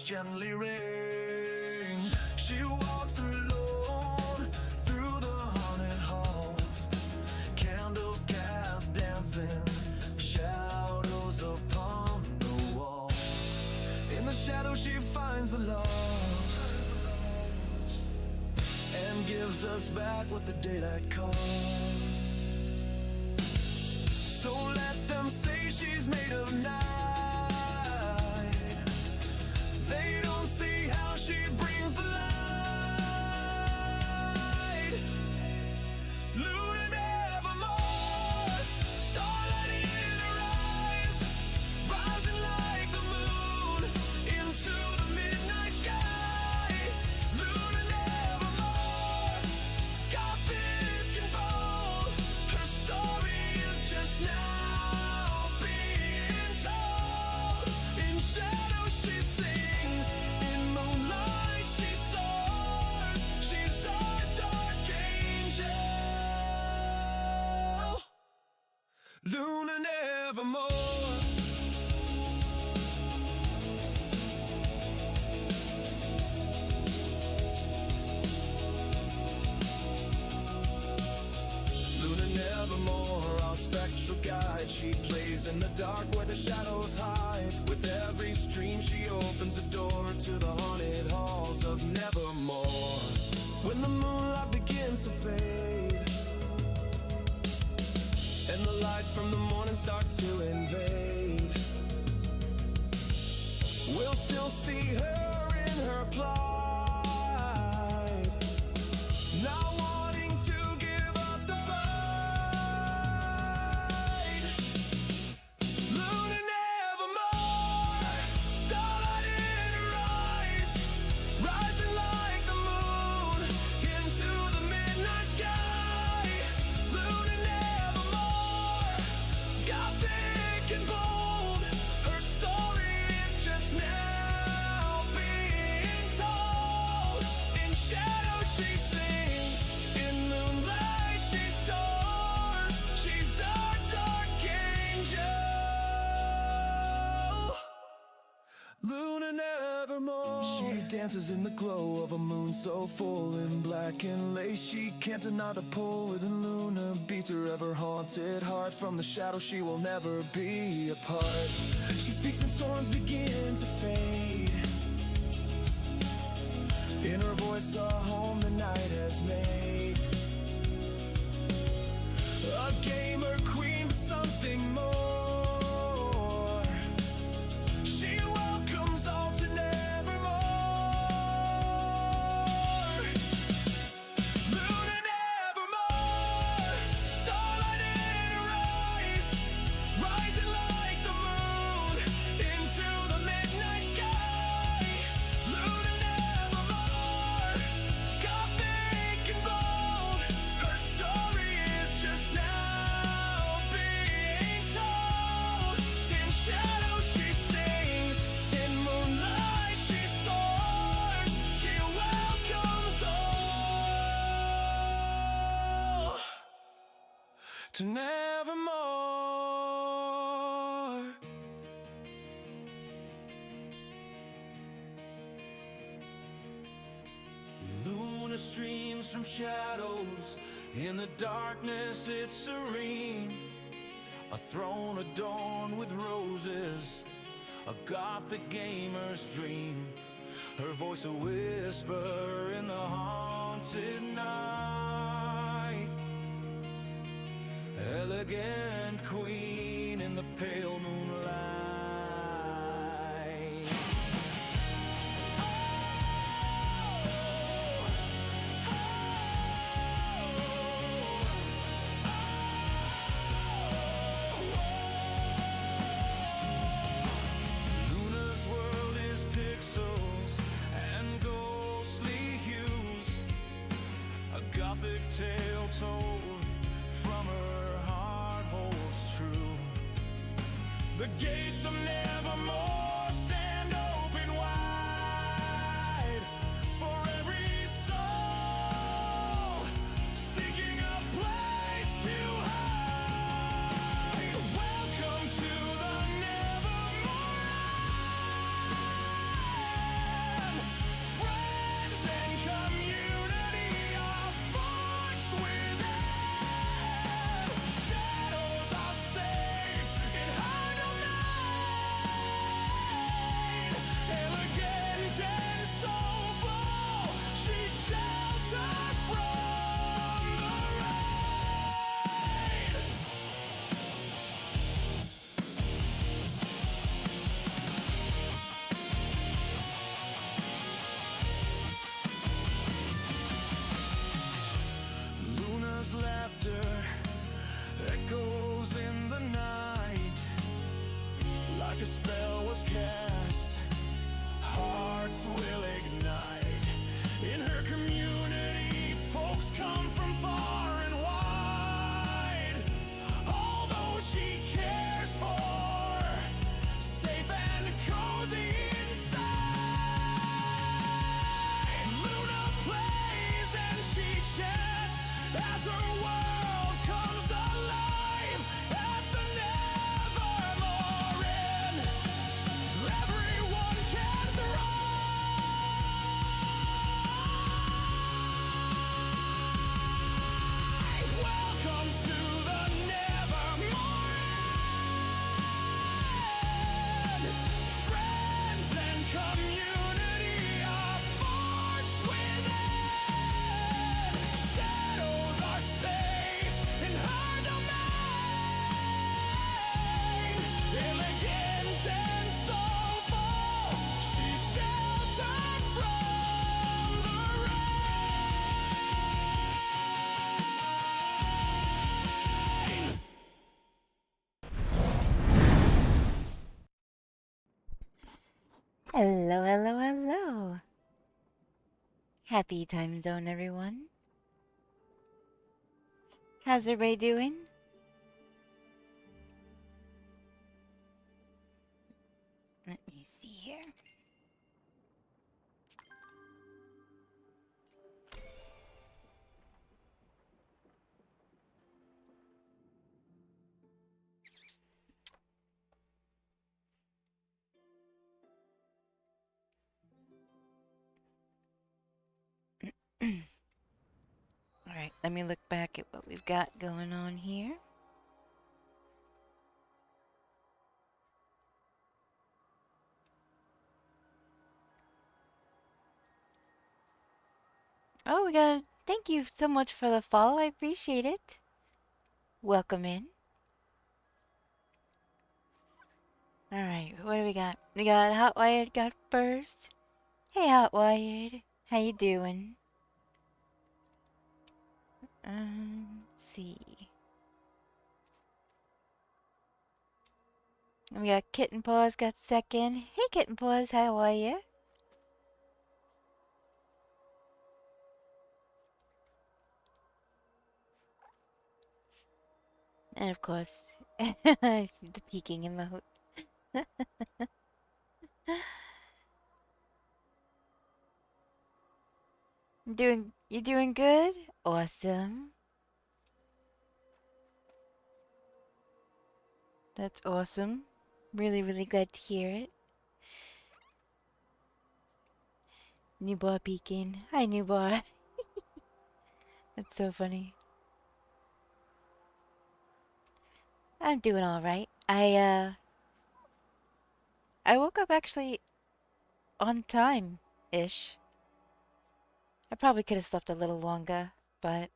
gently ring. She walks alone through the haunted halls, candles cast dancing shadows upon the walls. In the shadow she finds the lost and gives us back what the daylight cost. So let them say she's made of night. They don't see how she brings the light. Luna nevermore, starlight in her eyes, rising like the moon into the midnight sky. Luna nevermore, gothic and bold, her story is just now being told. In shadow she sings, in moonlight she soars. She's our dark angel, Luna nevermore. Luna nevermore, our spectral guide. She plays in the dark where the shadows hide. With every stream she opens a door to the haunted halls of nevermore. When the moonlight begins to fade and the light from the morning starts to invade, we'll still see her in her plight, not wanting to give up the fight. Luna nevermore, starlight in her eyes, rising like the moon into the midnight sky. Luna nevermore, gothic and bold, her story is just now being told. In shadow she sings, in moonlight she soars. She's our dark angel, Luna nevermore. She dances in the glow of a moon so full in black and lace. She can't deny the pull within Luna beats her ever haunted heart. From the shadow she will never be apart. She speaks and storms begin to fade. In her voice a home the night has made. A gamer queen, but something more. She welcomes all to nevermore. Luna nevermore, starlight in her eyes, rising like the moon into the midnight sky. Luna nevermore, gothic and bold, her story is just now being told. In shadow she sings, in moonlight she soars. She welcomes all to nevermore. Luna streams from shadows, in the darkness it's serene. A throne adorned with roses, a gothic gamer's dream. Her voice a whisper in the haunted night. Elegant queen in the pale moonlight. Luna's world is pixels and ghostly hues, a gothic tale told from her heart holds true. The gates of nevermore stand open wide for every soul seeking a place to hide. Welcome to the nevermore. spell was cast, hearts will ignite. In her community, folks come from far and wide. Although she cares for safe and cozy inside, Luna plays and she chats as her world comes alive at the Nevermore Inn. Everyone can thrive. Welcome to the Nevermore Inn. Friends and community are forged within. Shadows are safe in her domain. Elegant and soulful, she's sheltered from the rain. Hello, hello, hello. Happy time zone, everyone. How's everybody doing? Let me see here. Alright, let me look back at what we've got going on here. Oh, we got thank you so much for the follow. I appreciate it. Welcome in. Alright, what do we got? We got Hot Wired got first. Hey, Hot Wired. How you doing? Let's see. And we got Kitten Paws got second. Hey, Kitten Paws, how are you? And of course, I see the peeking emote. You doing good? Awesome. That's awesome. Really, really glad to hear it. New bar peeking. Hi, new bar. That's so funny. I'm doing all right. I woke up actually on time-ish. I probably could have slept a little longer, but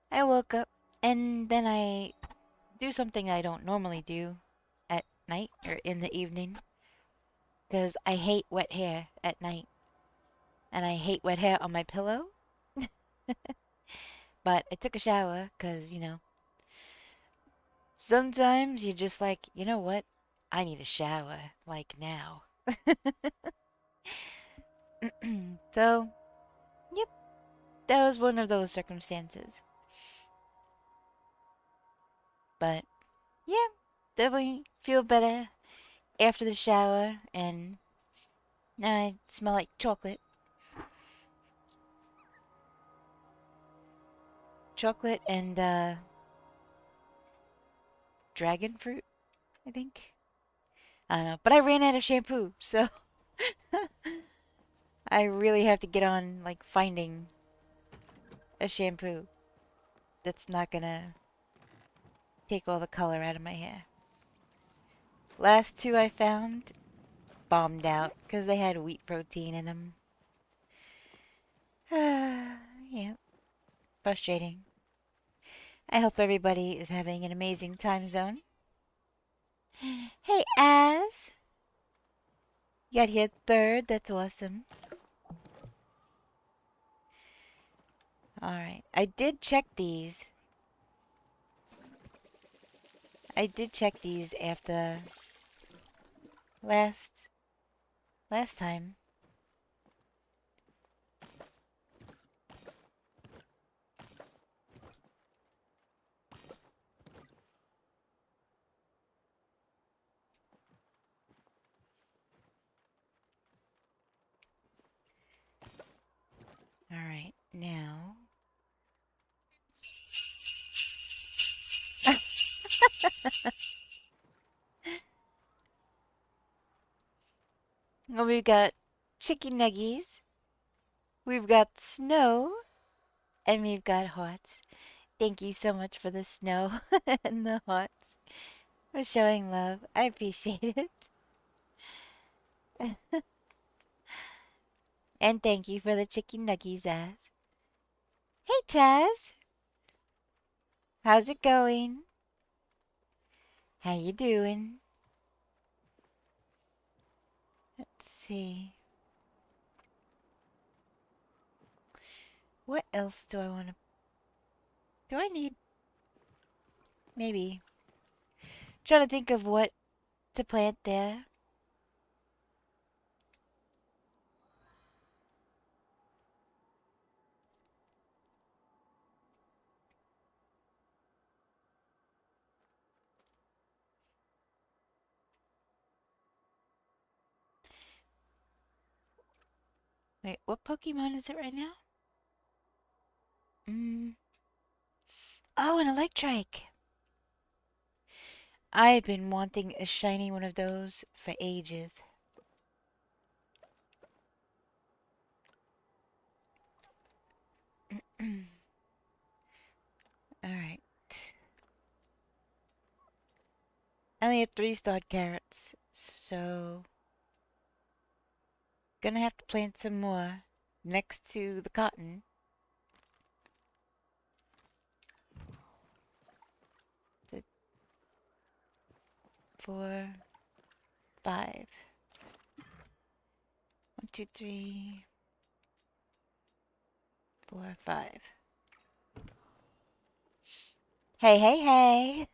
I woke up and then I do something I don't normally do at night or in the evening, because I hate wet hair at night and I hate wet hair on my pillow. But I took a shower because, you know, sometimes you're just like, you know what? I need a shower, like now. So, yep, that was one of those circumstances. But, yeah, definitely feel better after the shower, and now I smell like chocolate. Chocolate and, dragon fruit, I think. I don't know, but I ran out of shampoo, so I really have to get on, like, finding a shampoo that's not gonna take all the color out of my hair. Last two I found bombed out because they had wheat protein in them. Yeah, frustrating. I hope everybody is having an amazing time zone. Hey, Az! You got here third, that's awesome. Alright, I did check these. I did check these after last time. All right, now. Well, we've got chicken nuggies, we've got snow, and we've got hearts. Thank you so much for the snow and the hearts. For showing love. I appreciate it. And thank you for the chicken nuggies, Az. Hey, Taz. How's it going? How you doing? Let's see. What else do I want to... Do I need... Maybe. Trying to think of what to plant there. Wait, what Pokemon is it right now? Oh, an Electrike. I've been wanting a shiny one of those for ages. Alright. I only have 3-starred carrots, so... Gonna have to plant some more next to the cotton. The 4, 5. 1, 2, 3, 4, 5. Hey, hey, hey!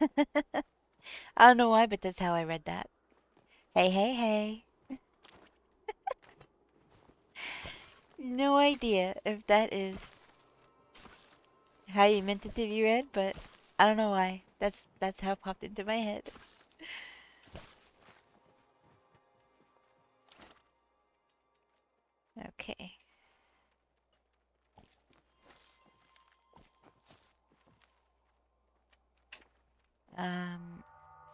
I don't know why, but that's how I read that. Hey, hey, hey! No idea if that is how you meant it to be read, but I don't know why. That's how it popped into my head. Okay.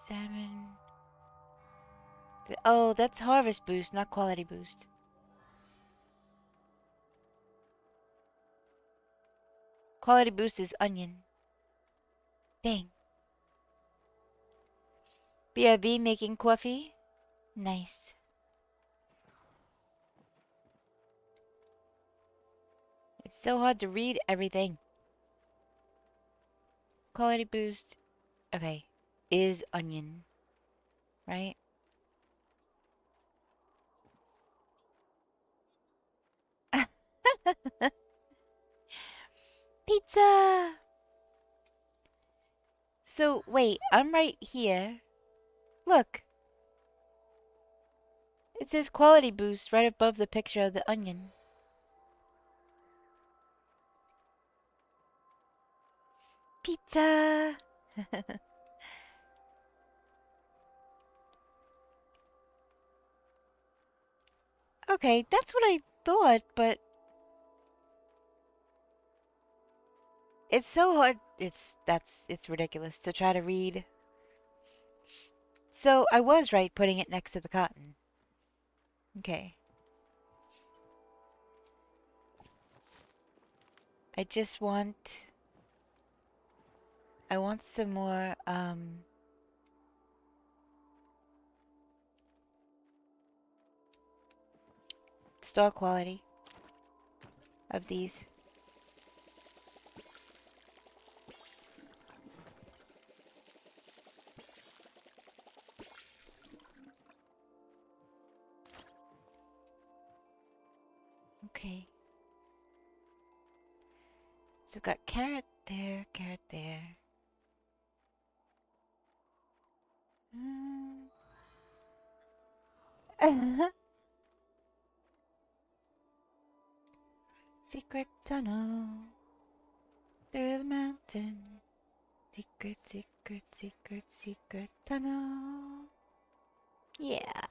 Salmon. Oh, that's harvest boost, not quality boost. Quality boost is onion. Dang. BRB making coffee? Nice. It's so hard to read everything. Quality boost. Okay. Is onion. Right? Pizza! So, wait. I'm right here. Look. It says quality boost right above the picture of the onion. Pizza! Okay, that's what I thought, but... It's so hard. It's ridiculous to try to read. So, I was right putting it next to the cotton. Okay. I just want... I want some more, star quality of these. Okay. So we've got carrot there, carrot there. Secret tunnel through the mountain. Secret, secret, secret, secret tunnel. Yeah.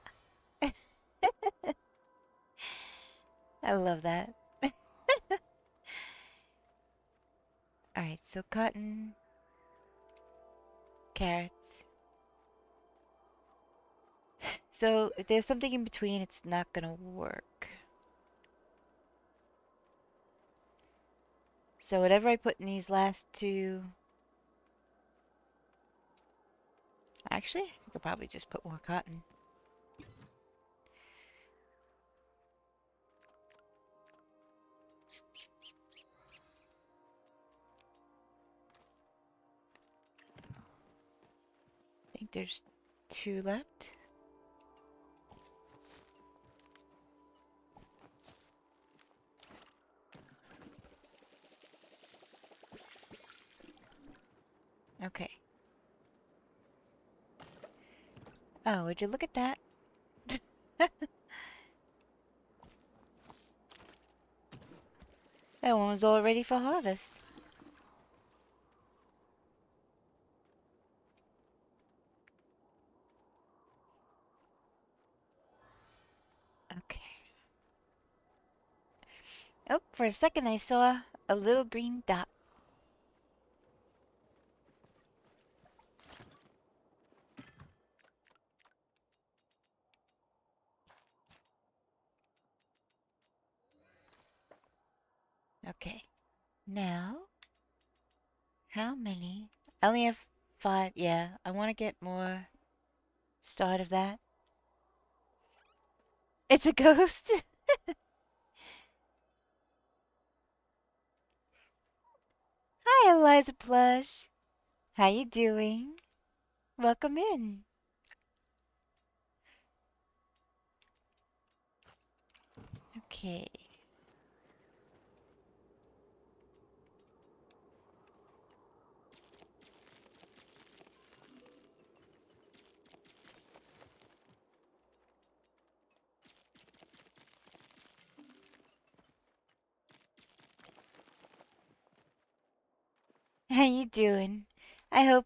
I love that. Alright, so cotton, carrots. So if there's something in between, it's not gonna work. So whatever I put in these last two... Actually, I could probably just put more cotton. I think there's two left. Okay. Oh, would you look at that? That one was all ready for harvest. Okay. Oh, for a second I saw a little green dot. Okay. Now, how many? I only have 5. Yeah, I want to get more start of that. It's a ghost. Hi, Eliza Plush. How you doing? Welcome in. Okay. How you doing? I hope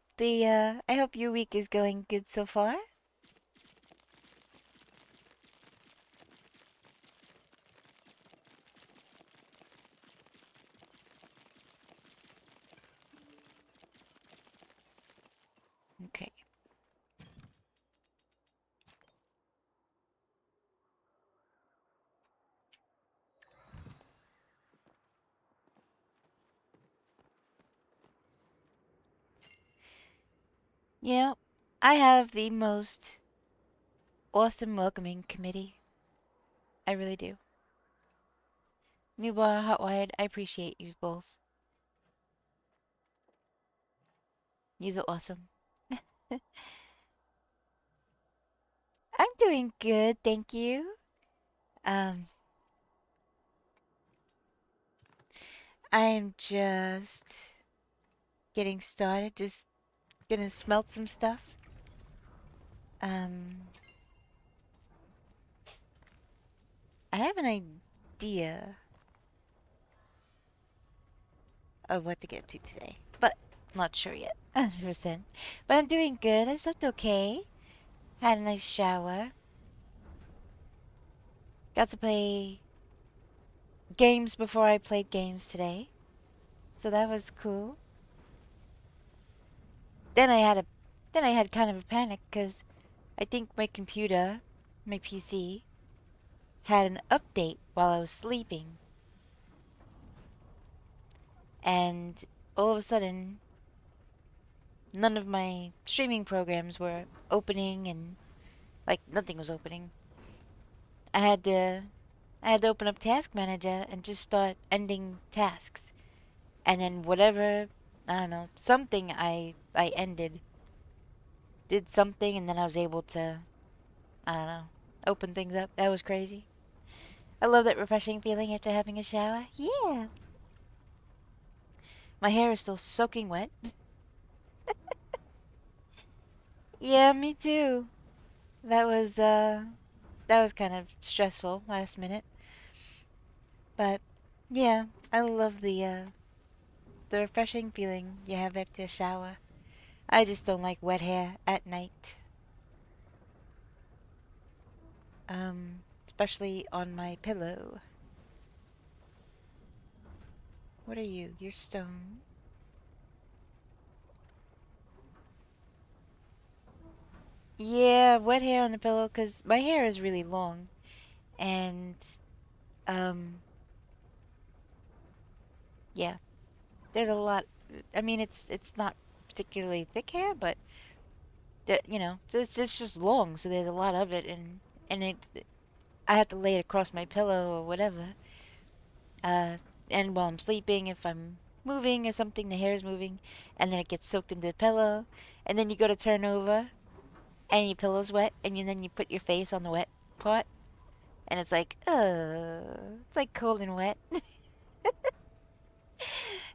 your week is going good so far. Okay. You know, I have the most awesome welcoming committee. I really do. Newbar, Hotwired, I appreciate you both. Yous are awesome. I'm doing good, thank you. Um, I'm just getting started, just gonna smelt some stuff. I have an idea of what to get up to today, but not sure yet, 100%. But I'm doing good, I slept okay. Had a nice shower. Got to play games before I played games today. So that was cool. Then I had kind of a panic because I think my computer, my PC, had an update while I was sleeping. And all of a sudden, none of my streaming programs were opening and like nothing was opening. I had to open up Task Manager and just start ending tasks. And then whatever, I don't know, something I ended did something and then I was able to, I don't know, open things up. That was crazy. I love that refreshing feeling after having a shower. Yeah. My hair is still soaking wet. Yeah, me too. That was kind of stressful last minute. But yeah, I love the refreshing feeling you have after a shower. I just don't like wet hair at night. Especially on my pillow. What are you? You're stone. Yeah, wet hair on the pillow, 'cause my hair is really long. And, um, yeah, there's a lot. I mean, it's not particularly thick hair, but, it's just long, so there's a lot of it, and I have to lay it across my pillow or whatever. Uh, and while I'm sleeping, if I'm moving or something, the hair is moving, and then it gets soaked into the pillow, and then you go to turn over, and your pillow's wet, and then you put your face on the wet part, and it's like, it's like cold and wet.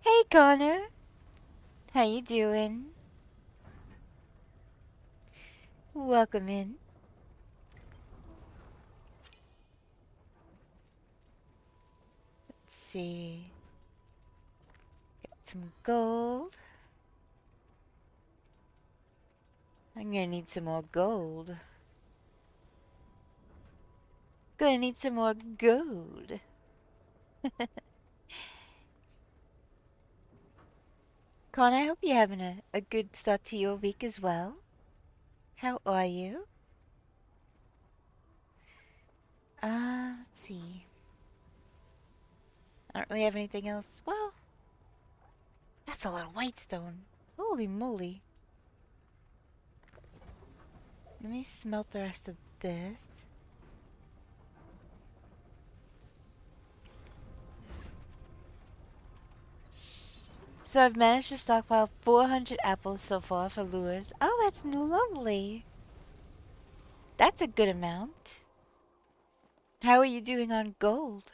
Hey, Connor, how you doing? Welcome in. Let's see, got some gold. I'm gonna need some more gold. Gonna need some more gold. Con, I hope you're having a good start to your week as well. How are you? Let's see. I don't really have anything else. Well, that's a lot of white stone. Holy moly. Let me smelt the rest of this. So I've managed to stockpile 400 apples so far for lures. Oh, that's new lovely. That's a good amount. How are you doing on gold?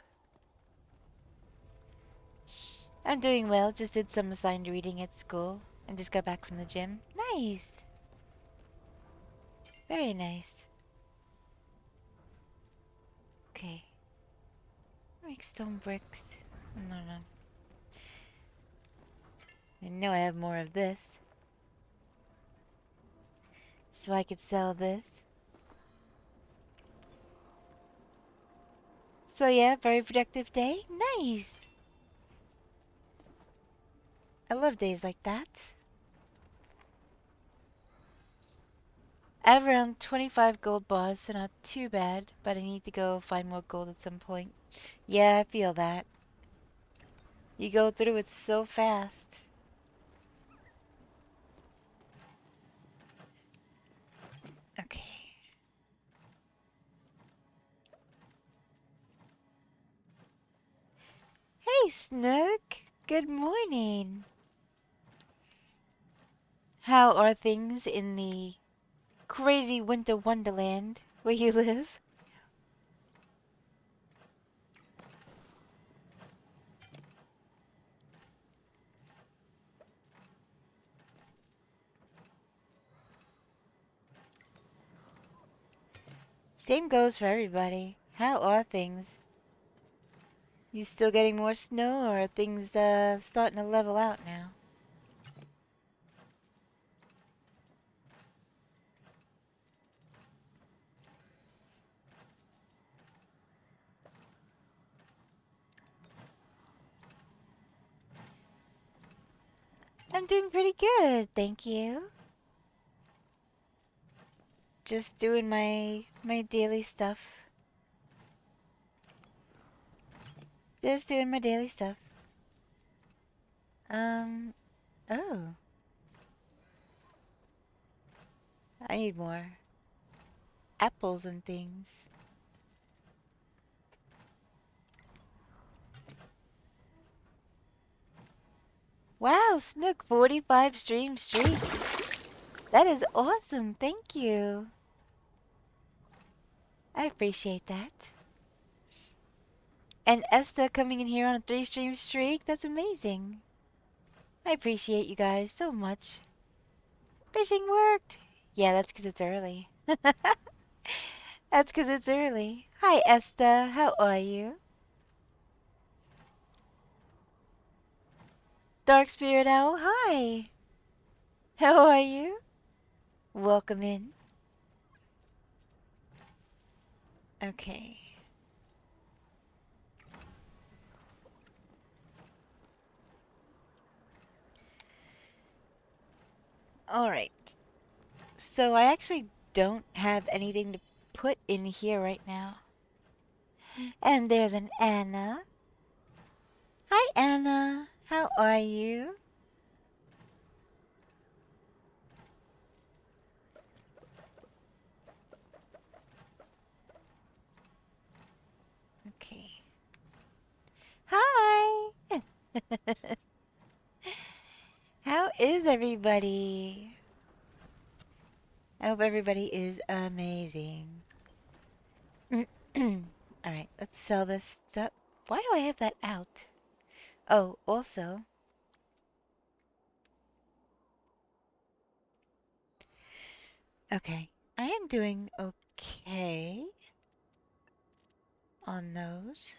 I'm doing well. Just did some assigned reading at school and just got back from the gym. Nice. Very nice. Okay. Make stone bricks. No, no. I know I have more of this. So I could sell this. So yeah, very productive day. Nice. I love days like that. I have around 25 gold bars, so not too bad, but I need to go find more gold at some point. Yeah, I feel that. You go through it so fast. Okay. Hey, Snook. Good morning. How are things in the crazy winter wonderland where you live? Same goes for everybody. How are things? You still getting more snow, or are things starting to level out now? I'm doing pretty good, thank you. Just doing my daily stuff. Just doing my daily stuff. Oh. I need more apples and things. Wow, Snook, 45 stream streak. That is awesome, thank you. I appreciate that. And Esther coming in here on a 3 stream streak, that's amazing. I appreciate you guys so much. Fishing worked! Yeah, that's 'cause it's early. That's 'cause it's early. Hi, Esther. How are you? Dark Spirit Owl, hi. How are you? Welcome in. Okay. Alright. So I actually don't have anything to put in here right now. And there's an Anna. Hi, Anna. How are you? Okay. Hi. How is everybody? I hope everybody is amazing. Alright, let's sell this stuff. Why do I have that out? Oh, also. Okay. I am doing okay on those.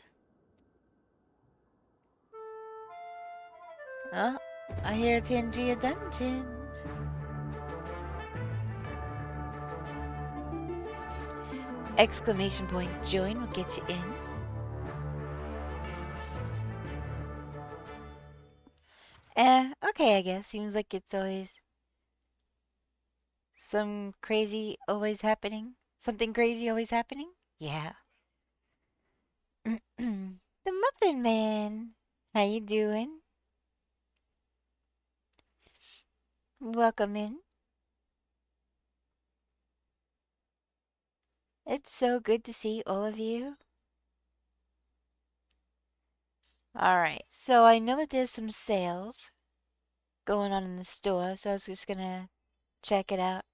Oh, I hear it's a dungeon. Exclamation point join will get you in. Okay, I guess. Seems like it's always some crazy always happening. Something crazy always happening? Yeah. The Muffin Man. How you doing? Welcome in. It's so good to see all of you. Alright, so I know that there's some sales going on in the store, so I was just gonna check it out.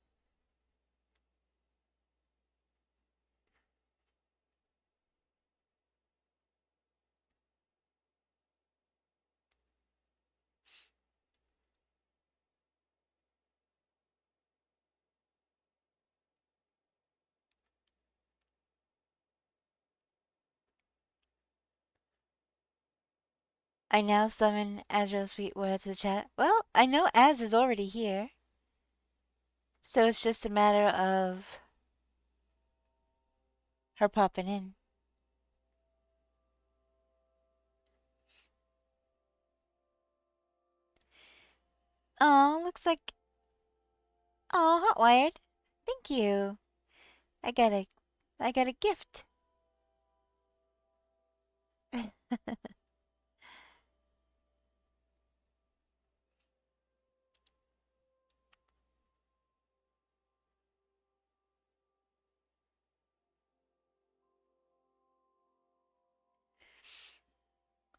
I now summon Azrael Sweetwater to the chat. Well, I know Az is already here. So it's just a matter of her popping in. Oh, looks like... Oh, Hotwired. Thank you. I got a... I got a gift.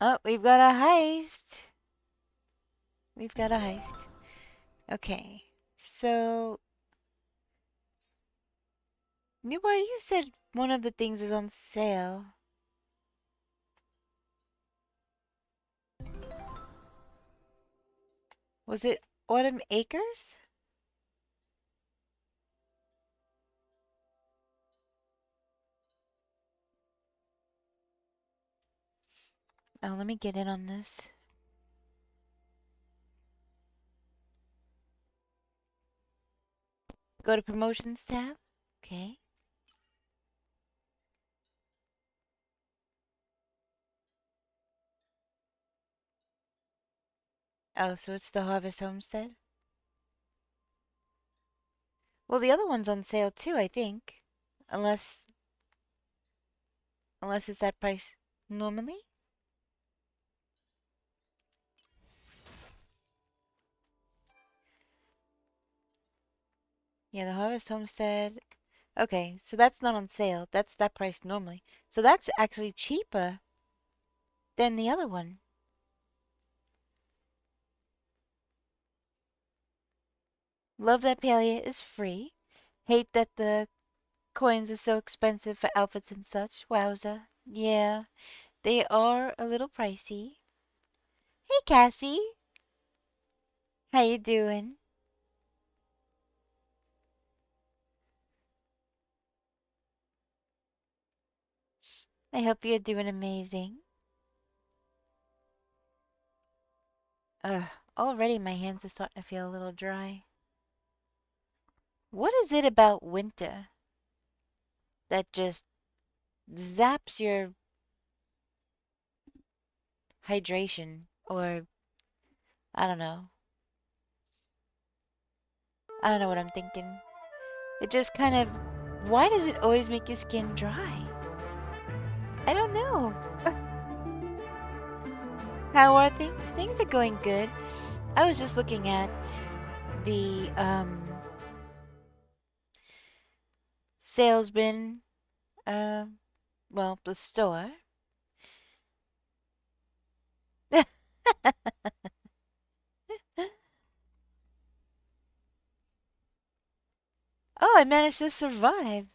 Oh, we've got a heist. We've got a heist. Okay. So... Newbar, you said one of the things was on sale. Was it Autumn Acres? Oh, let me get in on this. Go to Promotions tab. Okay. Oh, so it's the Harvest Homestead? Well, the other one's on sale too, I think. Unless it's that price normally? Yeah, the Harvest Homestead. Okay, so that's not on sale. That's that price normally. So that's actually cheaper than the other one. Love that Palia is free. Hate that the coins are so expensive for outfits and such. Wowza. Yeah, they are a little pricey. Hey, Cassie. How you doing? I hope you're doing amazing. Ugh, already my hands are starting to feel a little dry. What is it about winter that just zaps your hydration? Or, I don't know. I don't know what I'm thinking. It just kind of. Why does it always make your skin dry? I don't know. How are things? Things are going good. I was just looking at the salesman, uh, well, the store. Oh, I managed to survive.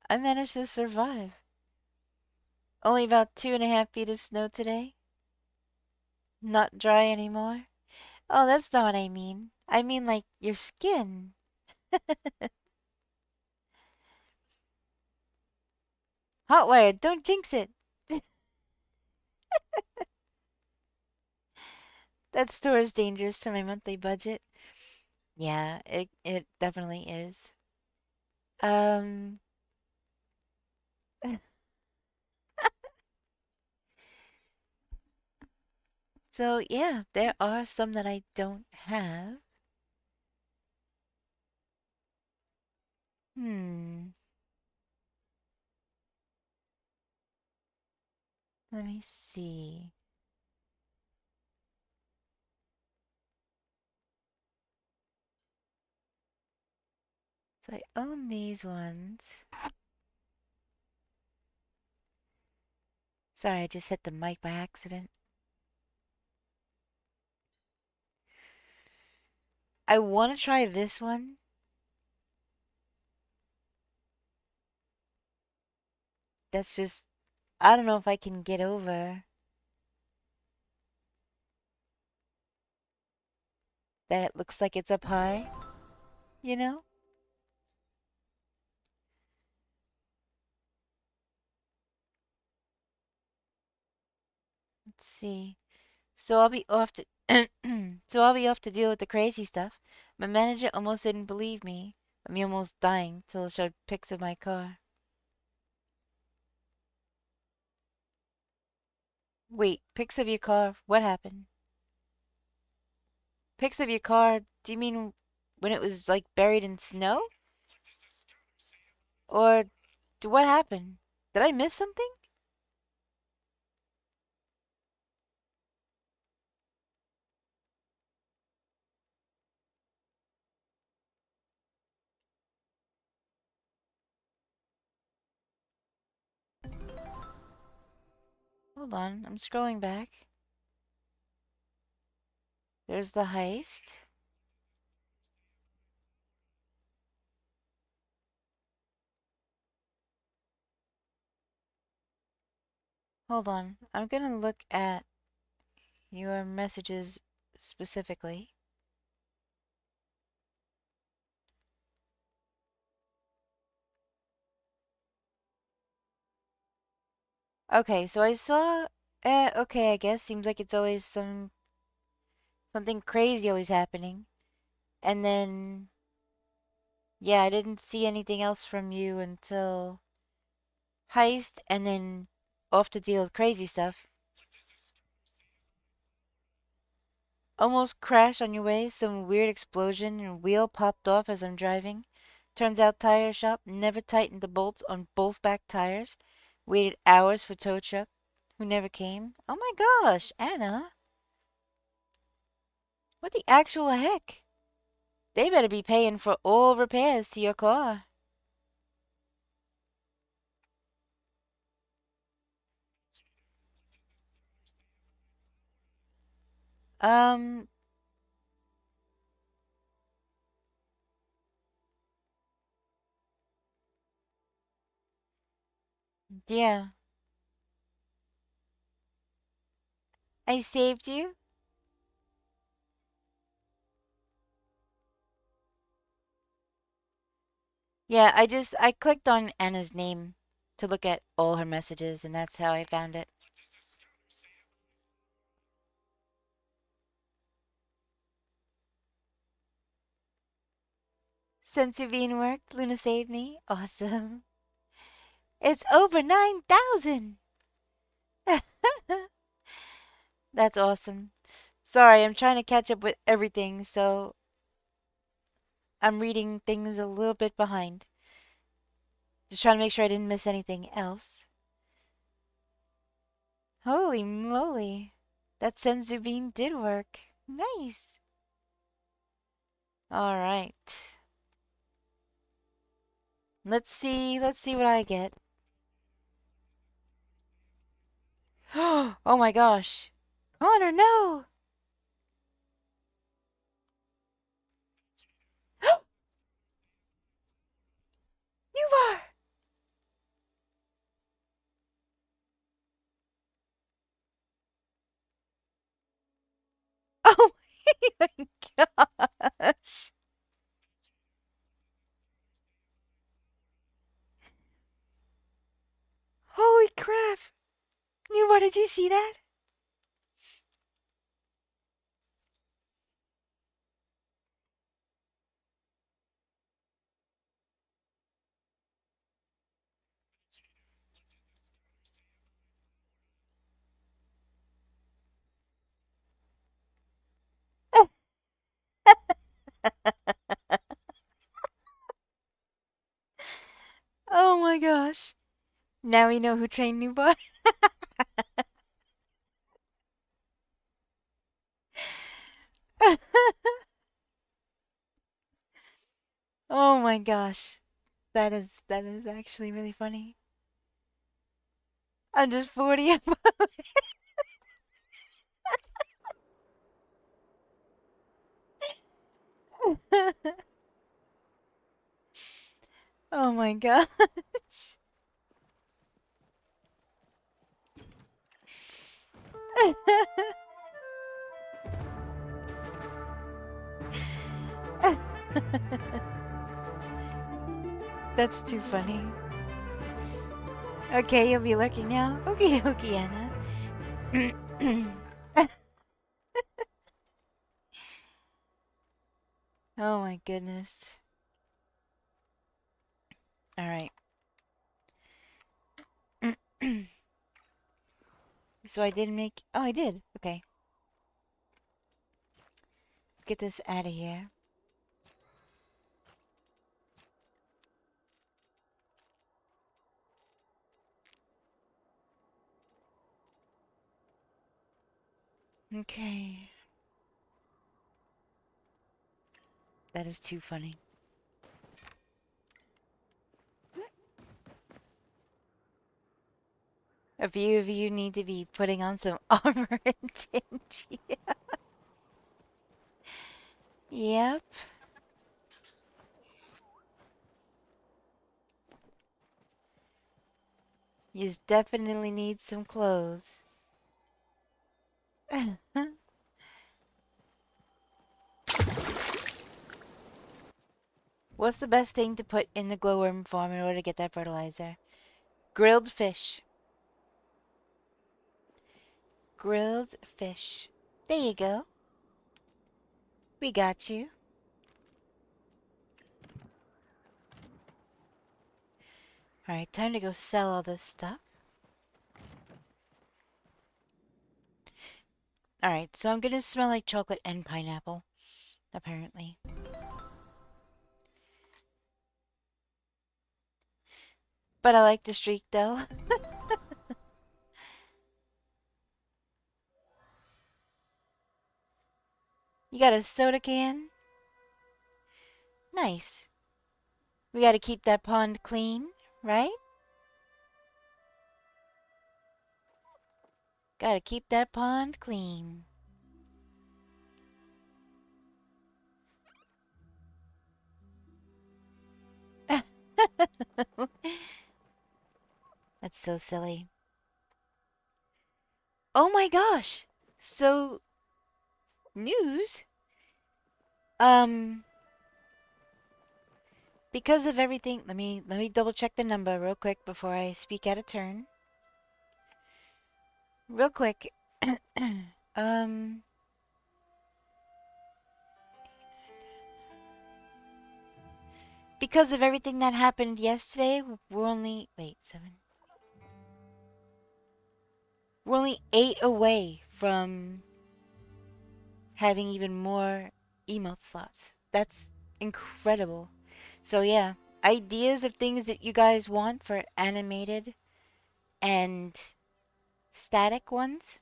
I managed to survive. Only about 2.5 feet of snow today. Not dry anymore. Oh, that's not what I mean. I mean, like, your skin. Hotwire, don't jinx it. That store is dangerous to my monthly budget. Yeah, it definitely is. Um, so yeah, there are some that I don't have. Hmm. Let me see. So I own these ones. Sorry, I just hit the mic by accident. I want to try this one. That's just, I don't know if I can get over that it looks like it's up high, you know? Let's see. So I'll be off to so I'll be off to deal with the crazy stuff. My manager almost didn't believe me. Me almost dying till I showed pics of my car. Wait, pics of your car? What happened? Pics of your car? Do you mean when it was like buried in snow? Or what happened? Did I miss something? Hold on, I'm scrolling back. There's the heist. Hold on, I'm gonna look at your messages specifically. Okay, so I saw. Okay, I guess seems like it's always something crazy always happening, and then yeah, I didn't see anything else from you until heist, and then off to deal with crazy stuff. Almost crashed on your way. Some weird explosion and wheel popped off as I'm driving. Turns out tire shop never tightened the bolts on both back tires. Waited hours for tow truck, who never came. Oh my gosh, Anna, what the actual heck? They better be paying for all repairs to your car. Um, yeah. I saved you? Yeah, I clicked on Anna's name to look at all her messages, and that's how I found it. Sensubine worked. Luna saved me. Awesome. It's over 9,000. That's awesome. Sorry, I'm trying to catch up with everything, so I'm reading things a little bit behind. Just trying to make sure I didn't miss anything else. Holy moly. That senzu bean did work. Nice. Alright. Let's see what I get. Oh my gosh. Connor, no! You are! Oh my gosh. Holy crap. Newbar, did you see that? Oh my gosh. Now we know who trained Newbar. Oh my gosh. That is actually really funny. I'm just 40. Oh my gosh. That's too funny. Okay, you'll be looking now. Okay, okay, Anna. Oh my goodness. Alright. So I didn't make... Oh, I did. Okay. Let's get this out of here. Okay. That is too funny. A few of you need to be putting on some armor and tingy. Yep. You definitely need some clothes. What's the best thing to put in the glowworm farm in order to get that fertilizer? Grilled fish. Grilled fish. There you go. We got you. Alright, time to go sell all this stuff. Alright, so I'm gonna smell like chocolate and pineapple. Apparently. But I like the streak though. You got a soda can? Nice. We gotta keep that pond clean, right? Gotta keep that pond clean. That's so silly. Oh my gosh! So, news? Um, Because of everything, let me double check the number real quick before I speak out of turn. Real quick. um because of everything that happened yesterday, we're only wait, 7. We're only 8 away from having even more emote slots. That's incredible. So yeah, ideas of things that you guys want for animated and static ones.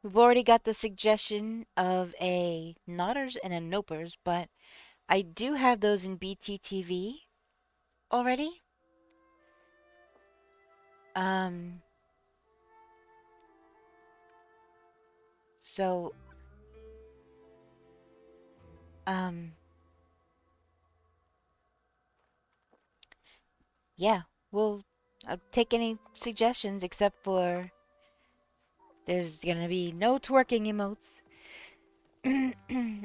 We've already got the suggestion of a Nodders and a Nopers, but I do have those in BTTV already. Um, so, um, yeah, I'll take any suggestions except for there's gonna be no twerking emotes,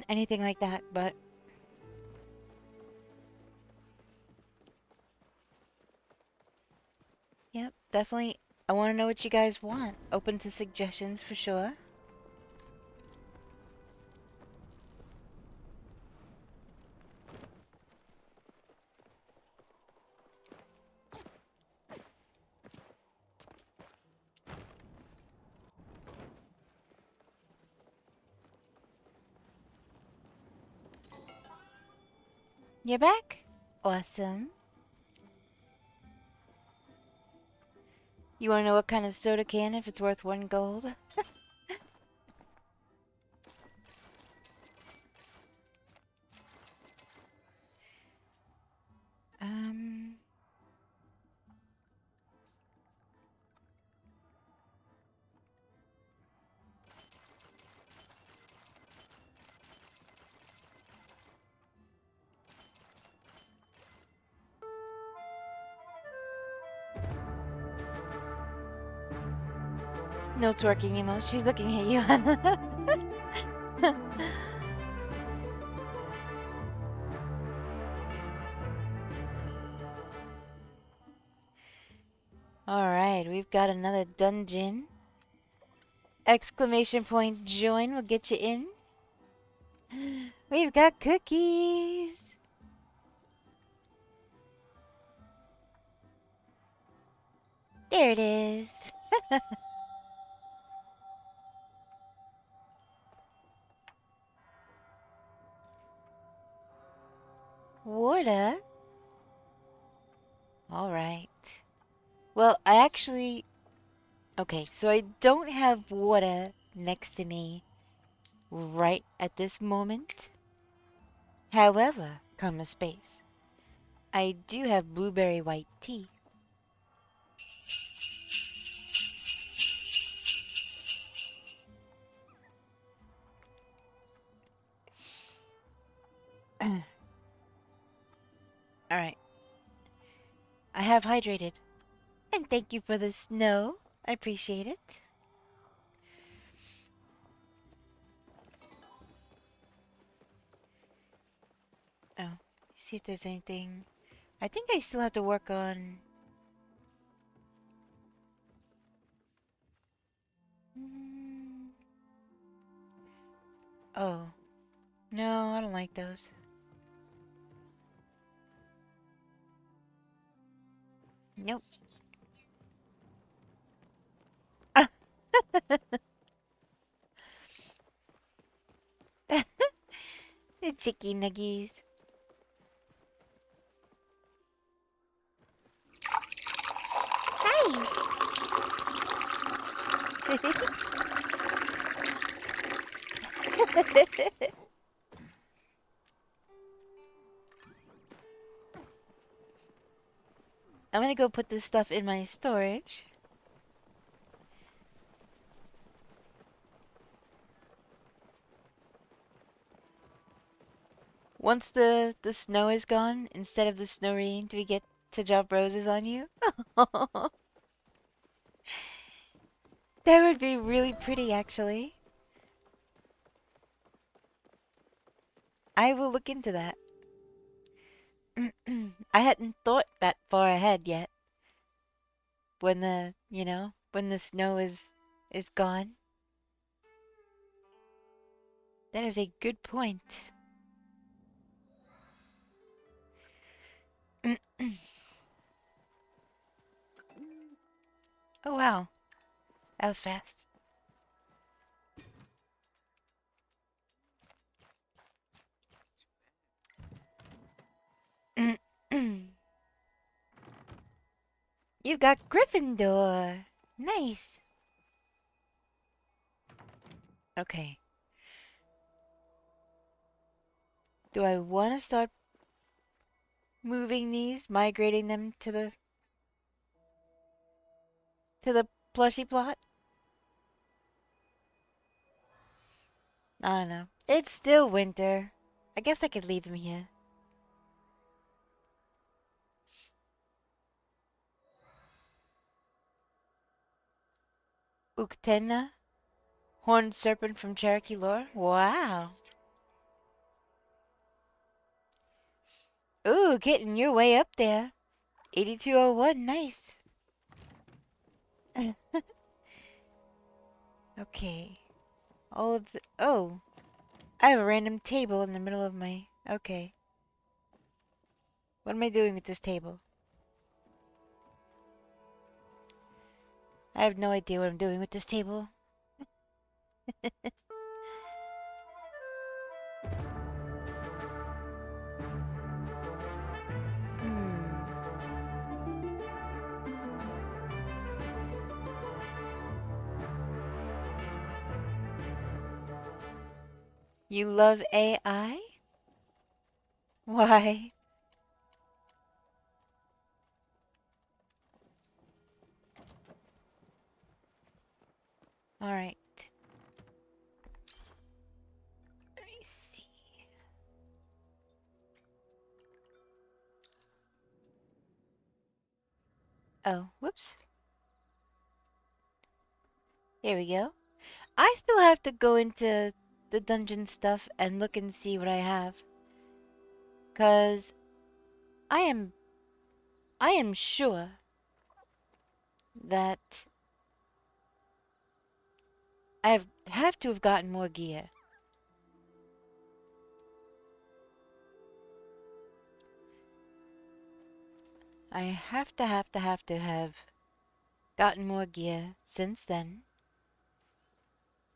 anything like that, but yep, definitely. I want to know what you guys want. Open to suggestions for sure. You're back? Awesome. You want to know what kind of soda can if it's worth 1 gold? um... No twerking emo. She's looking at you. Alright, we've got another dungeon. Exclamation point join will get you in. We've got cookies. There it is. Water? Alright. Well, I actually... Okay, so I don't have water next to me right at this moment. However, comma space, I do have blueberry white tea. Alright. I have hydrated. And thank you for the snow. I appreciate it. Oh, see if there's anything. I think I still have to work on... Oh. No, I don't like those. Nope. The chicky nuggies. Hi! I'm gonna go put this stuff in my storage. Once the snow is gone, instead of the snow rain, do we get to drop roses on you? That would be really pretty, actually. I will look into that. I hadn't thought that far ahead yet. When when the snow is gone. That is a good point. Oh wow, that was fast. You got Gryffindor. Nice. Okay. Do I want to start moving these, migrating them to the plushy plot? I don't know. It's still winter. I guess I could leave them here. Uktena? Horned serpent from Cherokee lore? Wow. Ooh, getting your way up there. 8201, nice. Okay. All of the... Oh. I have a random table in the middle of my... Okay. What am I doing with this table? I have no idea what I'm doing with this table. You love AI? Why? Alright. Let me see. Oh, whoops. Here we go. I still have to go into the dungeon stuff and look and see what I have. 'Cause I am sure that have to have gotten more gear. I have to have gotten more gear since then.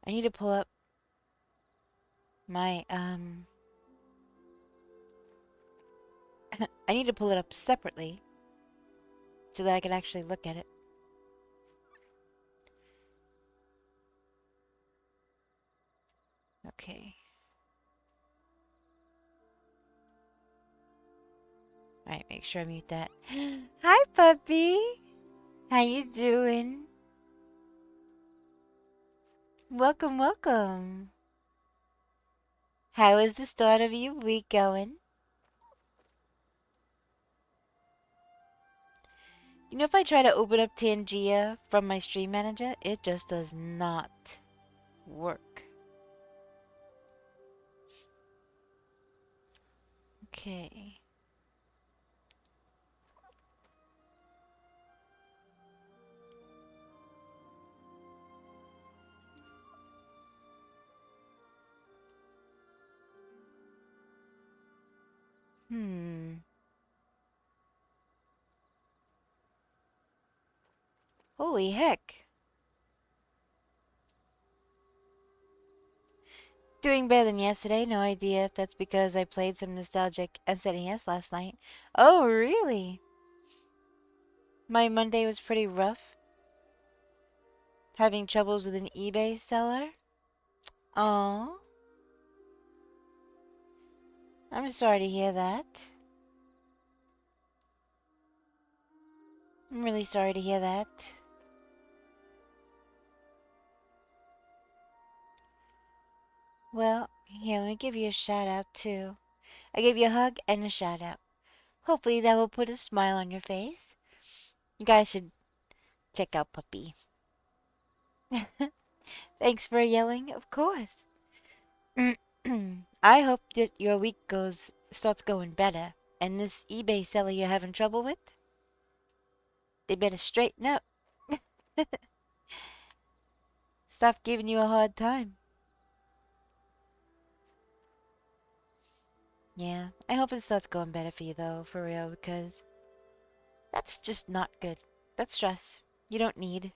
I need to pull up my I need to pull it up separately so that I can actually look at it. Okay. Alright, make sure I mute that. Hi, puppy! How you doing? Welcome, welcome. How is the start of your week going? You know, if I try to open up Tangia from my stream manager, it just does not work. Okay. Holy heck. Doing better than yesterday. No idea if that's because I played some nostalgic NCIS last night. Oh, really? My Monday was pretty rough. Having troubles with an eBay seller? Oh. I'm sorry to hear that. I'm really sorry to hear that. Well, here, let me give you a shout out too. I gave you a hug and a shout out. Hopefully that will put a smile on your face. You guys should check out Puppy. Thanks for yelling, of course. I hope that your week starts going better. And this eBay seller you're having trouble with? They better straighten up. Stop giving you a hard time. Yeah, I hope it starts going better for you though, for real, because that's just not good. That's stress you don't need.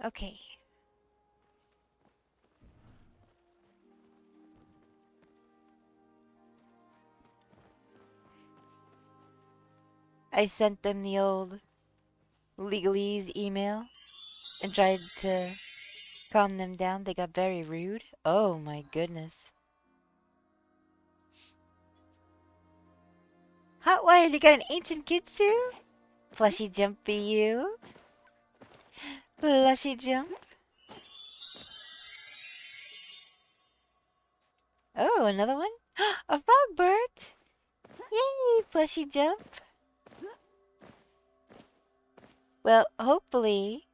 Okay. I sent them the old legalese email and tried to calm them down. They got very rude. Oh my goodness. Hotwire, you got an ancient kitsune? Plushy jump for you. Plushy jump. Oh, another one? A frog bird! Yay, plushy jump. Well, hopefully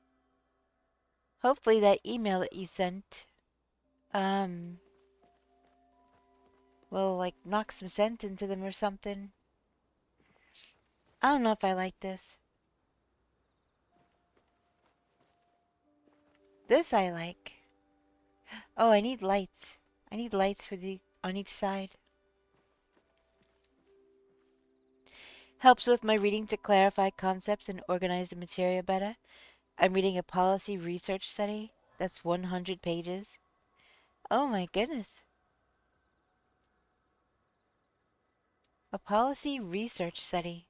that email that you sent, will, like, knock some sense into them or something. I don't know if I like this. This I like. Oh, I need lights. I need lights for on each side. Helps with my reading to clarify concepts and organize the material better. I'm reading a policy research study that's 100 pages. Oh my goodness. A policy research study.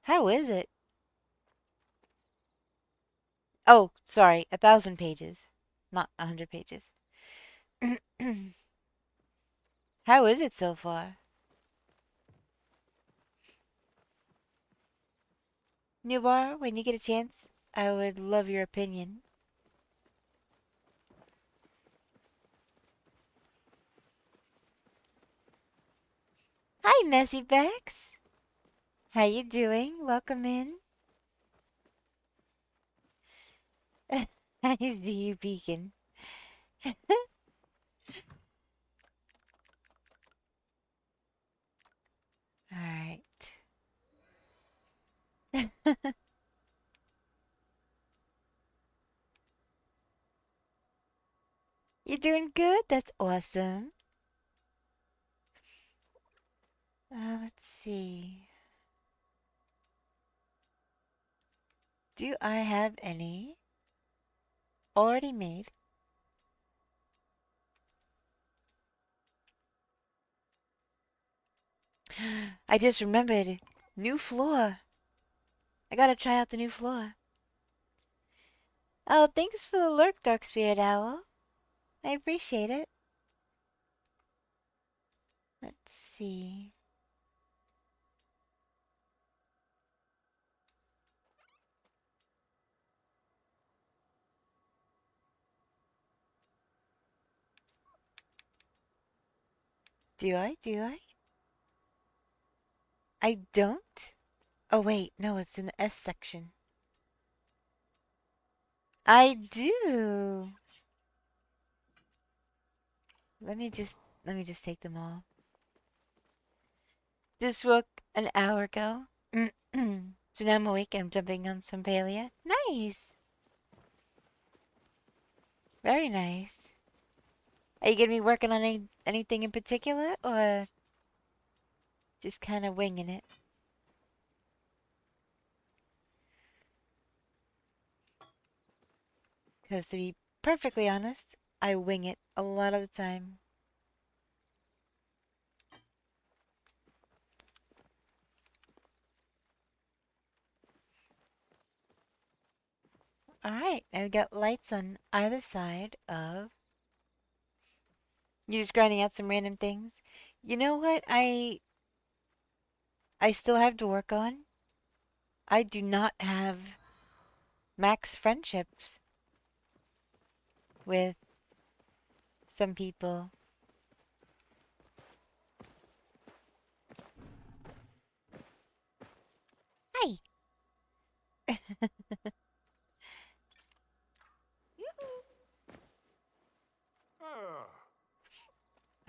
How is it? Oh, sorry, 1,000 pages, not 100 pages. How is it so far? Newbar, when you get a chance, I would love your opinion. Hi, Messy Bex. How you doing? Welcome in. I see you peeking. Alright. You doing good? That's awesome. Let's see. Do I have any already made? I just remembered. New floor. I gotta try out the new floor. Oh, thanks for the lurk, Dark Spirit Owl. I appreciate it. Let's see. Do I? Do I? I don't? Oh, wait. No, it's in the S section. I do. Let me just take them all. Just woke an hour ago. So now I'm awake and I'm jumping on some Palia. Nice. Very nice. Are you gonna be working on anything in particular or just kind of winging it? Because to be perfectly honest, I wing it a lot of the time. Alright, now we got lights on either side of... You just grinding out some random things. You know what I still have to work on? I do not have max friendships with some people. Hi!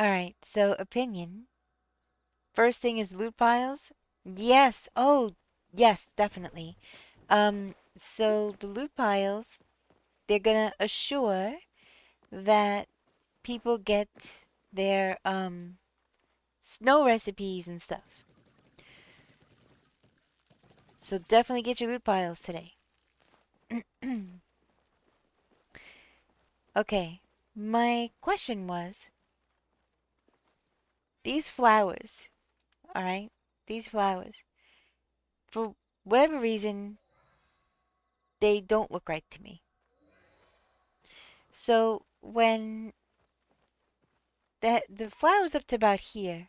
Alright, so opinion. First thing is loot piles. Yes. Oh, yes, definitely. So the loot piles, they're gonna assure that people get their snow recipes and stuff. So definitely get your loot piles today. Okay, my question was, these flowers, alright? These flowers, for whatever reason, they don't look right to me. So when the flowers up to about here,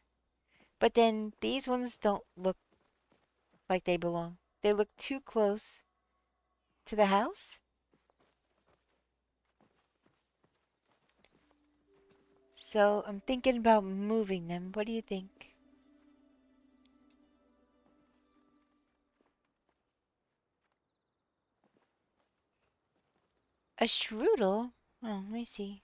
but then these ones don't look like they belong. They look too close to the house. So I'm thinking about moving them. What do you think? A strudel? Oh, let me see.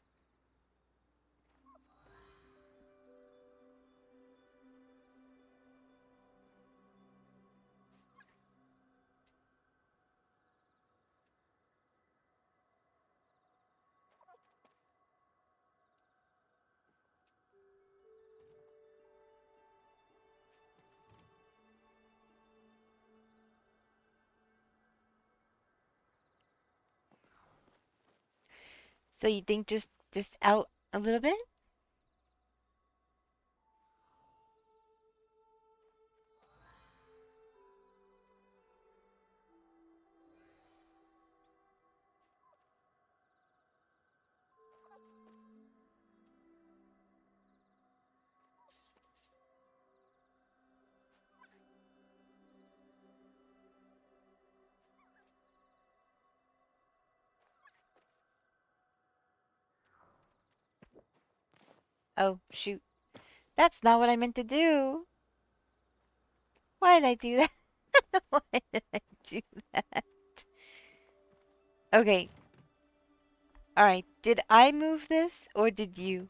So you think just out a little bit? Oh, shoot. That's not what I meant to do. Why did I do that? Why did I do that? Okay. Alright. Did I move this or did you?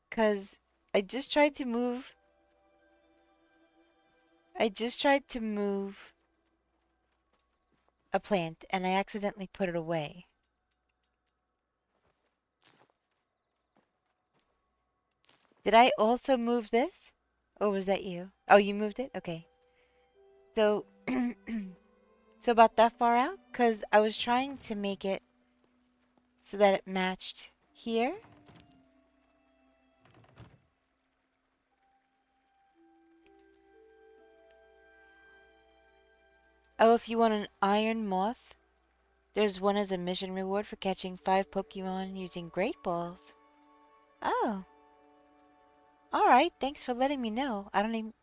Because I just tried to move. I just tried to move a plant and I accidentally put it away. Did I also move this? Or was that you? Oh, you moved it? Okay. So, so about that far out? Because I was trying to make it so that it matched here. Oh, if you want an iron moth, there's one as a mission reward for catching 5 Pokemon using Great Balls. Oh. Alright, thanks for letting me know. I'm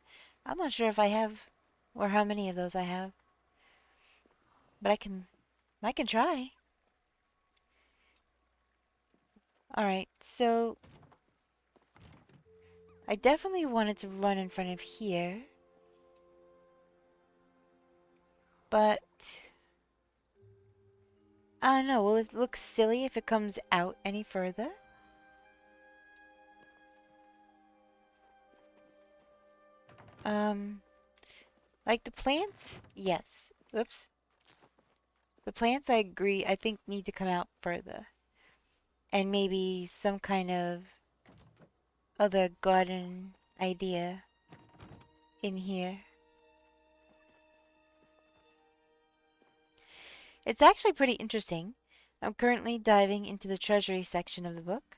not sure if I have, or how many of those I have. But I can try. Alright, so I definitely wanted to run in front of here. But I don't know, will it look silly if it comes out any further? Like the plants? Yes. Oops. The plants, I agree, I think need to come out further. And maybe some kind of other garden idea in here. It's actually pretty interesting. I'm currently diving into the treasury section of the book.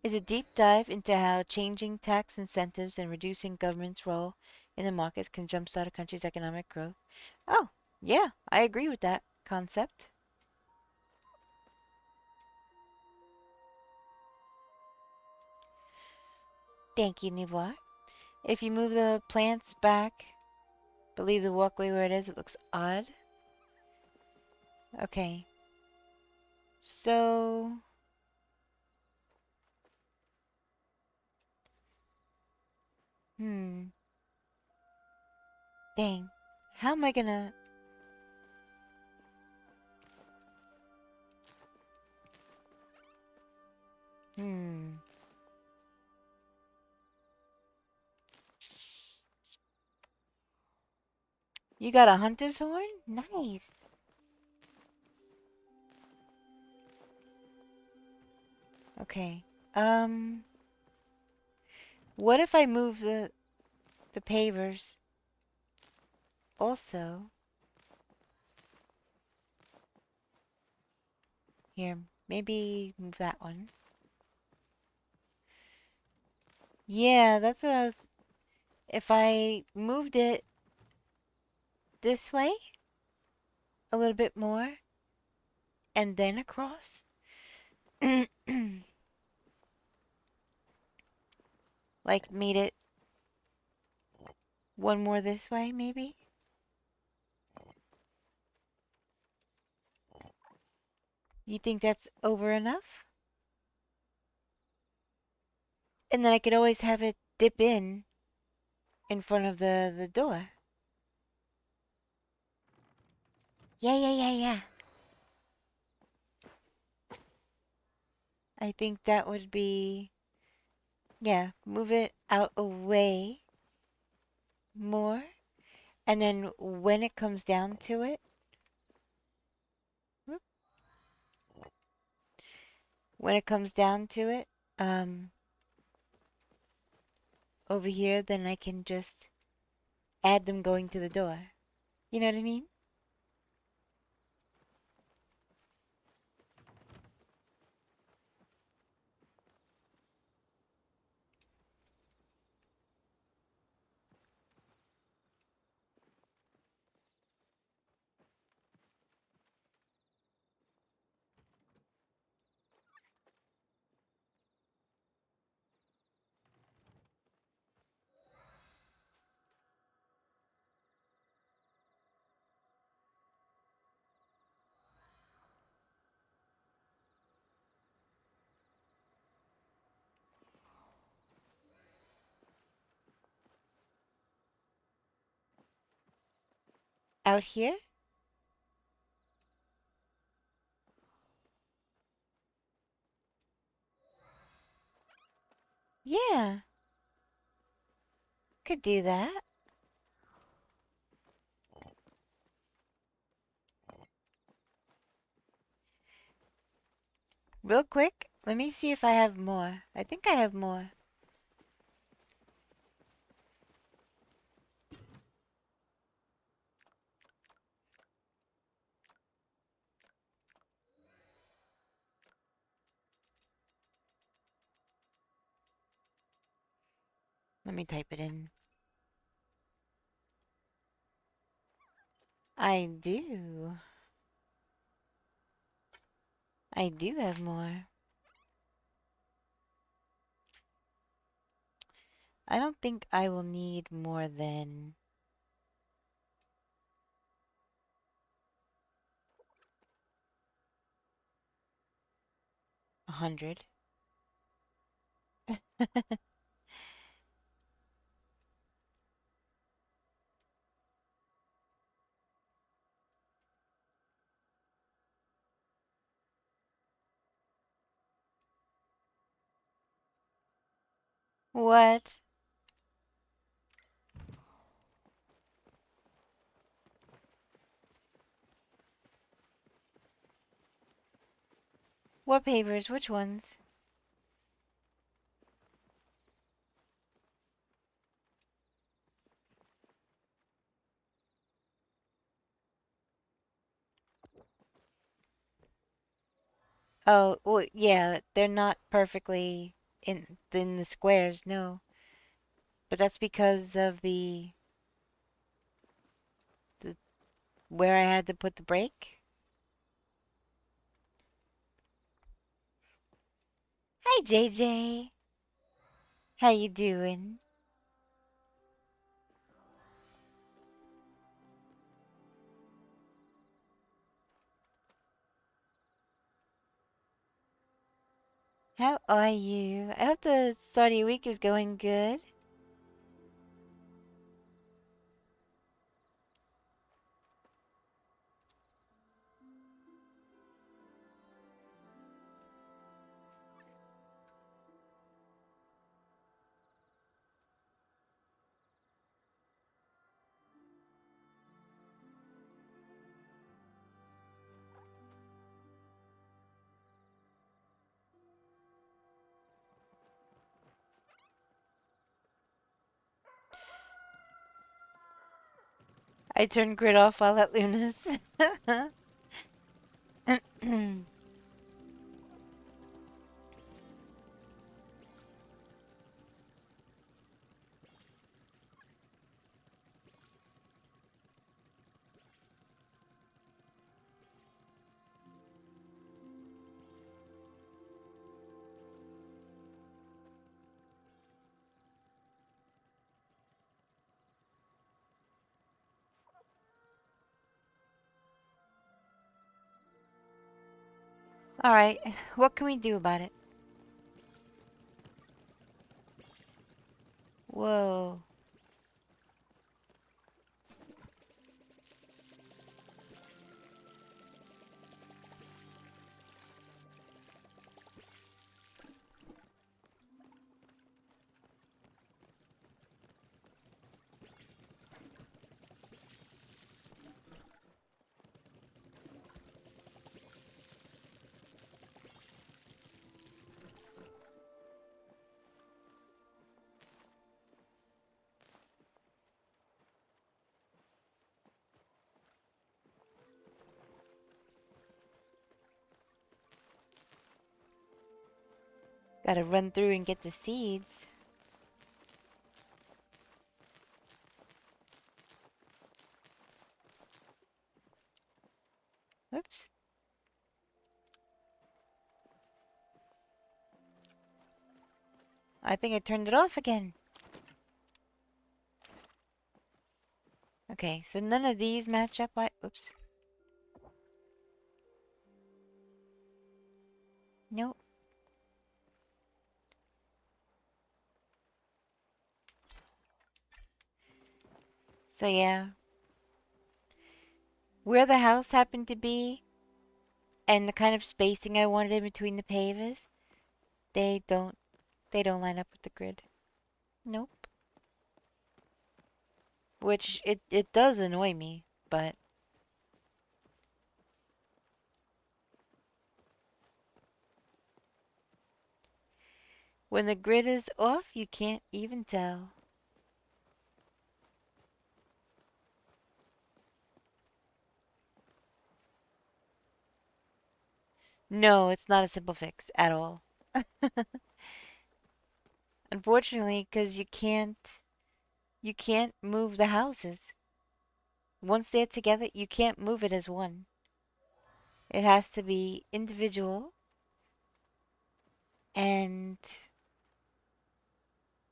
It's a deep dive into how changing tax incentives and reducing government's role in the markets can jumpstart a country's economic growth. Oh, yeah, I agree with that concept. Thank you, Nivois. If you move the plants back, but leave the walkway where it is, it looks odd. Okay. So... Dang. How am I gonna... You got a hunter's horn? Nice. Okay. What if I move the pavers also? Here, maybe move that one. Yeah, that's what I was... If I moved it this way a little bit more and then across. Like made it one more this way, maybe? You think that's over enough? And then I could always have it dip in front of the door. Yeah. I think that would be... Yeah, move it out away more. And then when it comes down to it... whoop, when it comes down to it, over here, then I can just add them going to the door. You know what I mean? Out here? Yeah, could do that. Real quick, let me see if I have more. I think I have more. Let me type it in. I do. I do have more. I don't think I will need more than 100. What? What papers? Which ones? Oh, well, yeah, they're not perfectly in the squares, no. But that's because of the where I had to put the break. Hi, JJ. How you doing? How are you? I hope the start of your week is going good. I turned grid off while at Luna's. Alright, what can we do about it? Whoa. Gotta run through and get the seeds. Oops. I think I turned it off again. Okay, so none of these match up. Oops. Nope. So yeah. Where the house happened to be and the kind of spacing I wanted in between the pavers, they don't line up with the grid. Nope. Which it does annoy me, but when the grid is off, you can't even tell. No, it's not a simple fix at all. Unfortunately, because you can't move the houses. Once they're together, you can't move it as one. It has to be individual, and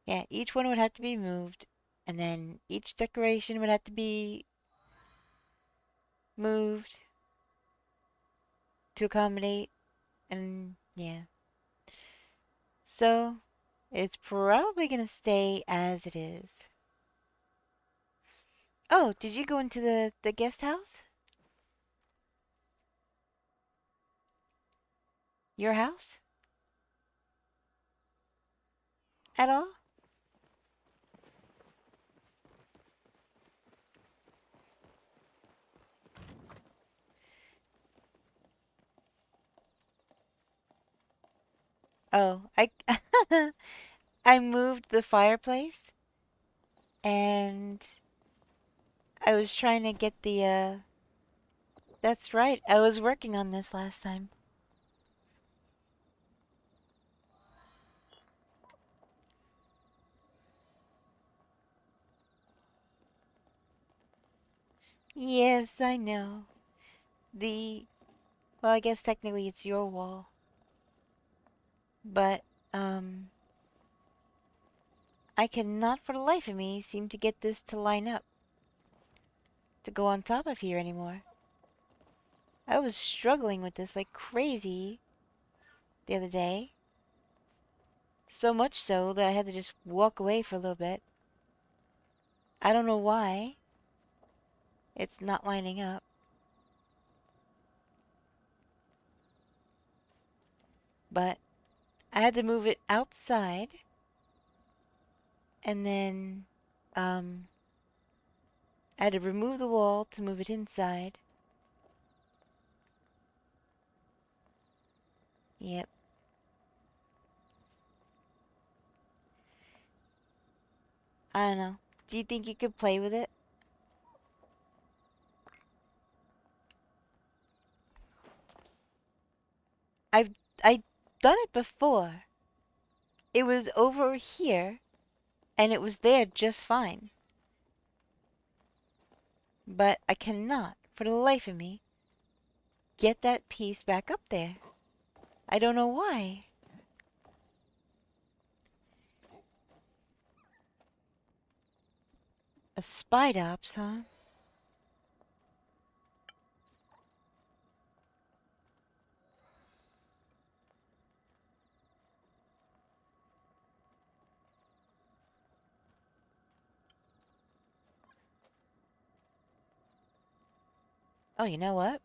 yeah, each one would have to be moved, and then each decoration would have to be moved to accommodate, and yeah. So, it's probably gonna stay as it is. Oh, did you go into the guest house? Your house? At all? Oh, I moved the fireplace, and I was trying to get that's right, I was working on this last time. Yes, I know. The, well, I guess technically it's your wall. But, I cannot for the life of me seem to get this to line up. To go on top of here anymore. I was struggling with this like crazy the other day. So much so that I had to just walk away for a little bit. I don't know why. It's not lining up. But I had to move it outside. And then, I had to remove the wall to move it inside. Yep. I don't know. Do you think you could play with it? I've done it before. It was over here, and it was there just fine. But I cannot, for the life of me, get that piece back up there. I don't know why. A Spidops, huh? Oh, you know what?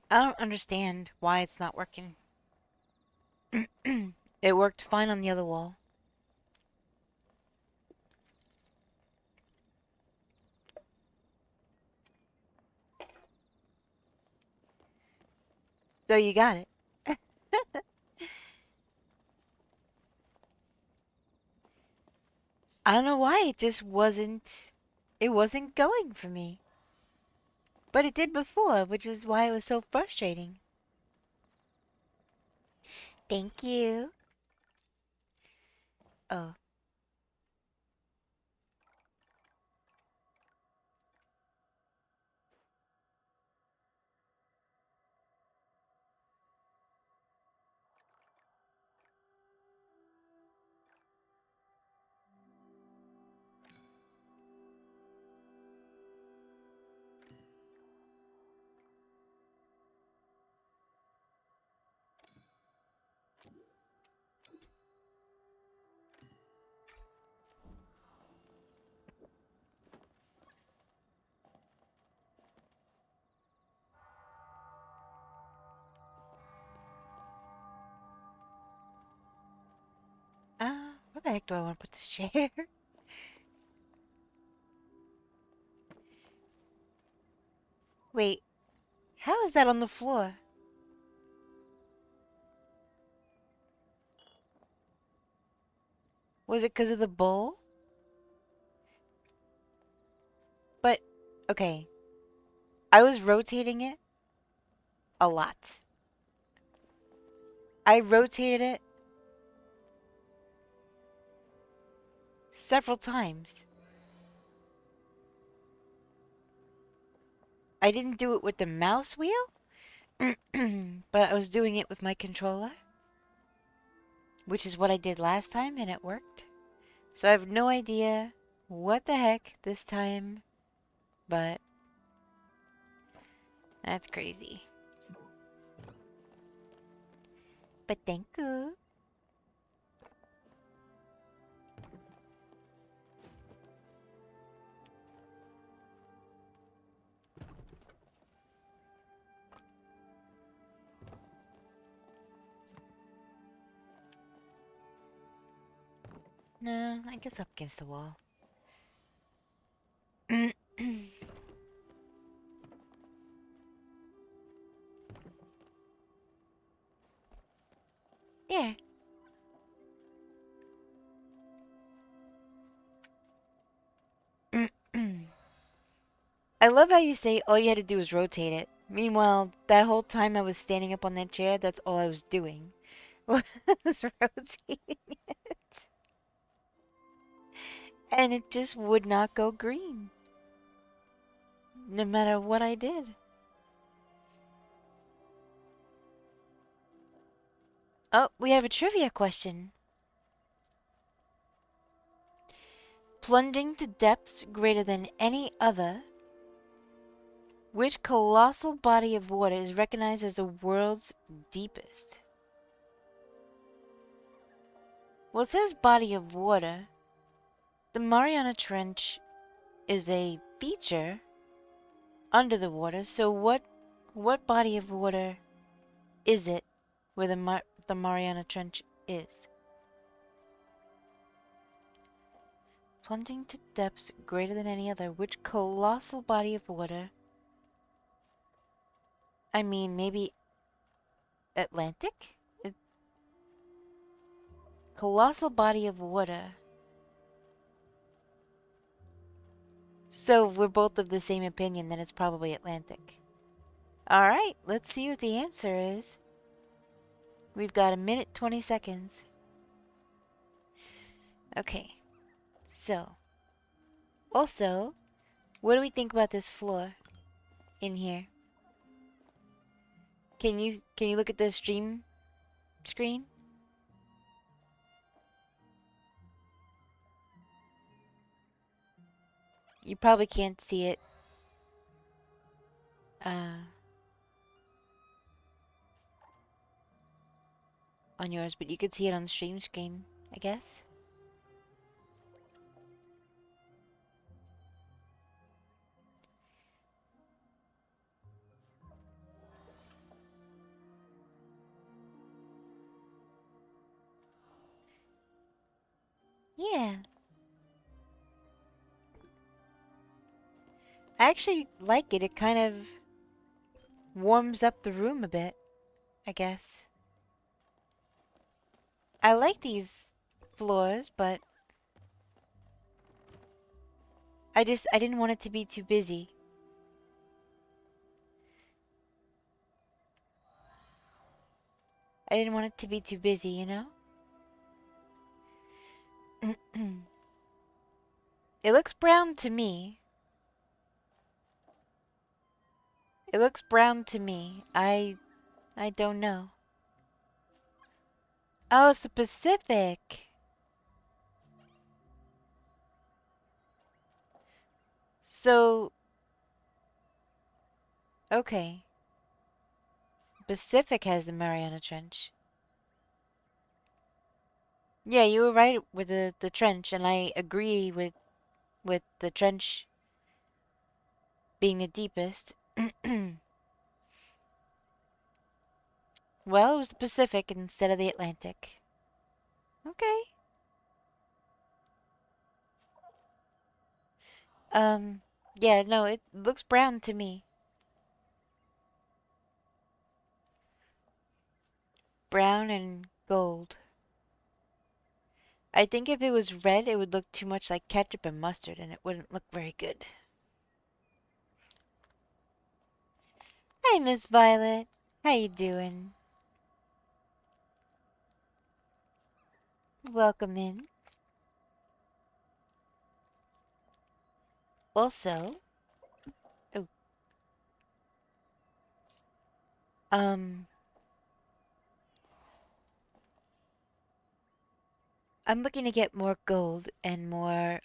I don't understand why it's not working. It worked fine on the other wall. So you got it. I don't know why it just wasn't... It wasn't going for me. But it did before, which is why it was so frustrating. Thank you. Oh. Where the heck do I want to put this chair? Wait, how is that on the floor? Was it because of the bowl? But, okay. I was rotating it a lot. I rotated it several times. I didn't do it with the mouse wheel, but I was doing it with my controller, which is what I did last time, and it worked. So I have no idea what the heck this time, but that's crazy. But thank you. No, I guess up against the wall. There. I love how you say all you had to do was rotate it. Meanwhile, that whole time I was standing up on that chair, that's all I was doing. Was rotating it. And it just would not go green. No matter what I did. Oh, we have a trivia question. Plunging to depths greater than any other, which colossal body of water is recognized as the world's deepest? Well, it says body of water. The Mariana Trench is a feature under the water, so what body of water is it where the Mariana Trench is? Plunging to depths greater than any other, which colossal body of water? I mean, maybe Atlantic? Colossal body of water. So we're both of the same opinion, then it's probably Atlantic. Alright, let's see what the answer is. We've got 1 minute 20 seconds. Okay, so. Also, what do we think about this floor in here? Can you look at the stream screen? You probably can't see it. On yours, but you could see it on the stream screen, I guess. Yeah. I actually like it. It kind of warms up the room a bit, I guess. I like these floors, but I didn't want it to be too busy. I didn't want it to be too busy, you know? It looks brown to me. It looks brown to me. I don't know. Oh, it's the Pacific. So, okay. Pacific has the Mariana Trench. Yeah, you were right with the trench, and I agree with the trench being the deepest. Well, it was the Pacific instead of the Atlantic. Okay. Yeah, no, it looks brown to me. Brown and gold. I think if it was red, it would look too much like ketchup and mustard, and it wouldn't look very good. Hi, Miss Violet. How you doing? Welcome in. Also, oh, um, I'm looking to get more gold and more,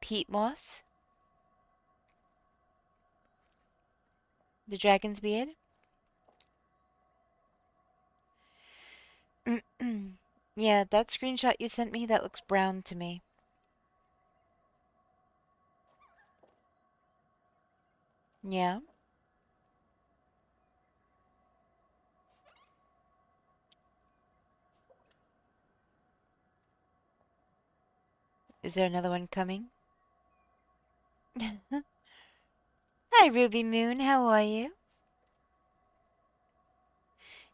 peat moss. The dragon's beard. Yeah, that screenshot you sent me, that looks brown to me. Yeah. Is there another one coming? Hi, Ruby Moon. How are you?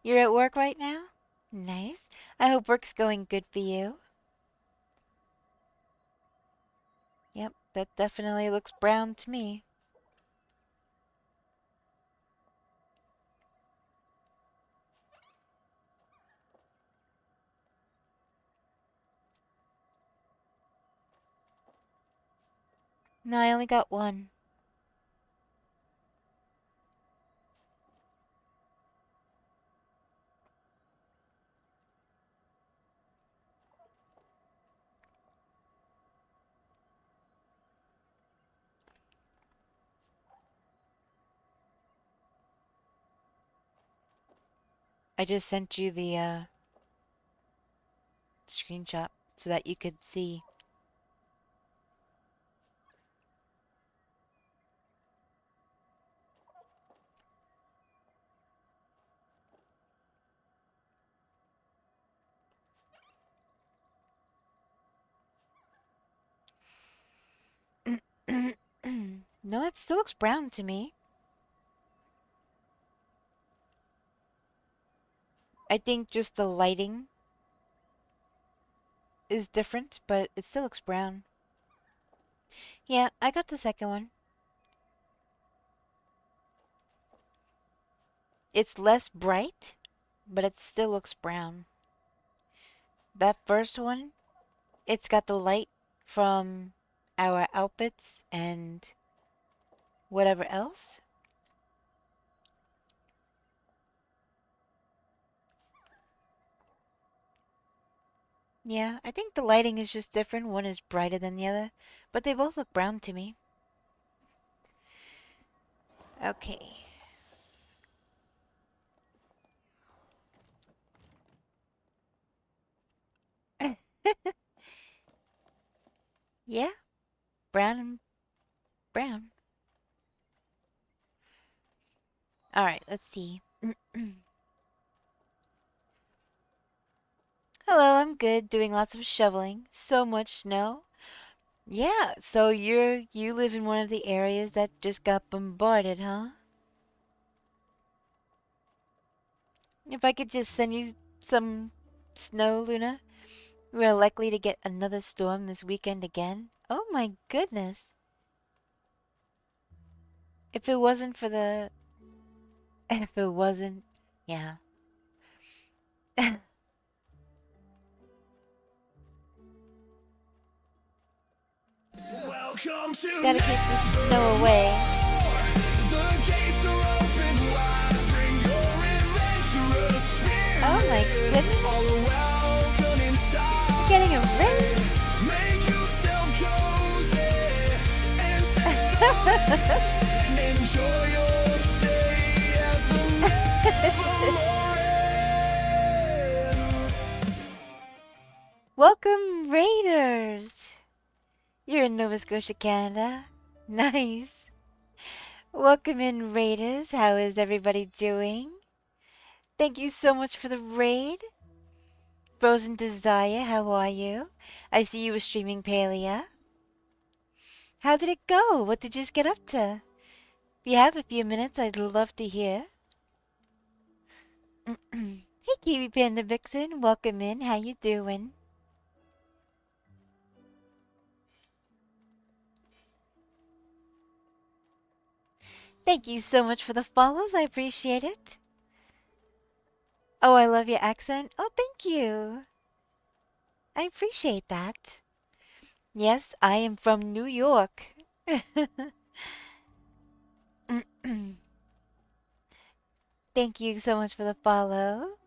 You're at work right now? Nice. I hope work's going good for you. Yep, that definitely looks brown to me. No, I only got one. I just sent you the, screenshot so that you could see. No, it still looks brown to me. I think just the lighting is different, but it still looks brown. Yeah, I got the second one. It's less bright, but it still looks brown. That first one, it's got the light from our outfits and whatever else. Yeah, I think the lighting is just different. One is brighter than the other, but they both look brown to me. Okay. Yeah, brown and brown. All right, let's see. Hello, I'm good, doing lots of shoveling. So much snow. Yeah, so you live in one of the areas that just got bombarded, huh? If I could just send you some snow, Luna, we're likely to get another storm this weekend again. Oh my goodness. If it wasn't for the if it wasn't, yeah. Welcome to Gotta keep the snow away. The gates are open wide. Bring your adventurous spirit. Oh my goodness. All are welcome inside. You're getting a rain. Make yourself cozy and settle in. Enjoy your stay at the Nevermore. Welcome, Raiders. You're in Nova Scotia, Canada. Nice. Welcome in, Raiders. How is everybody doing? Thank you so much for the raid. Frozen Desire, how are you? I see you were streaming Palia. How did it go? What did you just get up to? If you have a few minutes, I'd love to hear. Hey, Kiwi Panda Vixen. Welcome in. How you doing? Thank you so much for the follows. I appreciate it. Oh, I love your accent. Oh, thank you. I appreciate that. Yes, I am from New York. Thank you so much for the follow.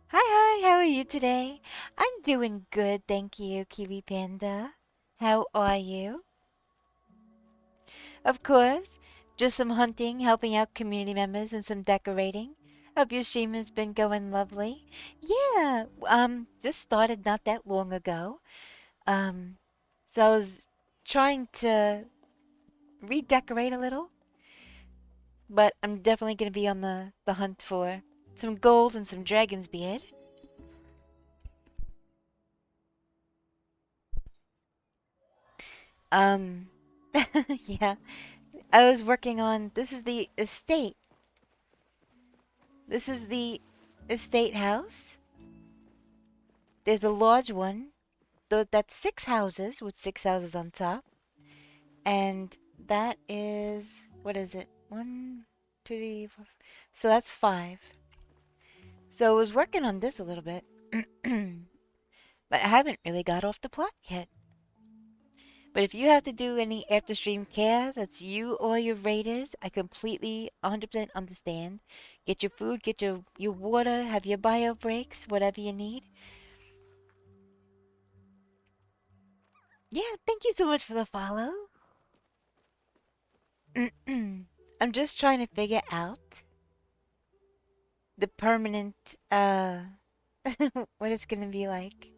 Hi, how are you today? I'm doing good, thank you, Kiwi Panda. How are you? Of course, just some hunting, helping out community members, and some decorating. Hope your stream has been going lovely. Yeah, just started not that long ago. So I was trying to redecorate a little, but I'm definitely gonna be on the hunt for some gold and some dragon's beard. Um, yeah, I was working on, this is the estate. This is the estate house. There's a large one. That's 6 houses with 6 houses on top. And that is, what is it? 1, 2, 3, 4. So that's 5. So I was working on this a little bit. But I haven't really got off the plot yet. But if you have to do any after stream care, that's you or your raiders, I completely 100% understand. Get your food, get your water, have your bio breaks, whatever you need. Yeah, thank you so much for the follow. I'm just trying to figure out the permanent, what it's gonna be like.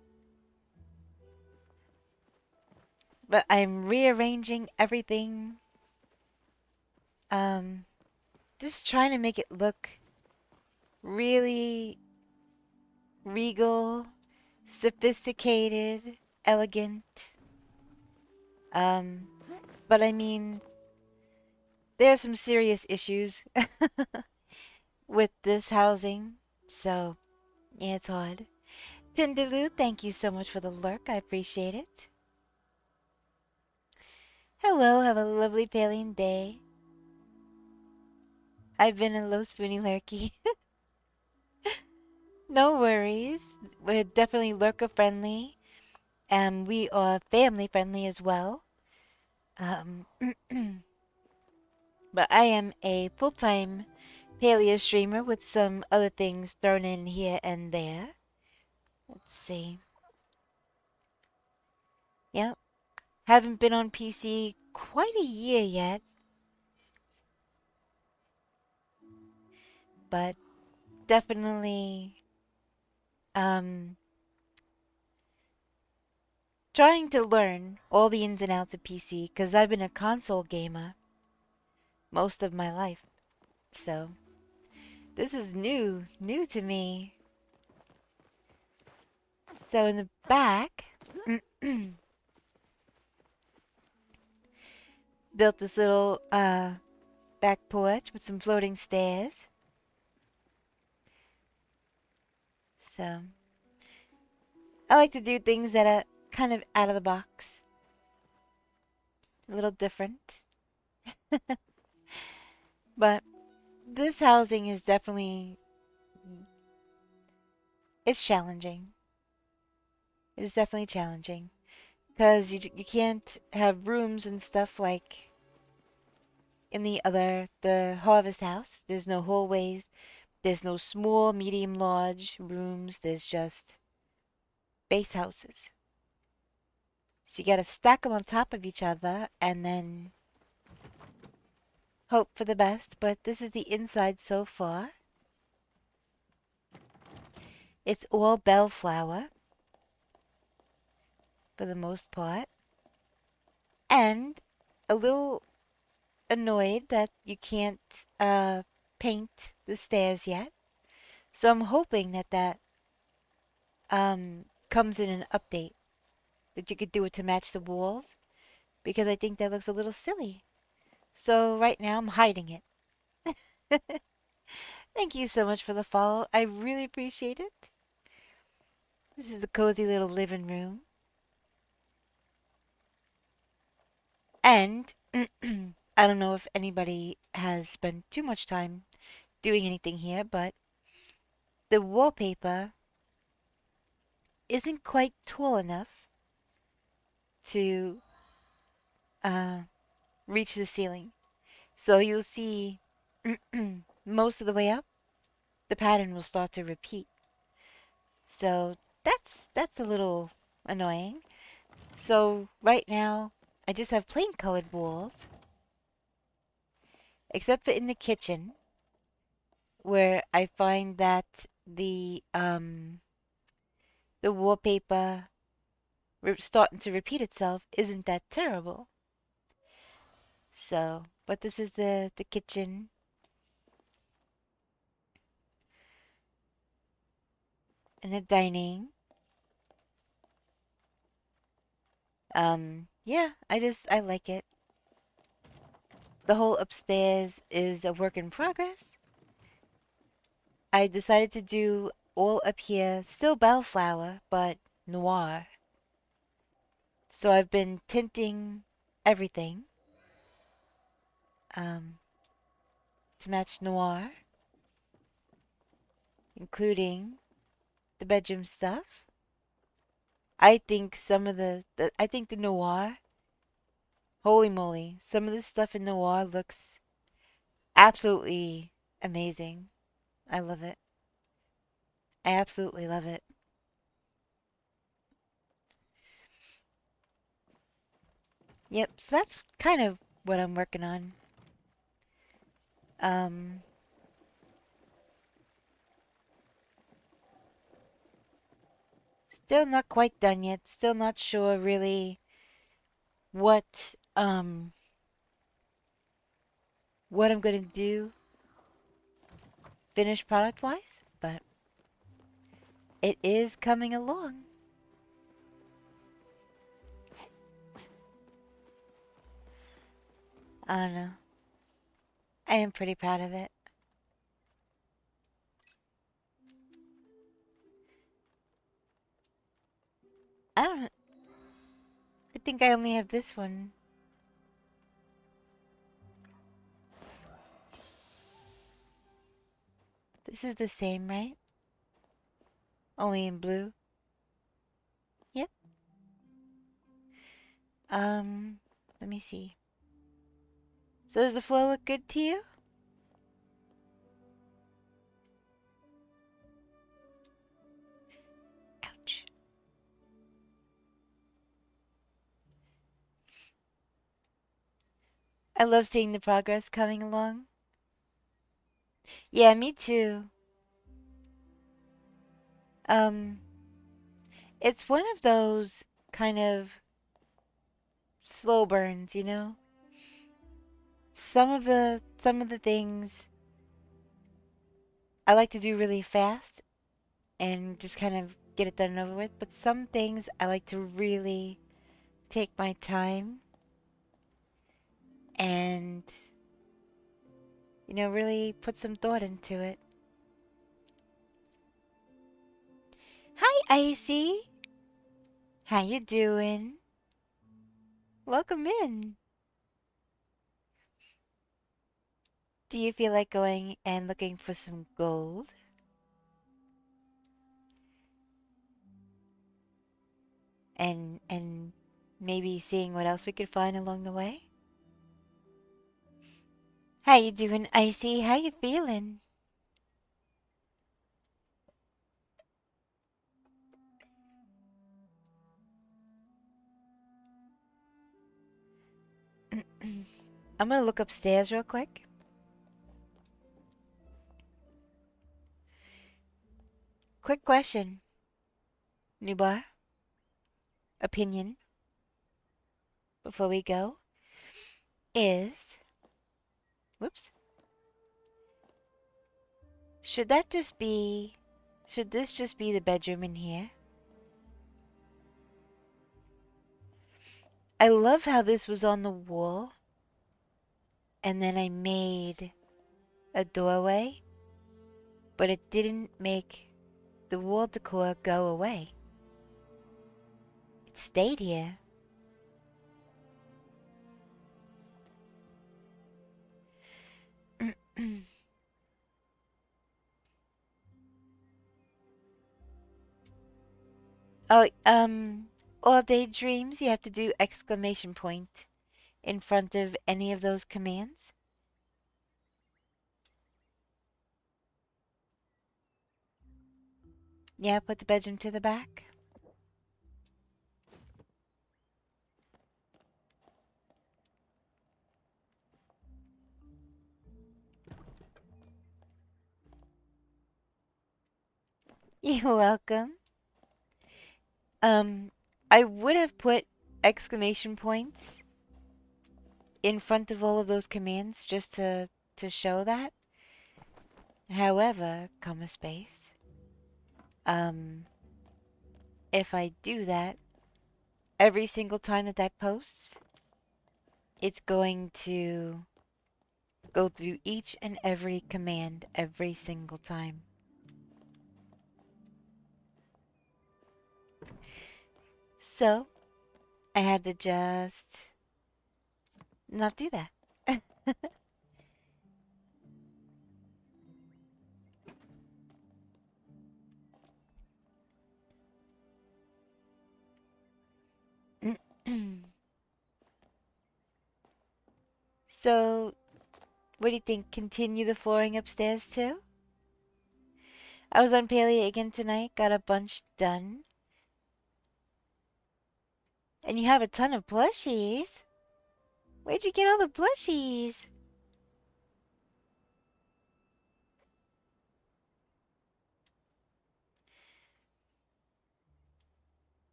But I'm rearranging everything. Just trying to make it look really regal, sophisticated, elegant. But I mean, there are some serious issues with this housing. So, yeah, it's hard. Tindaloo, thank you so much for the lurk. I appreciate it. Hello, have a lovely Palia'ing day. I've been a low spoony lurky. No worries. We're definitely lurker friendly. And we are family friendly as well. Um, but I am a full-time Paleo streamer with some other things thrown in here and there. Let's see. Yep. Haven't been on PC quite a year yet. But definitely trying to learn all the ins and outs of PC because I've been a console gamer most of my life. So this is new to me. So in the back, built this little back porch with some floating stairs. So I like to do things that are kind of out of the box, a little different. But this housing is definitely, it's challenging. It is definitely challenging because you can't have rooms and stuff like in the harvest house. There's no hallways. There's no small, medium, large rooms. There's just base houses. So you gotta stack them on top of each other and then hope for the best. But this is the inside so far. It's all bellflower for the most part. And a little annoyed that you can't paint the stairs yet. So I'm hoping that comes in an update that you could do it to match the walls because I think that looks a little silly. So right now I'm hiding it. Thank you so much for the follow. I really appreciate it. This is a cozy little living room. And I don't know if anybody has spent too much time doing anything here, but the wallpaper isn't quite tall enough to reach the ceiling. So you'll see most of the way up, the pattern will start to repeat. So that's a little annoying. So right now, I just have plain colored walls, except for in the kitchen, where I find that the wallpaper starting to repeat itself isn't that terrible. So, but this is the kitchen. And the dining. Yeah, I like it. The whole upstairs is a work in progress. I decided to do all up here, still bellflower, but noir. So I've been tinting everything um, to match noir, including the bedroom stuff. I think some of I think the noir, holy moly, some of the stuff in noir looks absolutely amazing. I love it. I absolutely love it. Yep, so that's kind of what I'm working on. Um, Still not quite done yet. Still not sure really what what I'm gonna do finished product wise, but it is coming along. I don't know. I am pretty proud of it. I don't. I think I only have this one. This is the same, right? Only in blue. Yep. Let me see. So does the flow look good to you? Ouch. I love seeing the progress coming along. Yeah, me too. Um, it's one of those kind of slow burns, you know? Some of the things I like to do really fast and just kind of get it done and over with, but some things I like to really take my time and really put some thought into it. Hi, Icy. How you doing? Welcome in. Do you feel like going and looking for some gold? And maybe seeing what else we could find along the way? How you doing, Icy? How you feeling? I'm gonna look upstairs real quick. Quick question. Nubar, opinion before we go is, whoops, should this just be the bedroom in here? I love how this was on the wall and then I made a doorway, but it didn't make the wall decor go away. It stayed here. Oh, all day dreams, you have to do exclamation point in front of any of those commands. Yeah, put the bedroom to the back. You're welcome. Um, I would have put exclamation points in front of all of those commands just to show that. However, comma space. If I do that, every single time that posts, it's going to go through each and every command every single time. So, I had to just not do that. So, what do you think? Continue the flooring upstairs too? I was on Palia'ing again tonight, got a bunch done. And you have a ton of plushies. Where'd you get all the plushies?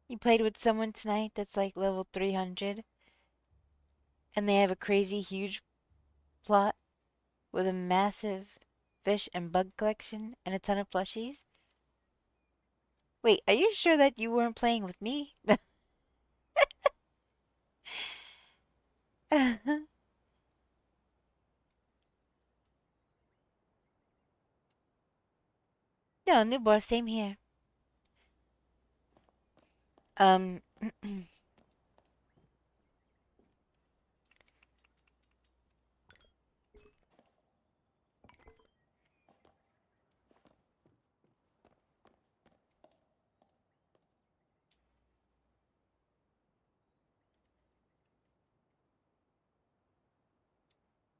You played with someone tonight that's like level 300, and they have a crazy huge plot with a massive fish and bug collection and a ton of plushies? Wait, are you sure that you weren't playing with me? No, Newbar, same here. Um,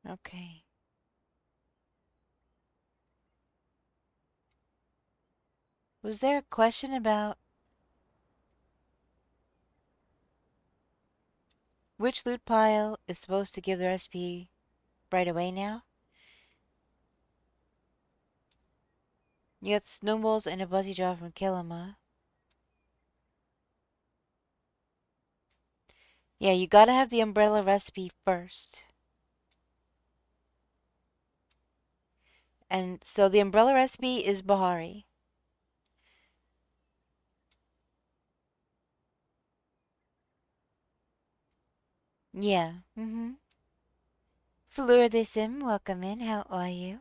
okay. Was there a question about which loot pile is supposed to give the recipe right away now? You got snowballs and a buzzy jar from Kilima. Yeah, you gotta have the umbrella recipe first. And so the umbrella recipe is Bahari. Yeah. Mm-hmm. Fleur de Sim, welcome in. How are you?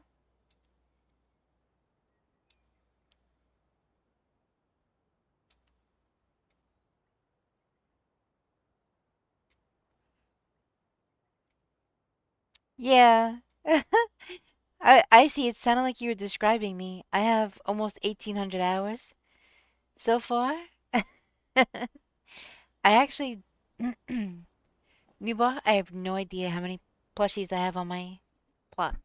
Yeah. I see. It sounded like you were describing me. I have almost 1,800 hours so far. I actually, Nuba, I have no idea how many plushies I have on my plot.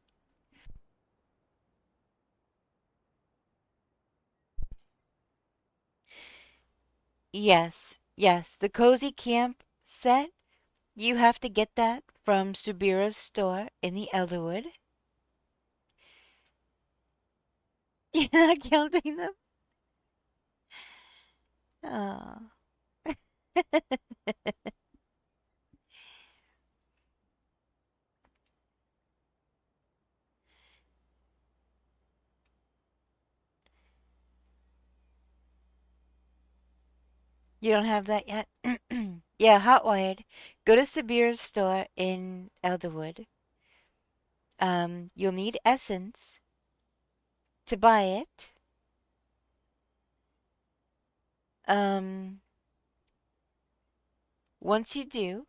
Yes, yes, the Cozy Camp set, you have to get that from Subira's store in the Elderwood. You're not counting them? Oh. You don't have that yet? Yeah, Hotwired. Go to Subira's store in Elderwood. You'll need essence to buy it. Um, Once you do,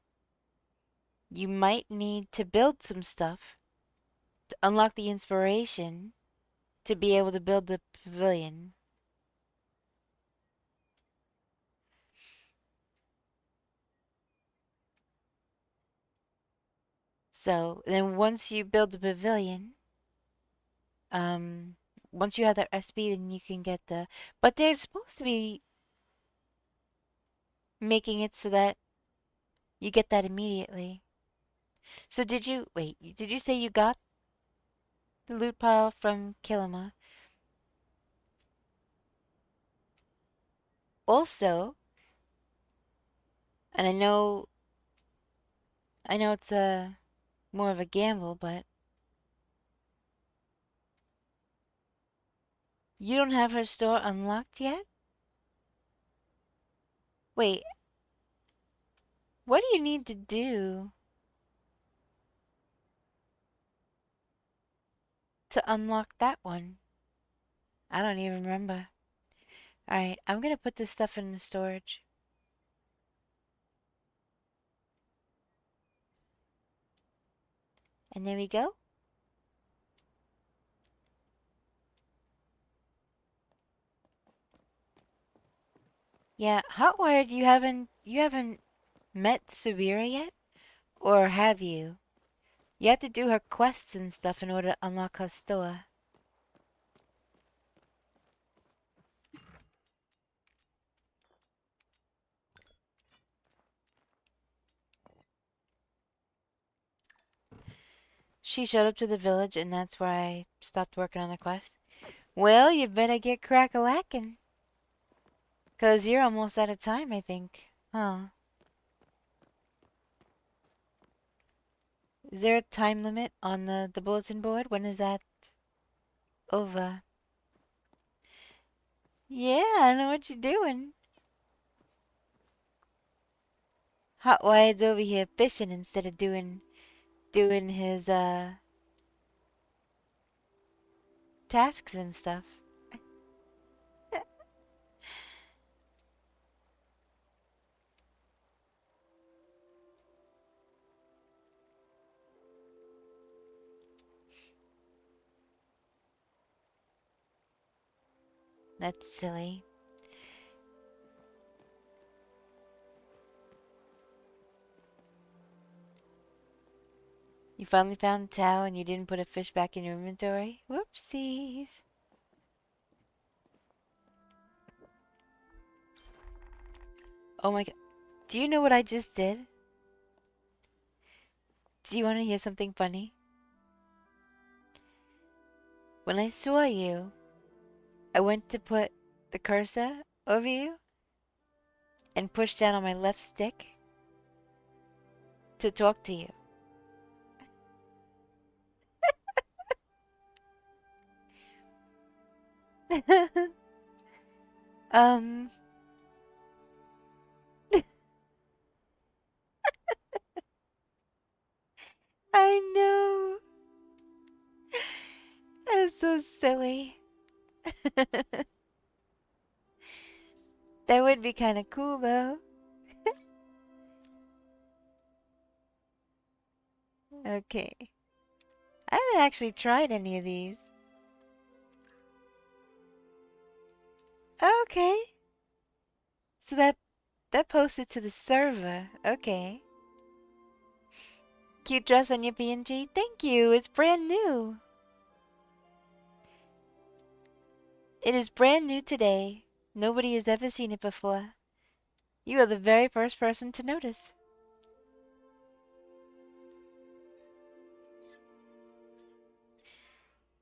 you might need to build some stuff to unlock the inspiration to be able to build the pavilion. So then once you build the pavilion, um, once you have that recipe, then you can get the, but they're supposed to be making it so that you get that immediately. So did you say you got the loot pile from Kilima? Also, and I know it's a more of a gamble, but you don't have her store unlocked yet? Wait, what do you need to do to unlock that one? I don't even remember. Alright, I'm gonna put this stuff in the storage. And there we go. Yeah, Hotwired, you haven't met Subira yet? Or have you? You have to do her quests and stuff in order to unlock her store. She showed up to the village and that's where I stopped working on the quest. Well, you better get crack-a-lackin'. 'Cause you're almost out of time, I think. Huh. Is there a time limit on the bulletin board? When is that over? Yeah, I know what you're doing. Hot Wired's over here fishing instead of doing his tasks and stuff. That's silly. You finally found a towel and you didn't put a fish back in your inventory? Whoopsies. Oh my god. Do you know what I just did? Do you want to hear something funny? When I saw you, I went to put the cursor over you and push down on my left stick to talk to you. um, I know. That's so silly. That would be kind of cool, though. Okay. I haven't actually tried any of these. Okay. So that posted to the server. Okay. Cute dress on your PNG. Thank you. It's brand new. It is brand new today. Nobody has ever seen it before. You are the very first person to notice.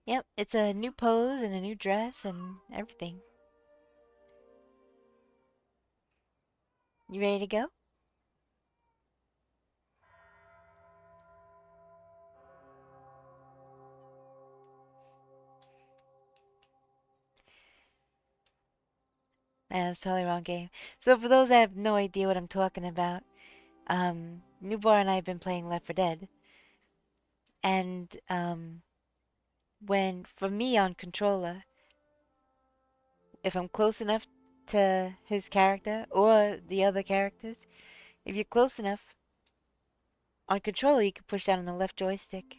Yep, it's a new pose and a new dress and everything. You ready to go? That's totally wrong game. So for those that have no idea what I'm talking about, Newbar and I have been playing Left 4 Dead. And when, for me on controller, if I'm close enough to his character or the other characters, if you're close enough, on controller you can push down on the left joystick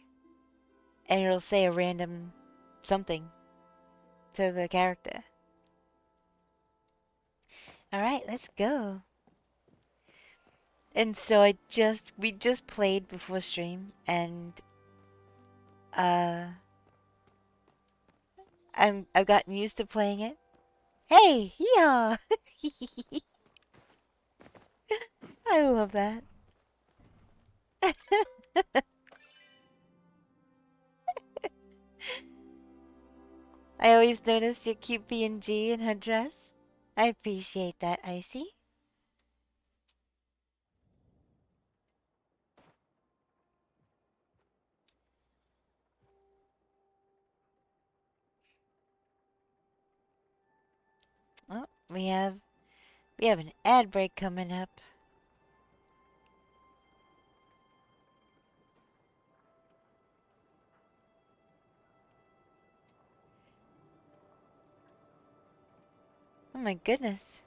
and it'll say a random something to the character. Alright, let's go. And so we just played before stream and I've gotten used to playing it. Hey, yeah. I love that. I always notice your cute PNG in her dress. I appreciate that, Icy. Oh, we have an ad break coming up. Oh my goodness.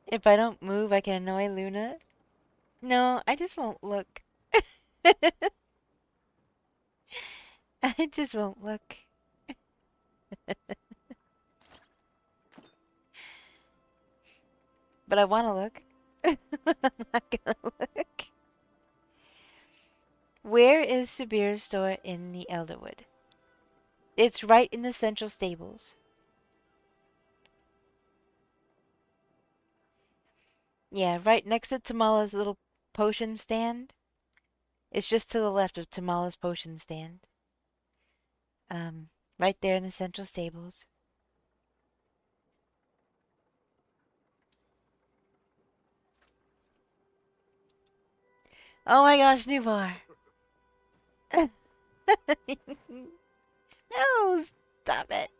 If I don't move, I can annoy Luna. No, I just won't look. I just won't look. But I want to look. I'm not gonna look. Where is Sabir's store in the Elderwood? It's right in the central stables. Yeah, right next to Tamala's little potion stand. It's just to the left of Tamala's potion stand. Right there in the central stables. Oh my gosh, new bar. No, stop it.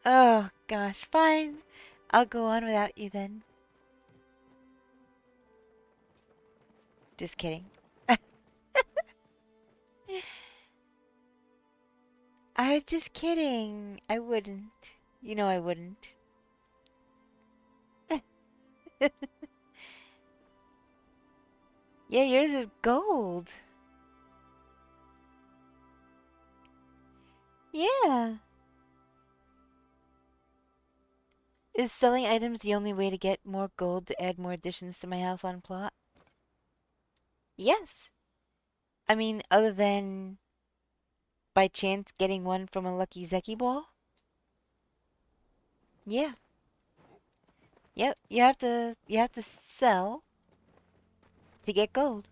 Oh, gosh. Fine. I'll go on without you then. Just kidding. I'm just kidding. I wouldn't. You know I wouldn't. Yeah, yours is gold. Yeah. Is selling items the only way to get more gold to add more additions to my house on plot? Yes. I mean, other than by chance getting one from a lucky Zeki ball? Yeah. Yep, you have to sell to get gold.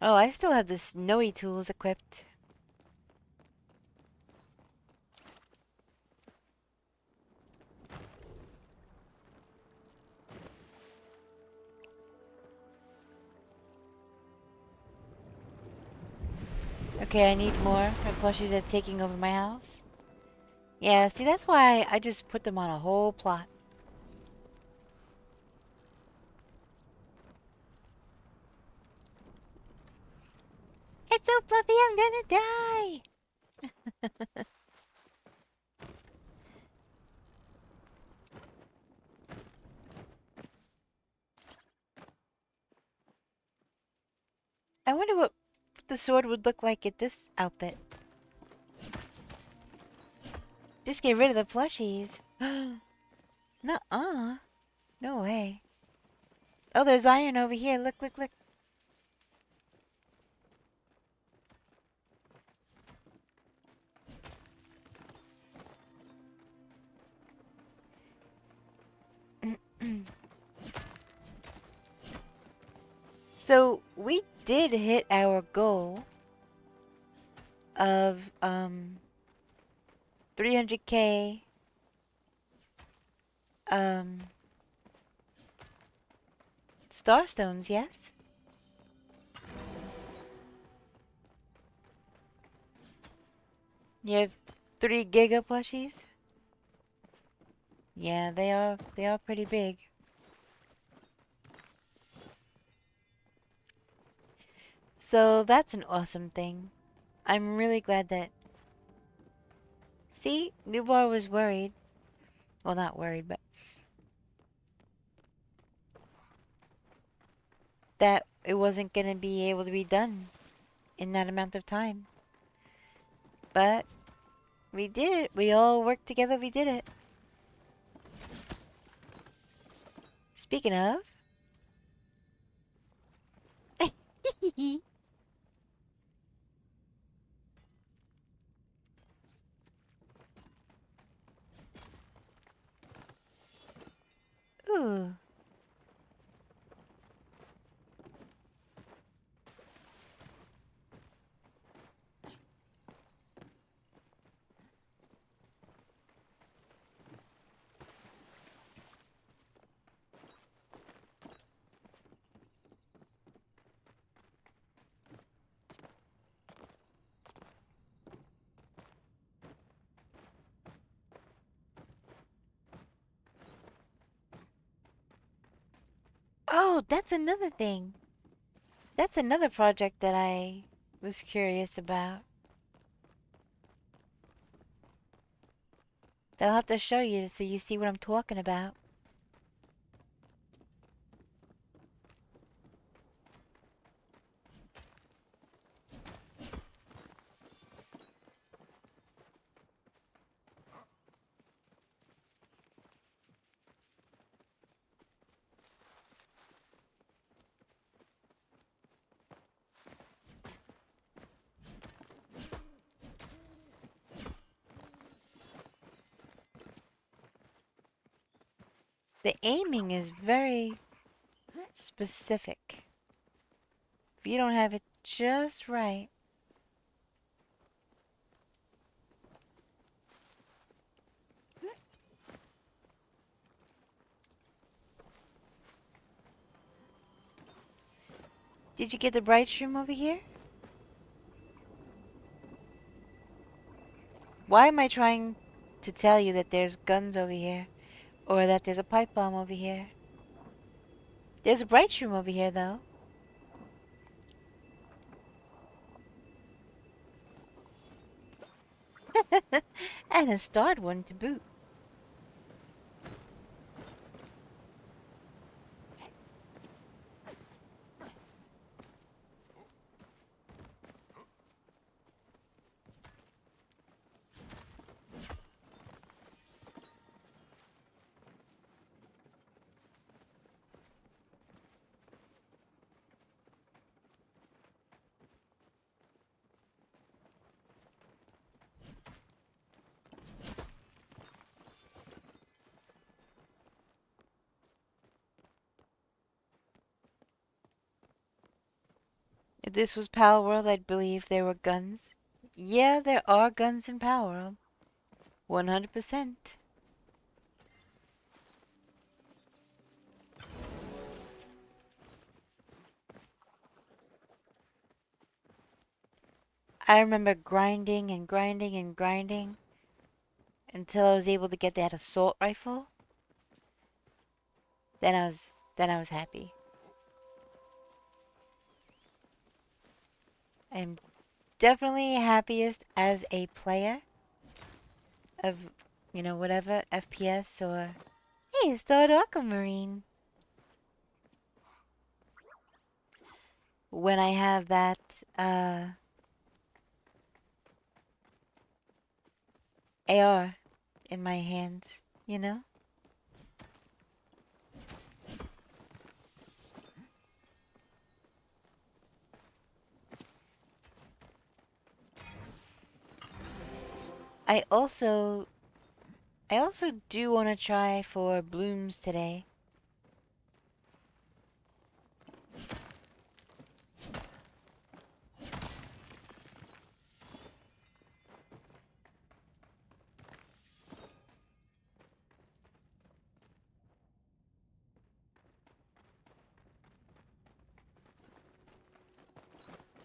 Oh, I still have the snowy tools equipped. Okay, I need more. My plushies are taking over my house. Yeah, see, that's why I just put them on a whole plot. It's so fluffy, I'm gonna die! I wonder what the sword would look like at this outfit. Just get rid of the plushies. Nuh-uh. No way. Oh, there's iron over here. Look, look, look. So, we did hit our goal of, 300k, starstones, yes? You have 3 giga plushies? Yeah, they are pretty big. So that's an awesome thing. I'm really glad that... See, Newbar was worried. Well, not worried, but... that it wasn't going to be able to be done in that amount of time. But we did it. We all worked together. We did it. Speaking of... Ooh. Oh, that's another thing. That's another project that I was curious about. That I'll have to show you so you see what I'm talking about. The aiming is very specific. If you don't have it just right... Did you get the bright shroom over here? Why am I trying to tell you that there's guns over here? Or that there's a pipe bomb over here? There's a bright shroom over here, though. And a starred one to boot. If this was Power World, I'd believe there were guns. Yeah, there are guns in Power World. 100%. I remember grinding and grinding and grinding until I was able to get that assault rifle. Then I was happy. I'm definitely happiest as a player of, you know, whatever FPS or hey, Starred Aquamarine. When I have that AR in my hands, you know? I also do want to try for blooms today.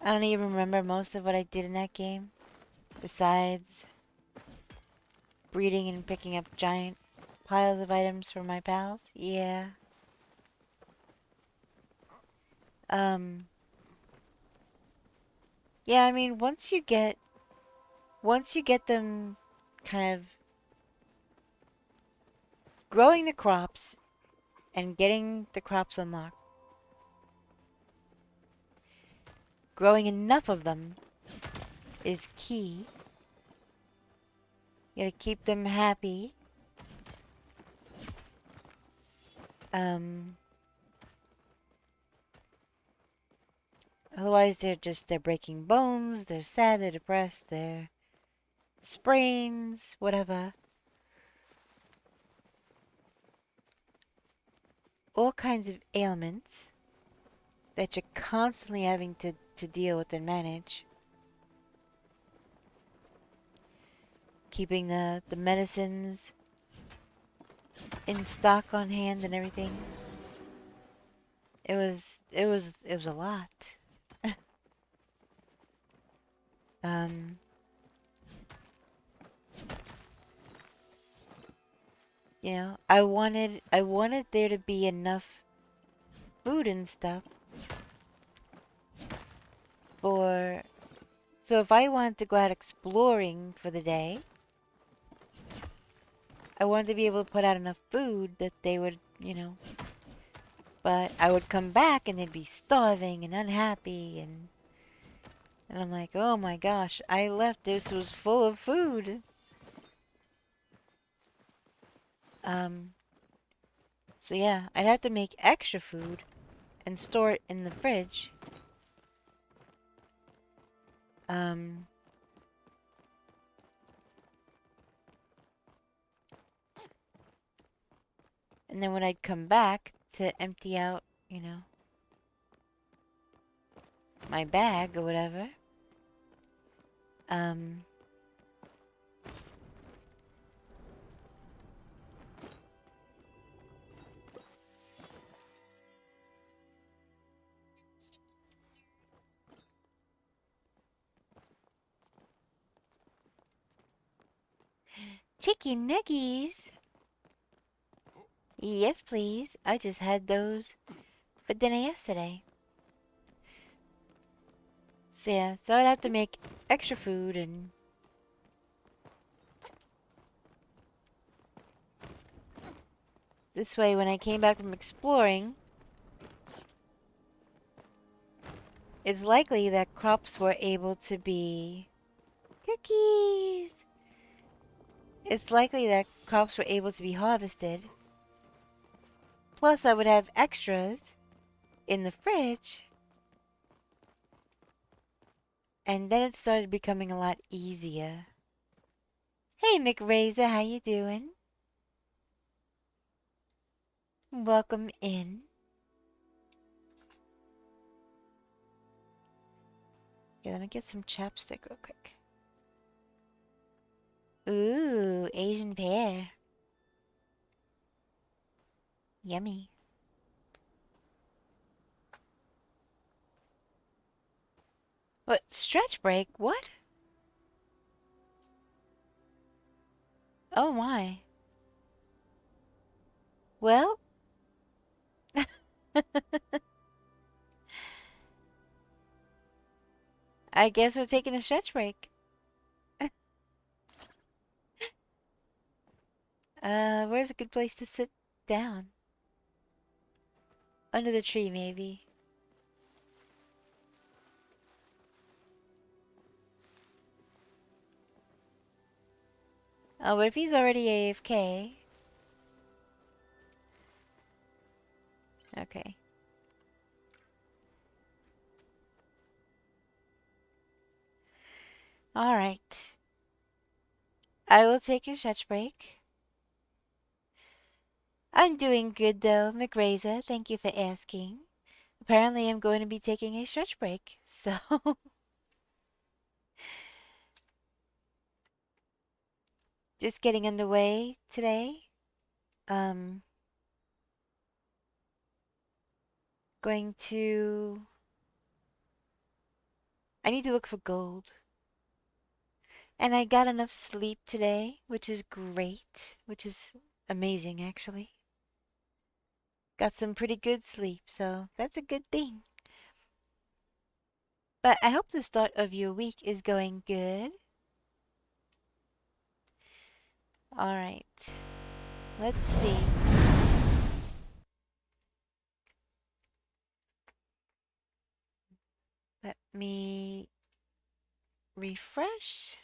I don't even remember most of what I did in that game. Besides breeding and picking up giant piles of items for my pals. Yeah. Yeah, I mean, once you get them kind of growing the crops and getting the crops unlocked, growing enough of them is key. You gotta keep them happy. Otherwise they're breaking bones, they're sad, they're depressed, they're sprains, whatever. All kinds of ailments that you're constantly having to deal with and manage. Keeping the medicines in stock on hand and everything. It was a lot. You know, I wanted there to be enough food and stuff for, so if I wanted to go out exploring for the day, I wanted to be able to put out enough food that they would, you know, but I would come back and they'd be starving and unhappy and I'm like, oh my gosh, I left, this was full of food. So yeah, I'd have to make extra food and store it in the fridge. And then when I'd come back to empty out, you know, my bag or whatever, Chicken nuggies. Yes, please. I just had those for dinner yesterday. So yeah, so I'd have to make extra food and this way when I came back from exploring, it's likely that crops were able to be cookies. It's likely that crops were able to be harvested. Plus I would have extras in the fridge. And then it started becoming a lot easier. Hey McRazer, how you doing? Welcome in. Yeah, let me get some chapstick real quick. Ooh, Asian pear. Yummy. What? Stretch break? What? Oh my. Well, I guess we're taking a stretch break. Where's a good place to sit down? Under the tree, maybe. Oh, but if he's already AFK... Okay. Alright. I will take a stretch break. I'm doing good though, McRaza. Thank you for asking. Apparently I'm going to be taking a stretch break, so... Just getting underway today. Going to... I need to look for gold. And I got enough sleep today, which is great. Which is amazing, actually. Got some pretty good sleep, so that's a good thing. But I hope the start of your week is going good. Alright. Let's see. Let me refresh.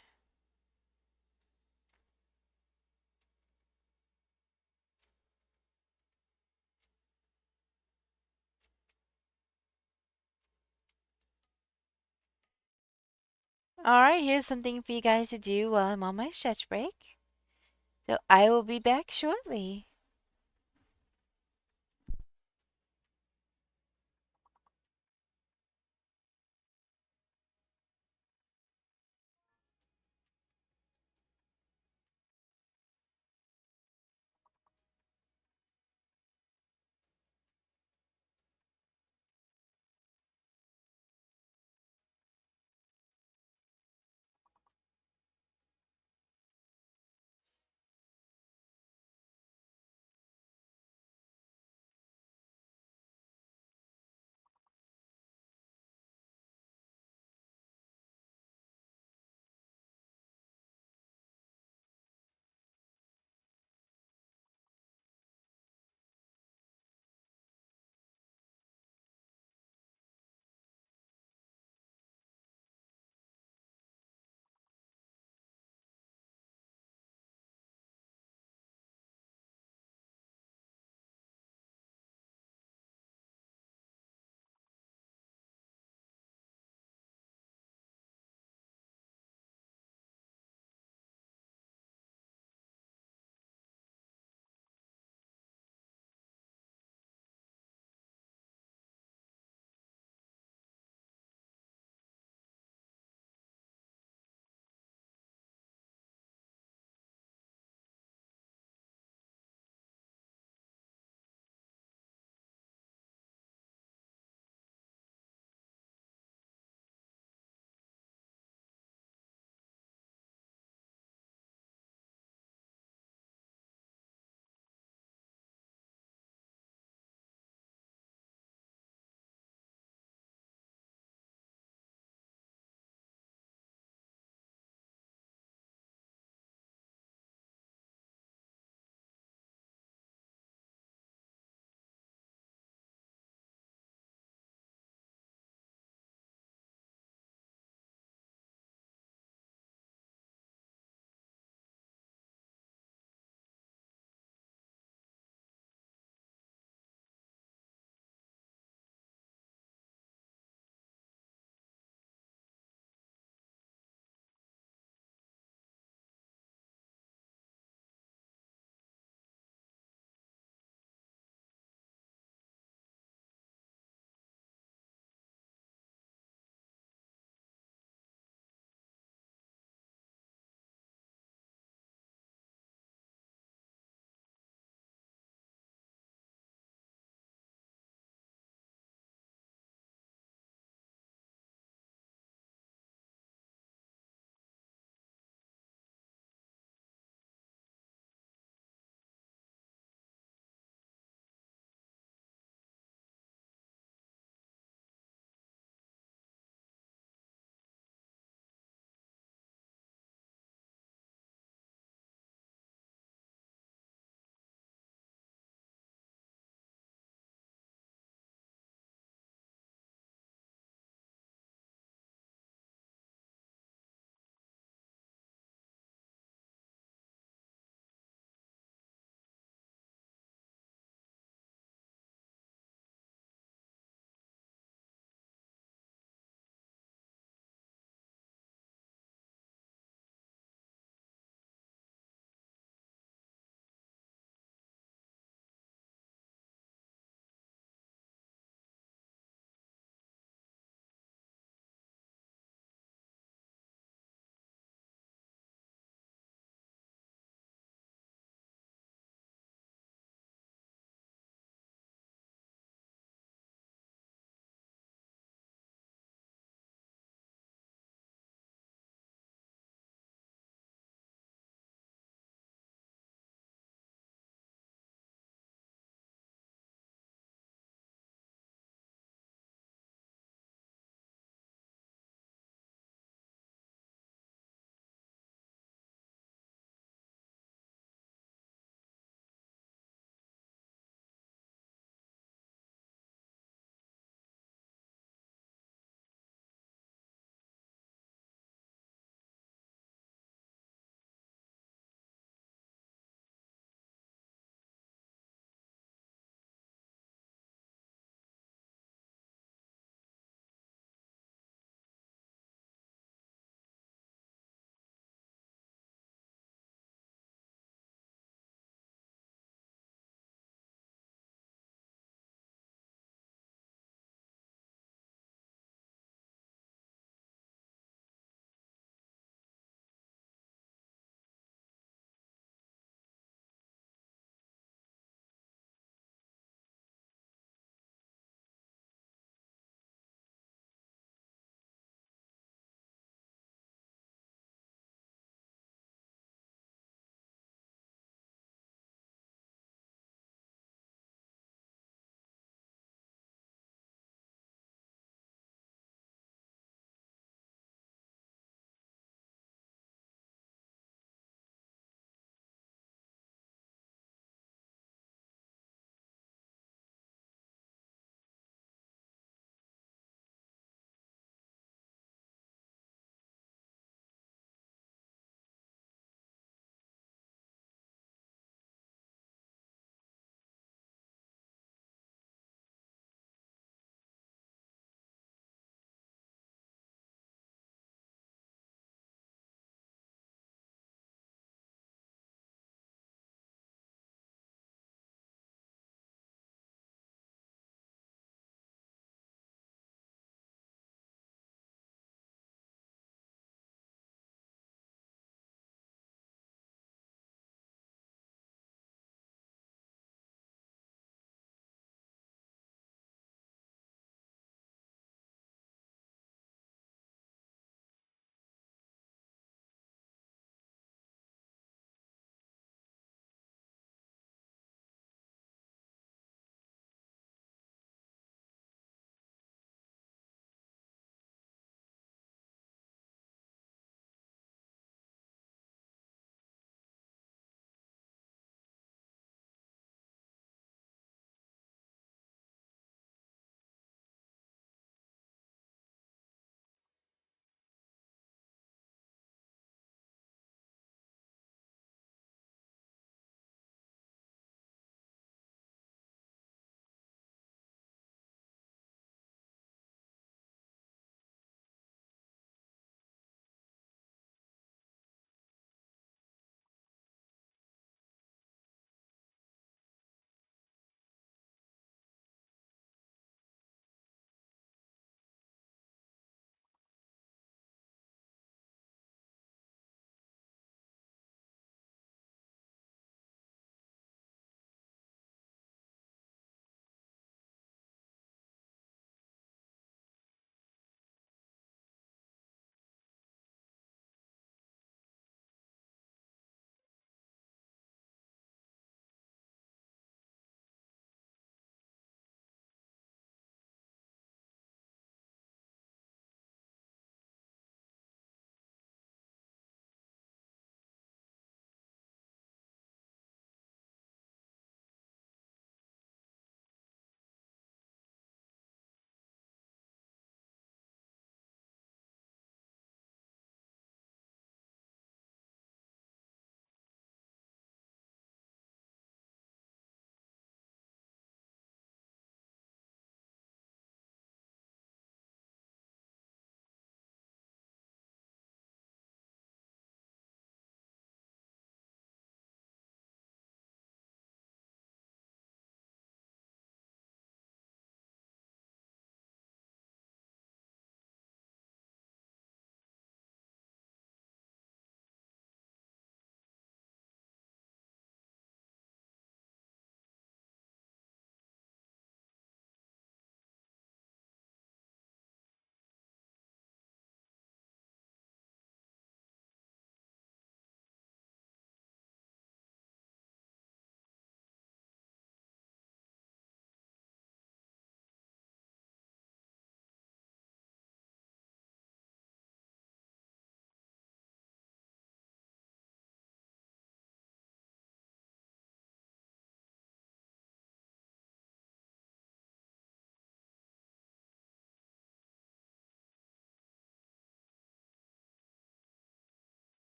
Alright, here's something for you guys to do while I'm on my stretch break. So I will be back shortly.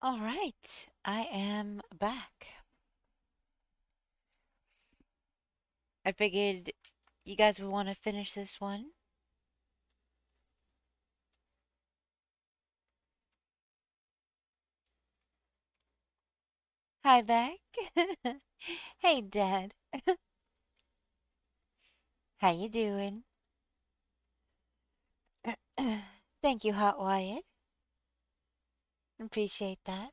All right, I am back. I figured you guys would want to finish this one. Hi, back. Hey, Dad. How you doing? Thank you, Hot Wyatt. Appreciate that.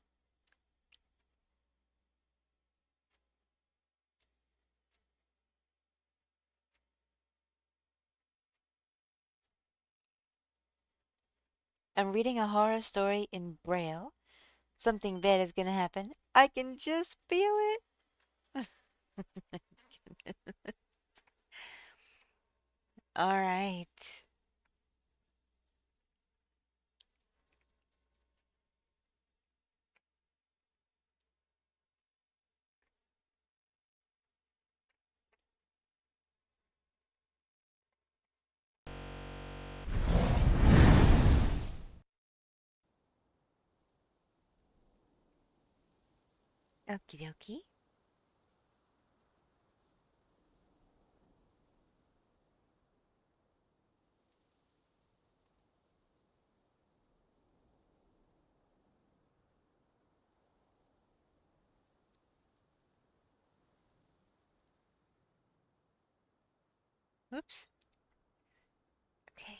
I'm reading a horror story in Braille. Something bad is gonna happen. I can just feel it. All right. Okie dokie. Oops. Okay.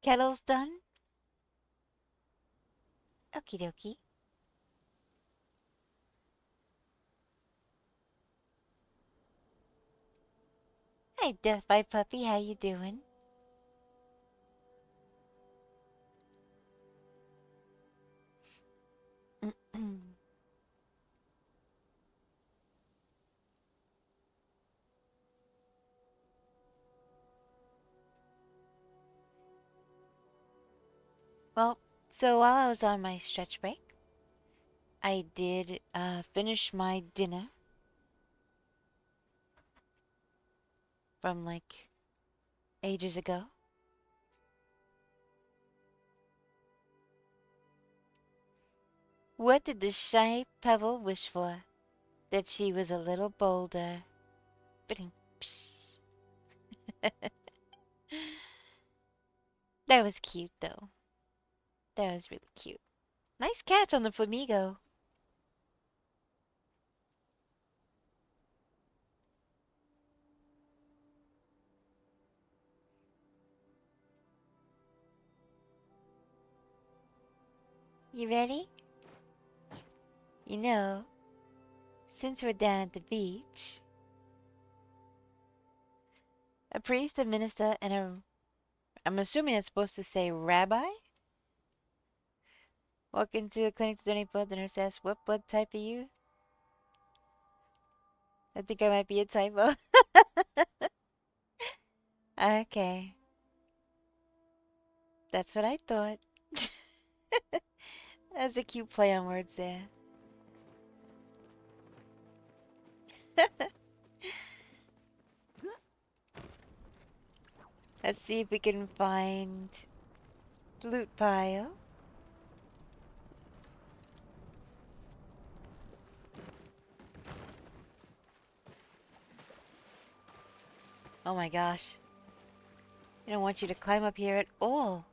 Kettle's done. Okie dokie. Hey, Death by Puppy, how you doing? Well, so while I was on my stretch break, I did finish my dinner from like ages ago. What did the shy pebble wish for? That she was a little bolder. Ba-ding, psh. That was cute, though. That was really cute. Nice catch on the flamingo. You ready? You know, since we're down at the beach, a priest, a minister, and I'm assuming it's supposed to say rabbi, walk into the clinic to donate blood. The nurse asks, "What blood type are you?" I think I might be a typo. Okay. That's what I thought. That's a cute play on words there. Let's see if we can find loot pile. Oh my gosh. I don't want you to climb up here at all.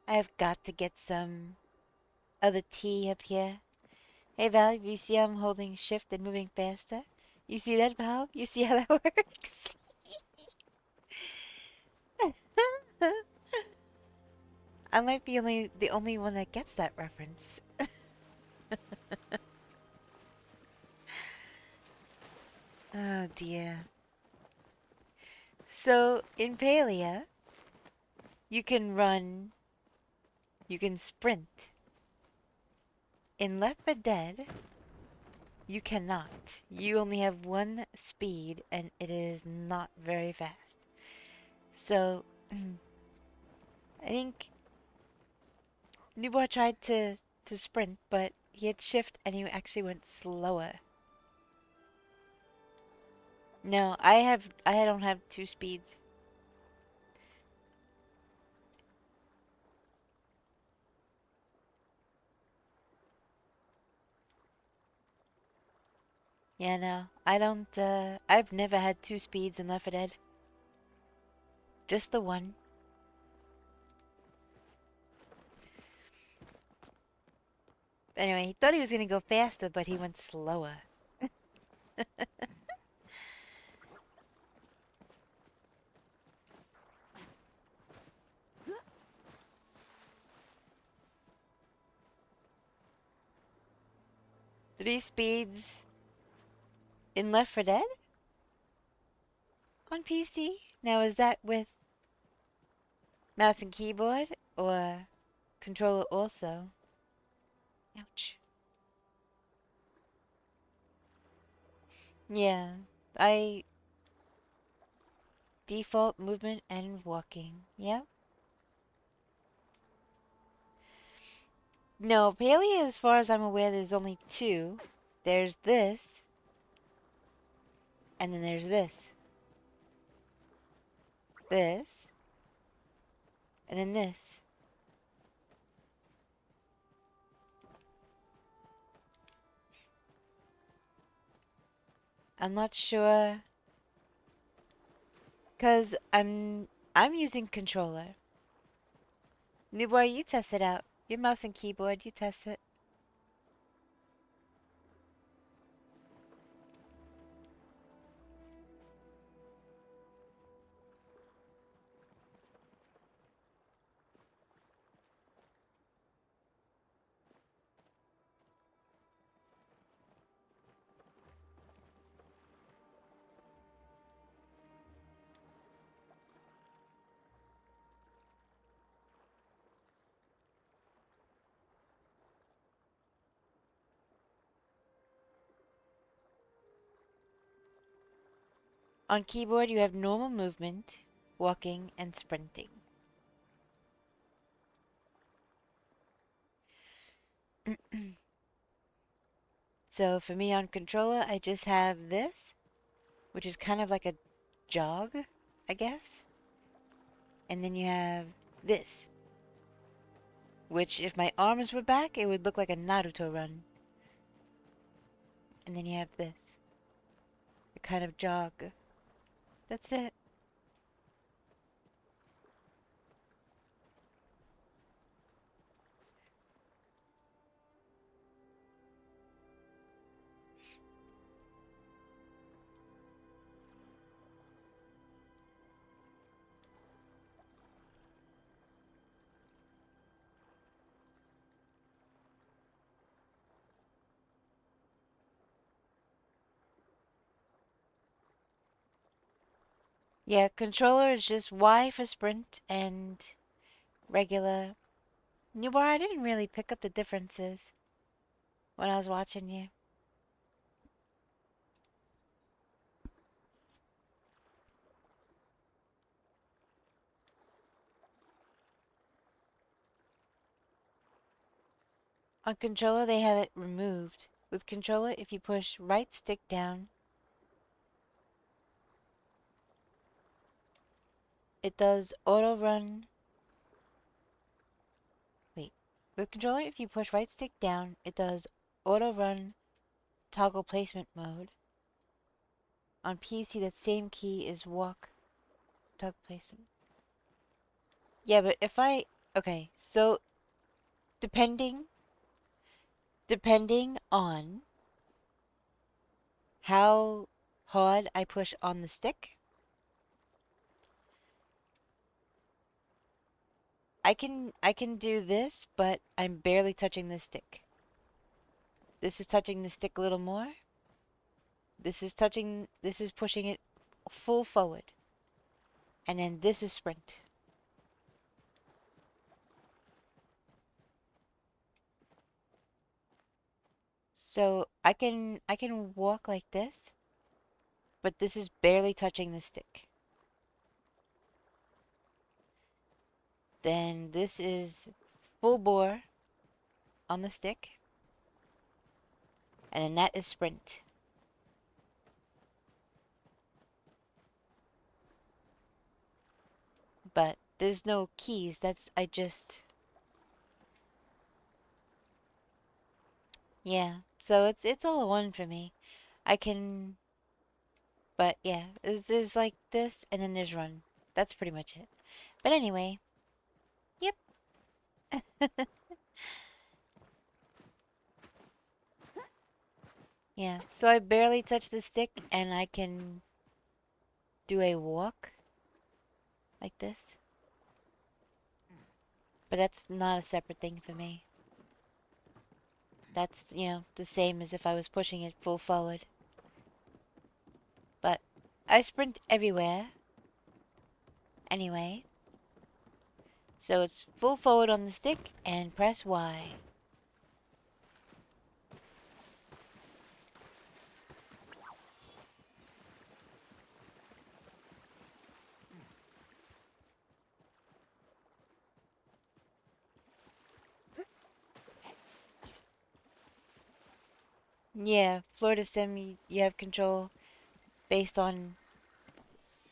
I've got to get some of the tea up here. Hey Val, you see I'm holding shift and moving faster? You see that, Val? You see how that works? I might be the only one that gets that reference. Oh dear. So in Palia, you can run, you can sprint. In Left 4 Dead, you cannot. You only have one speed, and it is not very fast. So, I think Newbar tried to sprint, but he had shift and he actually went slower. No, I don't have two speeds. Yeah, no, I don't, I've never had two speeds in Left 4 Dead. Just the one. Anyway, he thought he was gonna go faster, but he went slower. 3 speeds in Left 4 Dead? On PC? Now, is that with mouse and keyboard, or controller also? Ouch. Yeah, I... Default movement and walking. Yep. No, Palia, as far as I'm aware, there's only 2. There's this, and then there's this. This, and then this. I'm not sure, cause I'm using controller. New boy, you test it out. Your mouse and keyboard, you test it. On keyboard, you have normal movement, walking, and sprinting. So for me on controller, I just have this, which is kind of like a jog, I guess. And then you have this, which if my arms were back, it would look like a Naruto run. And then you have this, a kind of jog. That's it. Yeah, controller is just Y for sprint and regular. Newbar, I didn't really pick up the differences when I was watching you. On controller, they have it removed. With controller, if you push right stick down, it does auto run. Wait. With controller, if you push right stick down, it does auto run toggle placement mode. On PC, that same key is walk toggle placement. Yeah, but if I... Okay, so depending on how hard I push on the stick, I can do this, but I'm barely touching the stick. This is touching the stick a little more. This is pushing it full forward. And then this is sprint. So I can walk like this, but this is barely touching the stick. Then this is full bore on the stick. And then that is sprint. But there's no keys. Yeah. So it's all one for me. I can, but yeah, there's like this and then there's run. That's pretty much it. But anyway, yep. Yeah. So I barely touch the stick and I can do a walk like this. But that's not a separate thing for me. That's, the same as if I was pushing it full forward. But I sprint everywhere. Anyway. So it's full forward on the stick and press Y. Yeah, floor to sim, you have control based on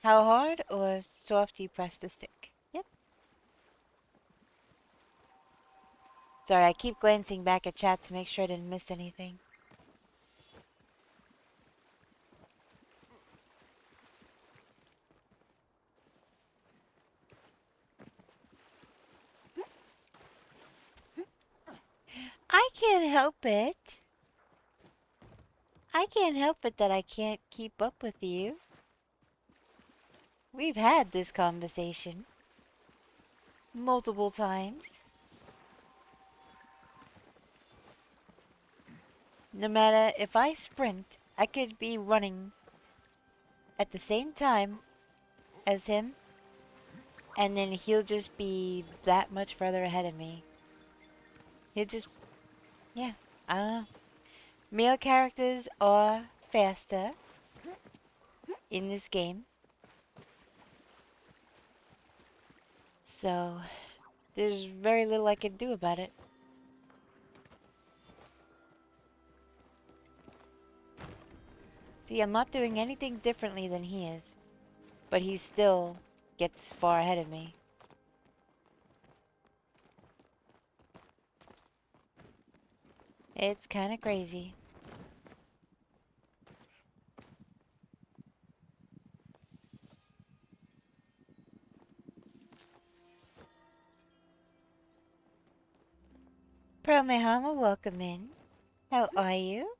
how hard or soft you press the stick. Yep. Sorry, I keep glancing back at chat to make sure I didn't miss anything. I can't help it. I can't help it that I can't keep up with you. We've had this conversation multiple times. No matter if I sprint, I could be running at the same time as him, and then he'll just be that much further ahead of me. He'll just, yeah, I don't know. Male characters are faster in this game. So, there's very little I can do about it. See, I'm not doing anything differently than he is. But he still gets far ahead of me. It's kind of crazy. Pearl Mehama, welcome in. How are you?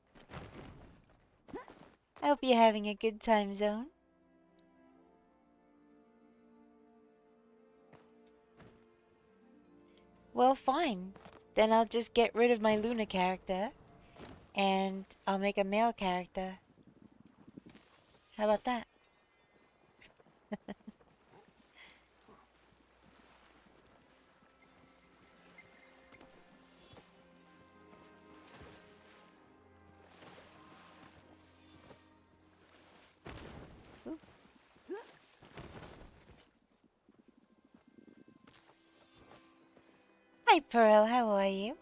I hope you're having a good time zone. Well, fine. Then I'll just get rid of my Luna character. And I'll make a male character. How about that? Ooh. Hi, Pearl. How are you?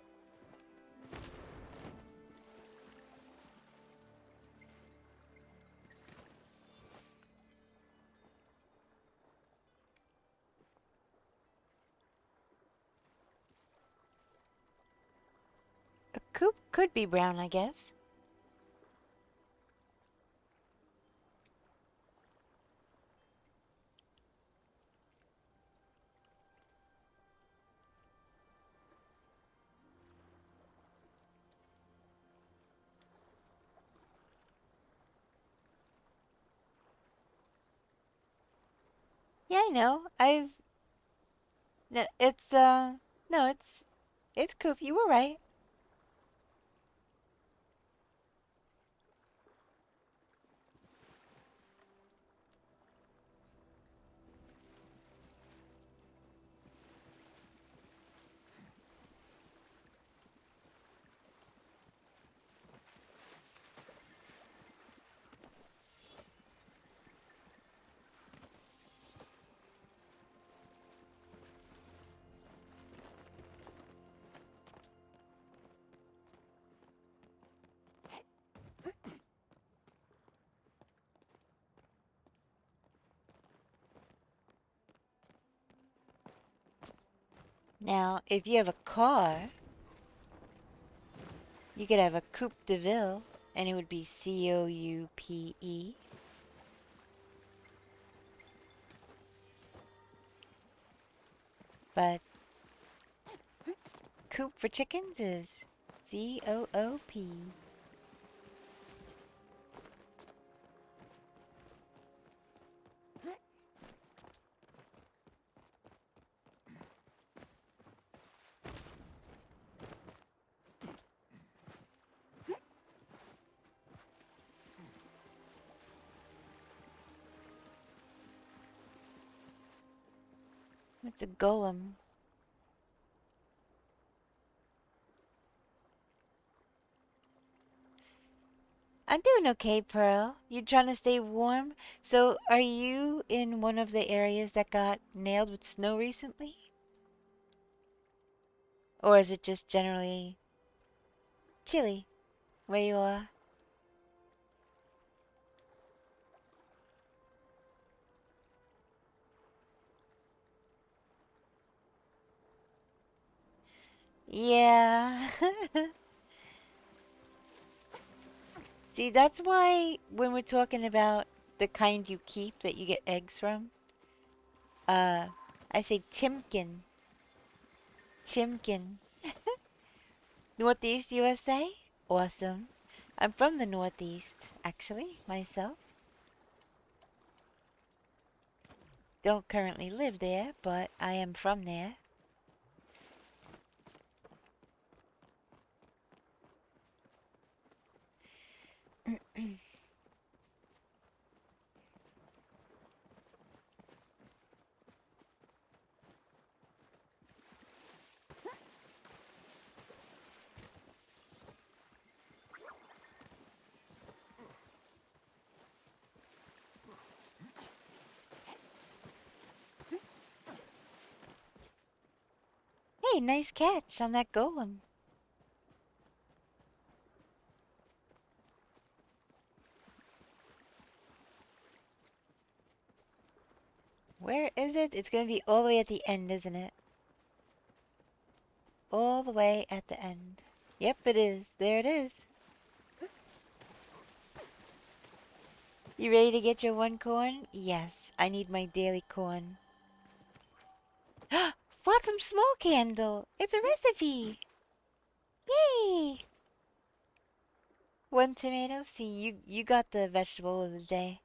A coop could be brown, I guess. Yeah, I know. It's, no, it's coop. You were right. Now, if you have a car, you could have a Coupe de Ville, and it would be Coupe. But Coupe for chickens is COOP. It's a golem. I'm doing okay, Pearl. You trying to stay warm? So, are you in one of the areas that got nailed with snow recently? Or is it just generally chilly where you are? Yeah. See, that's why when we're talking about the kind you keep that you get eggs from, uh, I say chimkin. Chimkin. Northeast USA? Awesome. I'm from the Northeast, actually, myself. Don't currently live there, but I am from there. Hey, nice catch on that golem. Where is it? It's gonna be all the way at the end, isn't it? All the way at the end. Yep, it is. There it is. You ready to get your one corn? Yes, I need my daily corn. Flotsam Small Candle! It's a recipe! Yay! One tomato. See, you got the vegetable of the day.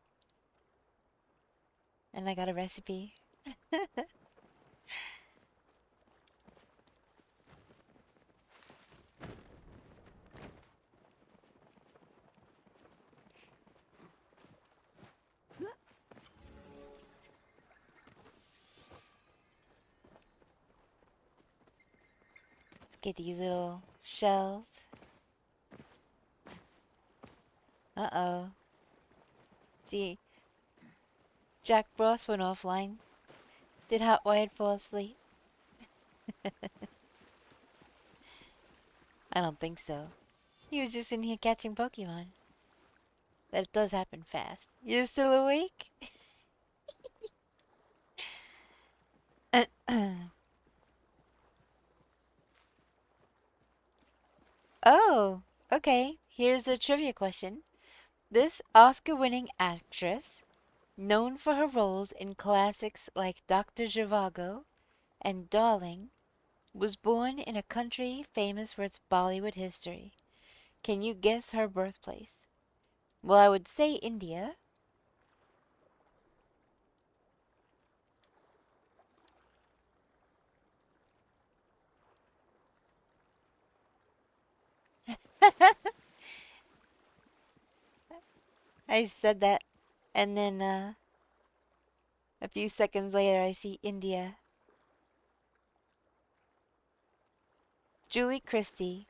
And I got a recipe. Let's get these little shells. Uh-oh. See, Jack Frost went offline. Did Hotwired fall asleep? I don't think so. He was just in here catching Pokemon. But it does happen fast. You're still awake? Oh, okay. Here's a trivia question. This Oscar-winning actress, known for her roles in classics like Dr. Zhivago and Darling, was born in a country famous for its Bollywood history. Can you guess her birthplace? Well, I would say India. I said that, and then a few seconds later I see India. Julie Christie,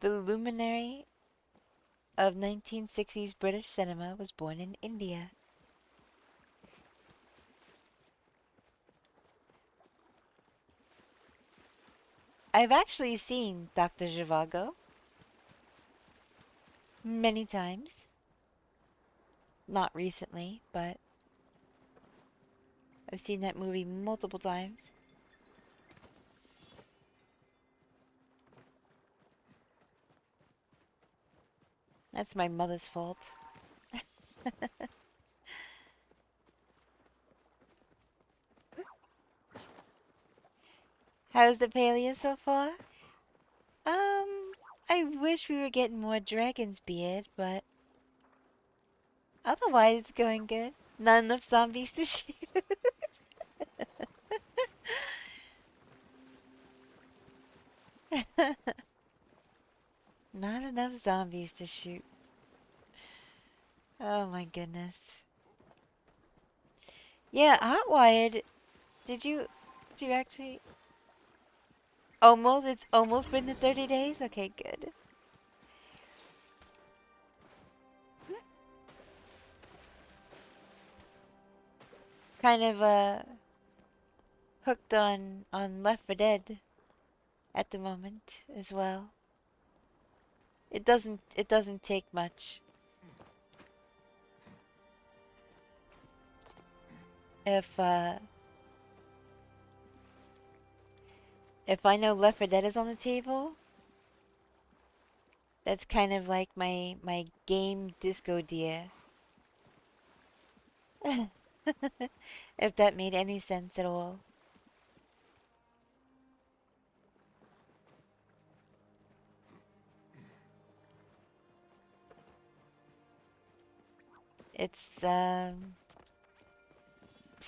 the luminary of 1960s British cinema, was born in India. I've actually seen Dr. Zhivago many times. Not recently, but I've seen that movie multiple times. That's my mother's fault. How's the Palea so far? I wish we were getting more Dragon's Beard, but otherwise it's going good. Not enough zombies to shoot. Not enough zombies to shoot. Oh my goodness. Yeah, Hotwired. Did you actually? Almost? It's almost been the 30 days? Okay, good. Kind of, hooked on Left 4 Dead at the moment as well. It doesn't take much. If if I know Left 4 Dead is on the table, that's kind of like my game disco dear. If that made any sense at all. It's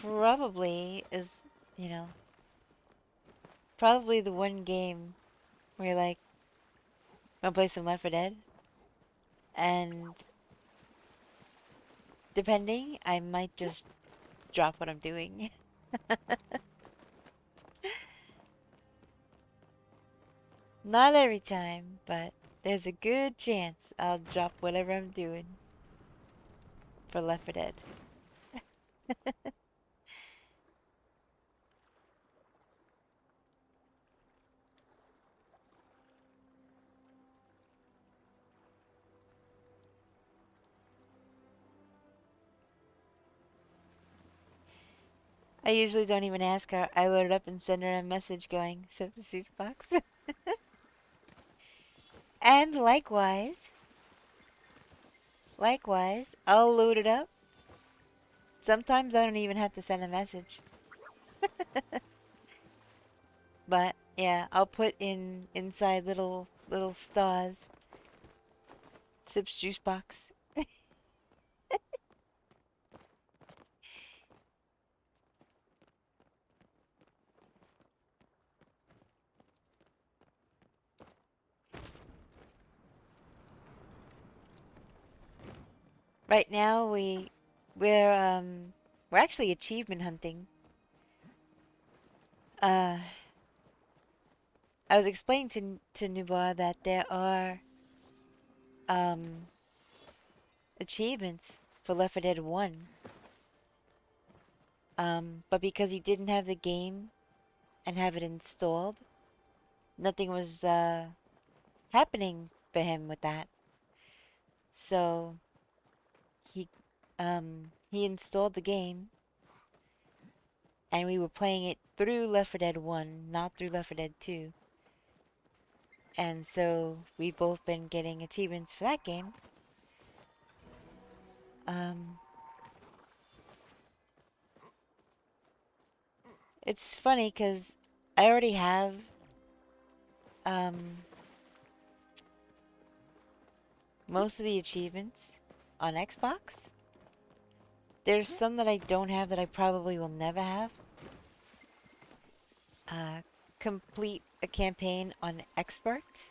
probably is, you know, probably the one game where you're like, wanna play some Left 4 Dead? And depending, I might just drop what I'm doing. Not every time, but there's a good chance I'll drop whatever I'm doing for Left 4 Dead. I usually don't even ask her. I load it up and send her a message going, substitute box. And likewise, I'll load it up. Sometimes I don't even have to send a message. But yeah, I'll put in inside little stars. Sips juice box. Right now we're actually achievement hunting. I was explaining to Nubar that there are achievements for Left 4 Dead 1. But because he didn't have the game and have it installed, nothing was happening for him with that. So he he installed the game and we were playing it through Left 4 Dead 1, not through Left 4 Dead 2. And so we've both been getting achievements for that game. It's funny because I already have most of the achievements on Xbox. There's some that I don't have that I probably will never have. Complete a campaign on Expert.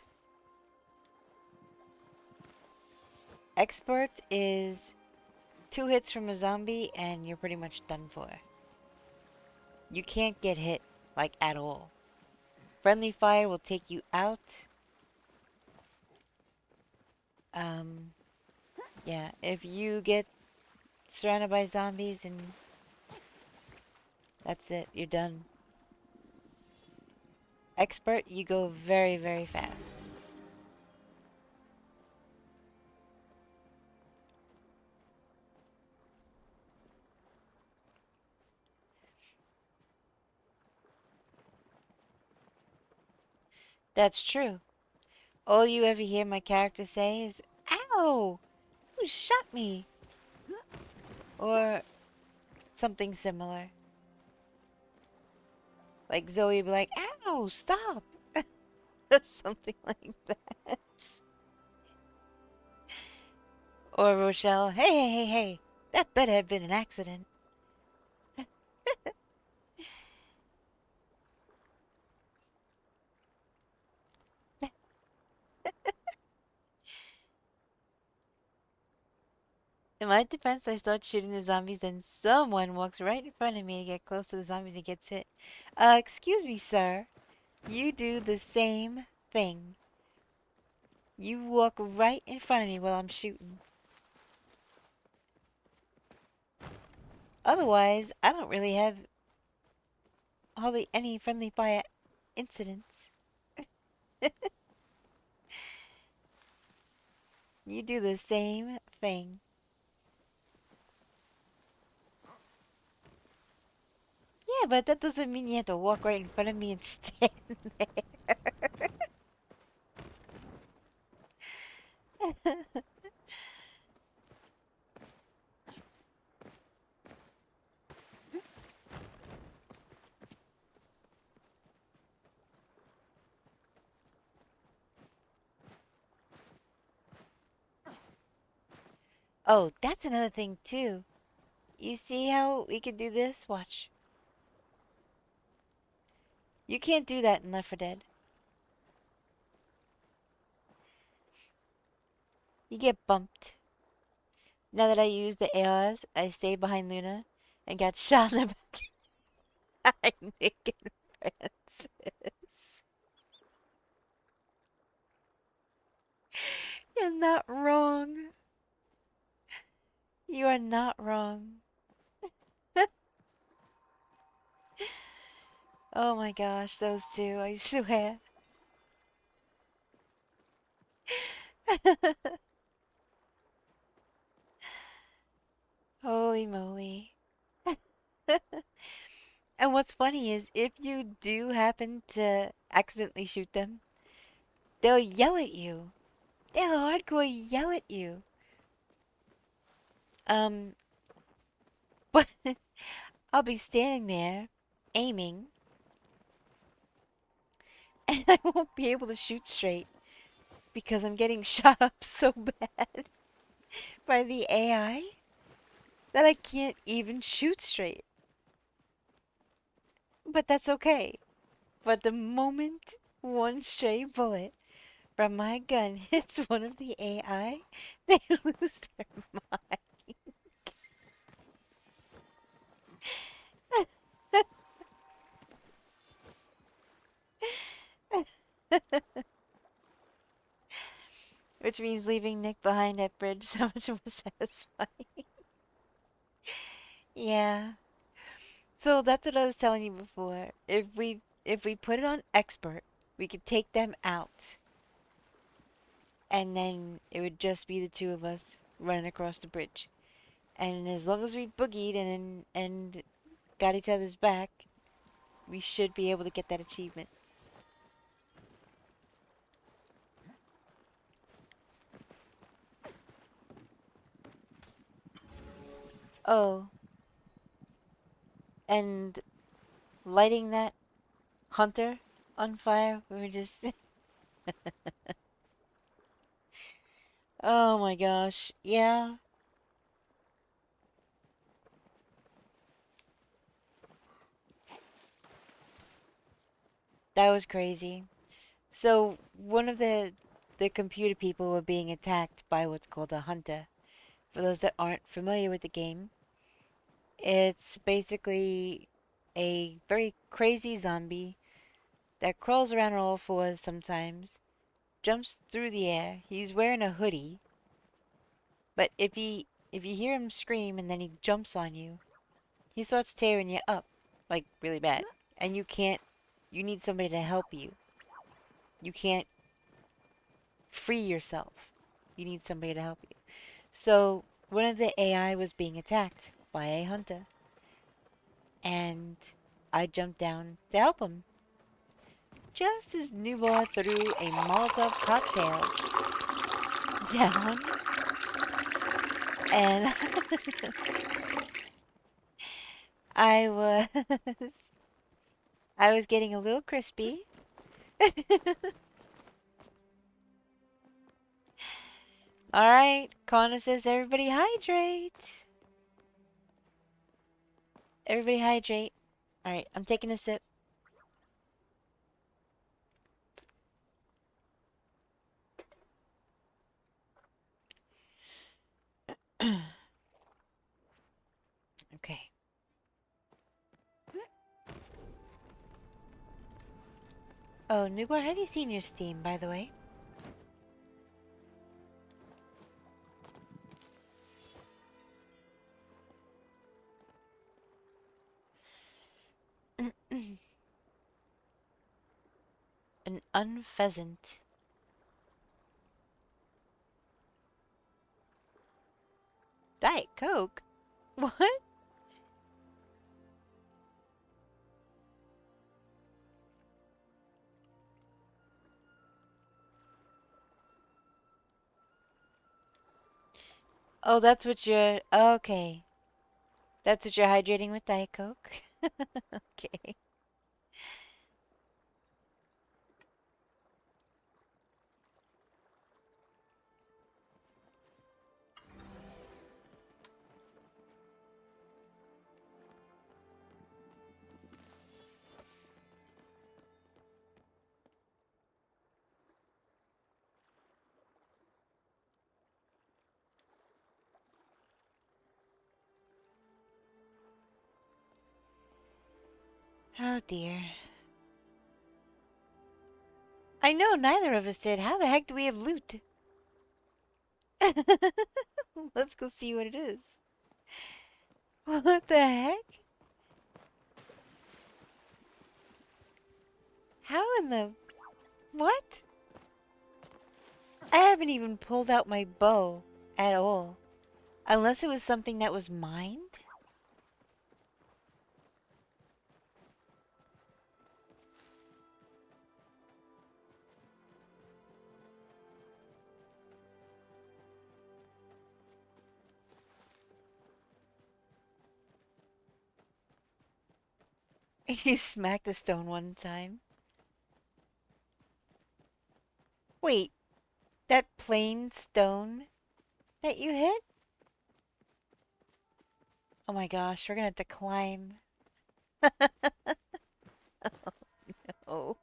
Expert is 2 hits from a zombie and you're pretty much done for. You can't get hit, like, at all. Friendly fire will take you out. Yeah, if you get surrounded by zombies and that's it, you're done. Expert, you go very, very fast. That's true. All you ever hear my character say is, ow! ow! Who shot me? Or something similar. Like Zoe would be like, ow, stop! Or something like that. Or Rochelle, hey, hey, hey, hey, that better have been an accident. In my defense, I start shooting the zombies, then someone walks right in front of me to get close to the zombies and gets hit. Excuse me, sir. You do the same thing. You walk right in front of me while I'm shooting. Otherwise, I don't really have hardly any friendly fire incidents. You do the same thing. Yeah, but that doesn't mean you have to walk right in front of me and stand there. Oh, that's another thing too. You see how we could do this? Watch. You can't do that in Left 4 Dead. You get bumped. Now that I use the ARs, I stay behind Luna and got shot in the back by Nick and Francis. You're not wrong. You are not wrong. Oh my gosh, those two, I swear. Holy moly. And what's funny is if you do happen to accidentally shoot them, they'll yell at you. They'll hardcore yell at you. But I'll be standing there aiming and I won't be able to shoot straight because I'm getting shot up so bad by the AI that I can't even shoot straight. But that's okay. But the moment one stray bullet from my gun hits one of the AI, they lose their minds. Which means leaving Nick behind at bridge so much more satisfying. Yeah. So that's what I was telling you before. If we put it on expert, we could take them out. And then it would just be the two of us running across the bridge. And as long as we boogied and got each other's back, we should be able to get that achievement. Oh, and lighting that hunter on fire, we were just... Oh my gosh, yeah. That was crazy. So, one of the computer people were being attacked by what's called a hunter. For those that aren't familiar with the game, it's basically a very crazy zombie that crawls around on all fours sometimes, jumps through the air. He's wearing a hoodie, but if you hear him scream and then he jumps on you, he starts tearing you up, like really bad. And you need somebody to help you. You can't free yourself. You need somebody to help you. So, one of the AI was being attacked by a hunter. And I jumped down to help him. Just as Newbar threw a Molotov cocktail down And I was I was getting a little crispy. Alright, Connor says everybody hydrate. Everybody hydrate. Alright, I'm taking a sip. Okay. Oh, Newbar, have you seen your Steam, by the way? An unpheasant. Diet Coke? What? Oh, that's what you're... Okay. That's what you're hydrating with Diet Coke? Okay. Oh, dear. I know neither of us did. How the heck do we have loot? Let's go see what it is. What the heck? How in the... What? I haven't even pulled out my bow at all. Unless it was something that was mined? You smacked the stone one time. Wait, that plain stone that you hit? Oh my gosh, we're gonna have to climb. Oh.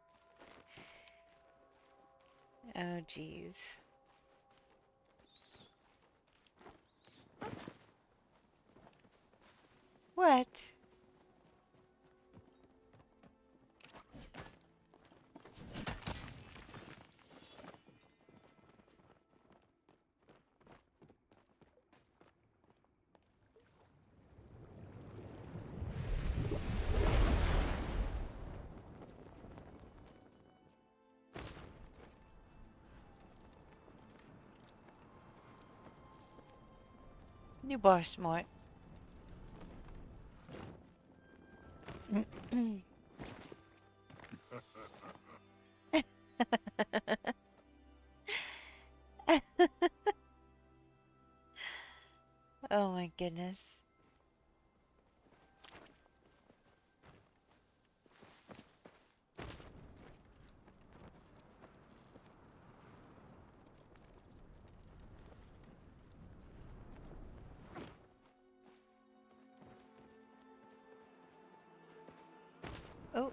Oh, jeez. What? New bar smart. Oh my goodness. Oh.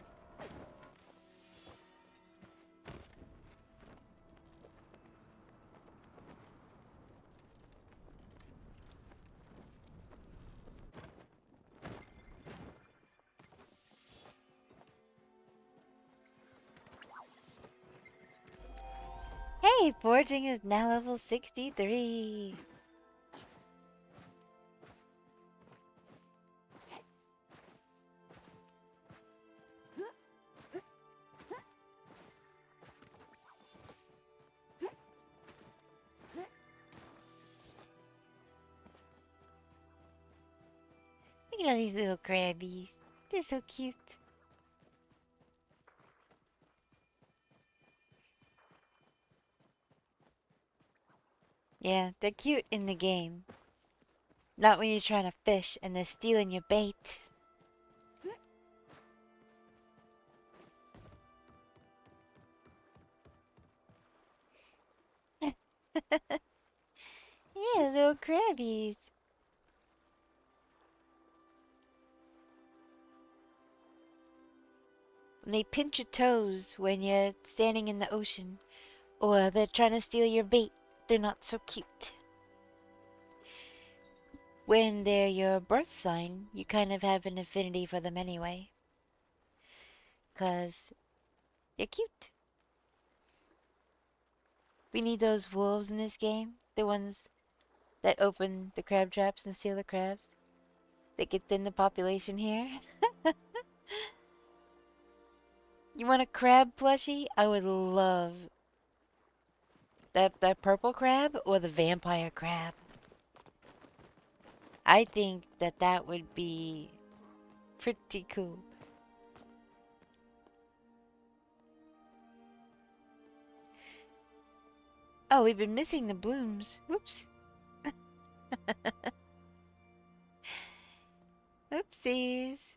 Hey, foraging is now level 63. Look at all these little crabbies. They're so cute. Yeah, they're cute in the game. Not when you're trying to fish and they're stealing your bait. Yeah, little crabbies. When they pinch your toes when you're standing in the ocean, or they're trying to steal your bait, they're not so cute. When they're your birth sign, you kind of have an affinity for them anyway. 'Cause they're cute. We need those wolves in this game. The ones that open the crab traps and steal the crabs. That get thin the population here. You want a crab plushie? I would love that purple crab or the vampire crab. I think that would be pretty cool. Oh, we've been missing the blooms. Whoops. Oopsies.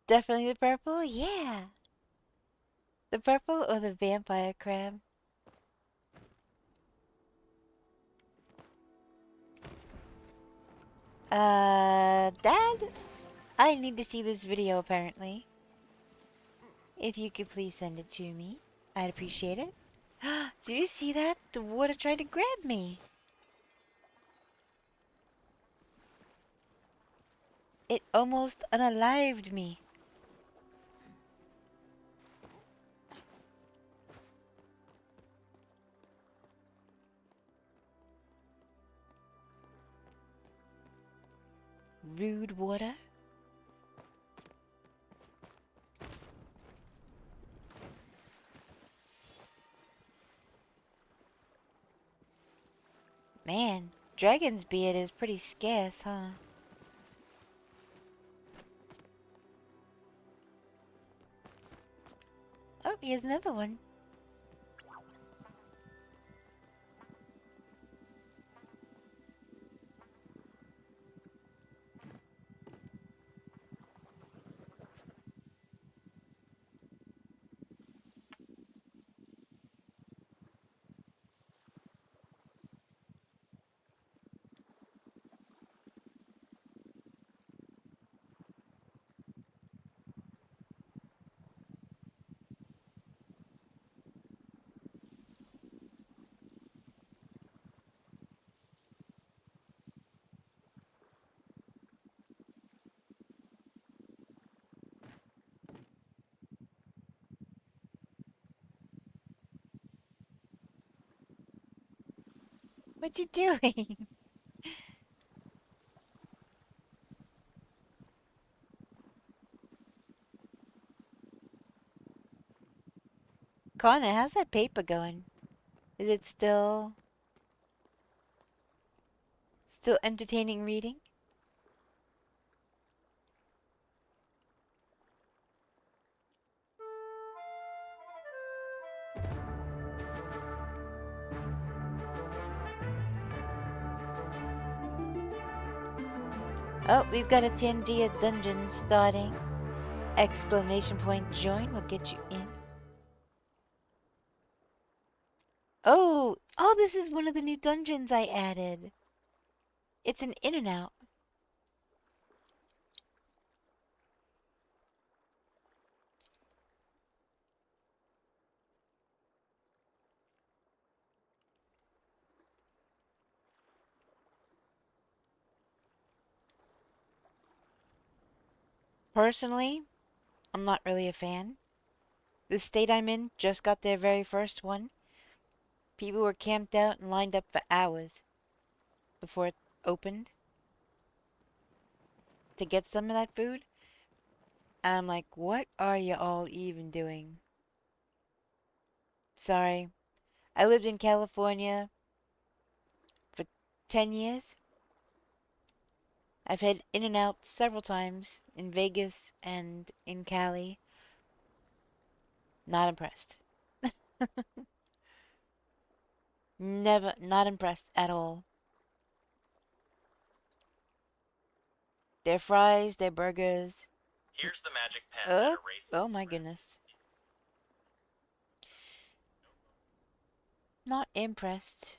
Definitely the purple? Yeah. The purple or the vampire crab? Dad? I need to see this video apparently. If you could please send it to me, I'd appreciate it. Did you see that? The water tried to grab me. It almost unalived me. Rude water. Man, dragon's beard is pretty scarce, huh? Oh, here's another one. What you doing? Connor, how's that paper going? Is it still entertaining reading? Oh, we've got a Tangia dungeon starting. Exclamation point join will get you in. Oh, this is one of the new dungeons I added. It's an in and out. Personally, I'm not really a fan. The state I'm in just got their very first one. People were camped out and lined up for hours before it opened to get some of that food. And I'm like, what are you all even doing? Sorry. I lived in California for 10 years. I've had in and out several times in Vegas and in Cali. Not impressed. Never, not impressed at all. Their fries, their burgers. Here's the magic pen that Oh, erases. oh my goodness. Not impressed.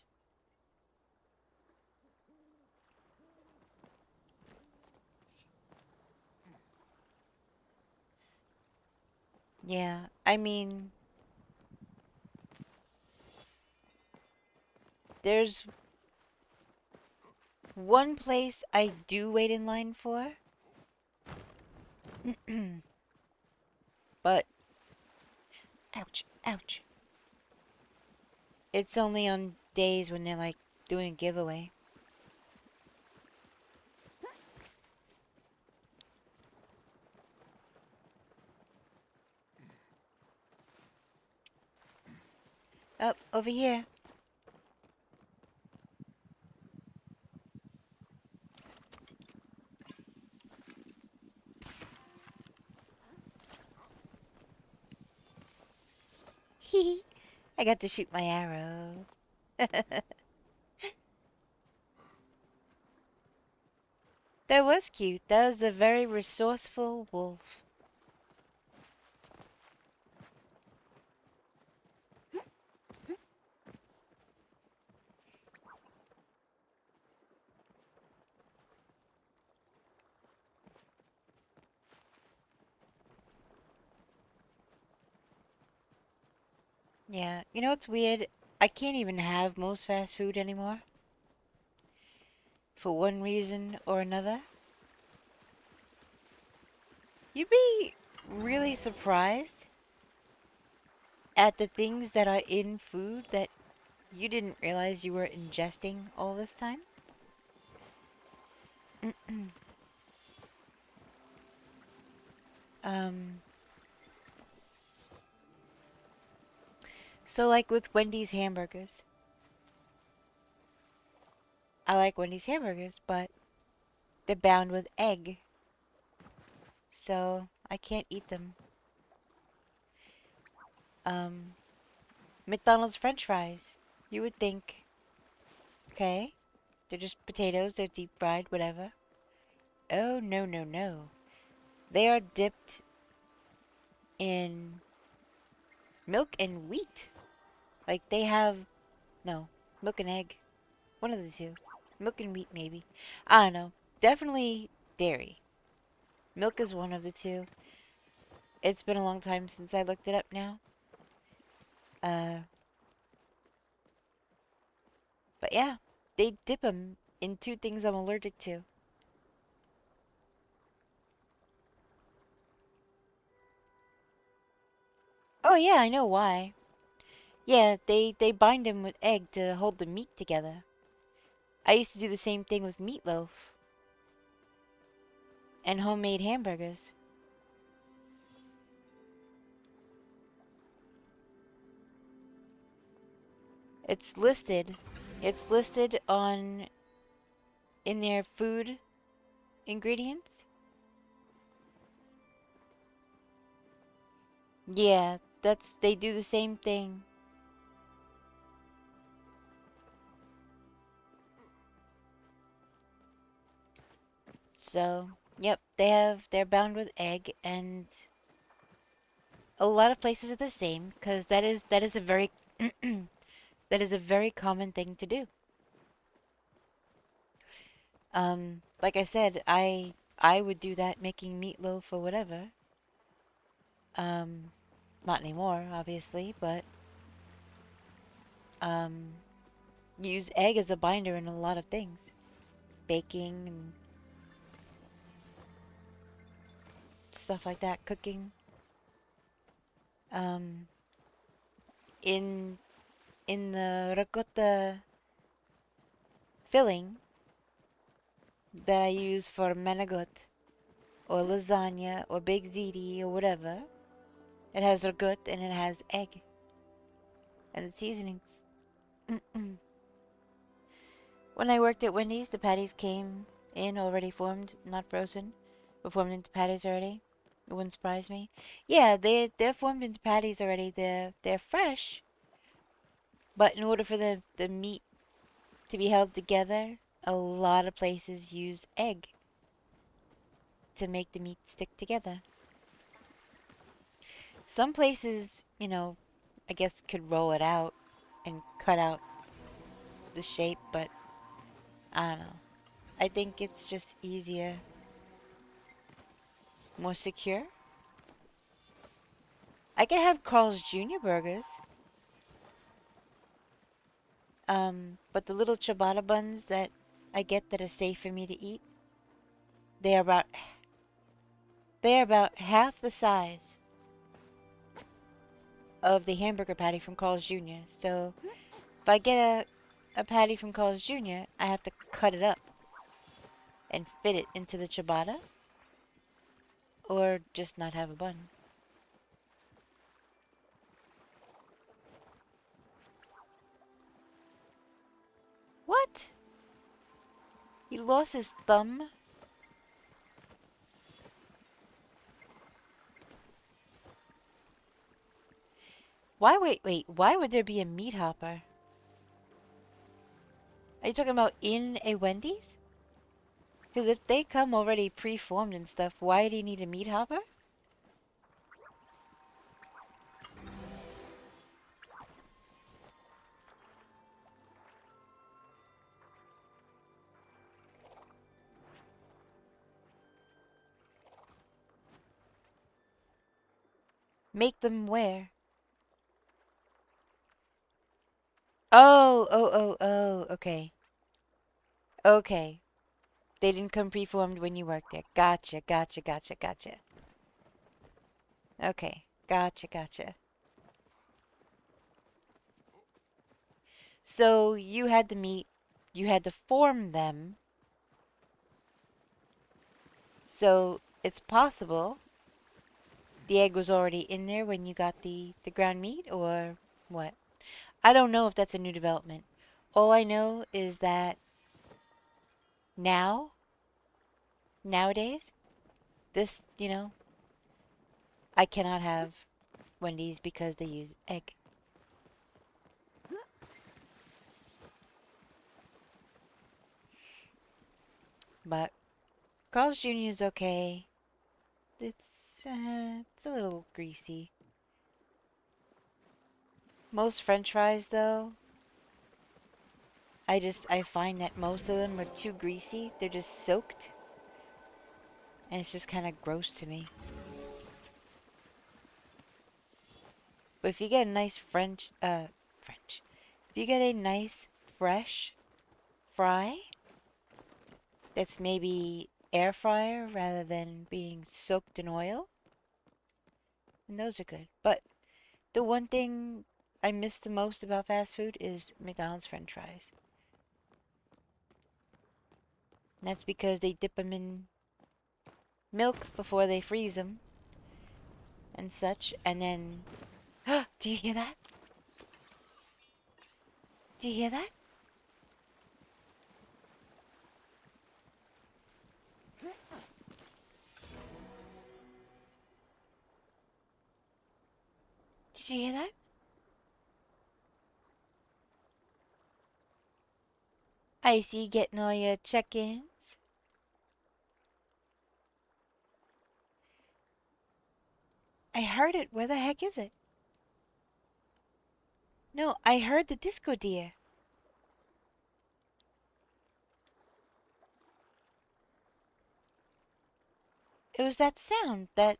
Yeah, I mean, there's one place I do wait in line for. But, ouch, ouch. It's only on days when they're like doing a giveaway. Up, over here. Hee I got to shoot my arrow. That was cute. That was a very resourceful wolf. Yeah, you know what's weird? I can't even have most fast food anymore. For one reason or another. You'd be really surprised at the things that are in food that you didn't realize you were ingesting all this time. um, so like with Wendy's hamburgers. I like Wendy's hamburgers, but they're bound with egg. So I can't eat them. Um, McDonald's French fries. You would think, okay, they're just potatoes, they're deep fried, whatever. Oh, no, no, no. They are dipped in milk and wheat. Like they have, no, milk and egg. One of the two. Milk and wheat, maybe. I don't know. Definitely dairy. Milk is one of the two. It's been a long time since I looked it up now. Uh, but yeah, they dip them in two things I'm allergic to. Oh yeah, I know why. Yeah, they bind them with egg to hold the meat together. I used to do the same thing with meatloaf and homemade hamburgers. It's listed. It's listed on in their food ingredients. Yeah, they do the same thing. So, yep, they're bound with egg and a lot of places are the same because that is a very that is a very common thing to do. Like I said, I would do that making meatloaf or whatever. Um, not anymore, obviously, but um, use egg as a binder in a lot of things, baking and stuff like that, cooking. Um, in the ricotta filling that I use for menegot or lasagna or baked ziti or whatever, it has ricotta and it has egg and the seasonings. When I worked at Wendy's, the patties came in already formed, not frozen, but formed into patties already. It wouldn't surprise me. Yeah, they're formed into patties already. They're fresh, but in order for the meat to be held together, a lot of places use egg. to make the meat stick together. Some places, you know, I guess could roll it out and cut out the shape, but I don't know. I think it's just easier, more secure. I could have Carl's Jr. burgers. But the little ciabatta buns that I get that are safe for me to eat, they are about half the size of the hamburger patty from Carl's Jr. So if I get a patty from Carl's Jr., I have to cut it up and fit it into the ciabatta, or just not have a bun. What? He lost his thumb? Wait, why would there be a meat hopper? Are you talking about in a Wendy's? Because if they come already pre-formed and stuff, why do you need a meat hopper? Make them where? Oh, okay. Okay. They didn't come pre-formed when you worked there. Gotcha. Okay. Gotcha. So you had the meat, you had to form them. So it's possible the egg was already in there when you got the ground meat, or what? I don't know if that's a new development. All I know is that nowadays, this, I cannot have Wendy's because they use egg. But Carl's Jr. is okay. It's a little greasy. Most French fries, though, I find that most of them are too greasy. They're just soaked. And it's just kind of gross to me. But if you get a nice if you get a nice fresh fry that's maybe air fryer rather than being soaked in oil, then those are good. But the one thing I miss the most about fast food is McDonald's French fries. And that's because they dip them in milk before they freeze them and such, and then do you hear that? Do you hear that? Did you hear that? I see you getting all your check-ins. I heard it. Where the heck is it? No, I heard the disco deer. It was that sound, that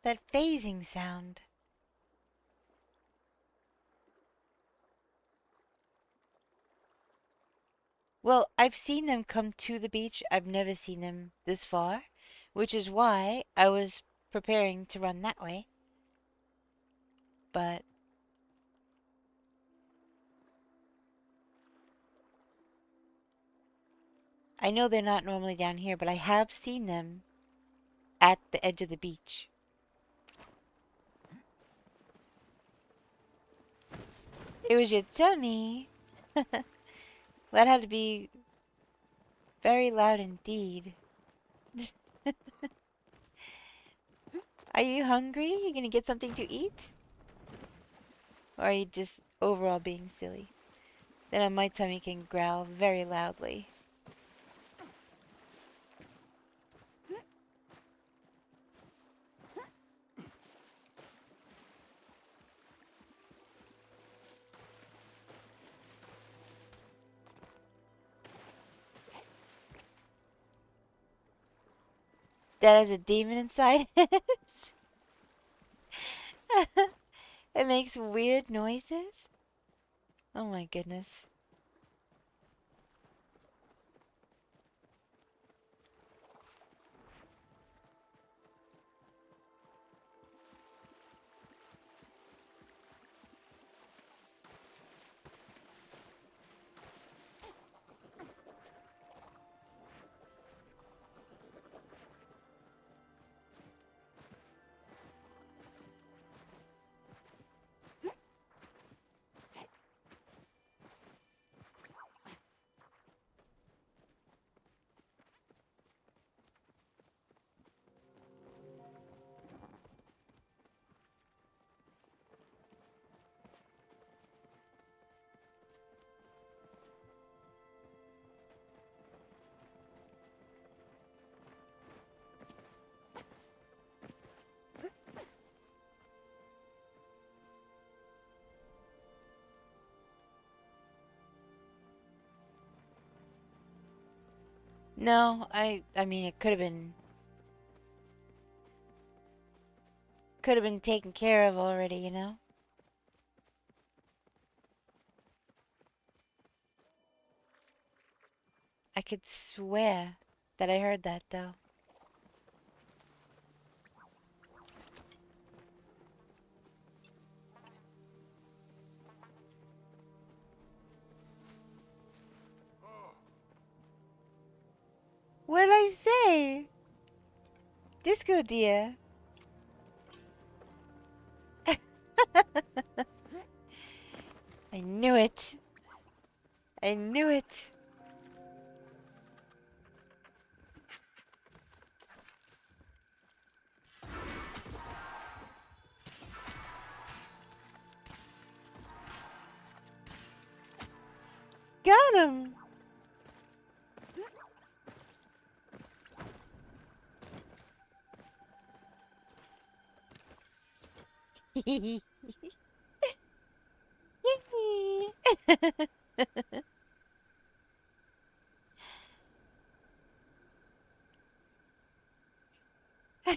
phasing sound. Well, I've seen them come to the beach. I've never seen them this far, which is why I was preparing to run that way. But I know they're not normally down here, but I have seen them at the edge of the beach. It was your tummy. That had to be very loud indeed. Are you hungry? You gonna get something to eat? Or are you just overall being silly? Then my tummy can growl very loudly. that has a demon inside it. It makes weird noises. Oh my goodness. No, I mean it could have been taken care of already, you know? I could swear that I heard that though. What did I say? Disco dear. I knew it. I knew it. Got him.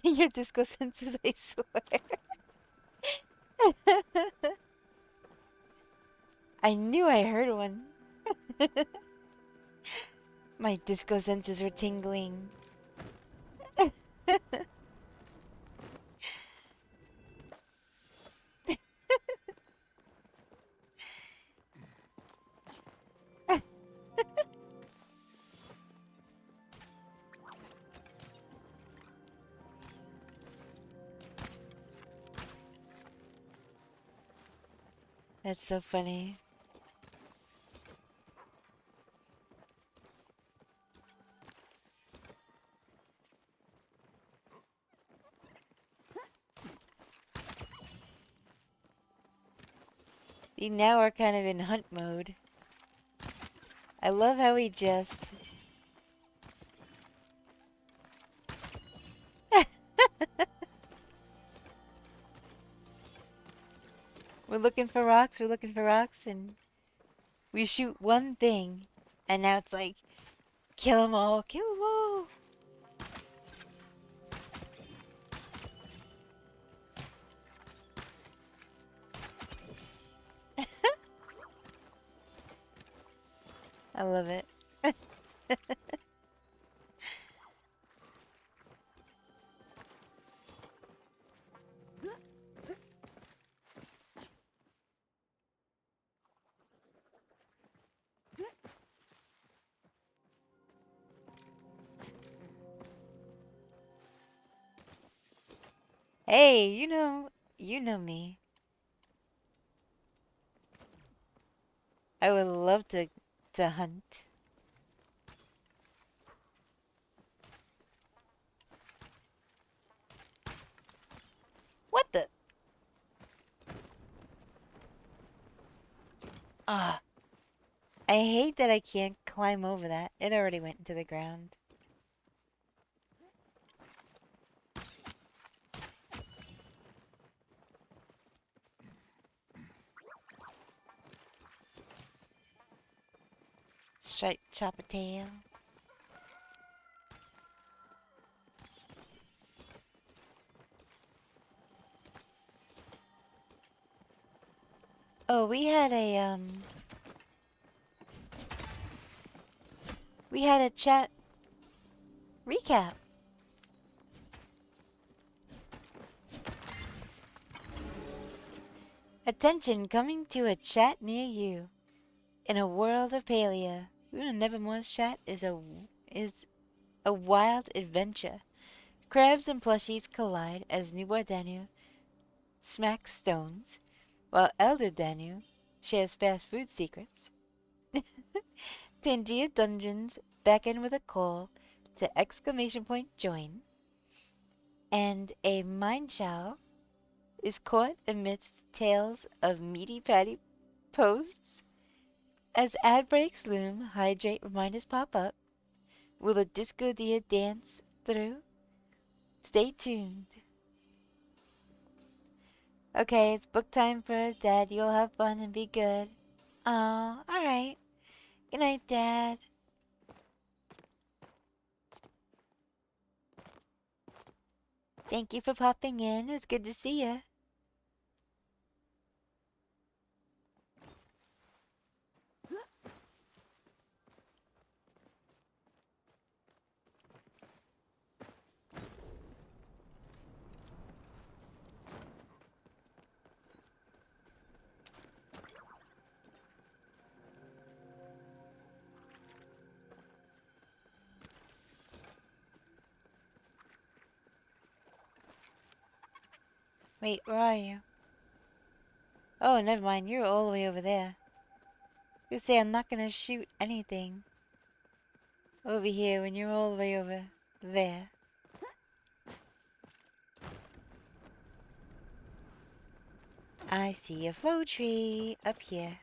Your disco senses, I swear. I knew I heard one. My disco senses were tingling. That's so funny. See, now we're kind of in hunt mode. I love how we just... we're looking for rocks, and we shoot one thing, and now it's like, kill them all, kill them all. I love it. Hey, you know me. I would love to hunt. What the? Ah, I hate that I can't climb over that. It already went into the ground. Striped chop a tail. Oh, we had a chat recap. Attention, coming to a chat near you. In a world of Palia, Luna Nevermore's chat is a wild adventure. Crabs and plushies collide as newborn Danu smacks stones, while elder Danu shares fast food secrets. Tangia Dungeons beckon with a call to exclamation point join, and a mind chow is caught amidst tales of meaty patty posts. As ad breaks loom, hydrate reminders pop up. Will a disco deer dance through? Stay tuned. Okay, it's book time for Dad. You'll have fun and be good. Oh, alright. Good night, Dad. Thank you for popping in. It was good to see you. Wait, where are you? Oh, never mind. You're all the way over there. You say I'm not gonna shoot anything over here when you're all the way over there. I see a flow tree up here.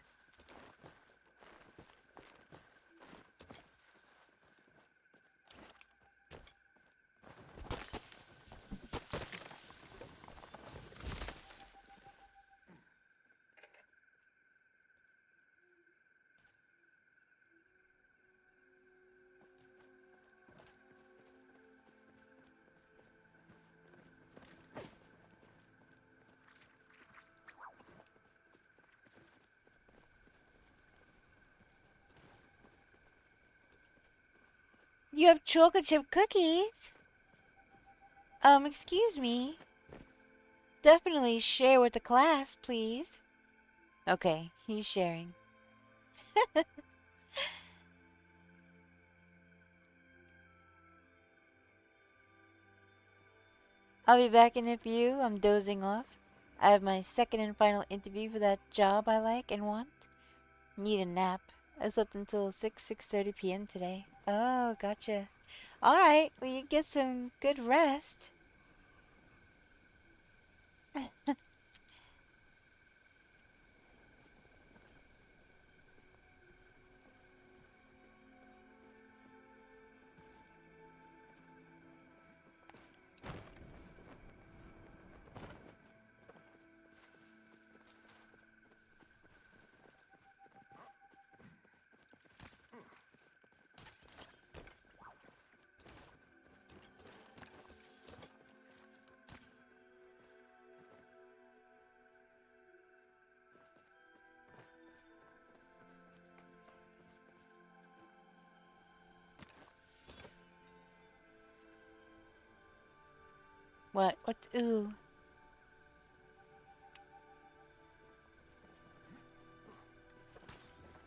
You have chocolate chip cookies? Excuse me. Definitely share with the class, please. Okay, he's sharing. I'll be back in a few. I'm dozing off. I have my second and final interview for that job I like and want. Need a nap. I slept until 6:30 p.m. today. Oh, gotcha. Alright, well you get some good rest. What? What's ooh?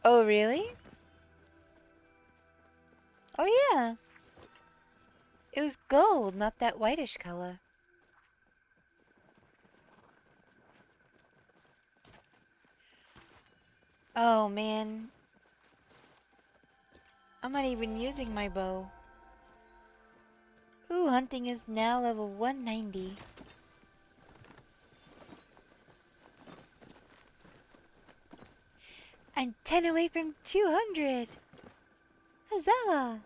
Oh, really? Oh, yeah. It was gold, not that whitish color. Oh, man. I'm not even using my bow. Ooh, hunting is now level 190. I'm 10 away from 200. Huzzah!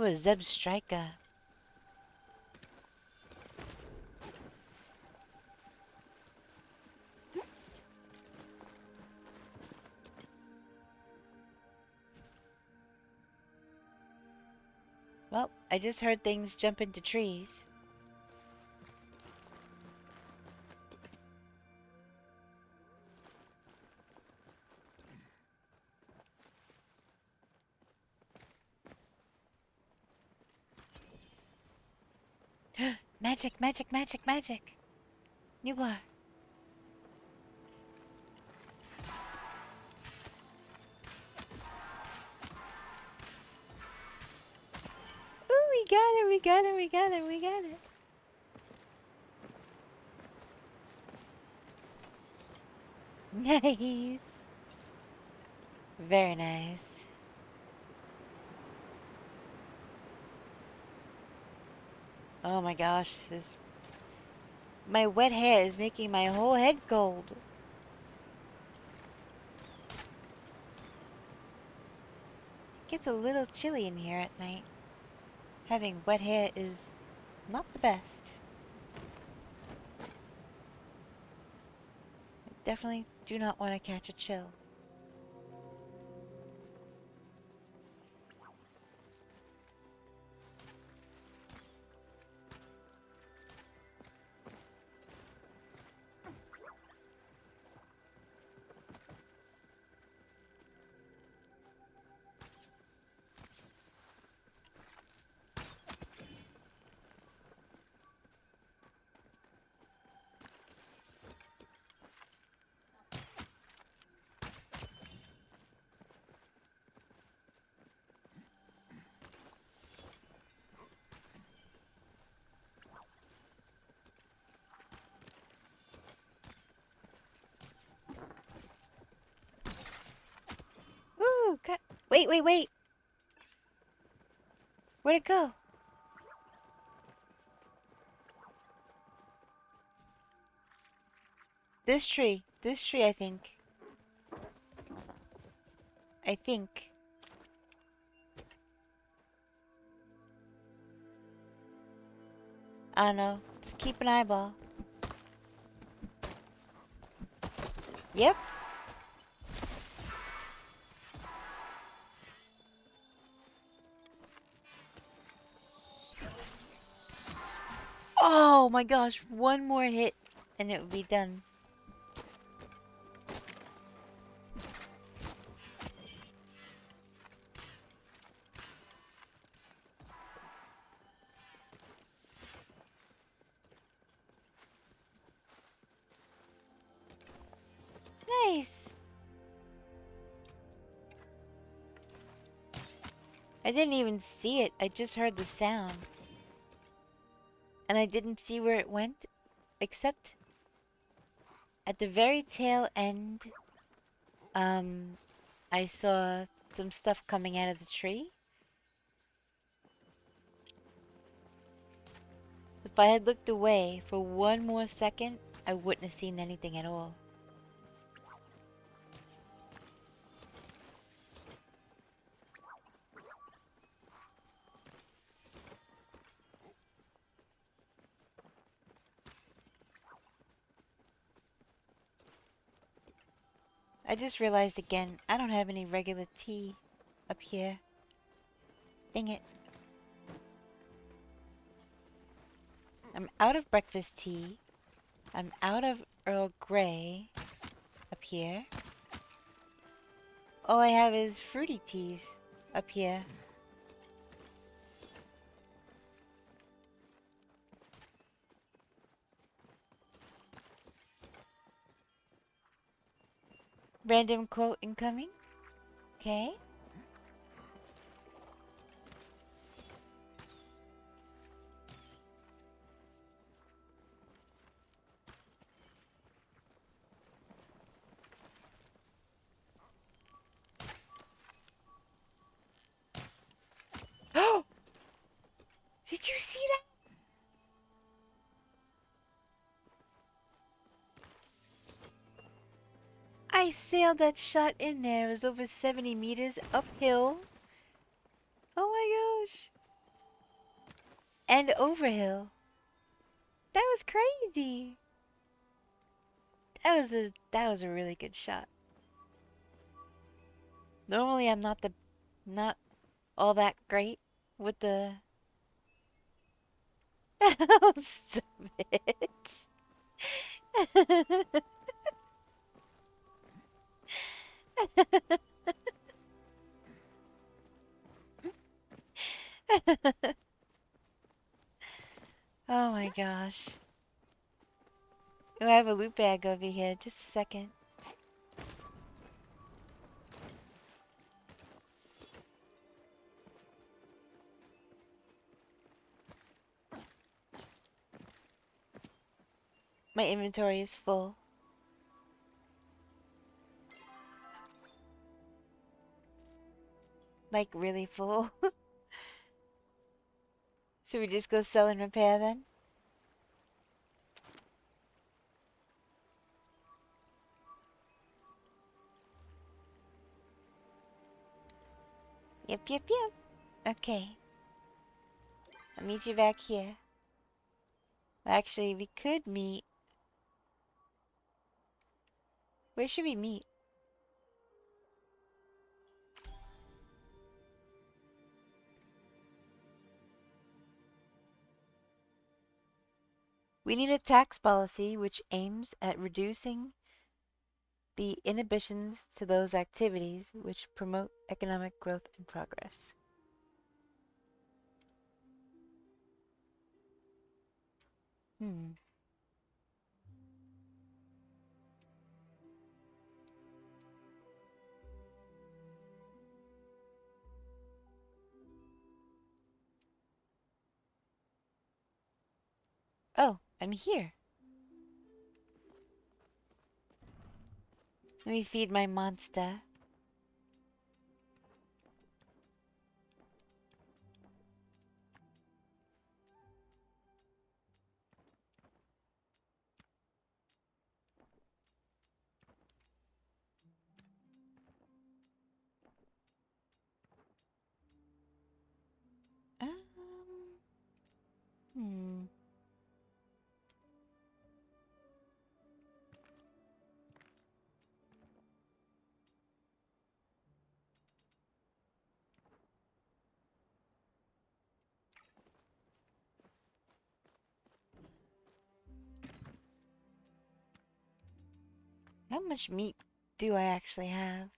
Ooh, a Zeb Striker. Well, I just heard things jump into trees. Magic, magic, magic, magic. You are. Ooh, we got it, we got it, we got it, we got it. Nice. Very nice. Oh my gosh, this... My wet hair is making my whole head cold. It gets a little chilly in here at night. Having wet hair is not the best. I definitely do not want to catch a chill. Ooh, God. Wait, wait, wait. Where'd it go? This tree, I think. I think. I don't know. Just keep an eyeball. Yep. Oh my gosh, one more hit and it would be done. Nice. I didn't even see it. I just heard the sound. And I didn't see where it went, except at the very tail end, I saw some stuff coming out of the tree. If I had looked away for one more second, I wouldn't have seen anything at all. I just realized again, I don't have any regular tea up here. Dang it. I'm out of breakfast tea. I'm out of Earl Grey up here. All I have is fruity teas up here. Random quote incoming. Okay. Oh! Did you see that? I sailed that shot in there. It was over 70 meters uphill. Oh my gosh. and overhill. That was crazy. That was a really good shot. Normally I'm not all that great with the Oh, stop it. Oh my gosh. Oh, I have a loot bag over here. Just a second. My inventory is full. Like, really full. Should we just go sell and repair then? Yep, yep, yep. Okay. I'll meet you back here. Actually, we could meet. Where should we meet? We need a tax policy which aims at reducing the inhibitions to those activities which promote economic growth and progress. Hmm. Oh, I'm here. Let me feed my monster. Um, hmm. How much meat do I actually have?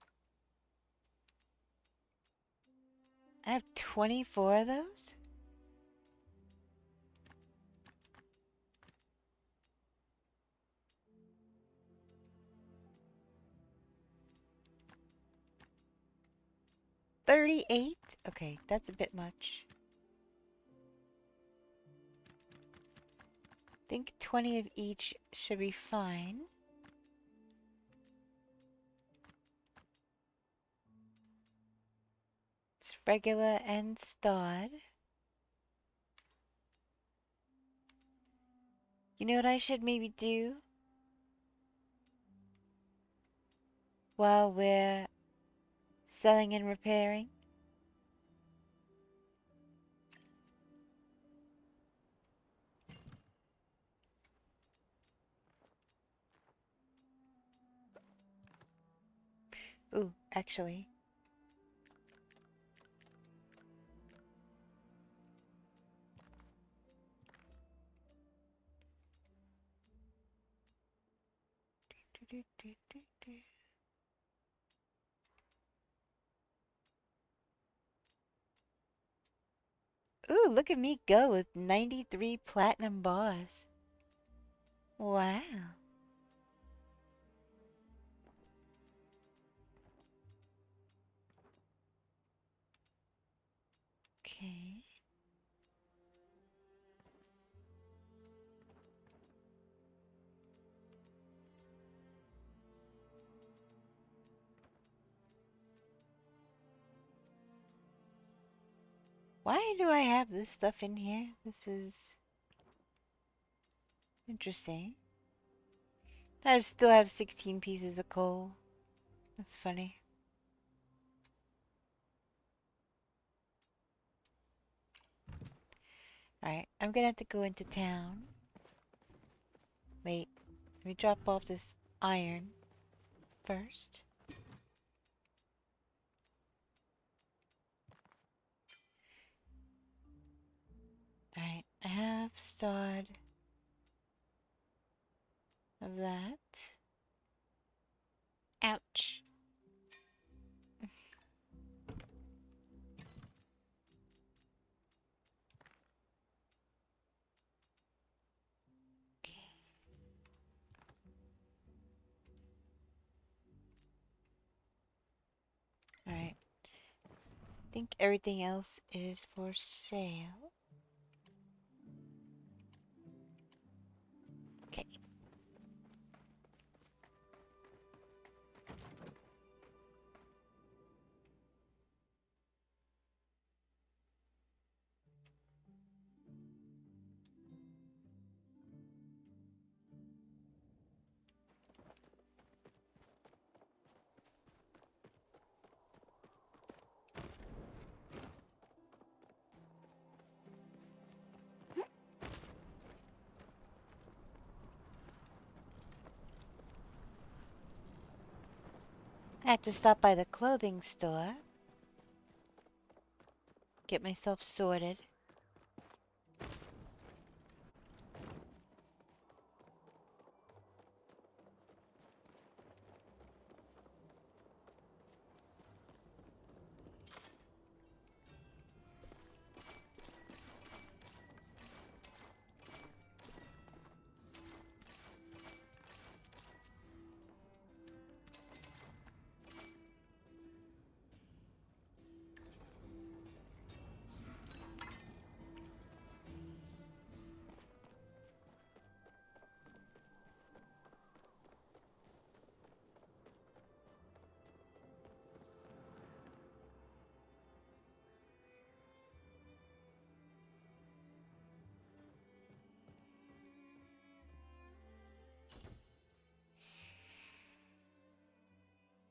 I have 24 of those? $38? Okay, that's a bit much. I think 20 of each should be fine. It's regular and stod. You know what I should maybe do? While we're selling and repairing? Ooh, actually. Ooh, look at me go with 93 platinum bars. Wow. Okay. Why do I have this stuff in here? This is interesting. I still have 16 pieces of coal. That's funny. Alright, I'm gonna have to go into town. Wait, let me drop off this iron first. Alright, I have stud of that. Ouch. Okay. Alright. I think everything else is for sale. Okay. I have to stop by the clothing store. Get myself sorted.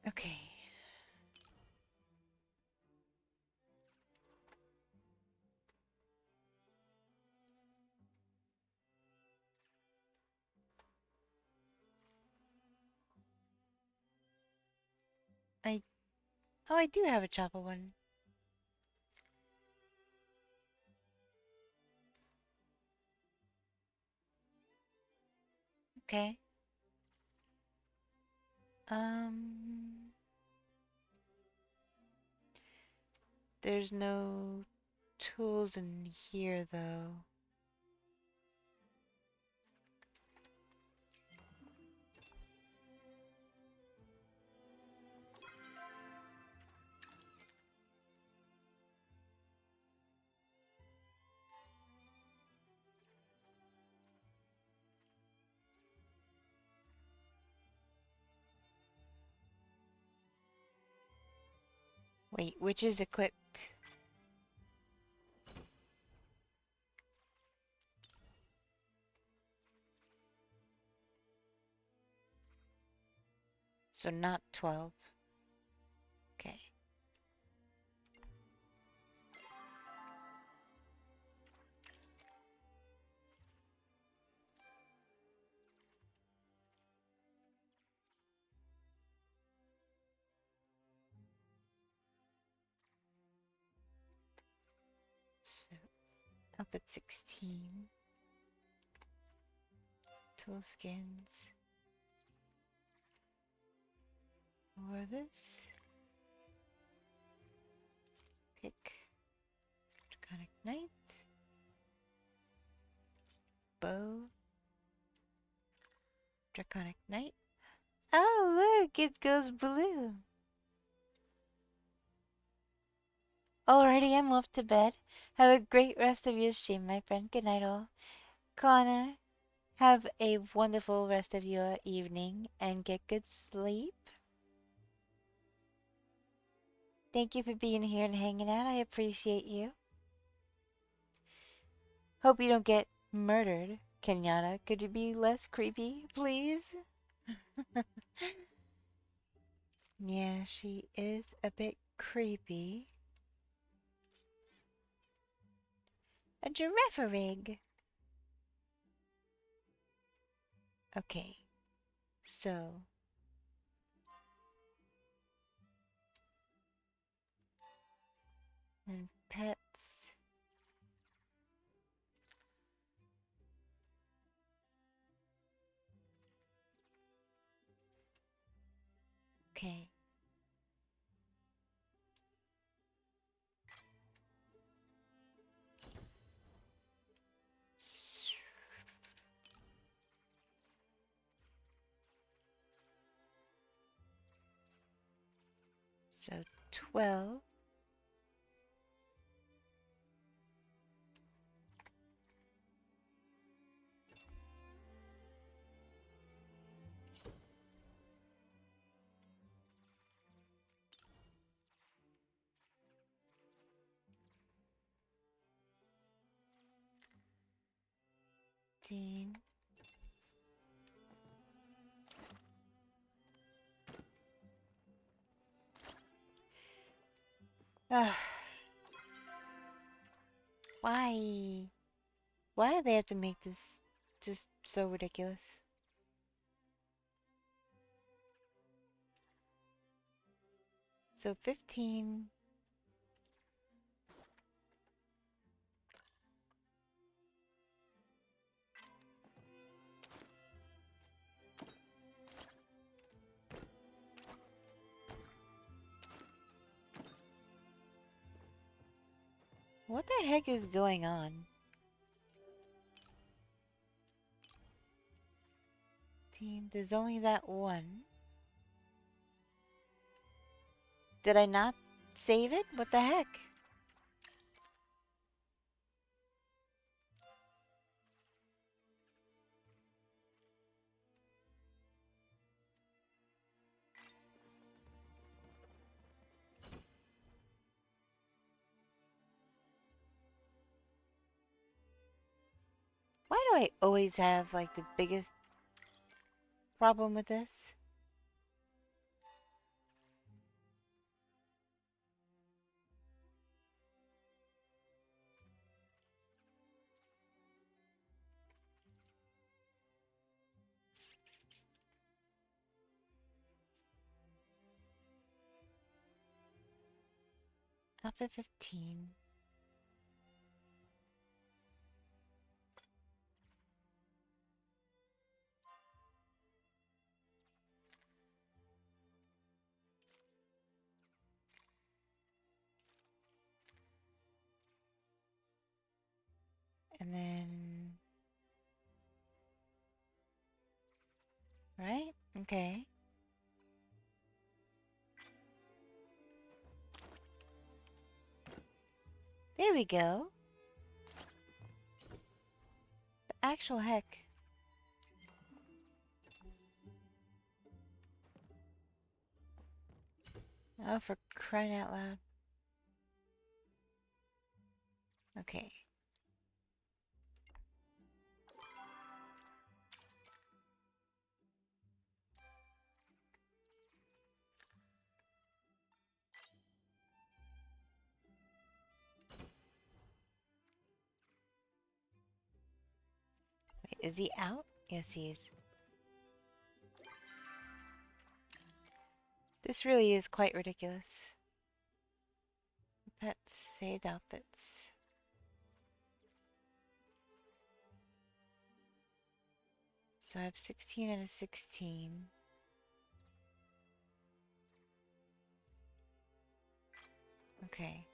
Okay. I Oh, I do have a chopper one. Okay. There's no tools in here though. Wait, which is equipped? So not 12. Okay. So up at 16. Tool skins. Or this. Pick. Draconic Knight. Bow. Draconic Knight. Oh, look, it goes blue. Alrighty, I'm off to bed. Have a great rest of your stream, my friend. Good night, all. Connor, have a wonderful rest of your evening and get good sleep. Thank you for being here and hanging out. I appreciate you. Hope you don't get murdered, Kenyatta. Could you be less creepy, please? Yeah, she is a bit creepy. A giraffe rig. Okay. So. And pets. Okay. So 12. Ah. Why? Why do they have to make this just so ridiculous? So 15. What the heck is going on? There's only that one. Did I not save it? What the heck? Why do I always have like the biggest problem with this? Alpha 15. And then... Right? Okay. There we go. The actual heck. Oh, for crying out loud. Okay. Wait, is he out? Yes, he is. This really is quite ridiculous. Pets, saved outfits. So I have 16 out of 16. Okay.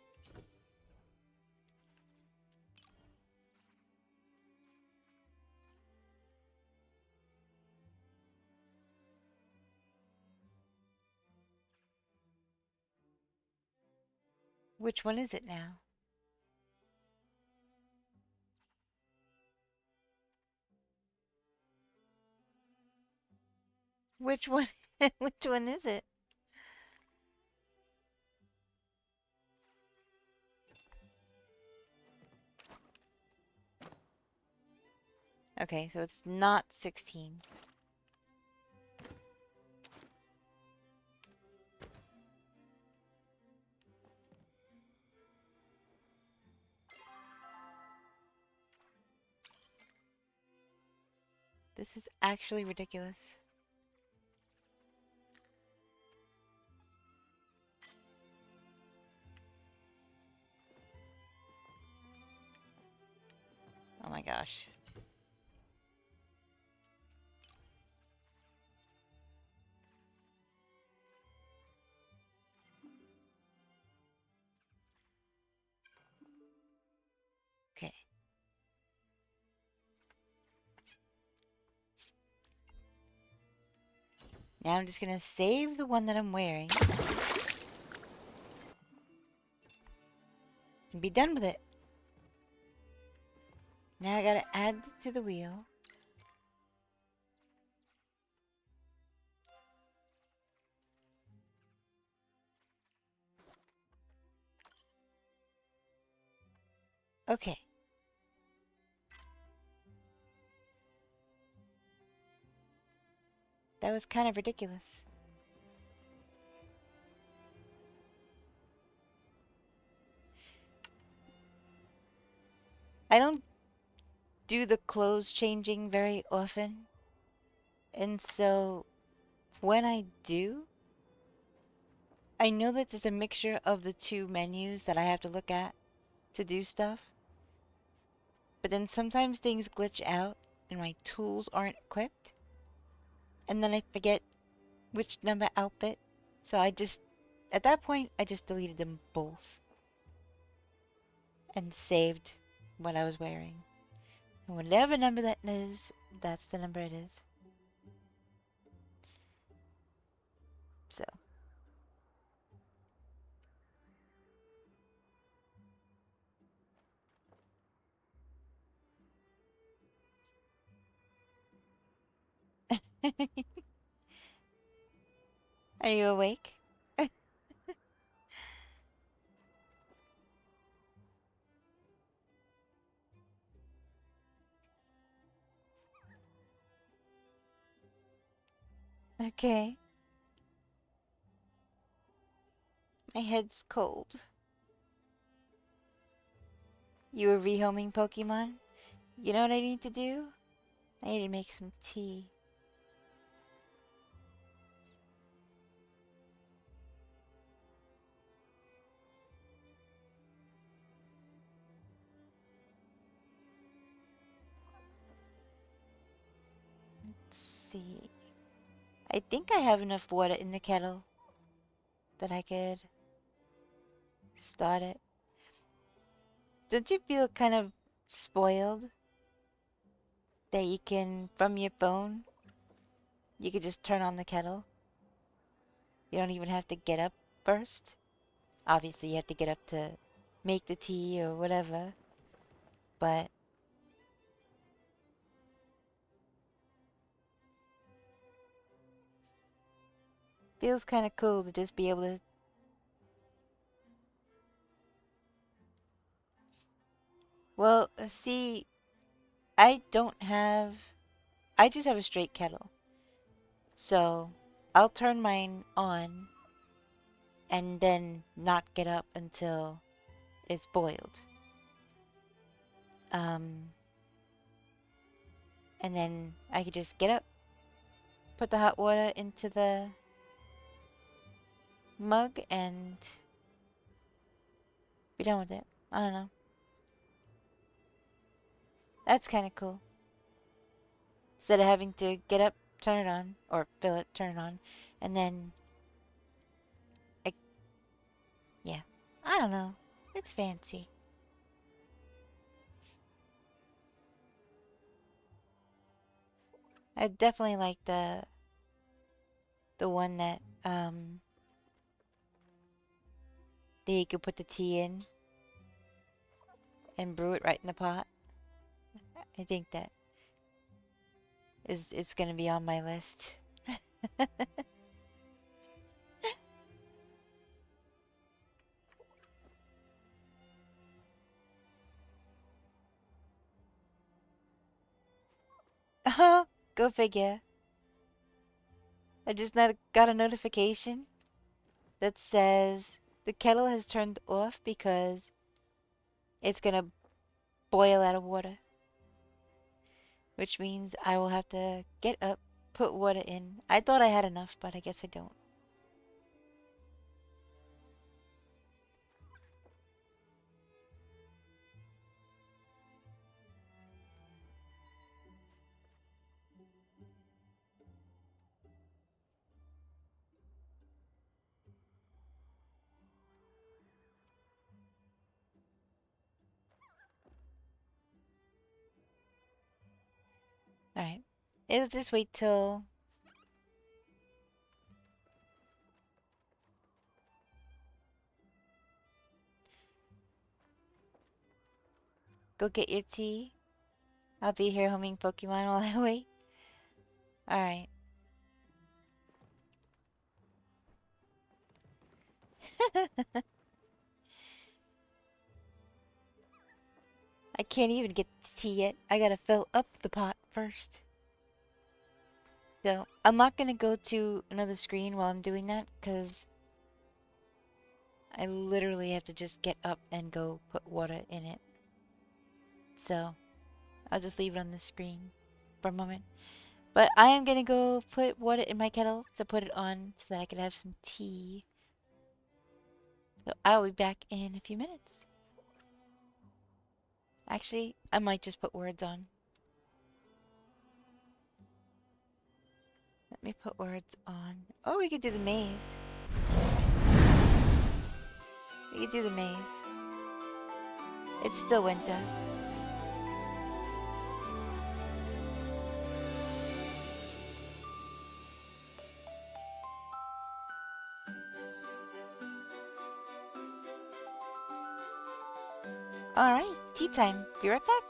Which one is it now? Which one? Which one is it? Okay, so it's not 16. This is actually ridiculous. Oh my gosh. Okay. Now I'm just gonna save the one that I'm wearing. And be done with it. Now I gotta add it to the wheel. Okay. That was kind of ridiculous. I don't do the clothes changing very often. And so when I do, I know that there's a mixture of the two menus that I have to look at to do stuff. But then sometimes things glitch out and my tools aren't equipped. And then I forget which number outfit. So at that point, I just deleted them both. And saved what I was wearing. And whatever number that is, that's the number it is. So. Are you awake? Okay. My head's cold. You were rehoming Pokemon? You know what I need to do? I need to make some tea. Let's see. I think I have enough water in the kettle that I could start it. Don't you feel kind of spoiled that you can, from your phone, you could just turn on the kettle? You don't even have to get up first. Obviously, you have to get up to make the tea or whatever. But feels kind of cool to just be able to. Well, see, I don't have. I just have a straight kettle. So I'll turn mine on and then not get up until it's boiled. And then I could just get up, put the hot water into the mug, and be done with it. I don't know. That's kind of cool. Instead of having to get up, turn it on, or fill it, turn it on, and then yeah. I don't know. It's fancy. I definitely like the one that that you could put the tea in and brew it right in the pot. I think that is it's gonna be on my list. Oh, go figure. I just not got a notification that says the kettle has turned off because it's gonna boil out of water. which means I will have to get up, put water in. I thought I had enough, but I guess I don't. Alright. It'll just wait till... Go get your tea. I'll be here homing Pokemon while I wait. Alright. I can't even get the tea yet. I gotta fill up the pot first. So, I'm not gonna go to another screen while I'm doing that, because I literally have to just get up and go put water in it. So, I'll just leave it on the screen for a moment. But I am gonna go put water in my kettle to put it on so that I can have some tea. So, I'll be back in a few minutes. Actually, I might just put words on. Let me put words on. Oh, we could do the maze. We could do the maze. It's still winter. Alright, tea time. Be right back.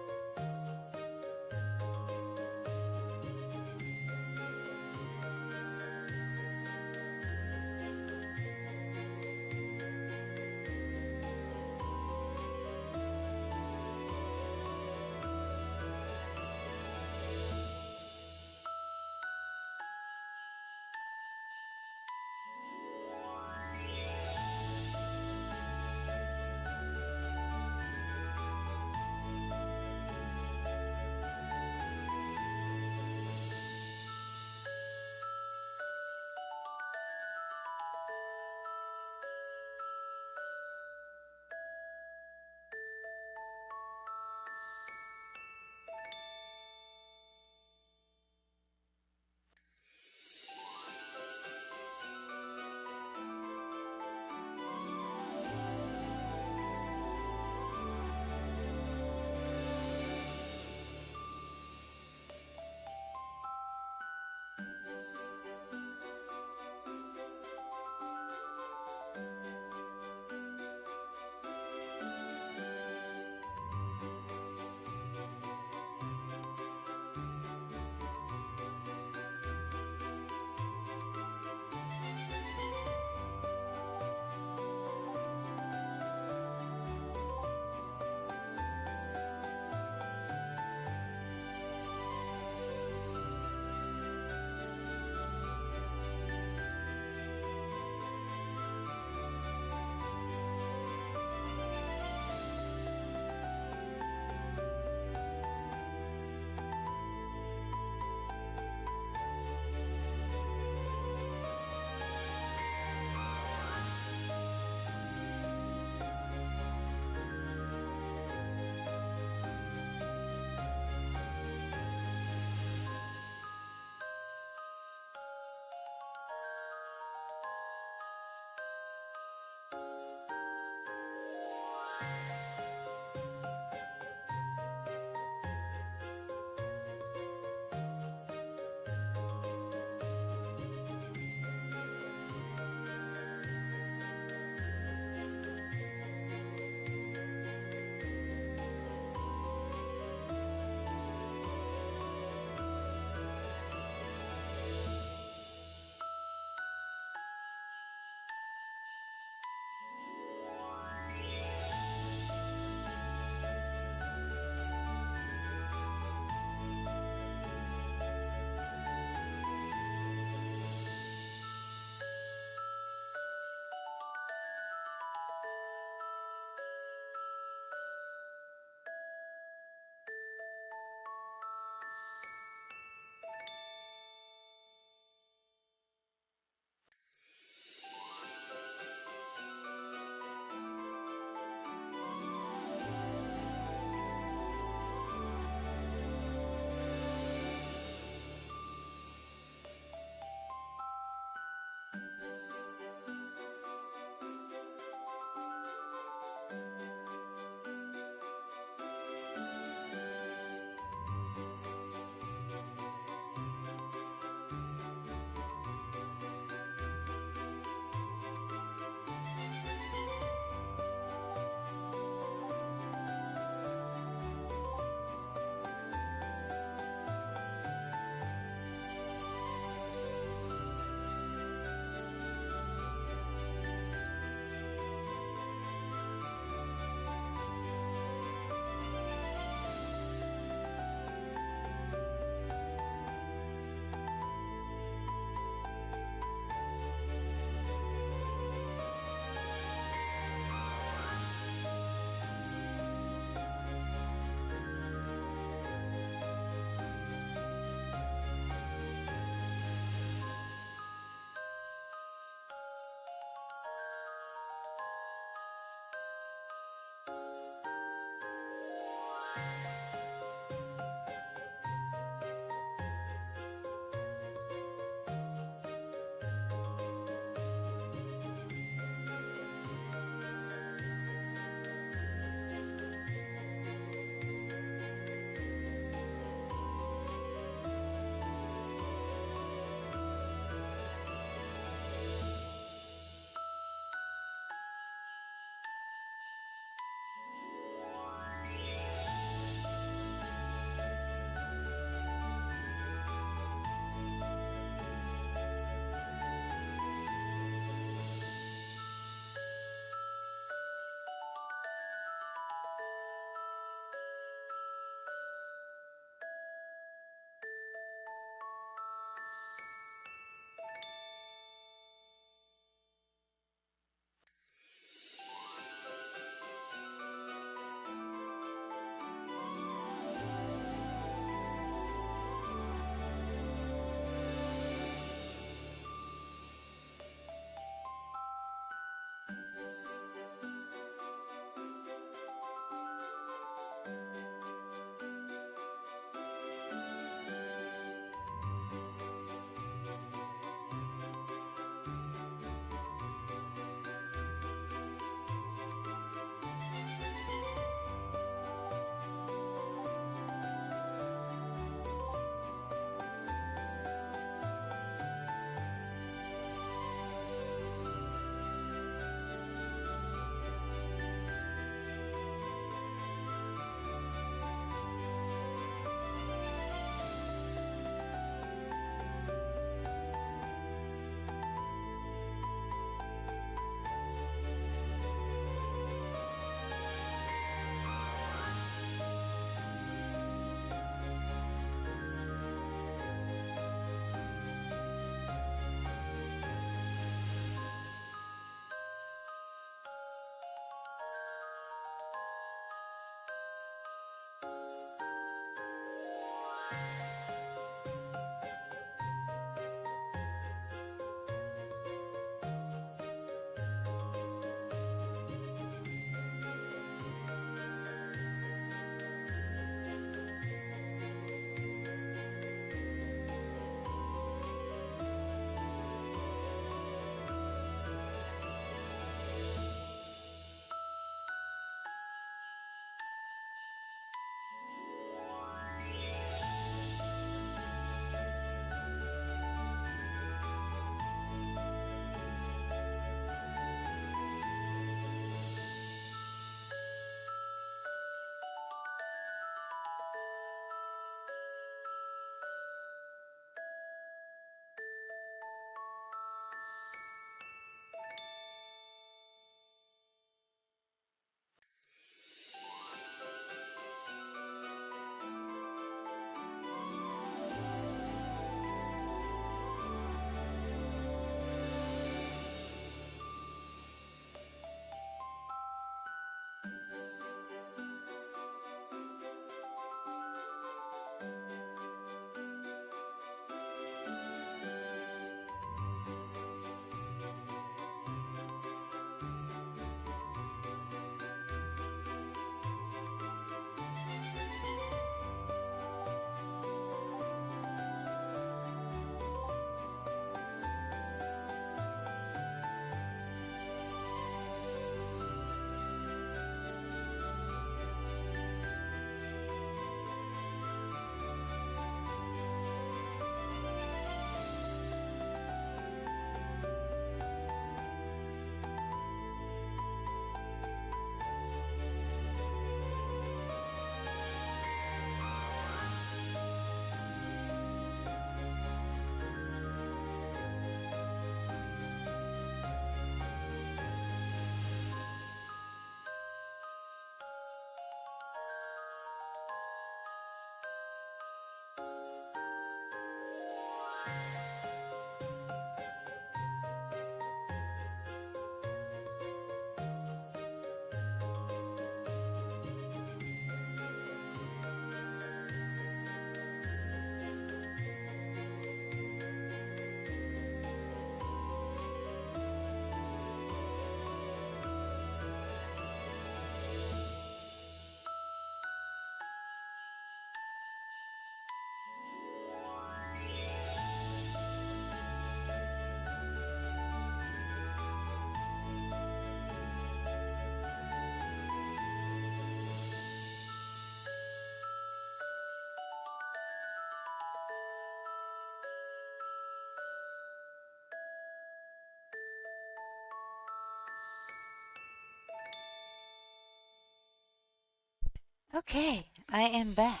Okay, I am back.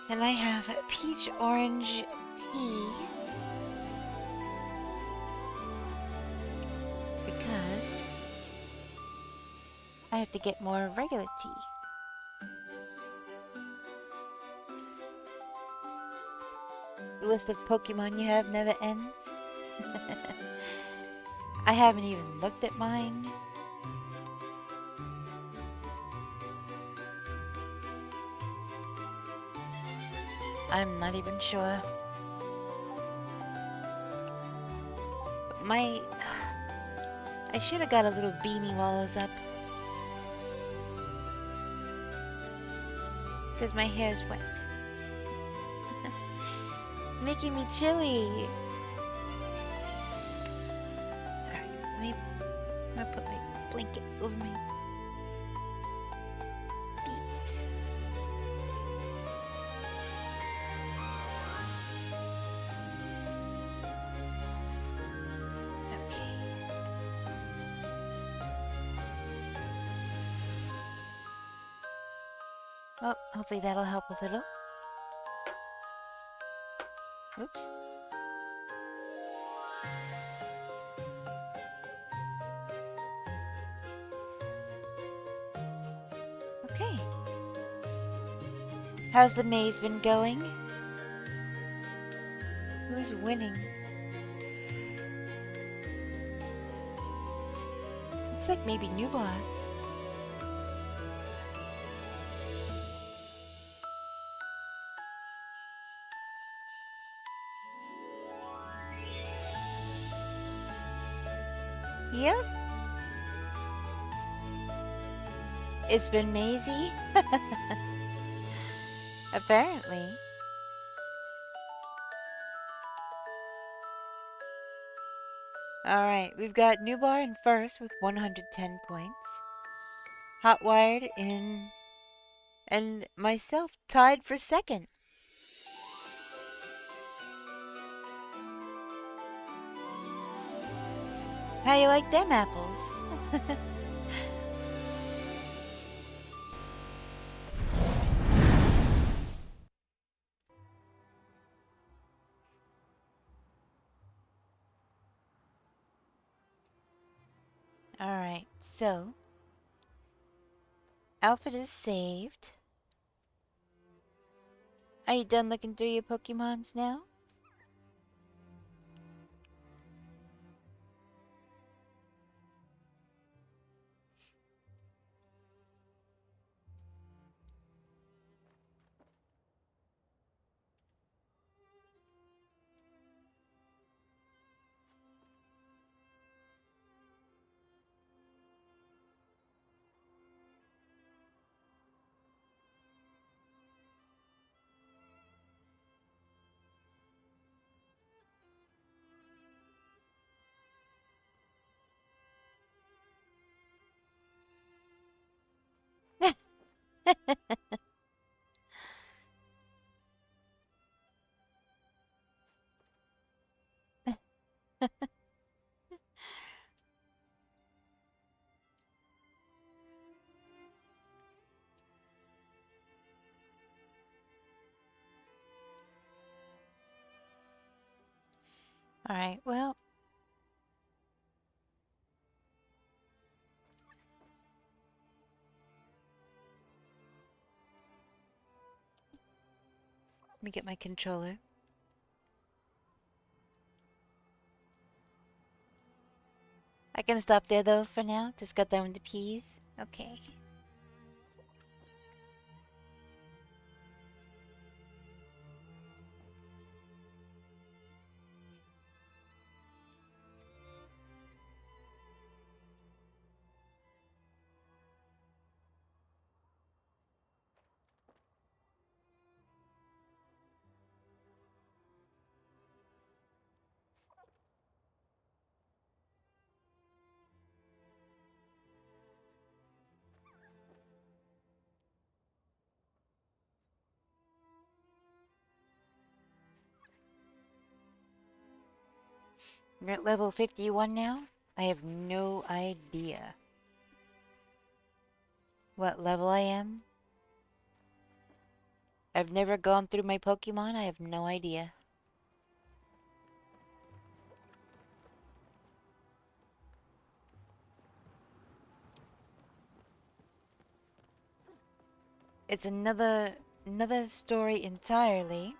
And I have peach orange tea. Because I have to get more regular tea. The list of Pokemon you have never ends. I haven't even looked at mine. I'm not even sure. But I should have got a little beanie while I was up. Because my hair's wet. Making me chilly. Alright, I'm gonna put my blanket over my feet. Okay. Well, hopefully that'll help a little. Oops. Okay. How's the maze been going? Who's winning? Looks like maybe Newbar. Yep. It's been Maisie. Apparently. Alright, we've got Newbar in first with 110 points. Hotwired in... and myself tied for second. How you like them apples? Alright, so... Alfred is saved. Are you done looking through your Pokemons now? Alright, well... Let me get my controller. I can stop there though for now. Just got done with the peas. Okay. We're at level 51 now. I have no idea what level I am. I've never gone through my Pokemon. I have no idea. It's another story entirely.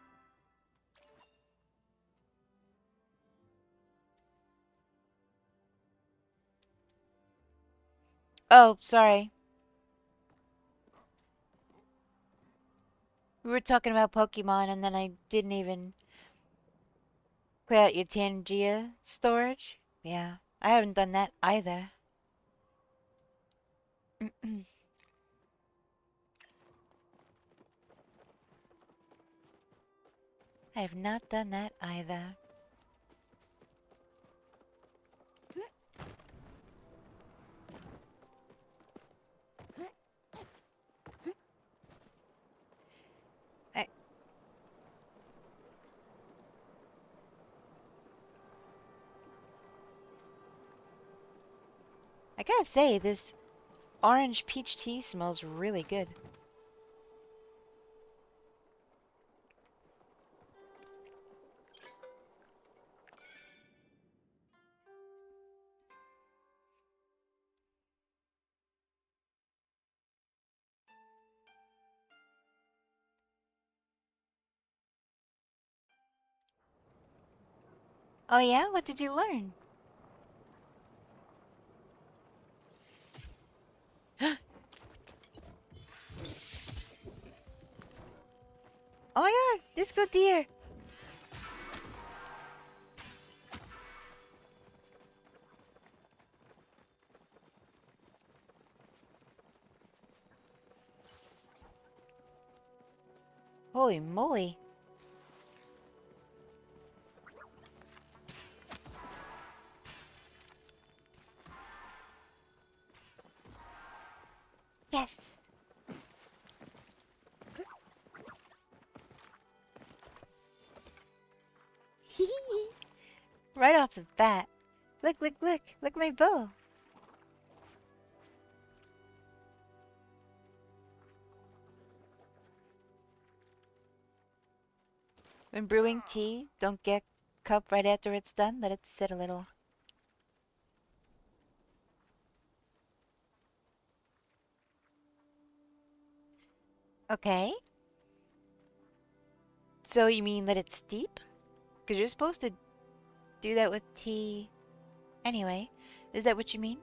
Oh, sorry. We were talking about Pokemon and then I didn't even clear out your Tangia storage. Yeah, I haven't done that either. I have not done that either. I gotta say, this orange peach tea smells really good. Oh yeah? What did you learn? Oh my god! Disco deer! Holy moly. Yes! Right off the bat. Look, look, look. Look my bow. When brewing tea, don't get cup right after it's done. Let it sit a little. Okay. So you mean let it steep? Because you're supposed to do that with tea anyway. Is that what you mean?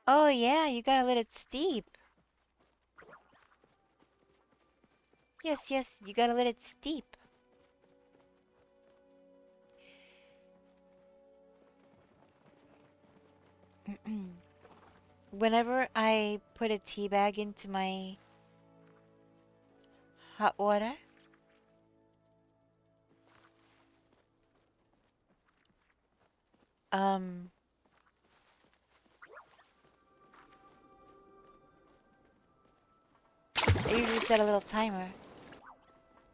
Oh yeah, you gotta let it steep. Yes, yes, you gotta let it steep. Whenever I put a tea bag into my hot water, um, I usually set a little timer.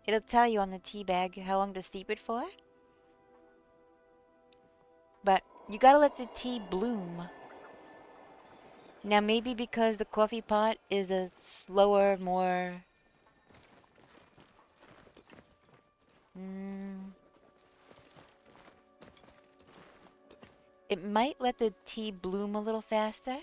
It'll tell you on the tea bag how long to steep it for. But you gotta let the tea bloom. Now maybe because the coffee pot is a slower, more... it might let the tea bloom a little faster.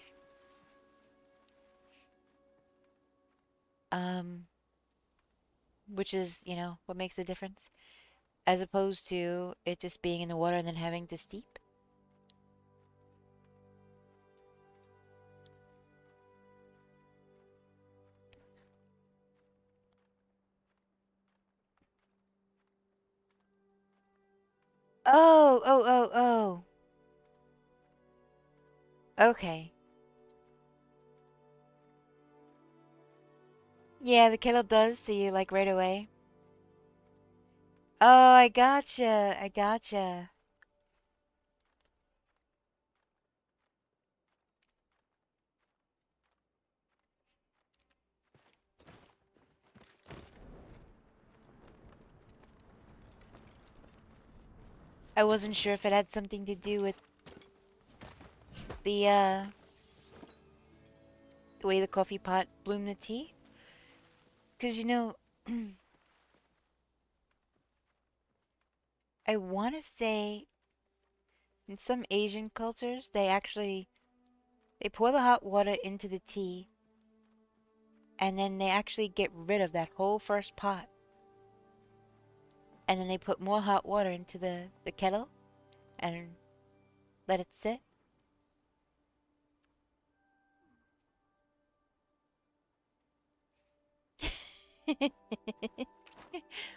Which is, you know, what makes the difference. As opposed to it just being in the water and then having to steep. Oh, oh, oh, oh. Okay. Yeah, the kettle does see like right away. Oh, I gotcha. I gotcha. I wasn't sure if it had something to do with the way the coffee pot bloomed the tea. 'Cause you know, I want to say in some Asian cultures, they pour the hot water into the tea and then they actually get rid of that whole first pot. And then they put more hot water into the kettle and let it sit.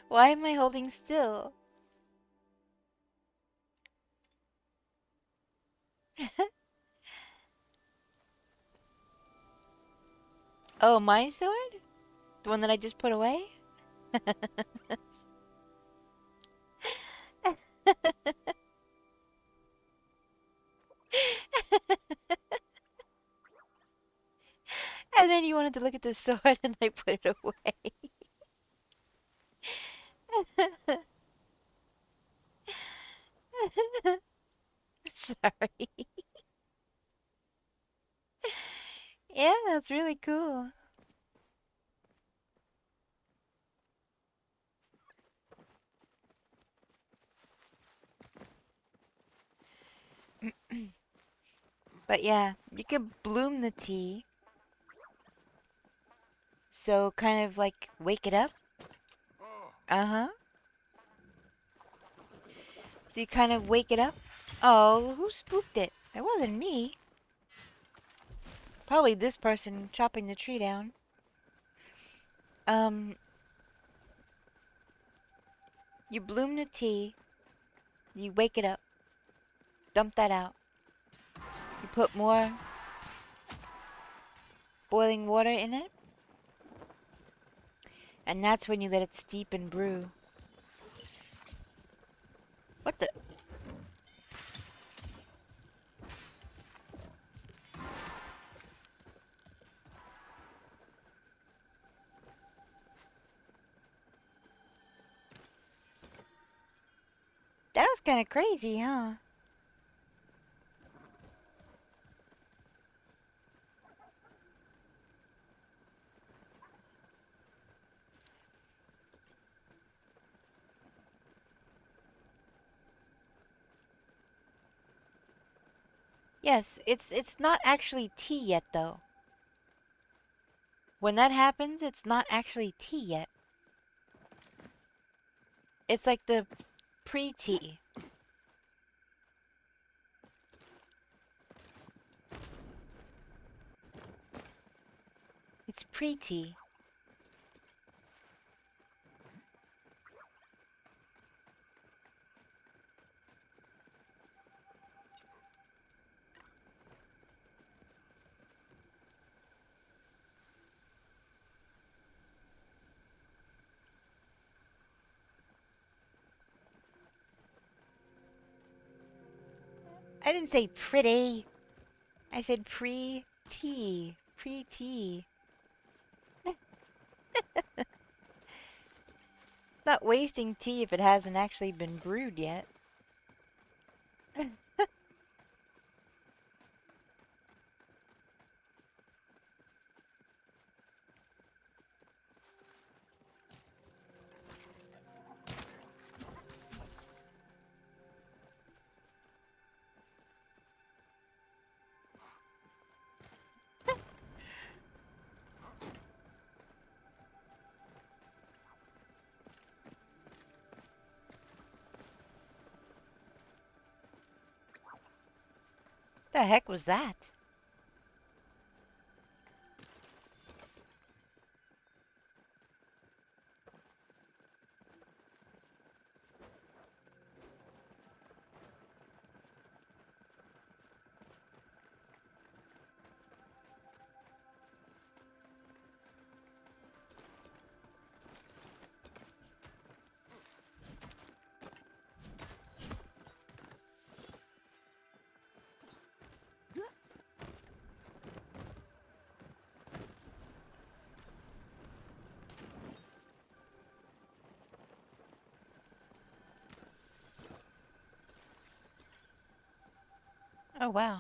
Why am I holding still? Oh, my sword? The one that I just put away? And then you wanted to look at the sword and I put it away. Sorry. Yeah, that's really cool. But yeah, you could bloom the tea. So kind of like wake it up. Uh-huh. So you kind of wake it up. Oh, who spooked it? It wasn't me. Probably this person chopping the tree down. You bloom the tea. You wake it up. Dump that out. You put more boiling water in it. And that's when you let it steep and brew. What the? That was kind of crazy, huh? Yes, it's not actually tea yet though. When that happens, it's not actually tea yet. It's like the pre-tea. It's pre-tea. I didn't say pretty. I said pre-tea. Pre-tea. Not wasting tea if it hasn't actually been brewed yet. The heck was that? Oh wow.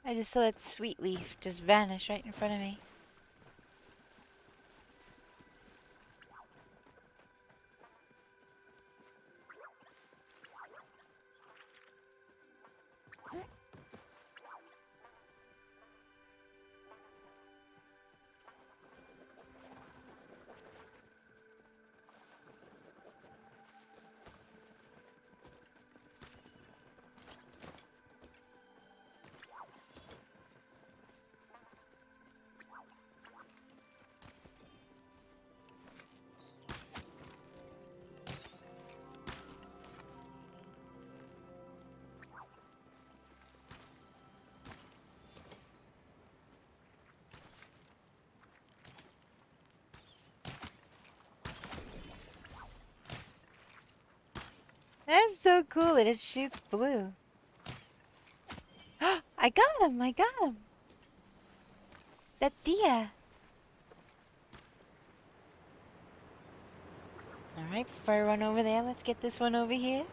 I just saw that sweet leaf just vanish right in front of me. That's so cool that it shoots blue. I got him! I got him! That deer! Alright, before I run over there, let's get this one over here.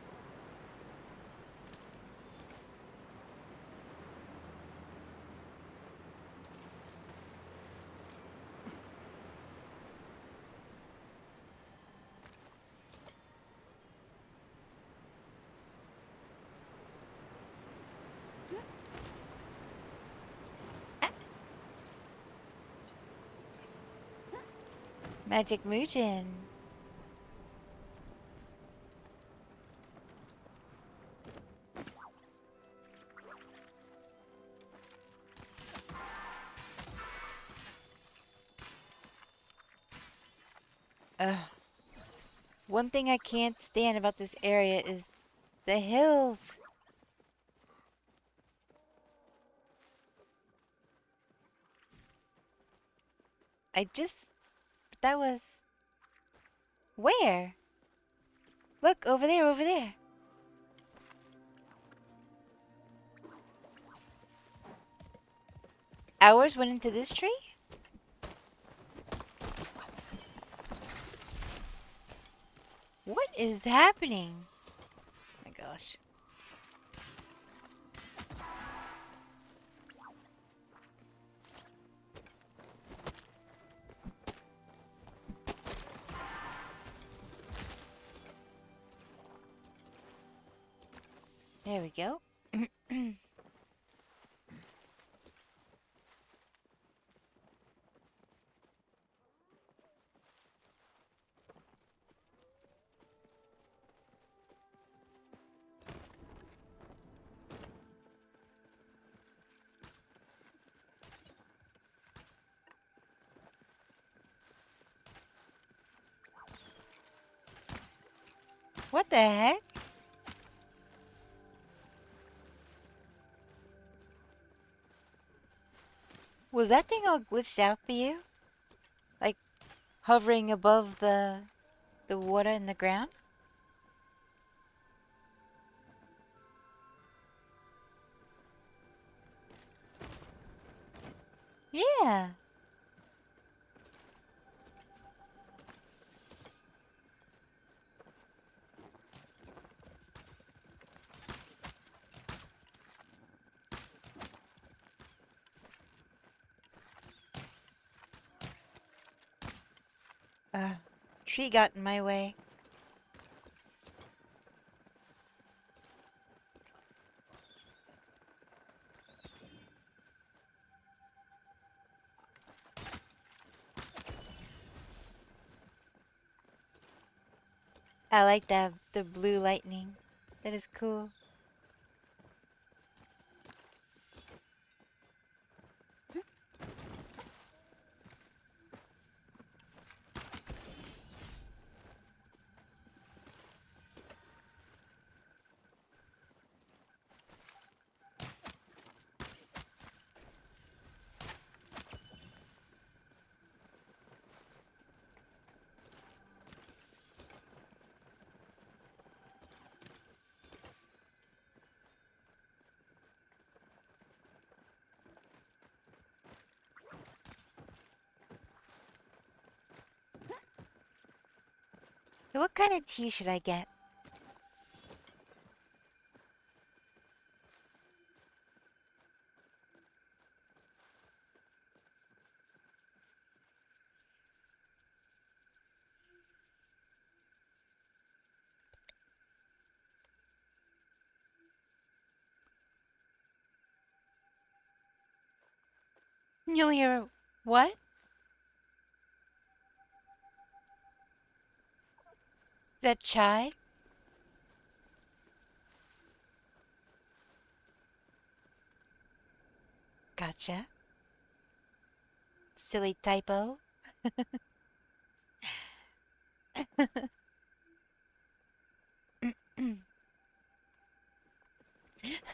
Magic Moojin. Ugh. One thing I can't stand about this area is the hills. That was... Where? Look, over there, over there. Ours went into this tree? What is happening? Oh my gosh. There we go. What the heck? Was that thing all glitched out for you? Like hovering above the water in the ground? Yeah. Tree got in my way. I like that, the blue lightning. That is cool. What kind of tea should I get? Julia, what? Is that chai? Gotcha. Silly typo.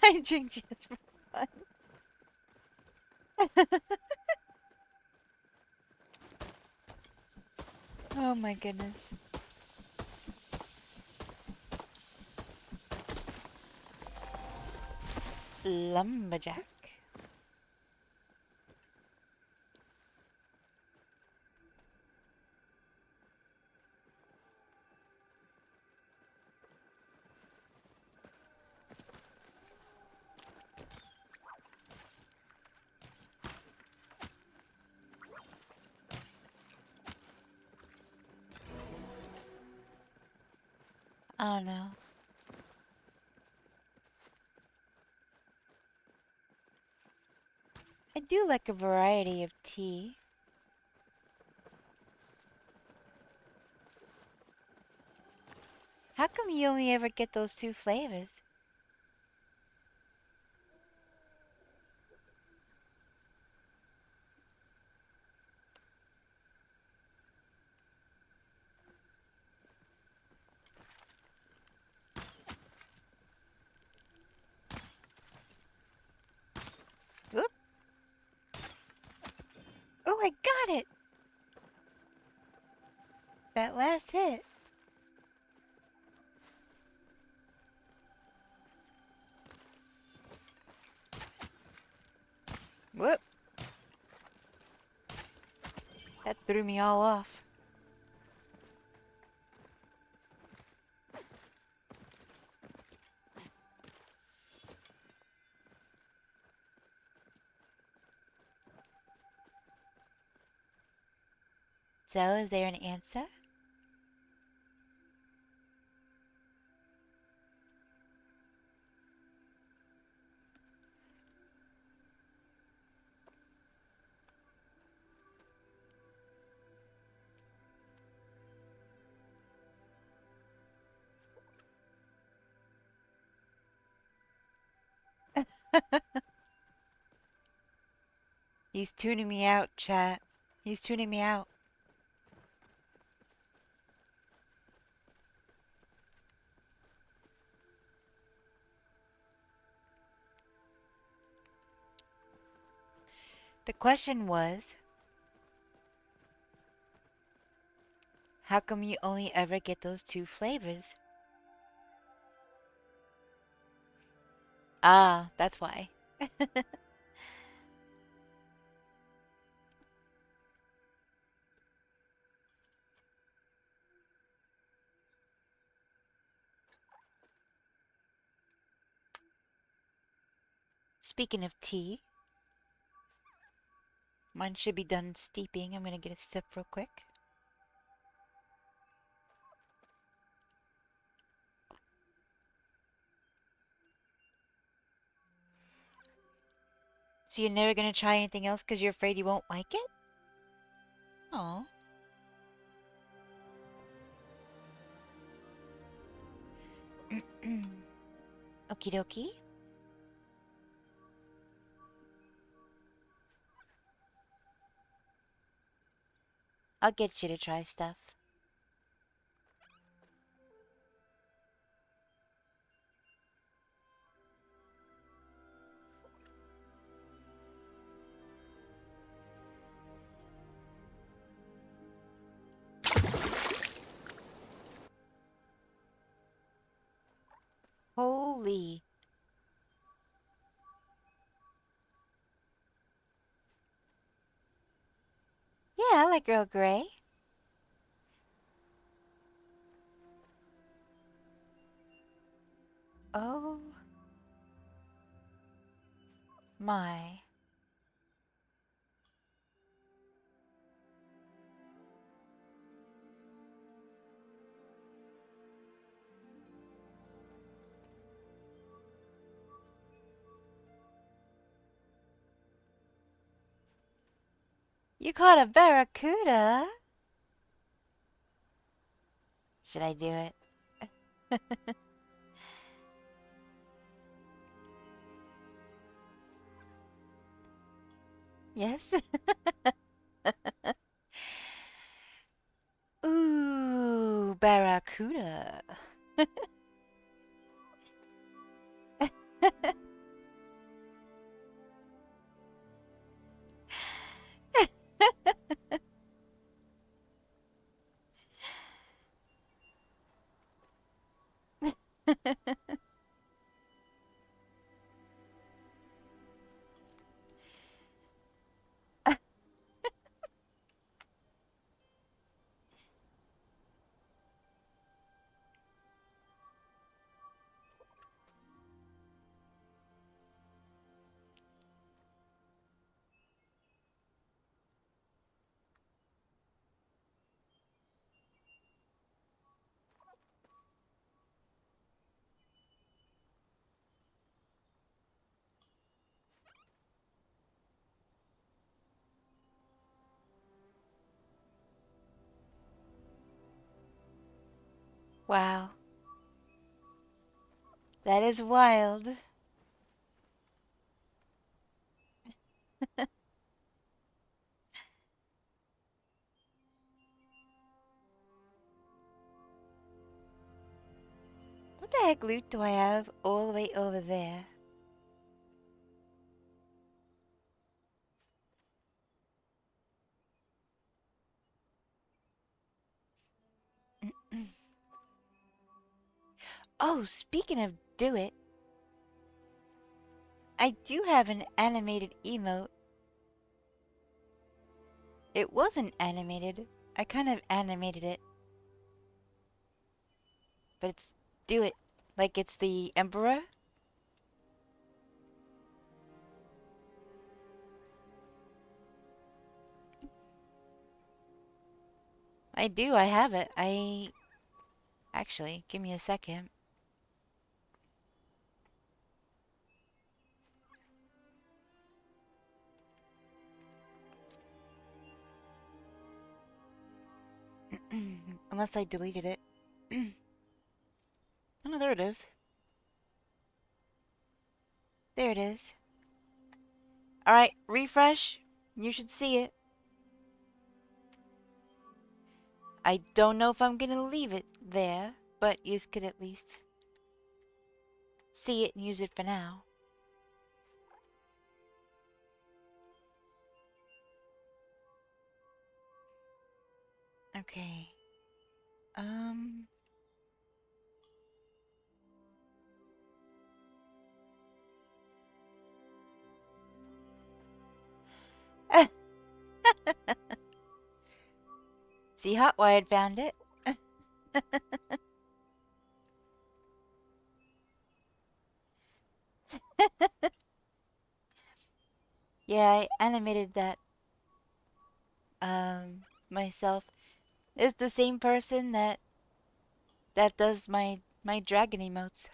I drink just for fun. Oh my goodness. Lumberjack. Oh no. I do like a variety of tea. How come you only ever get those two flavors? got it! That last hit. Whoop. That threw me all off. So, is there an answer? He's tuning me out, chat. He's tuning me out. The question was, how come you only ever get those 2 flavors? Ah, that's why. Speaking of tea, mine should be done steeping. I'm gonna get a sip real quick. So you're never gonna try anything else because you're afraid you won't like it? Aw. Okie dokie. I'll get you to try stuff. Holy. Yeah, I like Earl Grey. Oh my. You caught a barracuda? Should I do it? Yes? Ooh, barracuda. Wow. That is wild. What the heck loot do I have all the way over there? I Oh, speaking of do it, I do have an animated emote. It wasn't animated. I kind of animated it. But it's do it. Like it's the Emperor. I do, I have it. Actually, give me a second. Unless I deleted it. Oh, no, there it is. There it is. Alright, refresh. You should see it. I don't know if I'm gonna leave it there, but you could at least see it and use it for now. Okay. See, Hotwired found it. Yeah, I animated that, myself. It's the same person that does my dragon emotes.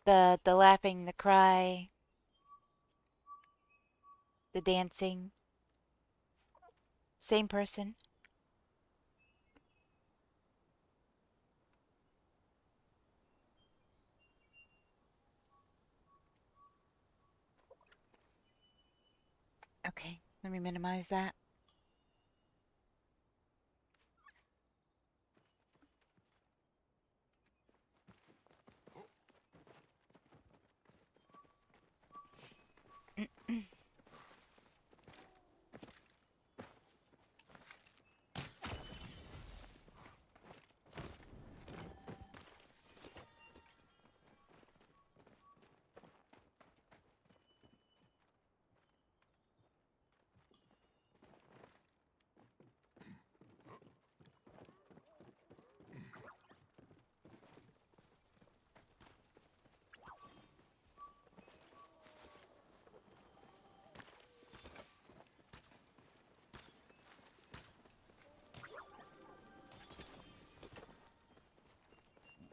The laughing, the cry, the dancing. Same person. Okay, let me minimize that.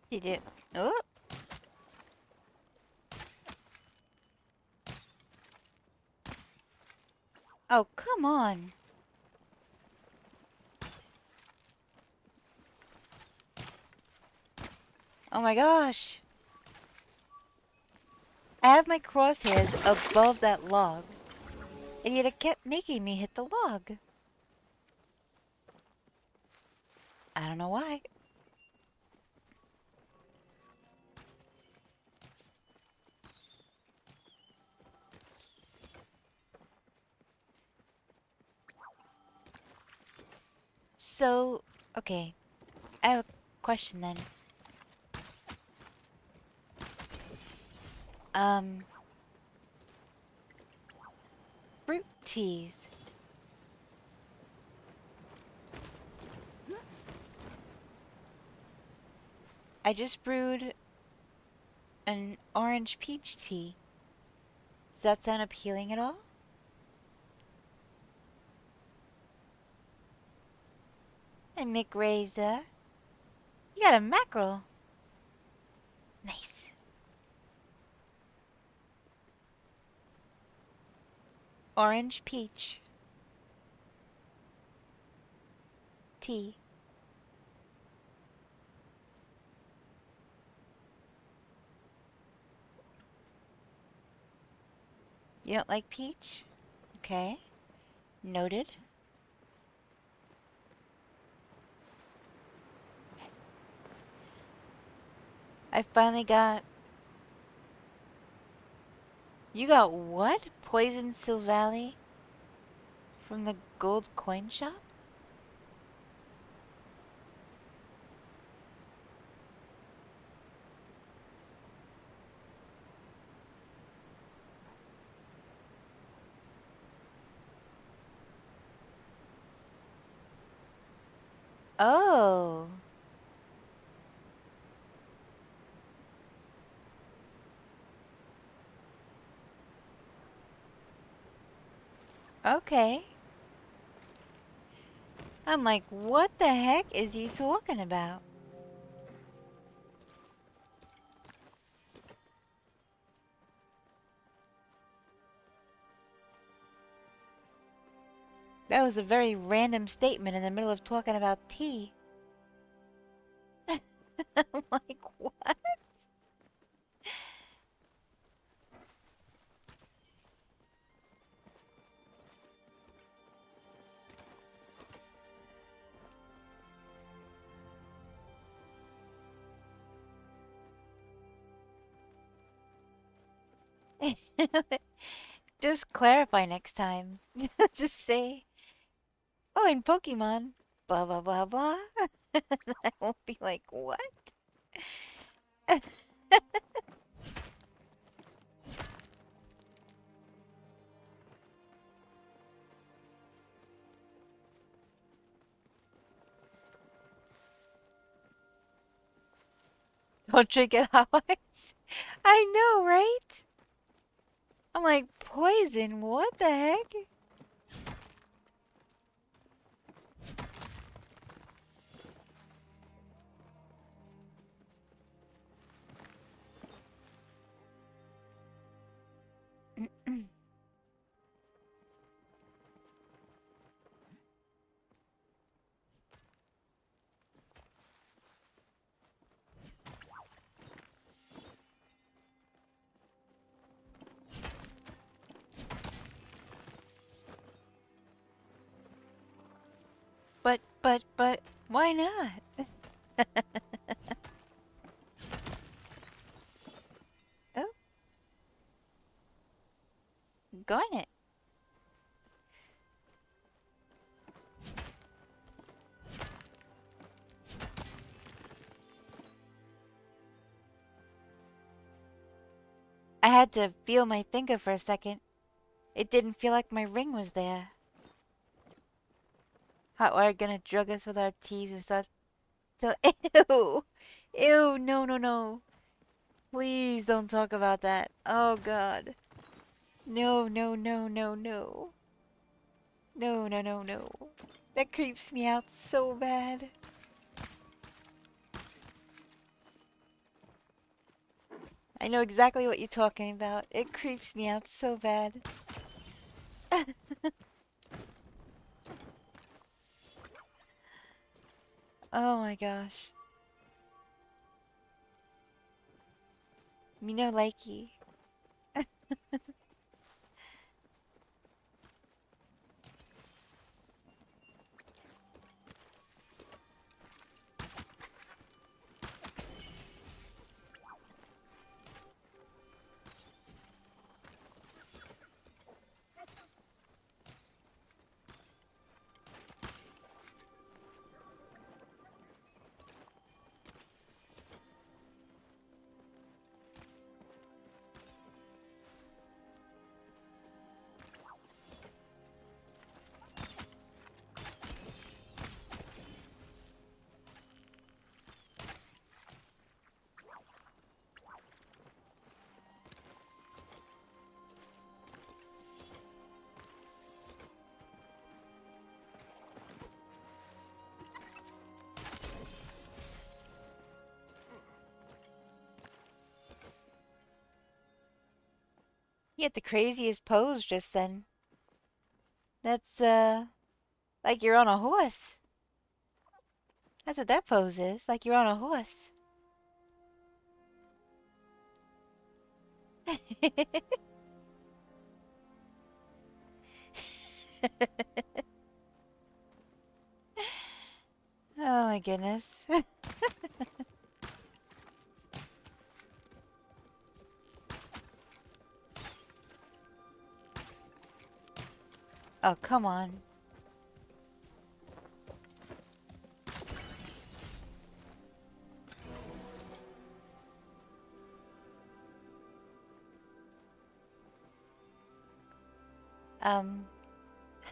Did it? Oh! Oh, come on. Oh my gosh. I have my crosshairs above that log, and yet it kept making me hit the log. I don't know why. So, okay. I have a question then. Fruit teas. I just brewed an orange peach tea. Does that sound appealing at all? And Mick Razor. You got a mackerel. Nice. Orange peach tea. You don't like peach? Okay. Noted. I finally got... You got what? Poison Silvally? From the gold coin shop? Oh. Okay. I'm like, what the heck is he talking about? That was a very random statement in the middle of talking about tea. I'm like, what? Just clarify next time. Just say, oh, in Pokemon, blah, blah, blah, blah. I won't be like, what? Don't drink it hot ice. I know, right? I'm like, poison? What the heck? But, why not? Oh, go on it. I had to feel my finger for a second. It didn't feel like my ring was there. How are you gonna drug us with our teas and start to... Ew! Ew, no, no, no. Please don't talk about that. Oh, God. No, no, no, no, no. No, no, no, no. That creeps me out so bad. I know exactly what you're talking about. It creeps me out so bad. Oh my gosh. Me no likey. You had the craziest pose just then. That's, like you're on a horse. That's what that pose is, like you're on a horse. Oh my goodness. Oh, come on.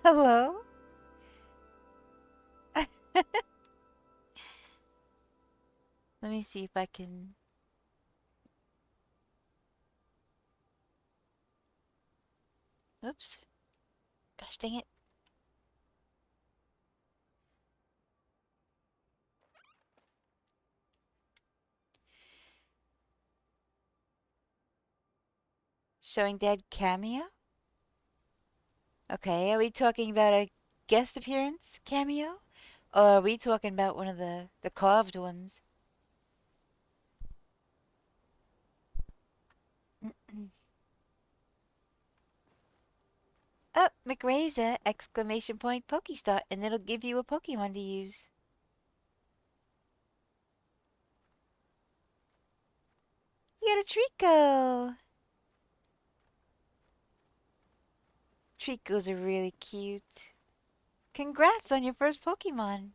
Hello? Let me see if I can... Oops. Gosh dang it. Showing Dad cameo? Okay, are we talking about a guest appearance cameo? Or are we talking about one of the carved ones? Oh, McRaza! Exclamation point Pokestart, and it'll give you a Pokemon to use. You got a Trico! Tricos are really cute. Congrats on your first Pokemon!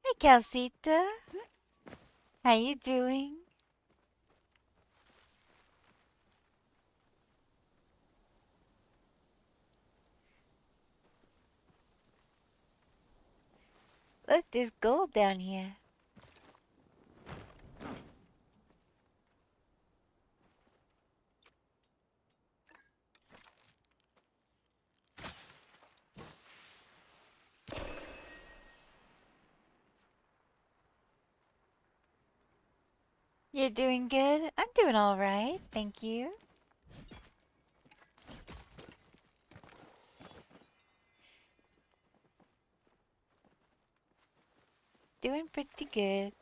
Hey, Calcita! How you doing? Look, there's gold down here. You're doing good? I'm doing alright, thank you. Doing pretty good.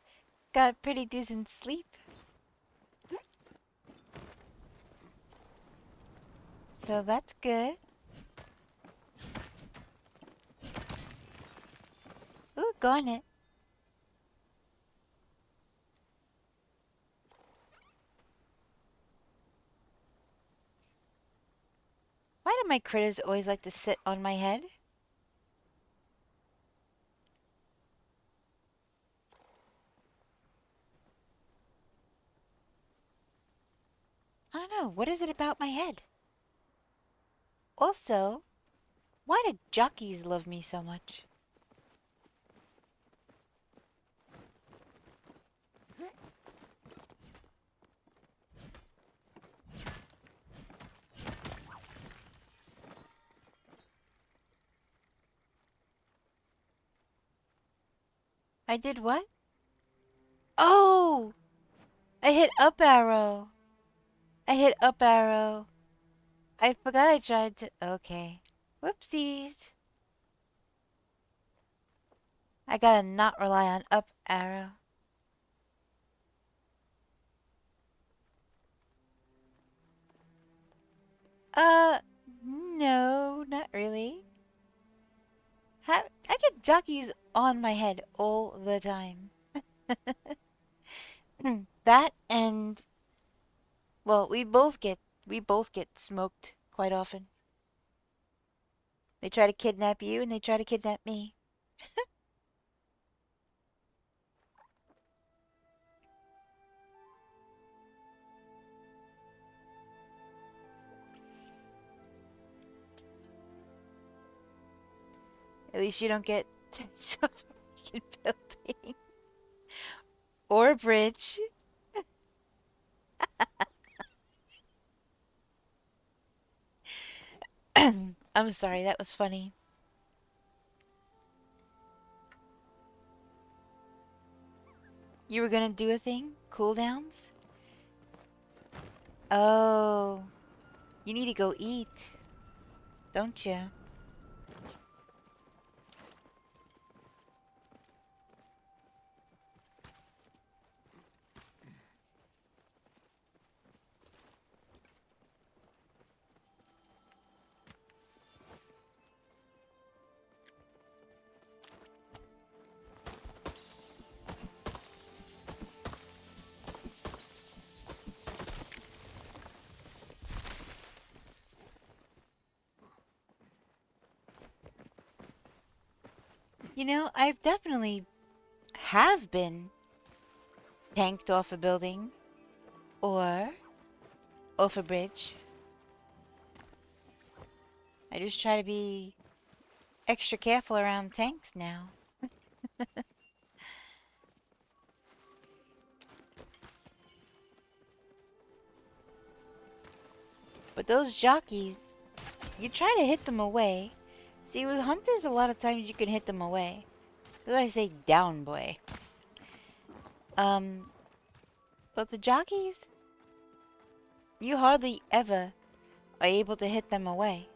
Got pretty decent sleep. So that's good. Ooh, garnet. Why do my critters always like to sit on my head? I don't know. What is it about my head? Also, why do jockeys love me so much? I did what? Oh! I hit up arrow. I hit up arrow. I forgot I tried to... Okay. Whoopsies. I gotta not rely on up arrow. No, not really. I get jockeys on my head all the time. That and well, we both get smoked quite often. They try to kidnap you and they try to kidnap me. At least you don't get to a freaking building or a bridge. I'm sorry, that was funny. You were gonna do a thing? Cooldowns? Oh. You need to go eat, don't you? You know, I've definitely have been tanked off a building or off a bridge. I just try to be extra careful around tanks now. But those jockeys, you try to hit them away. See, with hunters, a lot of times you can hit them away. That's why I say down, boy. But the jockeys, you hardly ever are able to hit them away.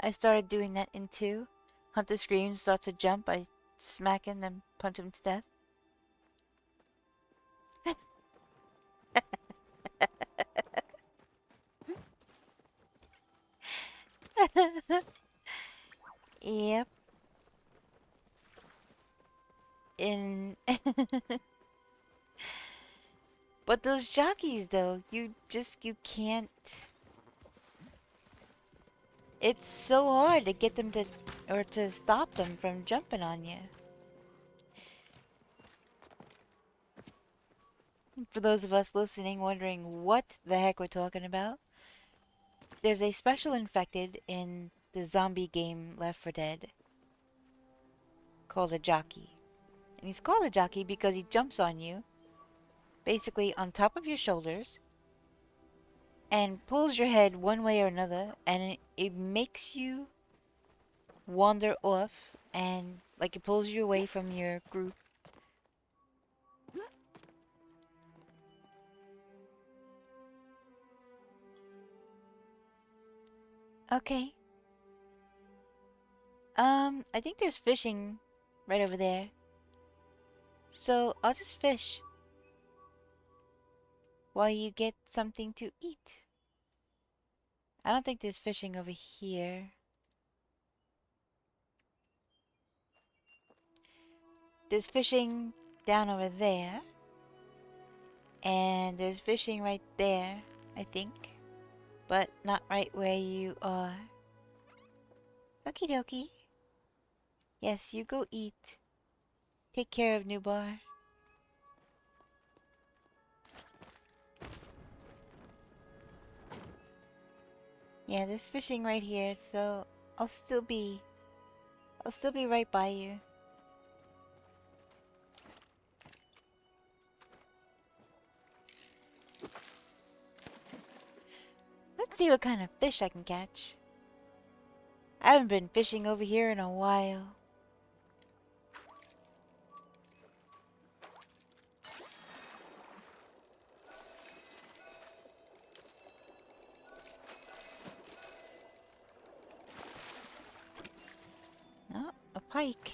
I started doing that in 2. Hunter screams, starts to jump, I smack him, then punch him to death. Yep. In But those jockeys though, you can't. It's so hard to get them to or to stop them from jumping on you. For those of us listening wondering what the heck we're talking about, there's a special infected in the zombie game Left 4 Dead called a jockey. And he's called a jockey because he jumps on you, basically on top of your shoulders, and pulls your head one way or another, and it makes you wander off, and like it pulls you away from your group. Okay. I think there's fishing right over there. So I'll just fish while you get something to eat. I don't think there's fishing over here. There's fishing down over there. And there's fishing right there, I think. But not right where you are. Okie dokie. Yes, you go eat. Take care of Nubar. Yeah, there's fishing right here, so I'll still be right by you. Let's see what kind of fish I can catch. I haven't been fishing over here in a while. Oh, a pike.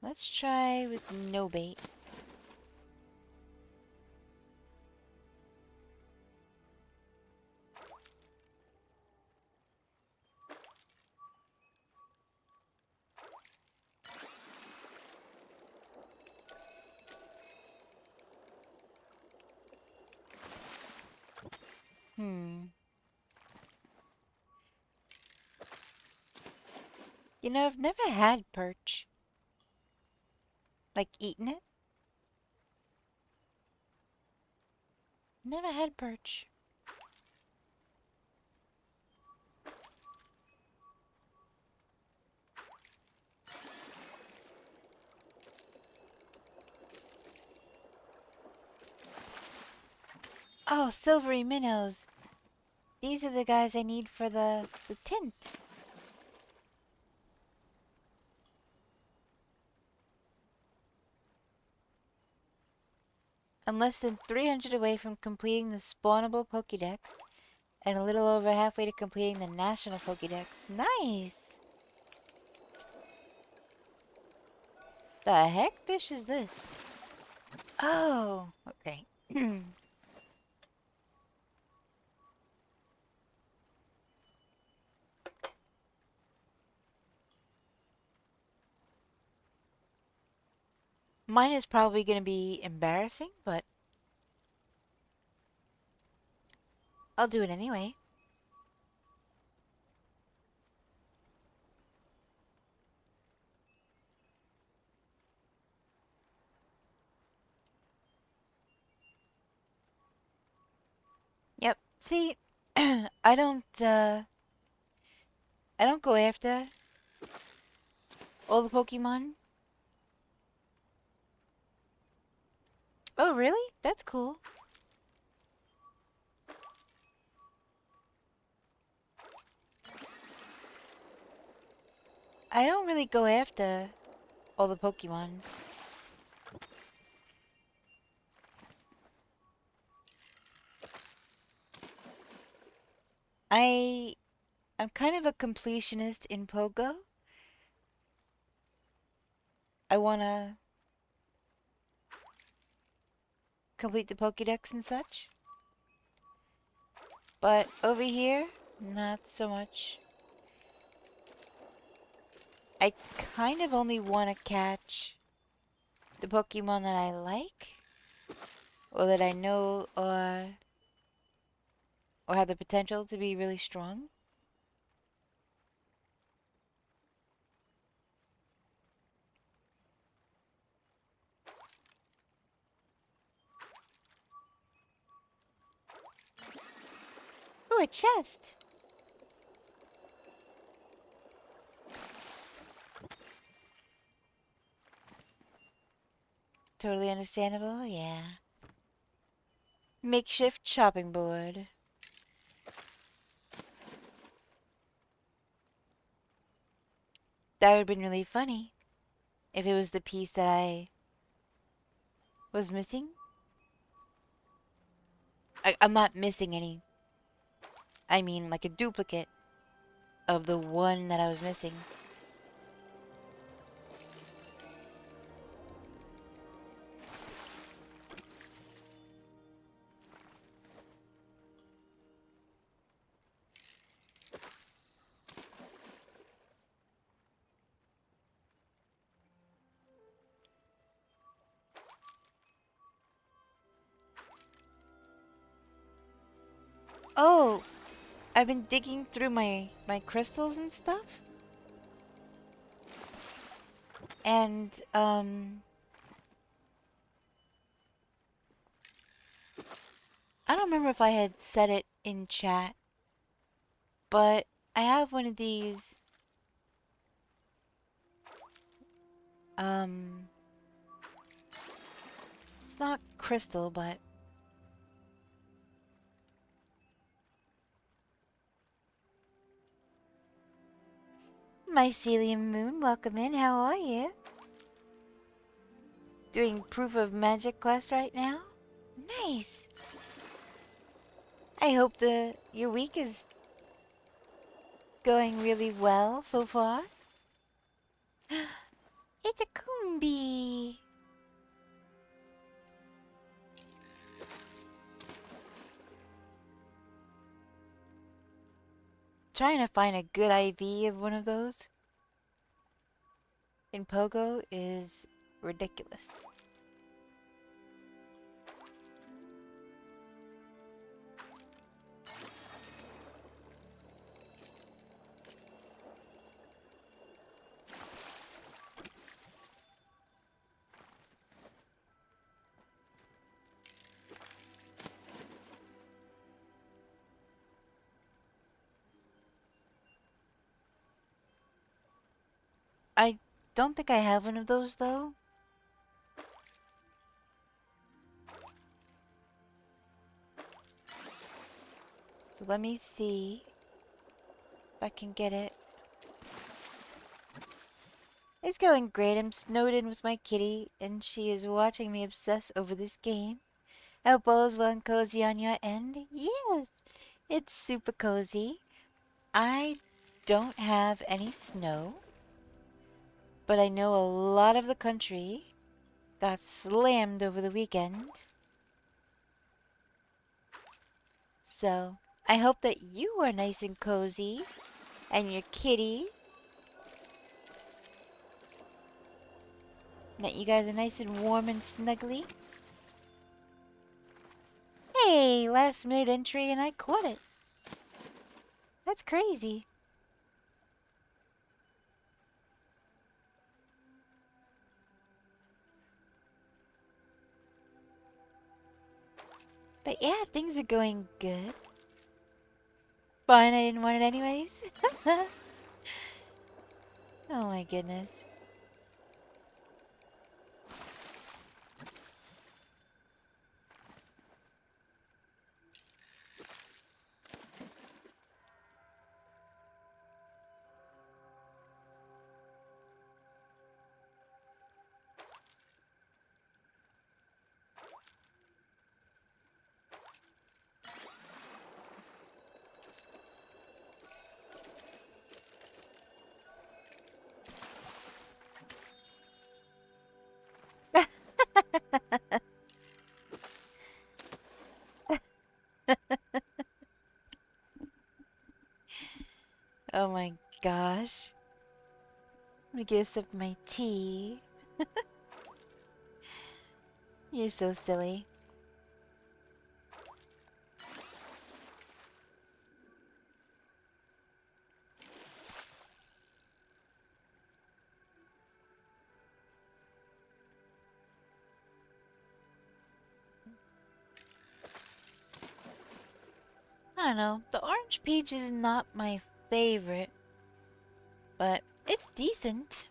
Let's try with no bait. You know, I've never had perch. Like, eaten it? Never had perch. Oh, silvery minnows. These are the guys I need for the tint. I'm less than 300 away from completing the spawnable Pokédex, and a little over halfway to completing the national Pokédex. Nice! The heck fish is this? Oh, okay. Mine is probably going to be embarrassing, but I'll do it anyway. Yep. See, I don't go after all the Pokemon. Oh, really? That's cool. I don't really go after all the Pokemon. I'm kind of a completionist in Pogo. I wanna complete the Pokédex and such. But over here, not so much. I kind of only want to catch the Pokemon that I like, or that I know or have the potential to be really strong. Ooh, a chest! Totally understandable, yeah. Makeshift chopping board. That would have been really funny if it was the piece that I was missing. I'm not missing any. I mean, like a duplicate of the one that I was missing. Oh, I've been digging through my crystals and stuff. And, I don't remember if I had said it in chat, but I have one of these, it's not crystal, but Mycelium Moon, welcome in, how are you? Doing proof of magic quest right now? Nice! I hope your week is going really well so far. It's a Coombi! Trying to find a good IV of one of those in Pogo is ridiculous. I don't think I have one of those though. So let me see if I can get it. It's going great. I'm snowed in with my kitty, and she is watching me obsess over this game. I hope all is well and cozy on your end. Yes, it's super cozy. I don't have any snow, but I know a lot of the country got slammed over the weekend. So, I hope that you are nice and cozy, and your kitty, and that you guys are nice and warm and snuggly. Hey, last minute entry and I caught it. That's crazy. But yeah, things are going good. Fine, I didn't want it anyways. Oh my goodness. Oh my gosh. Let me get a sip of my tea. You're so silly. I don't know. The orange peach is not my favorite, but it's decent.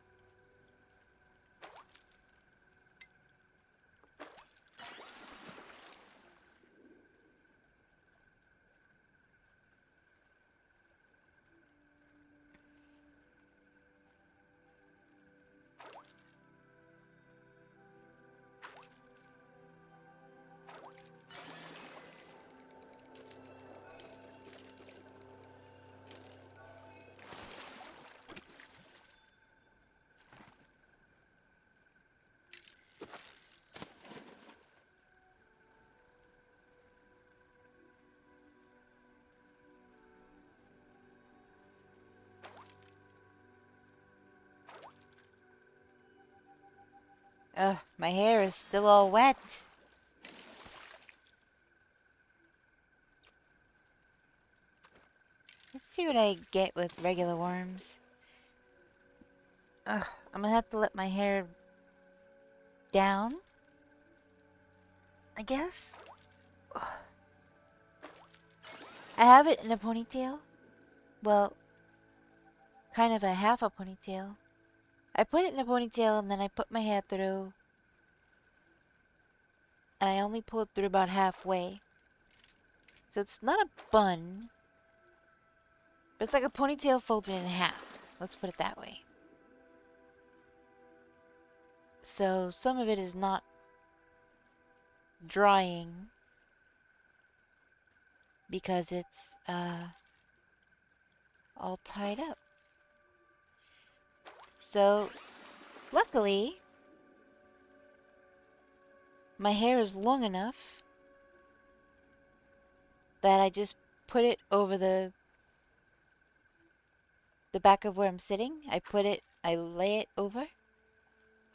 Ugh, my hair is still all wet. Let's see what I get with regular worms. Ugh, I'm gonna have to let my hair down, I guess. Ugh. I have it in a ponytail. Well, kind of a half a ponytail. I put it in a ponytail and then I put my hair through. And I only pull it through about halfway. So it's not a bun. But it's like a ponytail folded in half. Let's put it that way. So some of it is not drying because it's all tied up. So luckily my hair is long enough that I just put it over the back of where I'm sitting. I lay it over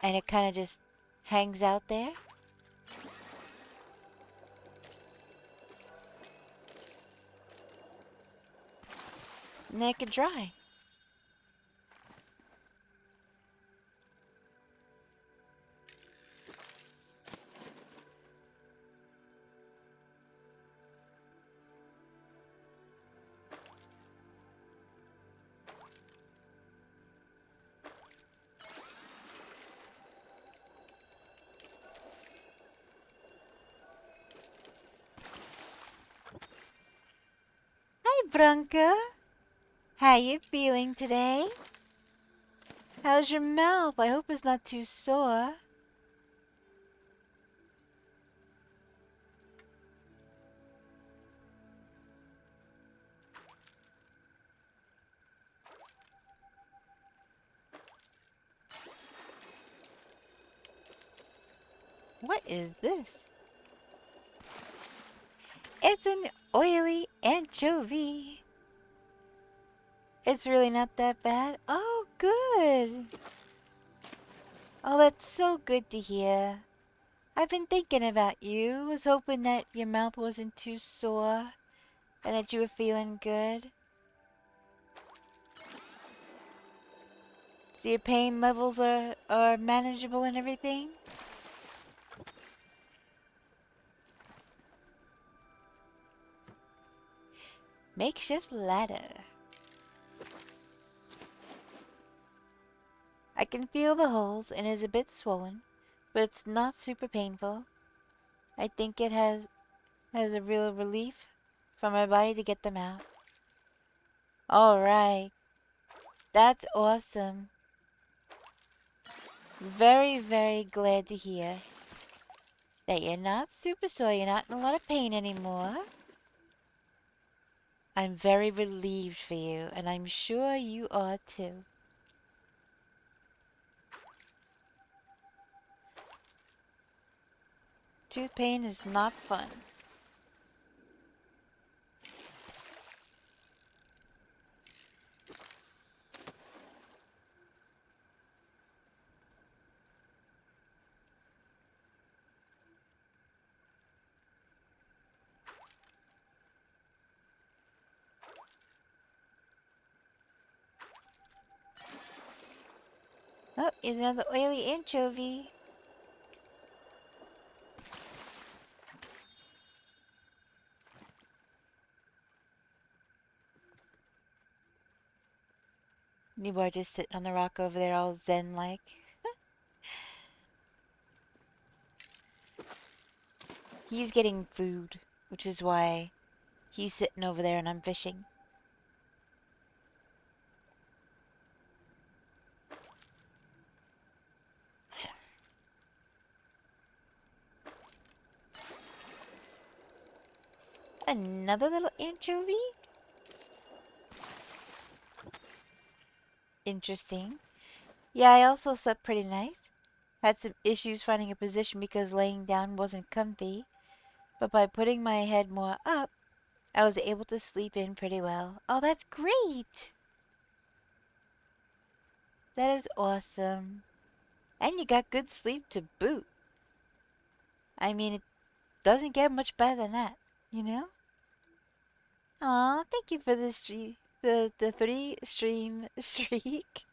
and it kind of just hangs out there. And then it can dry. Brunka. How you feeling today? How's your mouth? I hope it's not too sore. What is this? It's an oily anchovy. It's really not that bad. Oh, good. Oh, that's so good to hear. I've been thinking about you. Was hoping that your mouth wasn't too sore and that you were feeling good. So your pain levels are manageable and everything? Makeshift ladder. I can feel the holes and is a bit swollen, but it's not super painful. I think it has a real relief for my body to get them out. Alright. That's awesome. Very, very glad to hear that you're not super sore, you're not in a lot of pain anymore. I'm very relieved for you, and I'm sure you are too. Tooth pain is not fun. Oh, here's another oily anchovy. New boy just sitting on the rock over there all zen-like. He's getting food, which is why he's sitting over there and I'm fishing. Another little anchovy? Interesting. Yeah, I also slept pretty nice. Had some issues finding a position because laying down wasn't comfy. But by putting my head more up, I was able to sleep in pretty well. Oh, that's great! That is awesome. And you got good sleep to boot. I mean, it doesn't get much better than that, you know? Aw, thank you for the 3 stream streak.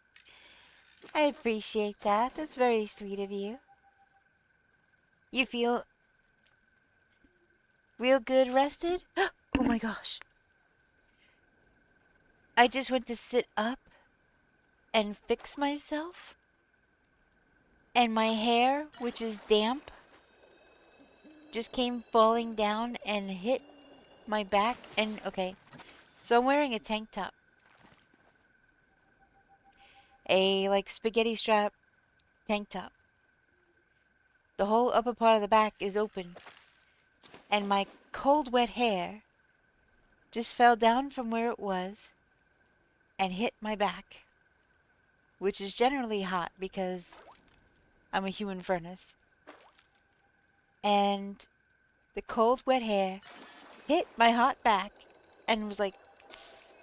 I appreciate that. That's very sweet of you. You feel real good rested? Oh my gosh. I just went to sit up and fix myself. And my hair, which is damp, just came falling down and hit my back. And okay, so I'm wearing a tank top. A like spaghetti strap tank top. The whole upper part of the back is open. And my cold wet hair just fell down from where it was and hit my back, which is generally hot because I'm a human furnace. And the cold wet hair hit my hot back and was like, tss.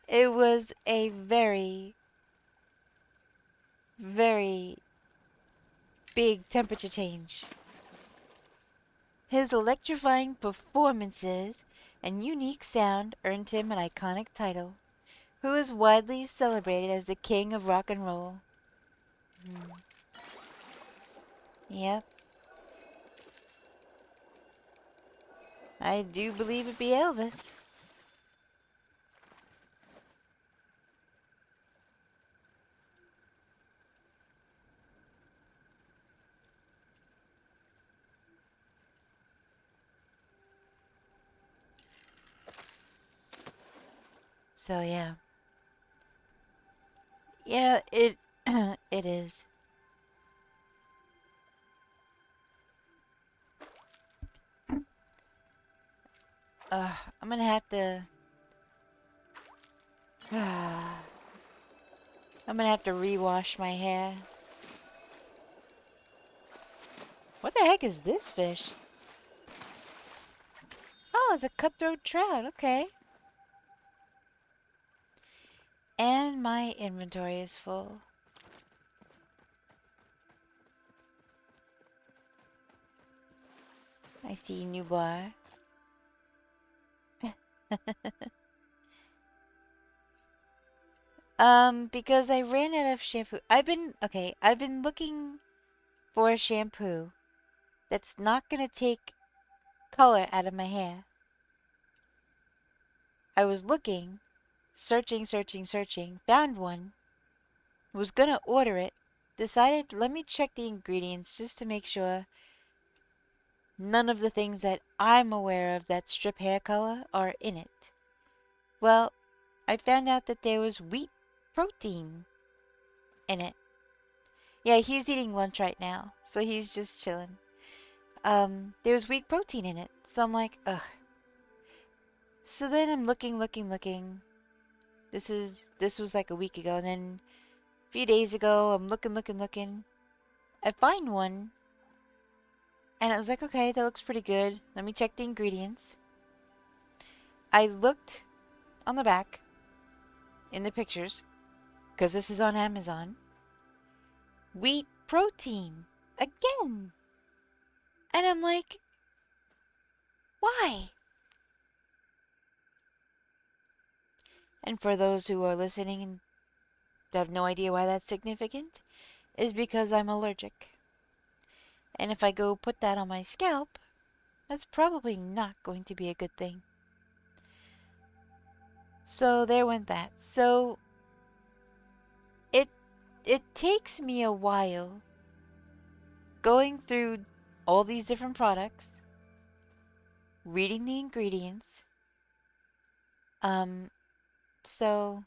It was a very, very big temperature change. His electrifying performances and unique sound earned him an iconic title, who is widely celebrated as the king of rock and roll. Yep. I do believe it be Elvis. So yeah. Yeah, it it is. I'm gonna have to I'm gonna have to rewash my hair. What the heck is this fish? Oh, it's a cutthroat trout. Okay. And my inventory is full. I see new bar. Because I ran out of shampoo. I've been looking for a shampoo that's not gonna take color out of my hair. I was looking, searching, found one, was gonna order it, decided let me check the ingredients just to make sure none of the things that I'm aware of that strip hair color are in it. Well, I found out that there was wheat protein in it. Yeah, he's eating lunch right now, so he's just chilling. There's wheat protein in it, so I'm like, ugh. So then I'm looking. This was like a week ago, and then a few days ago, I'm looking. I find one, and I was like, okay, that looks pretty good. Let me check the ingredients. I looked on the back in the pictures, because this is on Amazon. Wheat protein again. And I'm like, why? And for those who are listening and have no idea why that's significant, is because I'm allergic. And if I go put that on my scalp, that's probably not going to be a good thing. So there went that. So it it takes me a while going through all these different products, reading the ingredients. Um so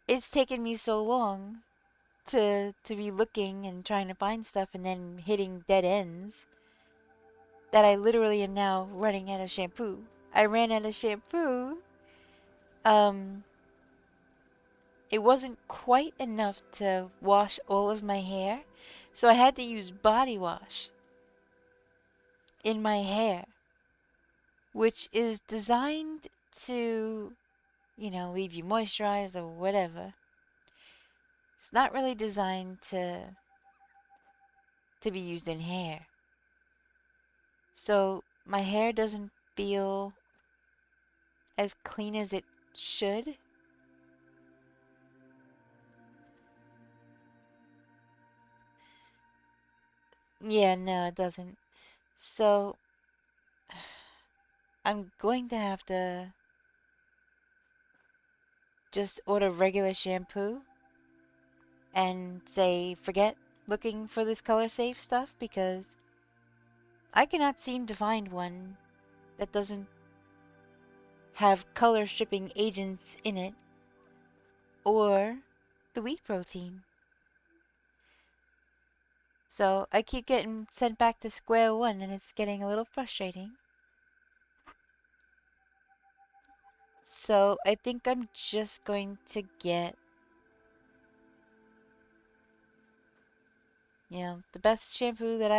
it's taken me so long to be looking and trying to find stuff and then hitting dead ends that I literally am now running out of shampoo. I ran out of shampoo. Um it wasn't quite enough to wash all of my hair, so I had to use body wash in my hair, which is designed to, leave you moisturized or whatever. It's not really designed to be used in hair. So my hair doesn't feel as clean as it should. Yeah, no, it doesn't. So I'm going to have to just order regular shampoo and say forget looking for this color safe stuff because I cannot seem to find one that doesn't have color stripping agents in it or the wheat protein. So I keep getting sent back to square one and it's getting a little frustrating. So I think I'm just going to get, the best shampoo that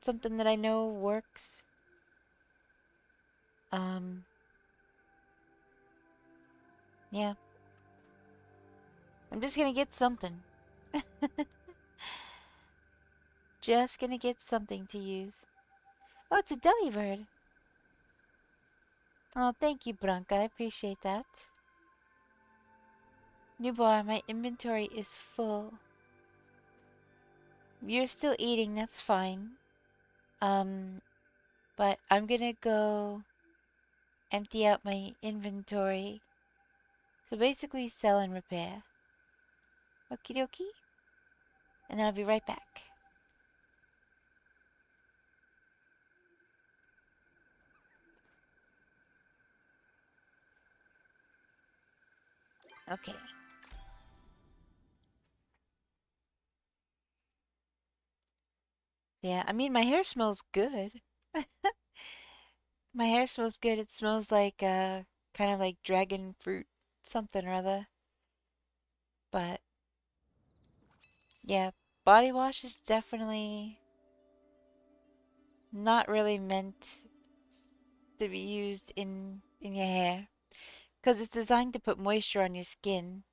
something that I know works. Um, yeah. I'm just gonna get something. Just gonna get something to use. Oh, it's a deli bird. Oh, thank you, Branca. I appreciate that. New bar, my inventory is full. You're still eating, that's fine. But I'm gonna go empty out my inventory. So basically sell and repair. Okie dokie. And I'll be right back. Okay. Yeah, I mean, my hair smells good. My hair smells good. It smells like, kind of like dragon fruit something or other. But, yeah, body wash is definitely not really meant to be used in your hair. Because it's designed to put moisture on your skin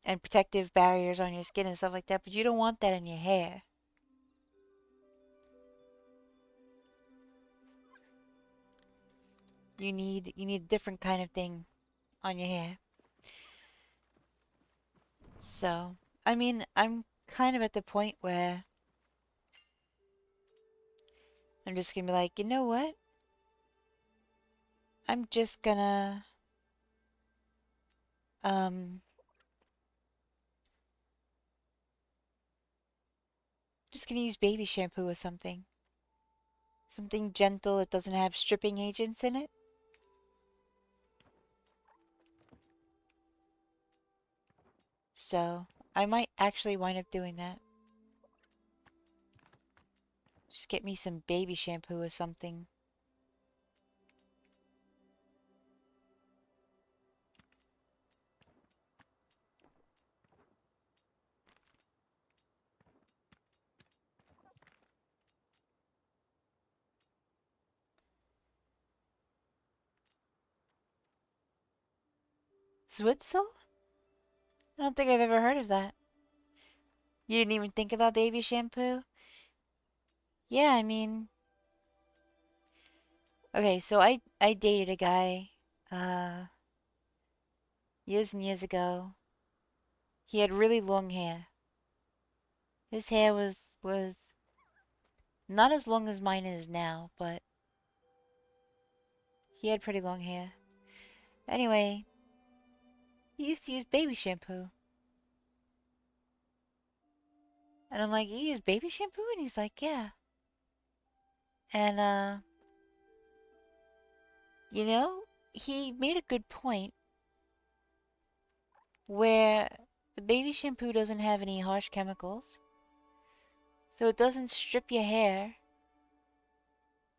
and protective barriers on your skin and stuff like that, but you don't want that in your hair. You need a different kind of thing on your hair. So, I mean, I'm kind of at the point where I'm just gonna be like, you know what? I'm um, just gonna use baby shampoo or something. Something gentle that doesn't have stripping agents in it. So, I might actually wind up doing that. Just get me some baby shampoo or something. Zwitzel? I don't think I've ever heard of that. You didn't even think about baby shampoo? Yeah, I mean, okay, so I dated a guy uh years and years ago. He had really long hair. His hair was not as long as mine is now, but he had pretty long hair. Anyway, he used to use baby shampoo. And I'm like, "You use baby shampoo?" And he's like, "Yeah." And you know, he made a good point where the baby shampoo doesn't have any harsh chemicals. So it doesn't strip your hair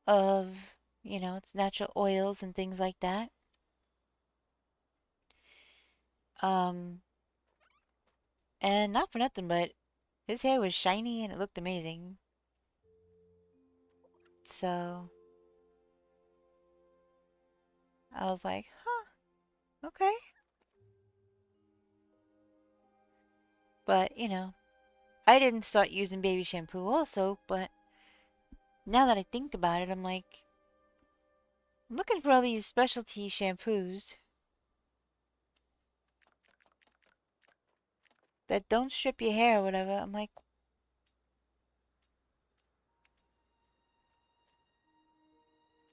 of, its natural oils and things like that. Um, and not for nothing, but his hair was shiny and it looked amazing. So I was like, huh, okay. But, I didn't start using baby shampoo also, but now that I think about it, I'm like, I'm looking for all these specialty shampoos that don't strip your hair or whatever. I'm like,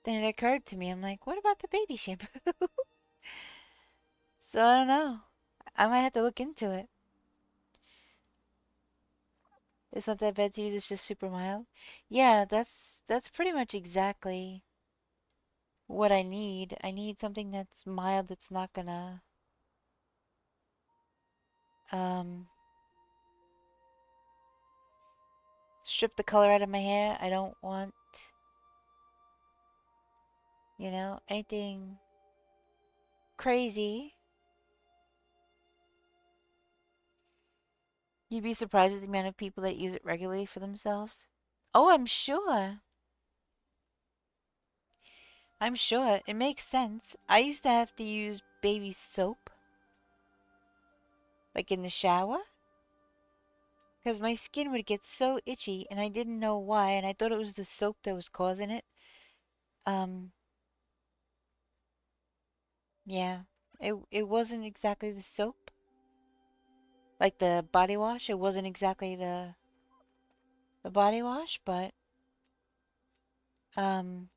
then it occurred to me, I'm like, what about the baby shampoo? So I don't know. I might have to look into it. It's not that bad to use, it's just super mild. Yeah, that's pretty much exactly what I need. I need something that's mild that's not gonna um strip the color out of my hair. I don't want, anything crazy. You'd be surprised at the amount of people that use it regularly for themselves. Oh, I'm sure. I'm sure. It makes sense. I used to have to use baby soap, like in the shower, because my skin would get so itchy and I didn't know why, and I thought it was the soap that was causing it. Um, yeah. It wasn't exactly the soap. Like the body wash, it wasn't exactly the body wash, but um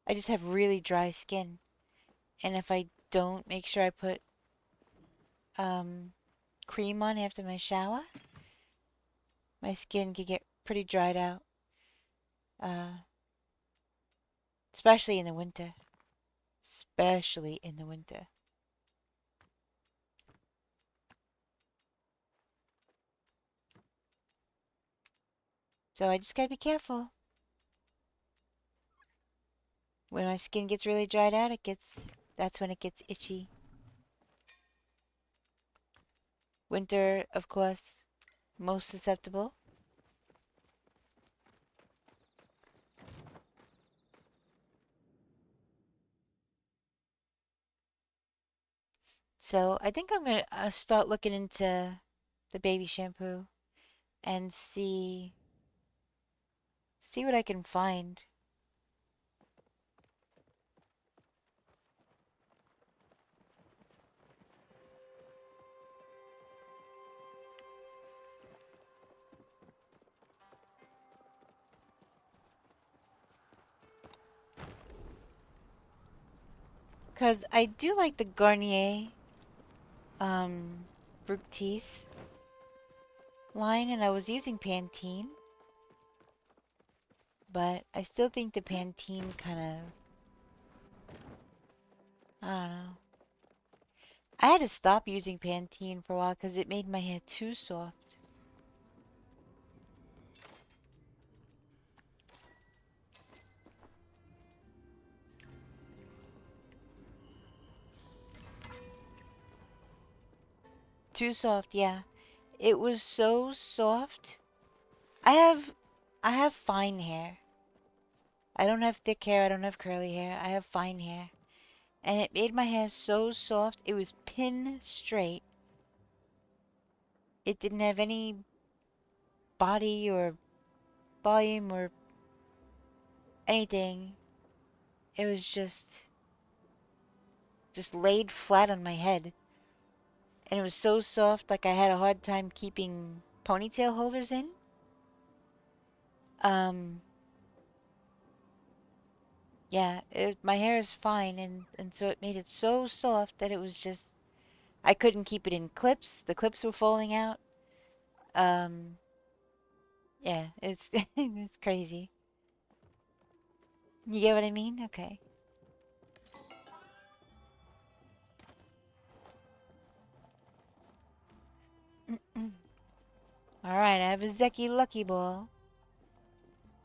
I just have really dry skin. And if I don't make sure I put um cream on after my shower, my skin could get pretty dried out. Uh Especially in the winter. Especially in the winter. So I just gotta be careful. When my skin gets really dried out, that's when it gets itchy. Winter, of course, most susceptible. So I think I'm gonna start looking into the baby shampoo and see what I can find. Cause I do like the Garnier Fructis line, and I was using Pantene, but I still think the Pantene kind of, I don't know. I had to stop using Pantene for a while because it made my hair too soft. Too soft, yeah. It was so soft. I have I have fine hair. I don't have thick hair, I don't have curly hair. I have fine hair. And it made my hair so soft. It was pin straight. It didn't have any body or volume or anything. It was just laid flat on my head. And it was so soft, like I had a hard time keeping ponytail holders in. Yeah, my hair is fine, and so it made it so soft that it was just, I couldn't keep it in clips. The clips were falling out. Um, yeah, it's it's crazy. You get what I mean? Okay. All right, I have a Zeki Lucky Ball.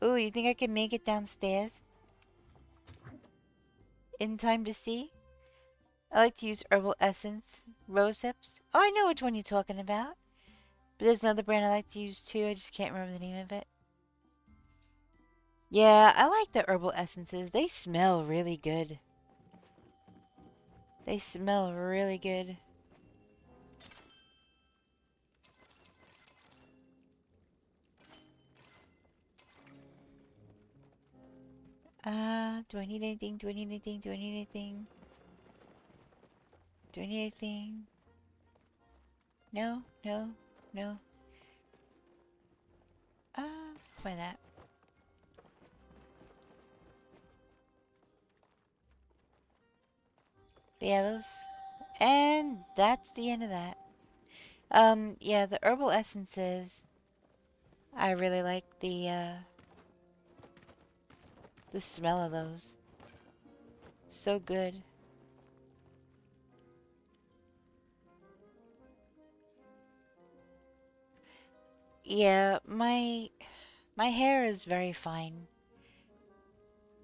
Ooh, you think I can make it downstairs in time to see? I like to use herbal essence, rose hips. Oh, I know which one you're talking about. But there's another brand I like to use too. I just can't remember the name of it. Yeah, I like the herbal essences. They smell really good. They smell really good. Do I need anything? Do I need anything? Do I need anything? Do I need anything? No, no, no. Find that. But yeah, those. And that's the end of that. Yeah, the herbal essences. I really like the smell of those. So good. Yeah, my hair is very fine.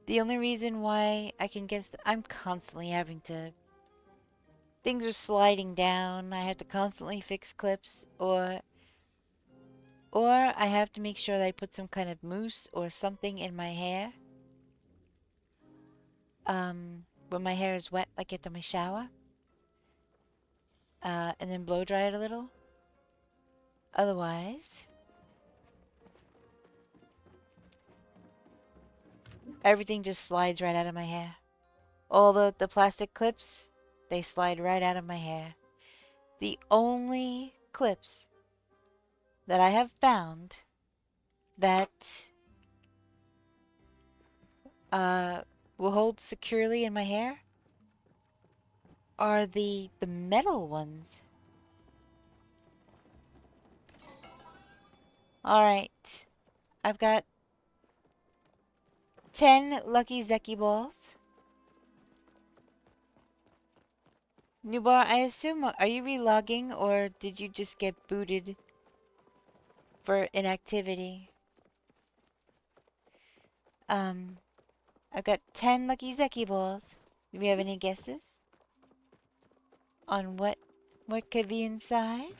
The only reason why I can guess I'm constantly having to, things are sliding down. I have to constantly fix clips, or I have to make sure that I put some kind of mousse or something in my hair. When my hair is wet, like after my shower. And then blow dry it a little. Otherwise, everything just slides right out of my hair. All the plastic clips, they slide right out of my hair. The only clips that I have found that will hold securely in my hair are the metal ones. Alright. I've got 10 lucky Zeki balls. Nubar, I assume, are you relogging or did you just get booted for inactivity? I've got 10 lucky Zeki balls. Do we have any guesses on what could be inside?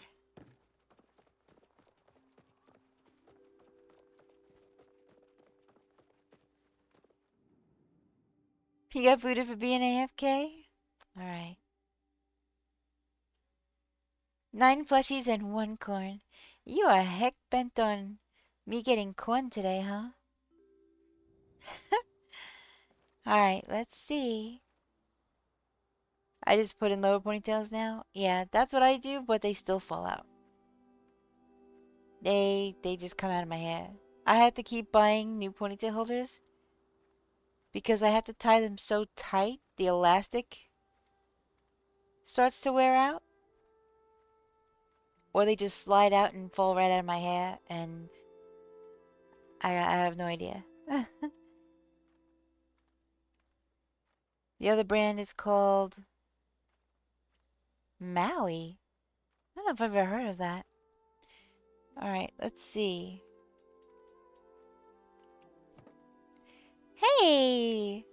He got booted for being AFK? Alright. 9 plushies and 1 corn. You are heck bent on me getting corn today, huh? Alright, let's see. I just put in lower ponytails now. Yeah, that's what I do, but they still fall out. They just come out of my hair. I have to keep buying new ponytail holders because I have to tie them so tight the elastic starts to wear out. Or they just slide out and fall right out of my hair, and I have no idea. The other brand is called Maui. I don't know if I've ever heard of that. Alright, let's see. Hey!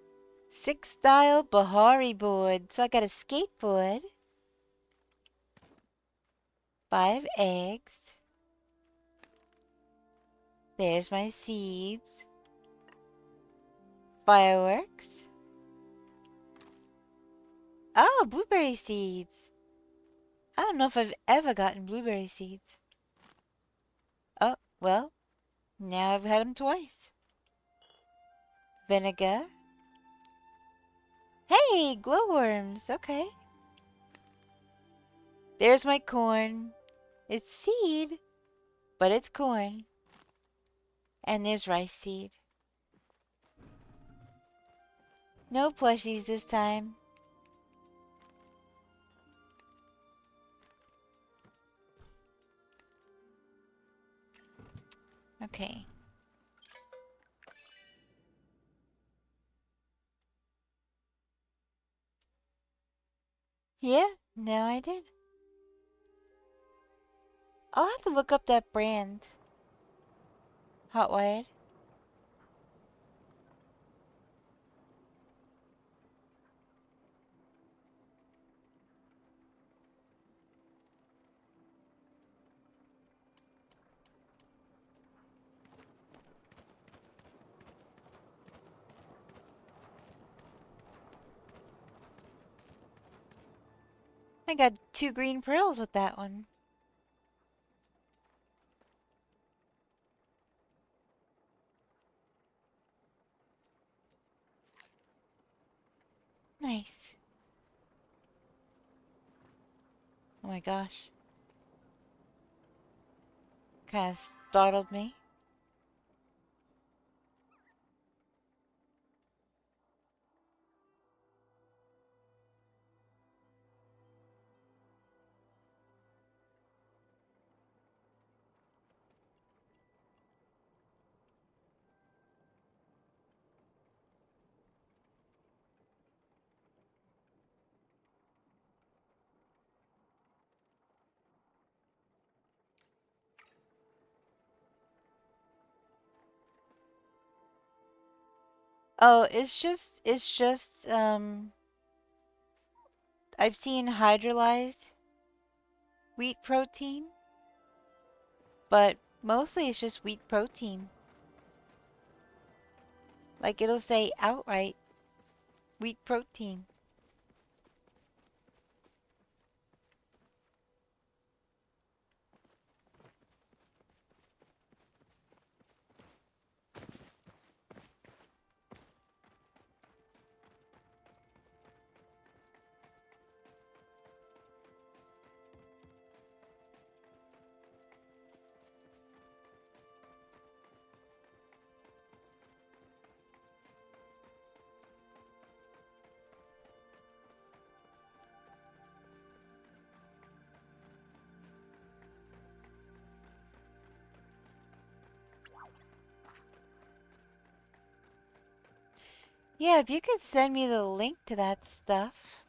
6 style Bahari board. So I got a skateboard. 5 eggs. There's my seeds. Fireworks. Oh, blueberry seeds. I don't know if I've ever gotten blueberry seeds. Oh, well, now I've had them twice. Vinegar. Hey, glowworms. Okay. There's my corn. It's seed, but it's corn. And there's rice seed. No plushies this time. Okay. Yeah, no, I did. I'll have to look up that brand. Hot Wired. I got 2 green pearls with that one. Nice. Oh my gosh. Kind of startled me. Oh, I've seen hydrolyzed wheat protein, but mostly it's just wheat protein. Like it'll say outright wheat protein. Yeah, if you could send me the link to that stuff,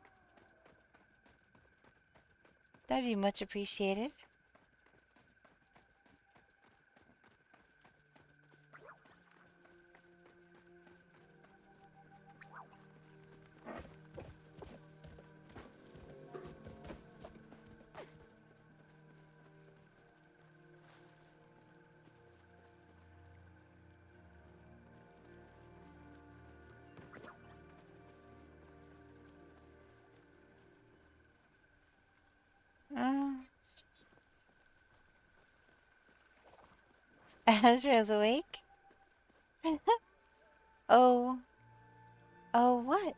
that'd be much appreciated. Uh, Azrael's awake? Oh. Oh, what?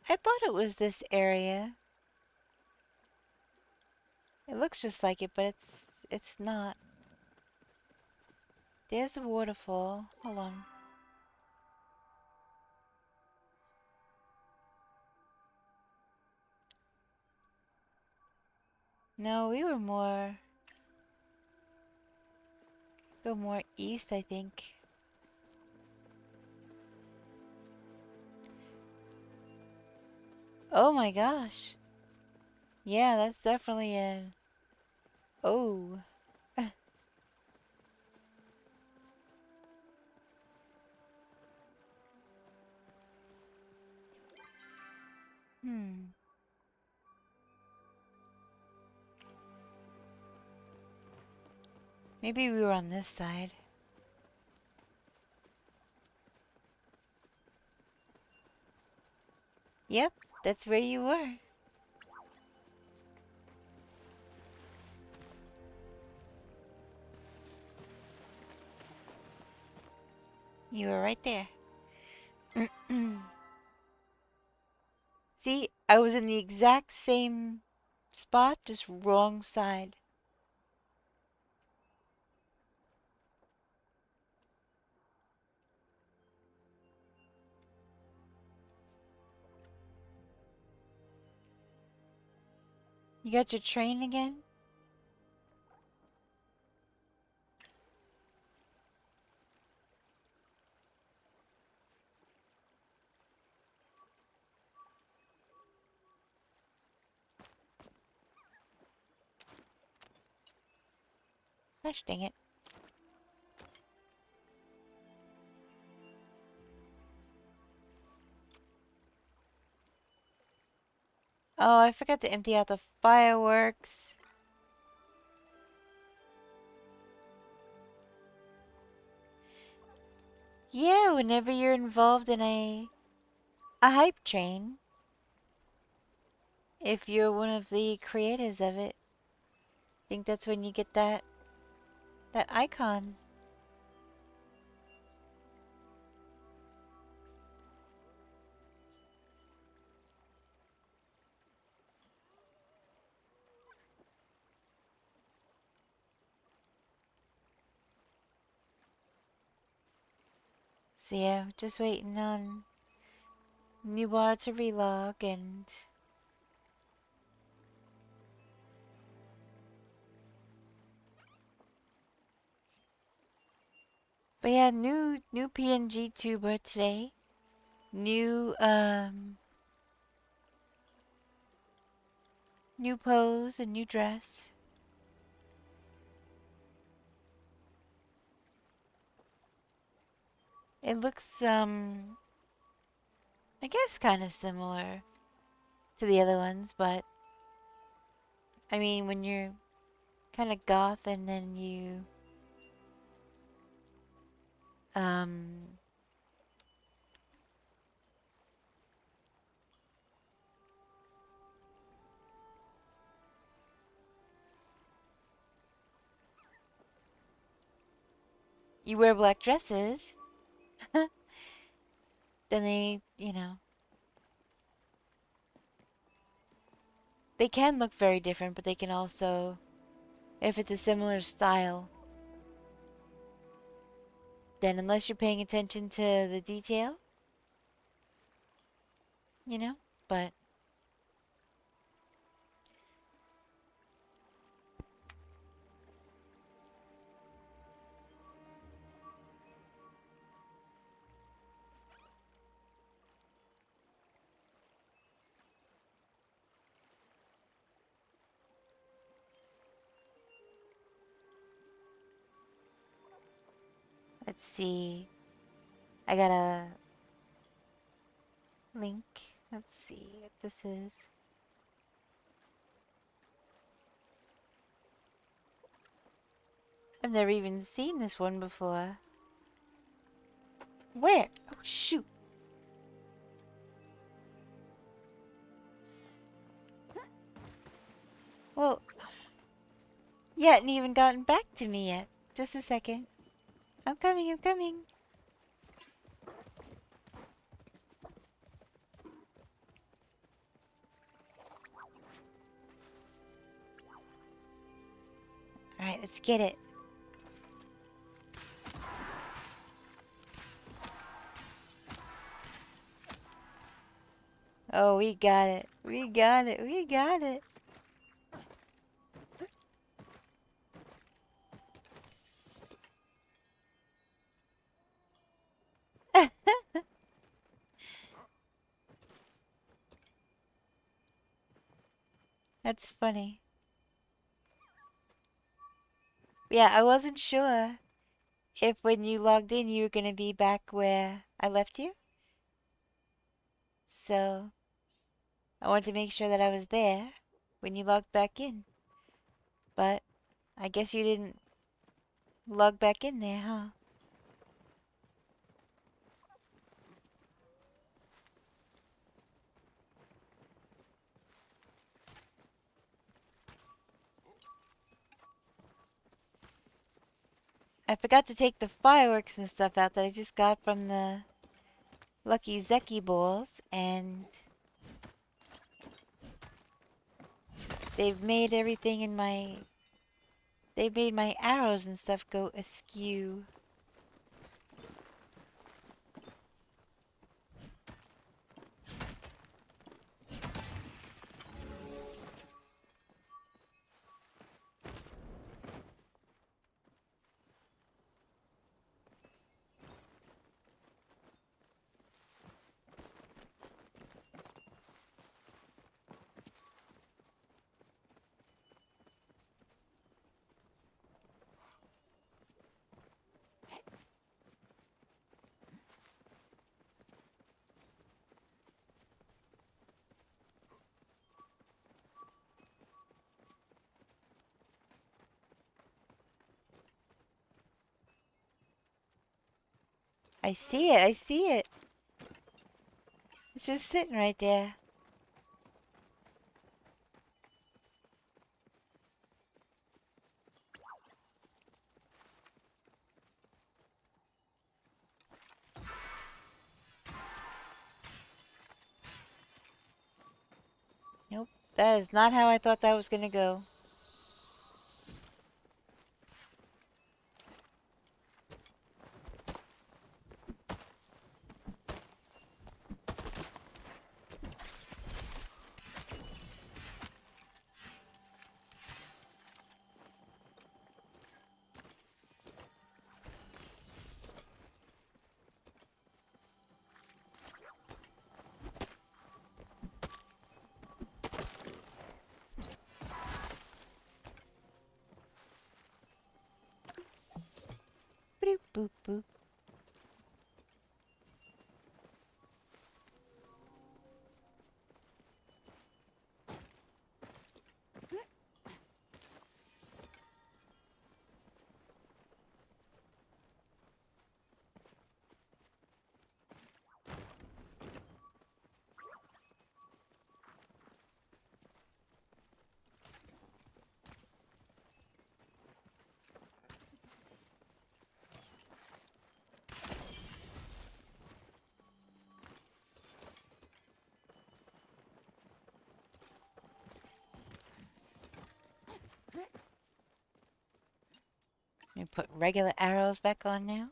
I thought it was this area. It looks just like it, but it's not. There's the waterfall. Hold on. No, we were more... Go more east, I think. Oh my gosh. Yeah, that's definitely a... Oh. Hmm. Maybe we were on this side. Yep, that's where you were. You were right there. See, I was in the exact same spot, just wrong side. You got your train again? Gosh dang it. Oh, I forgot to empty out the fireworks. Yeah, whenever you're involved in a hype train, if you're one of the creators of it, I think that's when you get that icon. So yeah, just waiting on new water to relog and but yeah, new PNG tuber today. New new pose and new dress. It looks I guess kind of similar to the other ones, but I mean when you're kind of goth and then um you wear black dresses, then they, they can look very different, but they can also, if it's a similar style, then unless you're paying attention to the detail, you know, but Let's see. I got a link. Let's see what this is. I've never even seen this one before. Where? Oh, shoot. Well, you hadn't even gotten back to me yet. Just a second. I'm coming, I'm coming. Alright, let's get it. Oh, we got it. We got it. We got it. That's funny. Yeah, I wasn't sure if when you logged in you were going to be back where I left you. So, I wanted to make sure that I was there when you logged back in. But, I guess you didn't log back in there, huh? I forgot to take the fireworks and stuff out that I just got from the Lucky Zeki balls, and they've made everything in my... They've made my arrows and stuff go askew. I see it, I see it. It's just sitting right there. Nope, that is not how I thought that was gonna go. Boop, boop, boop. And put regular arrows back on now.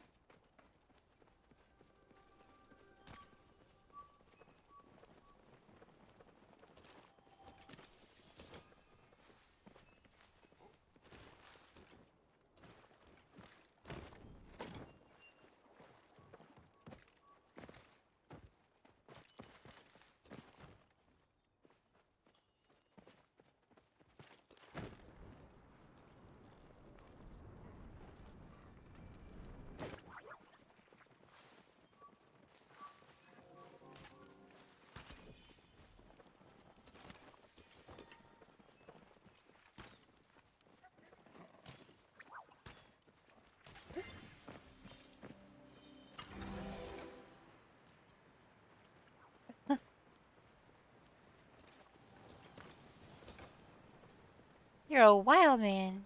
You're a wild man.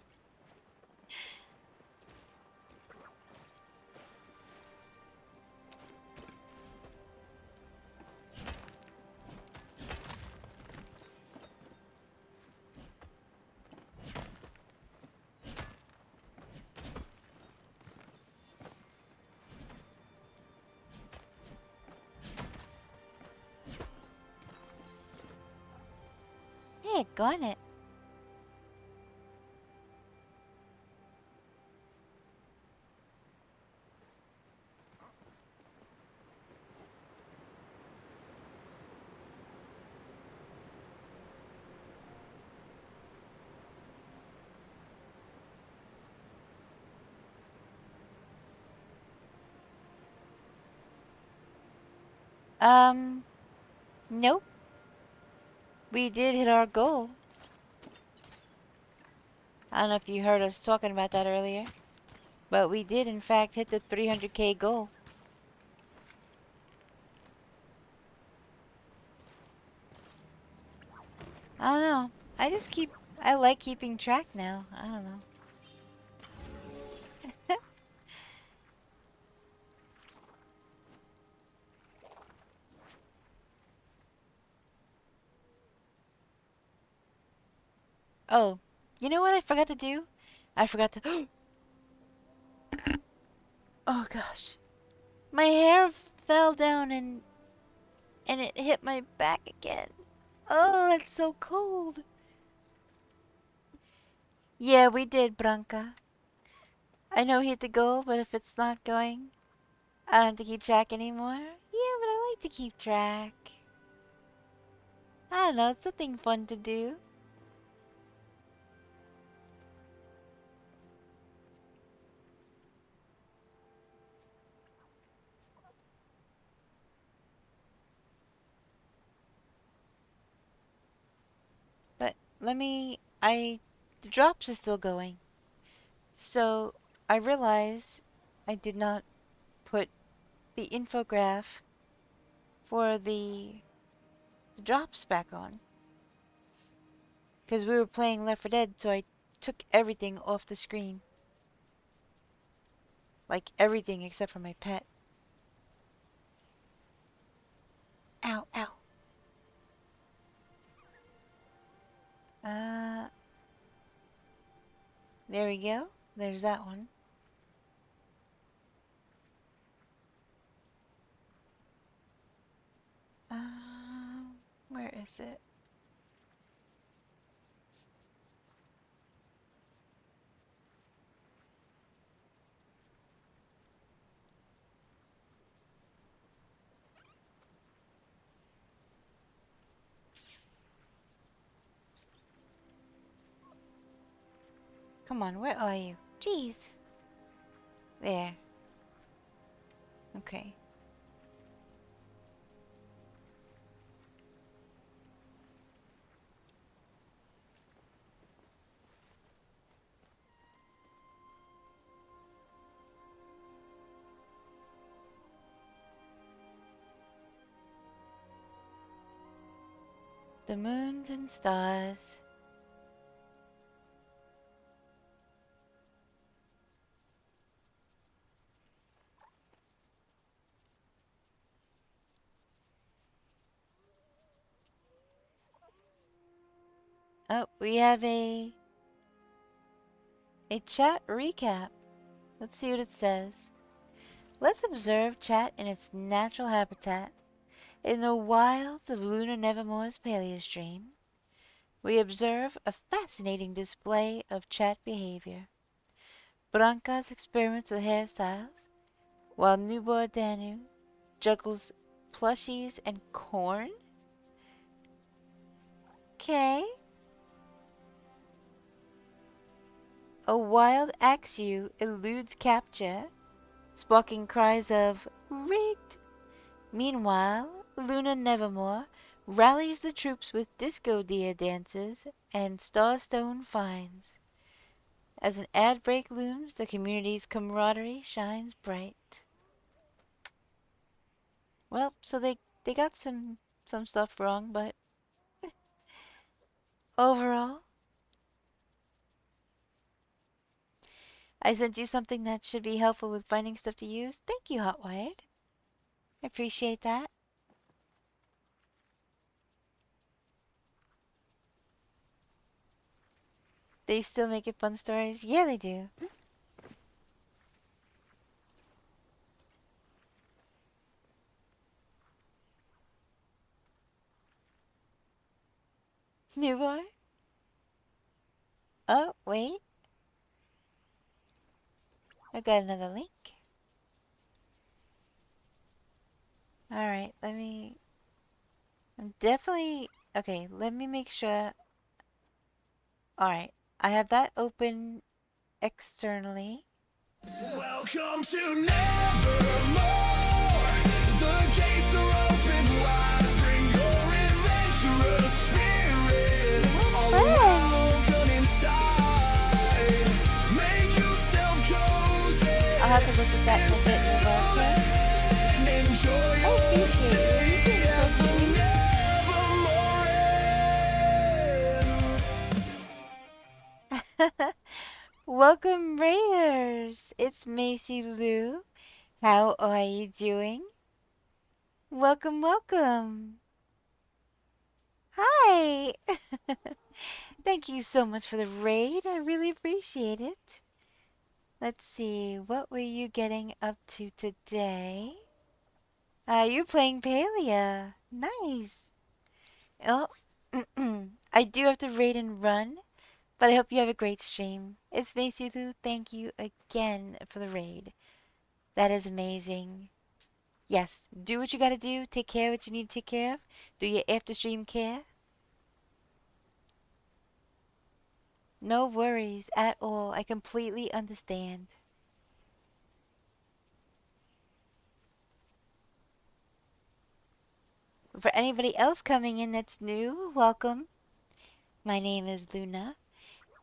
Hey, gone it. Nope. We did hit our goal. I don't know if you heard us talking about that earlier, but we did in fact hit the 300k goal. I don't know. I like keeping track now. I don't know. Oh, you know what I forgot to do? I forgot to... Oh gosh. My hair fell down and it hit my back again. Oh, it's so cold. Yeah, we did, Branca. I know we hit the goal, but if it's not going, I don't have to keep track anymore. Yeah, but I like to keep track. I don't know, it's something fun to do. But the drops are still going. So I realize I did not put the infograph for the drops back on. Because we were playing Left 4 Dead, so I took everything off the screen. Like everything except for my pet. Ow, ow. Uh, there we go. There's that one. Where is it? Come on, where are you? Jeez. There. Okay. The moons and stars. Oh, we have a chat recap. Let's see what it says. Let's observe chat in its natural habitat. In the wilds of Luna Nevermore's Paleostream, we observe a fascinating display of chat behavior. Branca's experiments with hairstyles, while newborn Danu juggles plushies and corn. Okay. A wild Axew eludes capture, sparking cries of rigged. Meanwhile, Luna Nevermore rallies the troops with disco deer dances and starstone finds. As an ad break looms, the community's camaraderie shines bright. Well, so they got some stuff wrong, but overall, I sent you something that should be helpful with finding stuff to use. Thank you, Hotwired. I appreciate that. They still make it fun stories? Yeah, they do. New boy? Oh, wait. I got another link. Alright, let me... I'm definitely... Okay, let me make sure... Alright, I have that open externally. Welcome to Nevermore. The gates are open wide. Bring your adventurous spirit. All welcome inside. Make yourself cozy. I'll have to look at that in a bit more, okay? And enjoy I your appreciate you. You're being so sweet. Welcome, Raiders! It's Macy Lou. How are you doing? Welcome, welcome. Hi! Thank you so much for the raid. I really appreciate it. Let's see, what were you getting up to today? You're playing Palia. Nice. Oh, I do have to raid and run, but I hope you have a great stream. It's Macy Lou. Thank you again for the raid. That is amazing. Yes, do what you gotta do. Take care of what you need to take care of. Do your after stream care. No worries at all. I completely understand. For anybody else coming in that's new, welcome. My name is Luna,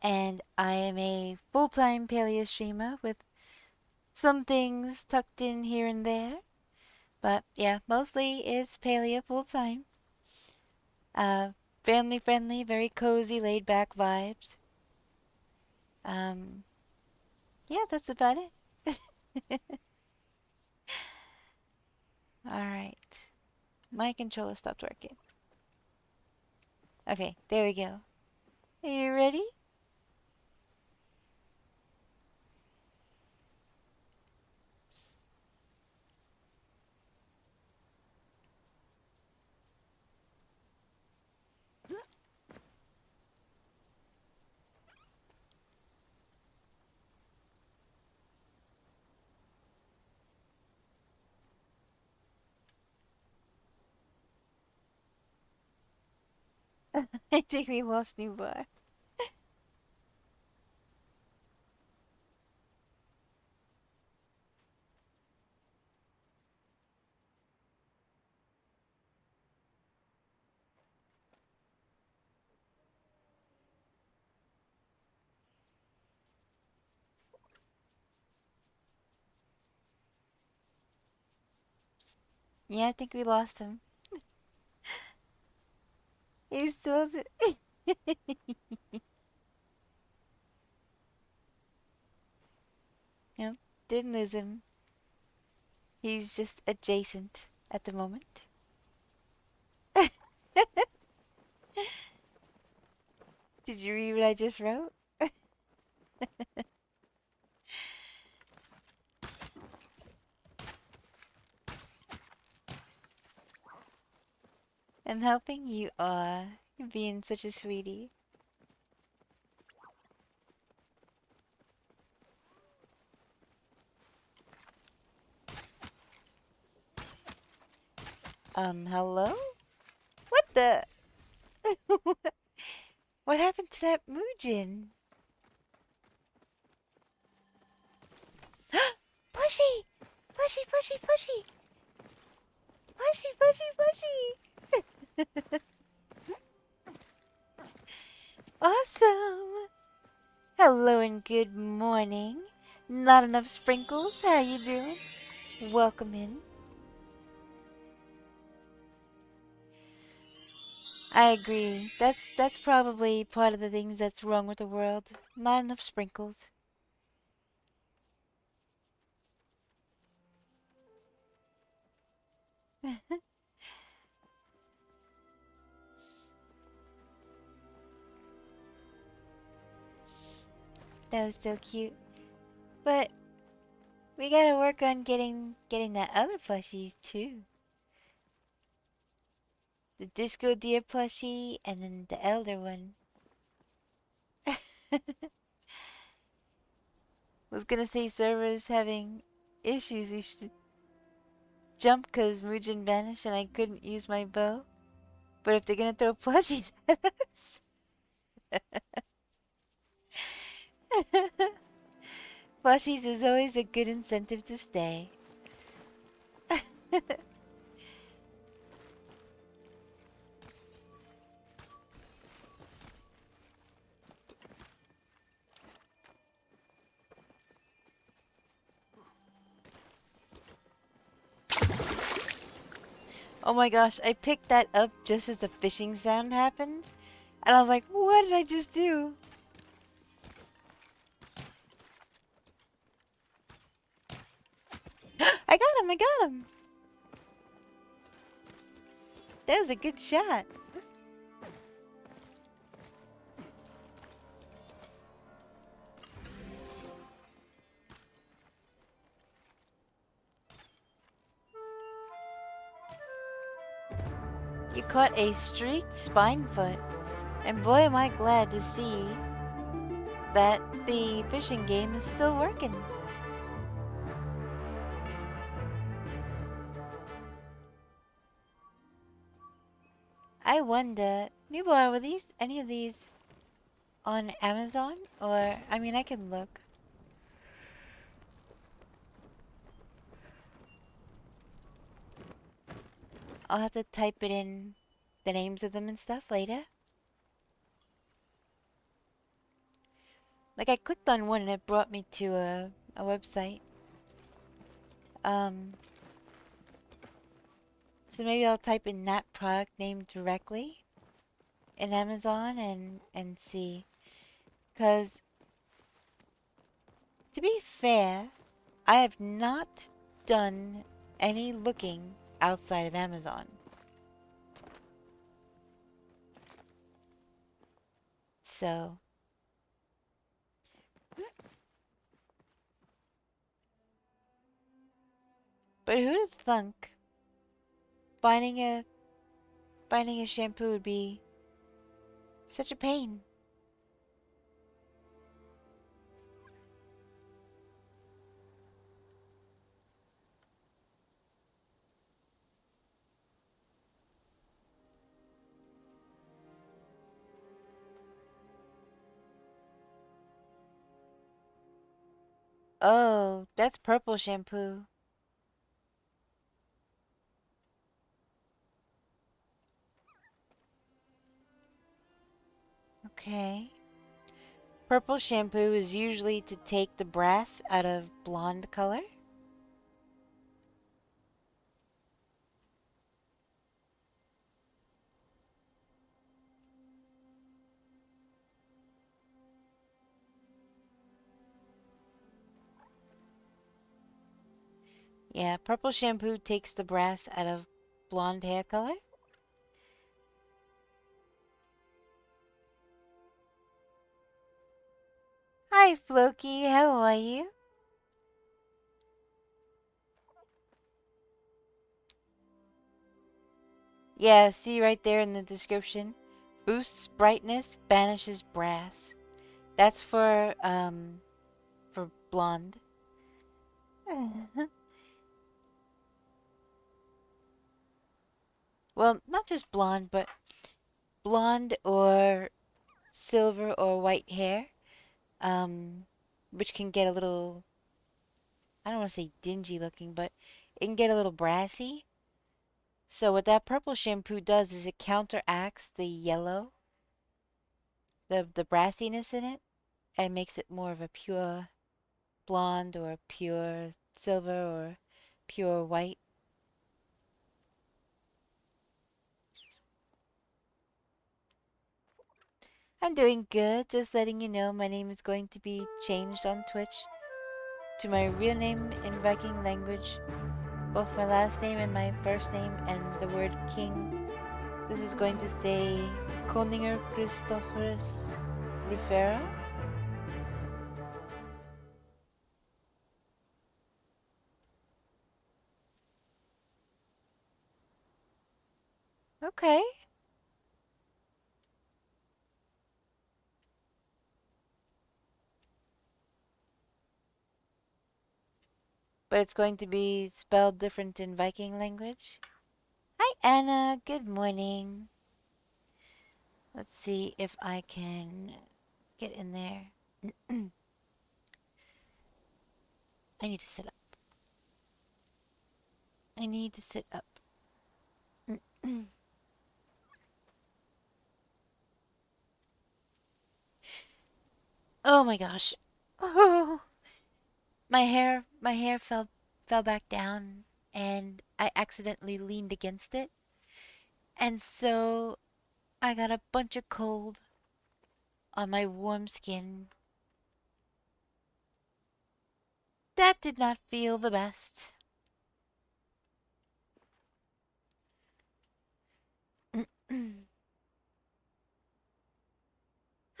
and I am a full-time Paleo streamer with some things tucked in here and there. But yeah, mostly it's Paleo full-time. Family friendly, very cozy, laid back vibes. Yeah, that's about it. Alright. My controller stopped working. Okay, there we go. Are you ready? I think we lost new bar. Yeah, I think we lost him. He's still... Yep, didn't lose him. He's just adjacent at the moment. Did you read what I just wrote? I'm helping you. You're being such a sweetie. Hello? What the? What happened to that Muujin? Plushy! Plushy, plushy, plushy! Plushy, plushy, plushy! Awesome! Hello and good morning. Not enough sprinkles. How you doing? Welcome in. I agree. That's probably part of the things that's wrong with the world. Not enough sprinkles. That was so cute. But we gotta work on getting that other plushies too. The Disco Deer plushie and then the Elder one. Was gonna say servers having issues. We should jump because Mugen vanished and I couldn't use my bow. But if they're gonna throw plushies at us. Plushies is always a good incentive to stay. Oh my gosh, I picked that up just as the fishing sound happened. And I was like, what did I just do? I got him, I got him. That was a good shot. You caught a street spinefoot. And boy am I glad to see that the fishing game is still working. I wonder, Newbar, were these any of these on Amazon? Or, I mean, I can look. I'll have to type it in the names of them and stuff later. Like, I clicked on one and it brought me to a website. So maybe I'll type in that product name directly in Amazon and see. Because, to be fair, I have not done any looking outside of Amazon. So, but who'd have thunk finding a shampoo would be such a pain? Oh, that's purple shampoo. Okay. Purple shampoo is usually to take the brass out of blonde color. Yeah, purple shampoo takes the brass out of blonde hair color. Hi, Floki. How are you? Yeah, see right there in the description. Boosts brightness, banishes brass. That's for blonde. Well, not just blonde, but blonde or silver or white hair. Which can get a little, I don't want to say dingy looking, but it can get a little brassy. So what that purple shampoo does is it counteracts the yellow, the brassiness in it, and makes it more of a pure blonde or pure silver or pure white. I'm doing good, just letting you know my name is going to be changed on Twitch to my real name in Viking language both my last name and my first name and the word king. This is going to say Koninger Christophorus Rivera. Okay. But it's going to be spelled different in Viking language. Hi, Anna. Good morning. Let's see if I can get in there. I need to sit up. I need to sit up. Oh my gosh. Oh, my hair fell back down and I accidentally leaned against it. And so I got a bunch of cold on my warm skin. That did not feel the best.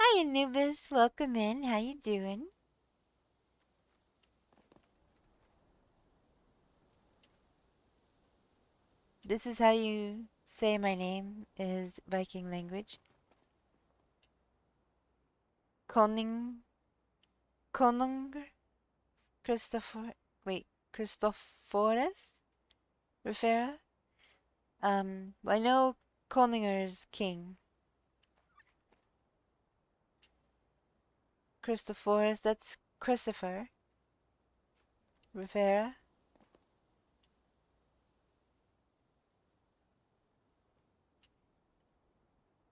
Hi Anubis, welcome in. How you doing? This is how you say my name is Viking language. Koning Konung Christopher wait, Christophorus Rivera? I know Koninger's king. Christophorus, that's Christopher Rivera.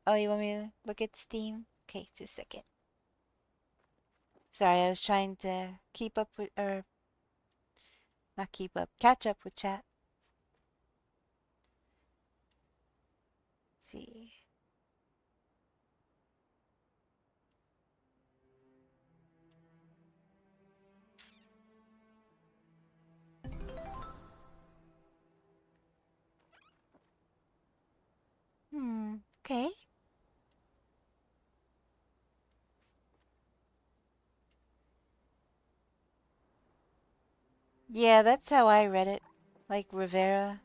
Oh, you want me to look at Steam? Okay, just a second. Sorry, I was trying to keep up with, or not keep up, catch up with chat. Let's see. Okay. Yeah, that's how I read it. Like Rivera.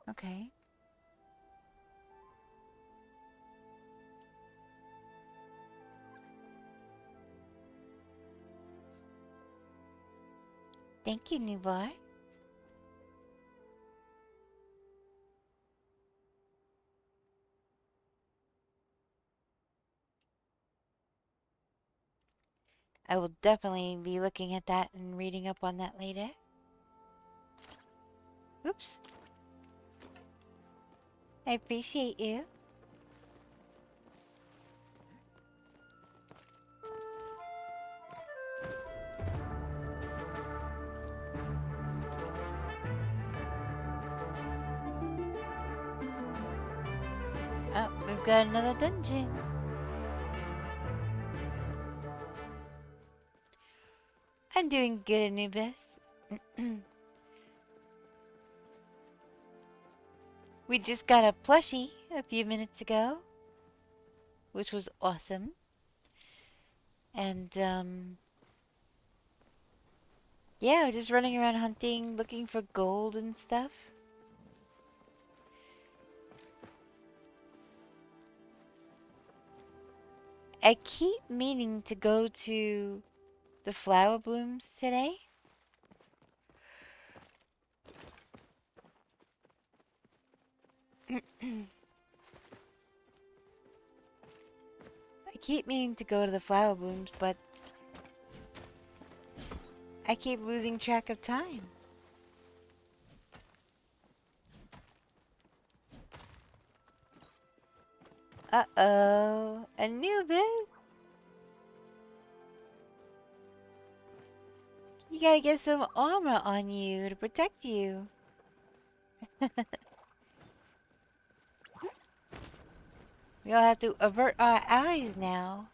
Okay. Thank you, Nubar. I will definitely be looking at that and reading up on that later. Oops. I appreciate you. Oh, we've got another dungeon. I'm doing good, Anubis. We just got a plushie a few minutes ago, which was awesome. And, yeah, we're just running around hunting, looking for gold and stuff. I keep meaning to go to the flower blooms today. I keep meaning to go to the flower blooms, but I keep losing track of time. Uh-oh, Anubis. You gotta get some armor on you to protect you. We all have to avert our eyes now.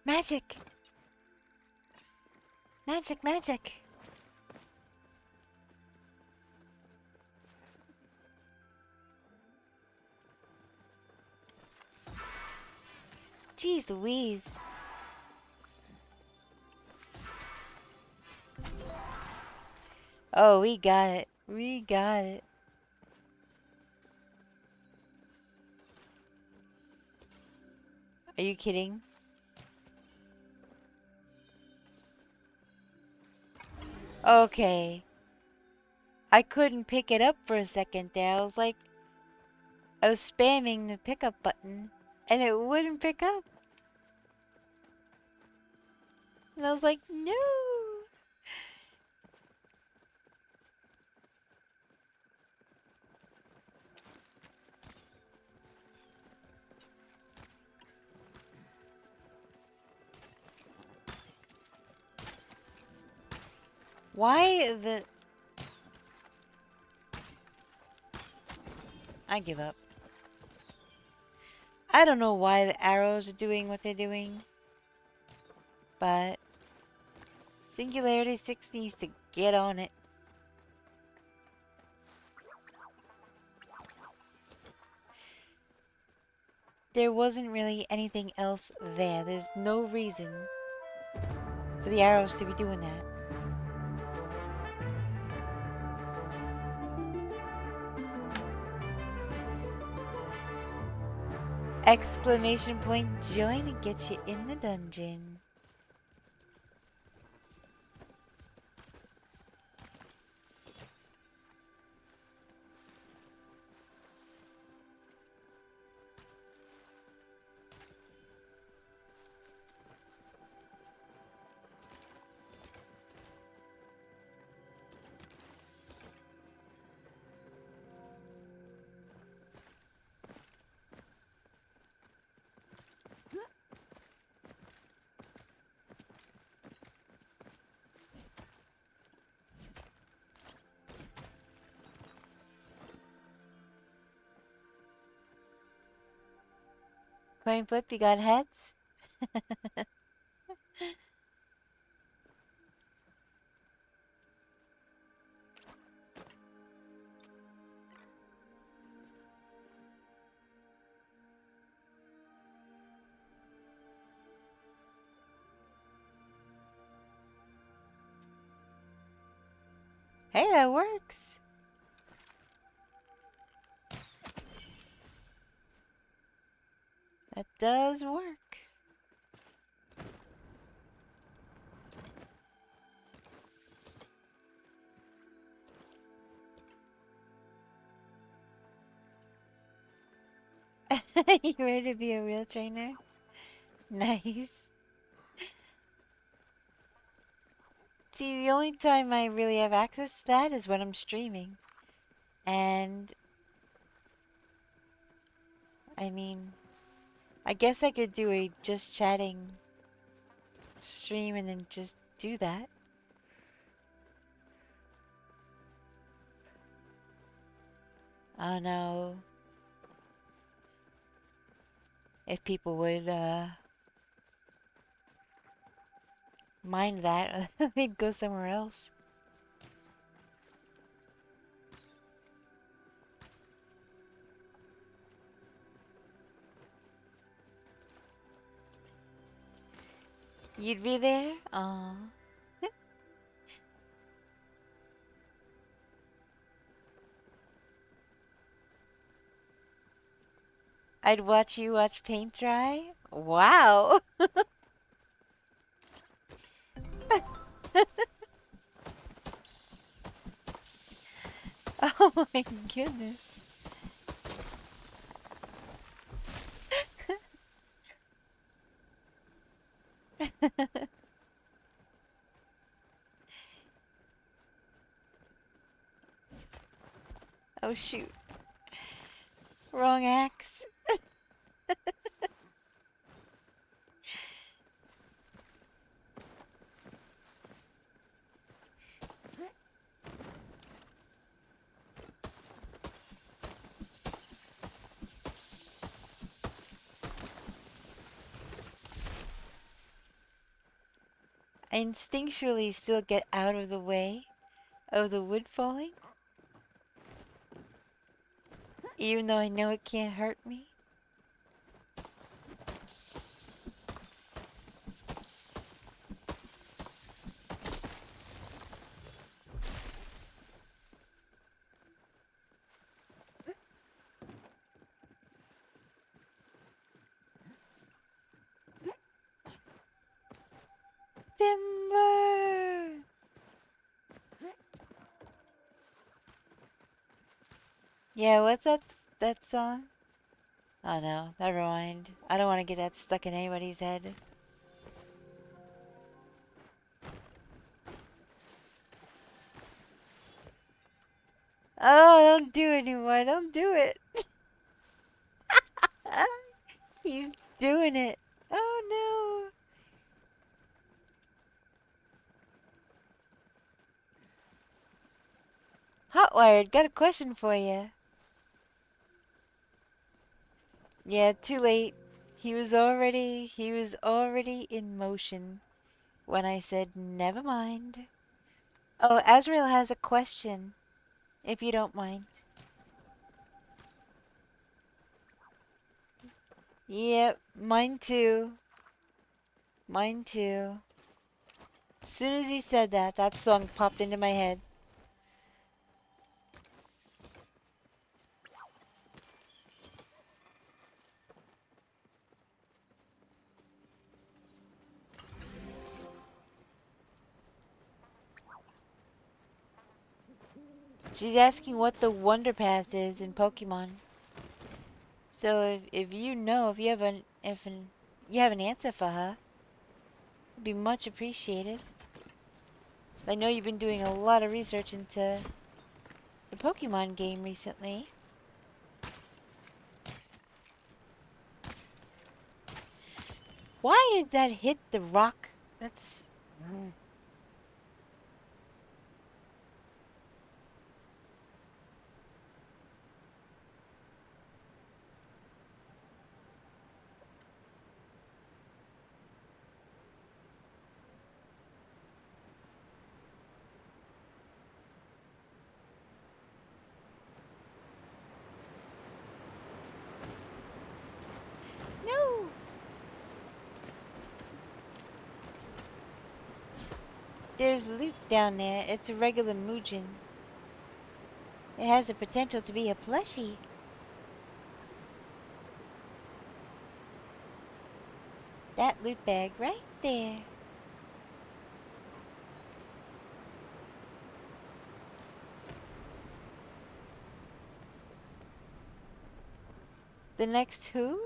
Magic! Magic, magic! Jeez Louise. Oh, we got it. We got it. Are you kidding? Okay. I couldn't pick it up for a second there. I was like, I was spamming the pickup button and it wouldn't pick up. And I was like, no. Why the... I give up. I don't know why the arrows are doing what they're doing. But... Singularity 6 needs to get on it. There wasn't really anything else there. There's no reason for the arrows to be doing that. Exclamation point join and get you in the dungeon. Coin flip, you got heads? Hey, that works. That does work. You ready to be a real trainer? Nice. See, the only time I really have access to that is when I'm streaming. And... I mean... I guess I could do a just chatting stream and then just do that. I don't know if people would mind that. They'd go somewhere else. You'd be there? Aw. I'd watch you watch paint dry? Wow. Oh my goodness. Oh shoot. Wrong axe. I instinctually still get out of the way of the wood falling, even though I know it can't hurt me. Timber! Yeah, what's that song? Oh no, never mind. I don't want to get that stuck in anybody's head. Oh, don't do it anymore. Don't do it. He's doing it. Oh no. Hotwired, got a question for you. Yeah, too late. He was already in motion when I said never mind. Oh, Azrael has a question, if you don't mind. Yep, mine too. Mine too. As soon as he said that, that song popped into my head. She's asking what the Wonder Pass is in Pokemon. So if you know, if you have an answer for her, it'd be much appreciated. I know you've been doing a lot of research into the Pokemon game recently. Why did that hit the rock? That's... No! There's loot down there. It's a regular Mugen. It has the potential to be a plushie. That loot bag right there. The next who?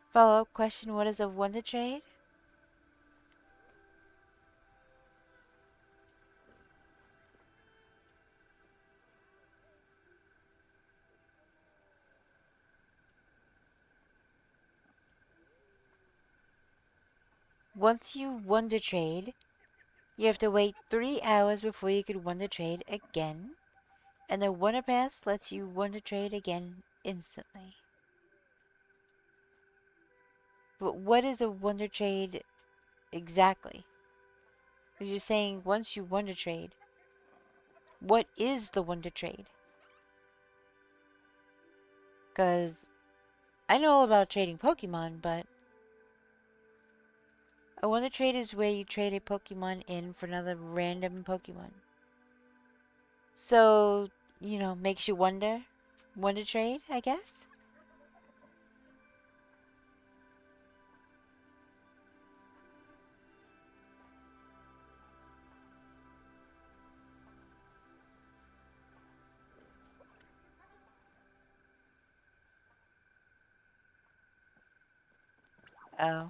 Follow-up question, what is a Wonder Trade? Once you Wonder Trade, you have to wait 3 hours before you could Wonder Trade again. And the Wonder Pass lets you Wonder Trade again instantly. But what is a Wonder Trade exactly? Because you're saying once you Wonder Trade. What is the Wonder Trade? Because I know all about trading Pokemon, but a Wonder Trade is where you trade a Pokemon in for another random Pokemon. So, you know, makes you wonder. Wonder Trade, I guess? Oh.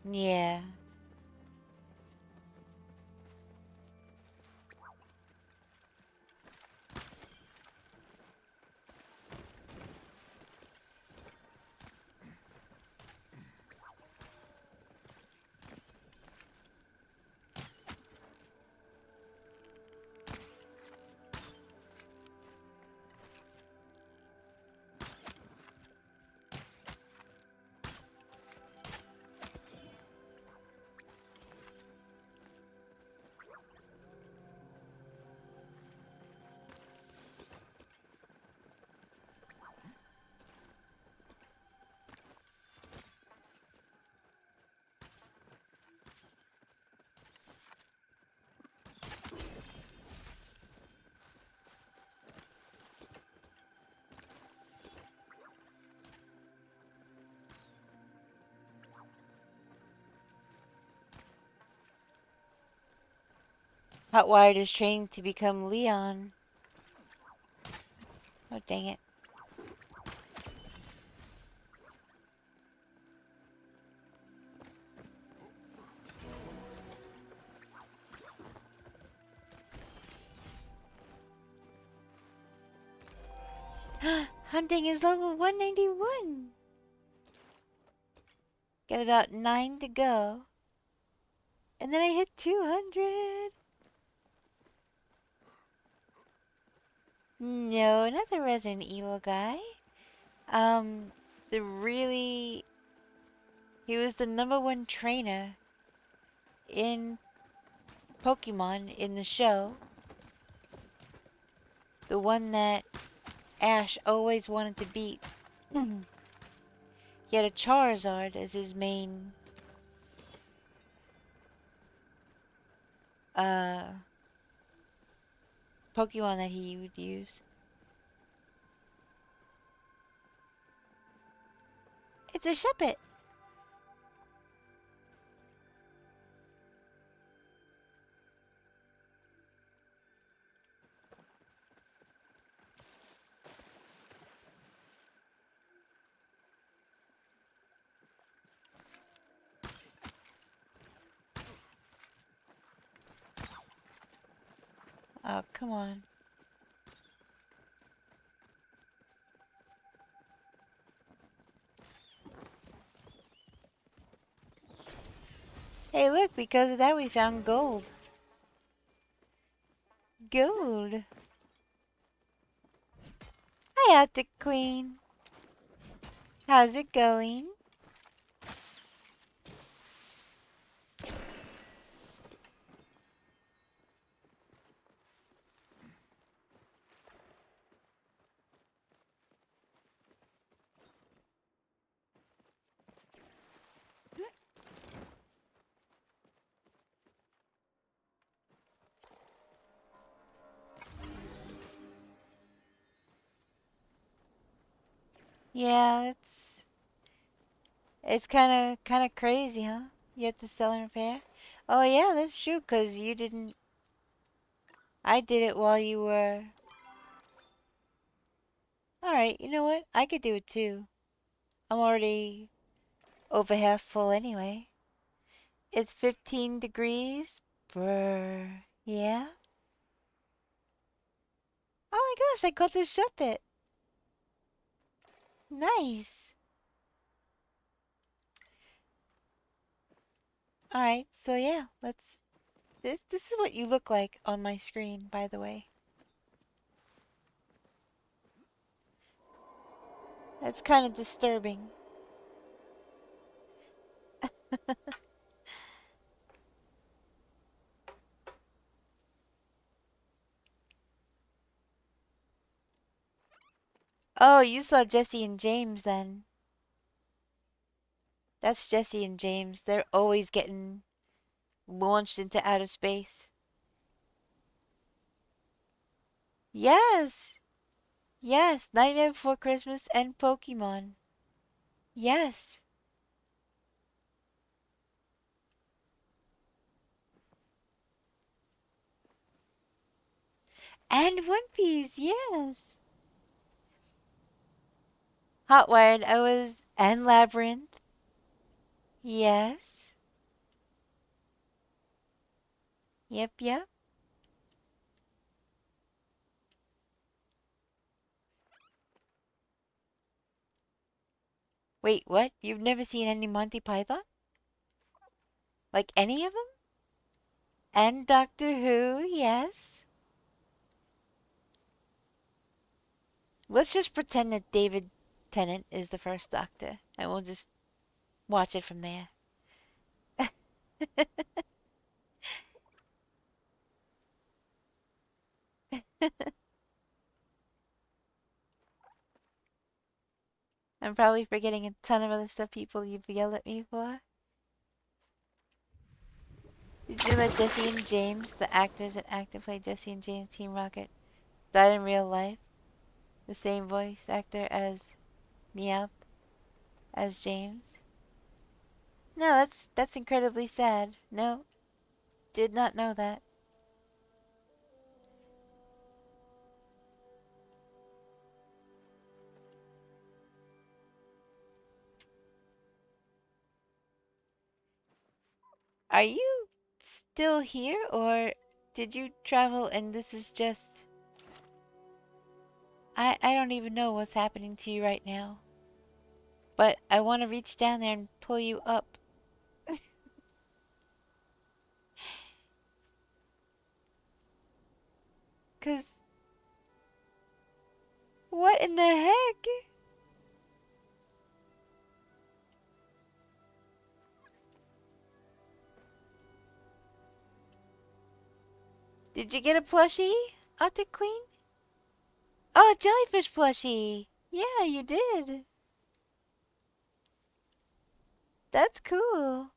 Yeah. Hotwired is training to become Leon. Oh, dang it. Hunting is level 191. Got about 9 to go. And then I hit 200. No, not the Resident Evil guy. Um, the really... He was the #1 trainer in Pokemon in the show. The one that Ash always wanted to beat. He had a Charizard as his main... Pokemon that he would use. It's a Shuppet! Oh, come on. Hey, look, because of that we found gold. Gold. Hi, Optic Queen. How's it going? Yeah, it's kind of crazy, huh? You have to sell and repair. Oh yeah, that's true. 'Cause you didn't. I did it while you were. All right, you know what? I could do it too. I'm already over half full anyway. It's 15 degrees. Brr. Yeah. Oh my gosh, I got the Shuppet. Nice. All right, so yeah, let's This is what you look like on my screen, by the way. That's kind of disturbing. Oh, you saw Jesse and James then. That's Jesse and James. They're always getting launched into outer space. Yes! Yes, Nightmare Before Christmas and Pokemon. Yes. And One Piece, yes. Hotwired, I was. And Labyrinth. Yes. Yep, yep. Wait, what? You've never seen any Monty Python? Like any of them? And Doctor Who, yes. Let's just pretend that David Tennant is the first Doctor, and we'll just watch it from there. I'm probably forgetting a ton of other stuff people you've yelled at me for. Did you know that Jesse and James, the actors that actor played Jesse and James Team Rocket, died in real life? The same voice actor as Meowth as James? No, that's incredibly sad. No, did not know that. Are you still here, or did you travel and this is just... I don't even know what's happening to you right now. But I want to reach down there and pull you up. 'Cause... What in the heck? Did you get a plushie, Arctic Queen? Oh, a jellyfish plushie! Yeah, you did. That's cool.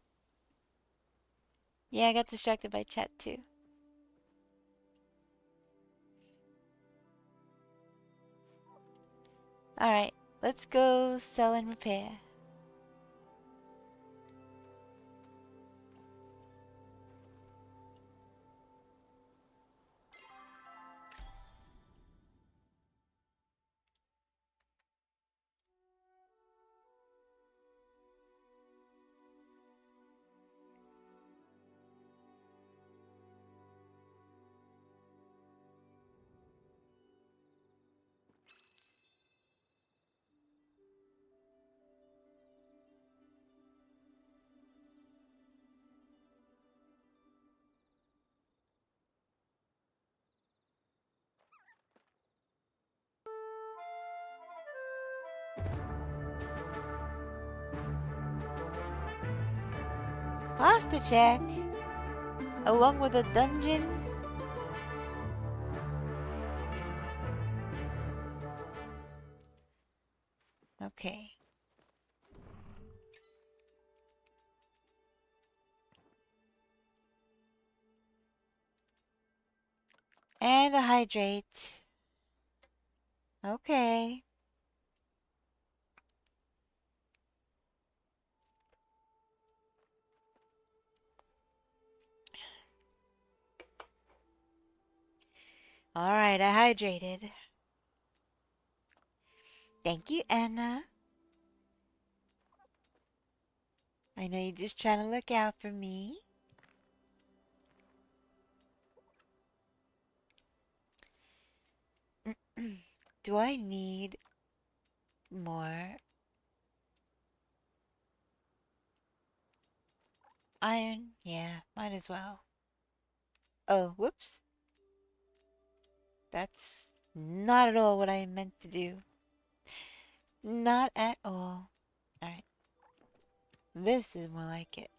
Yeah, I got distracted by chat too. Alright, let's go sell and repair. Pasta check! Along with a dungeon. Okay. And a hydrate. Okay. Alright, I hydrated. Thank you, Anna. I know you're just trying to look out for me. Do I need more iron? Yeah, might as well. Oh, whoops. That's not at all what I meant to do. Not at all. Alright. This is more like it.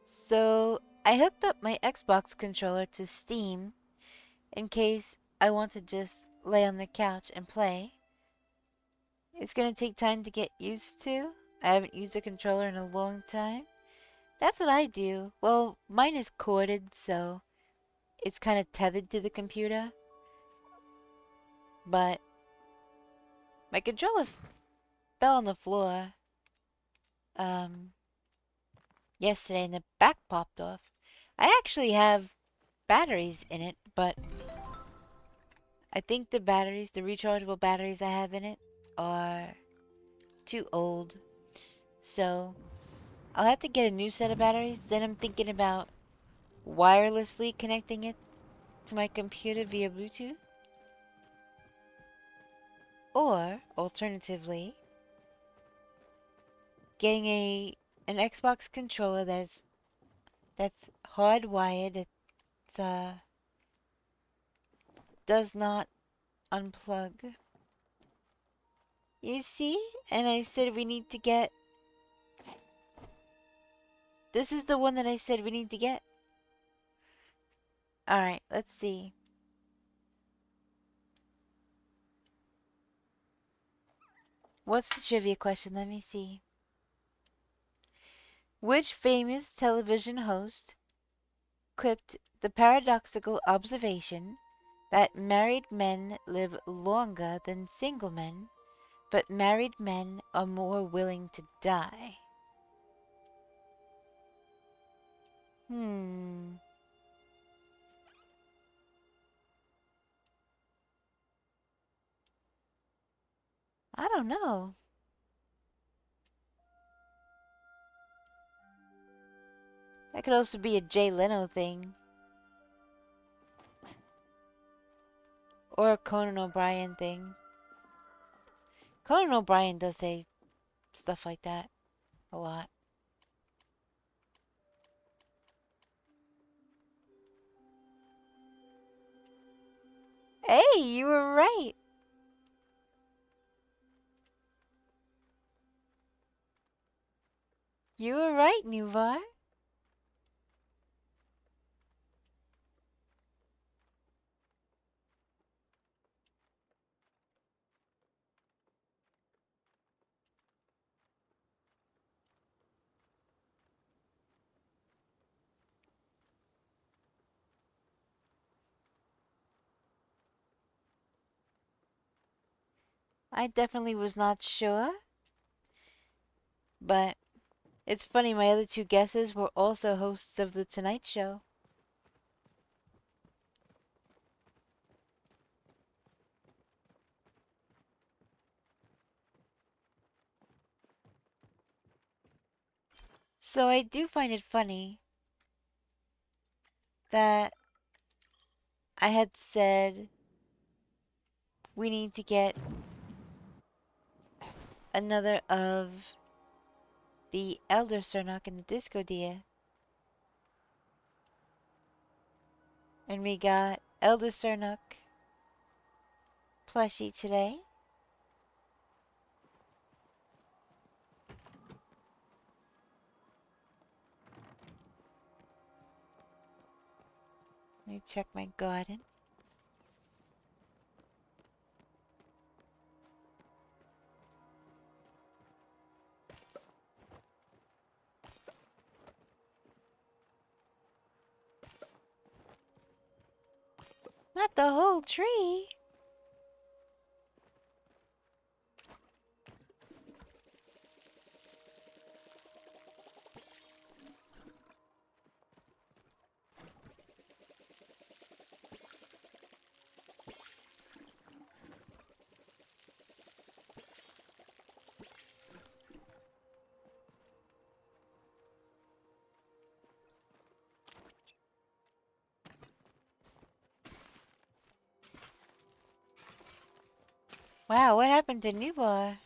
So, I hooked up my Xbox controller to Steam in case I want to just lay on the couch and play. It's gonna take time to get used to. I haven't used a controller in a long time. That's what I do. Well, mine is corded, so it's kind of tethered to the computer. But my controller fell on the floor yesterday and the back popped off. I actually have batteries in it, but I think the batteries, the rechargeable batteries I have in it, are too old. So I'll have to get a new set of batteries. Then I'm thinking about wirelessly connecting it to my computer via Bluetooth. Or, alternatively, getting an Xbox controller that's hardwired. It's does not unplug. You see? And I said we need to get. This is the one that I said we need to get. Alright, let's see. What's the trivia question? Let me see. Which famous television host quipped the paradoxical observation that married men live longer than single men, but married men are more willing to die? I don't know. That could also be a Jay Leno thing. Or a Conan O'Brien thing. Conan O'Brien does say stuff like that a lot. Hey, you were right. You were right, Nuvar. I definitely was not sure. But it's funny, my other two guesses were also hosts of The Tonight Show. So I do find it funny that I had said we need to get another of the Elder Sernok and the Disco Deer. And we got Elder Sernok plushie today. Let me check my garden. Not the whole tree. Wow, what happened to Newbar?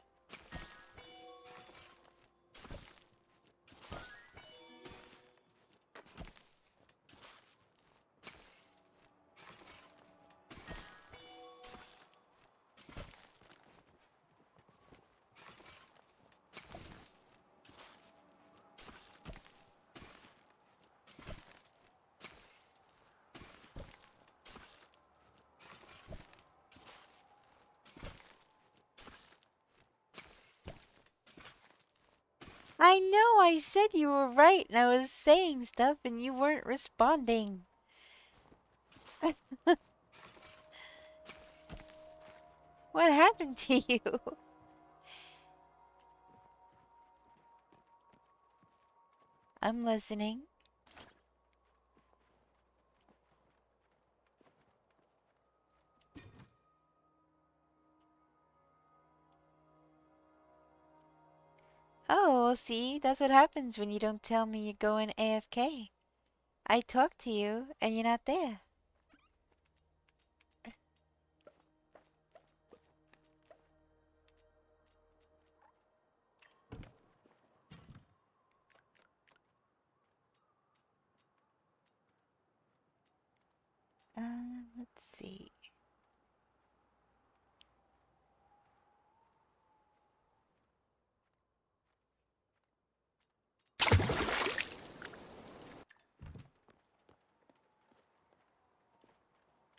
I know, I said you were right, and I was saying stuff, and you weren't responding. What happened to you? I'm listening. Oh, well, see, that's what happens when you don't tell me you're going AFK. I talk to you, and you're not there. Let's see.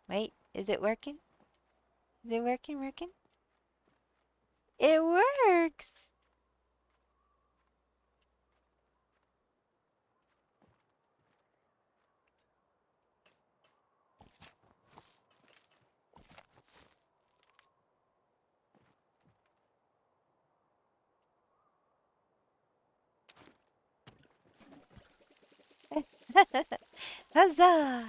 Wait, is it working? Is it working? It works! Huzzah!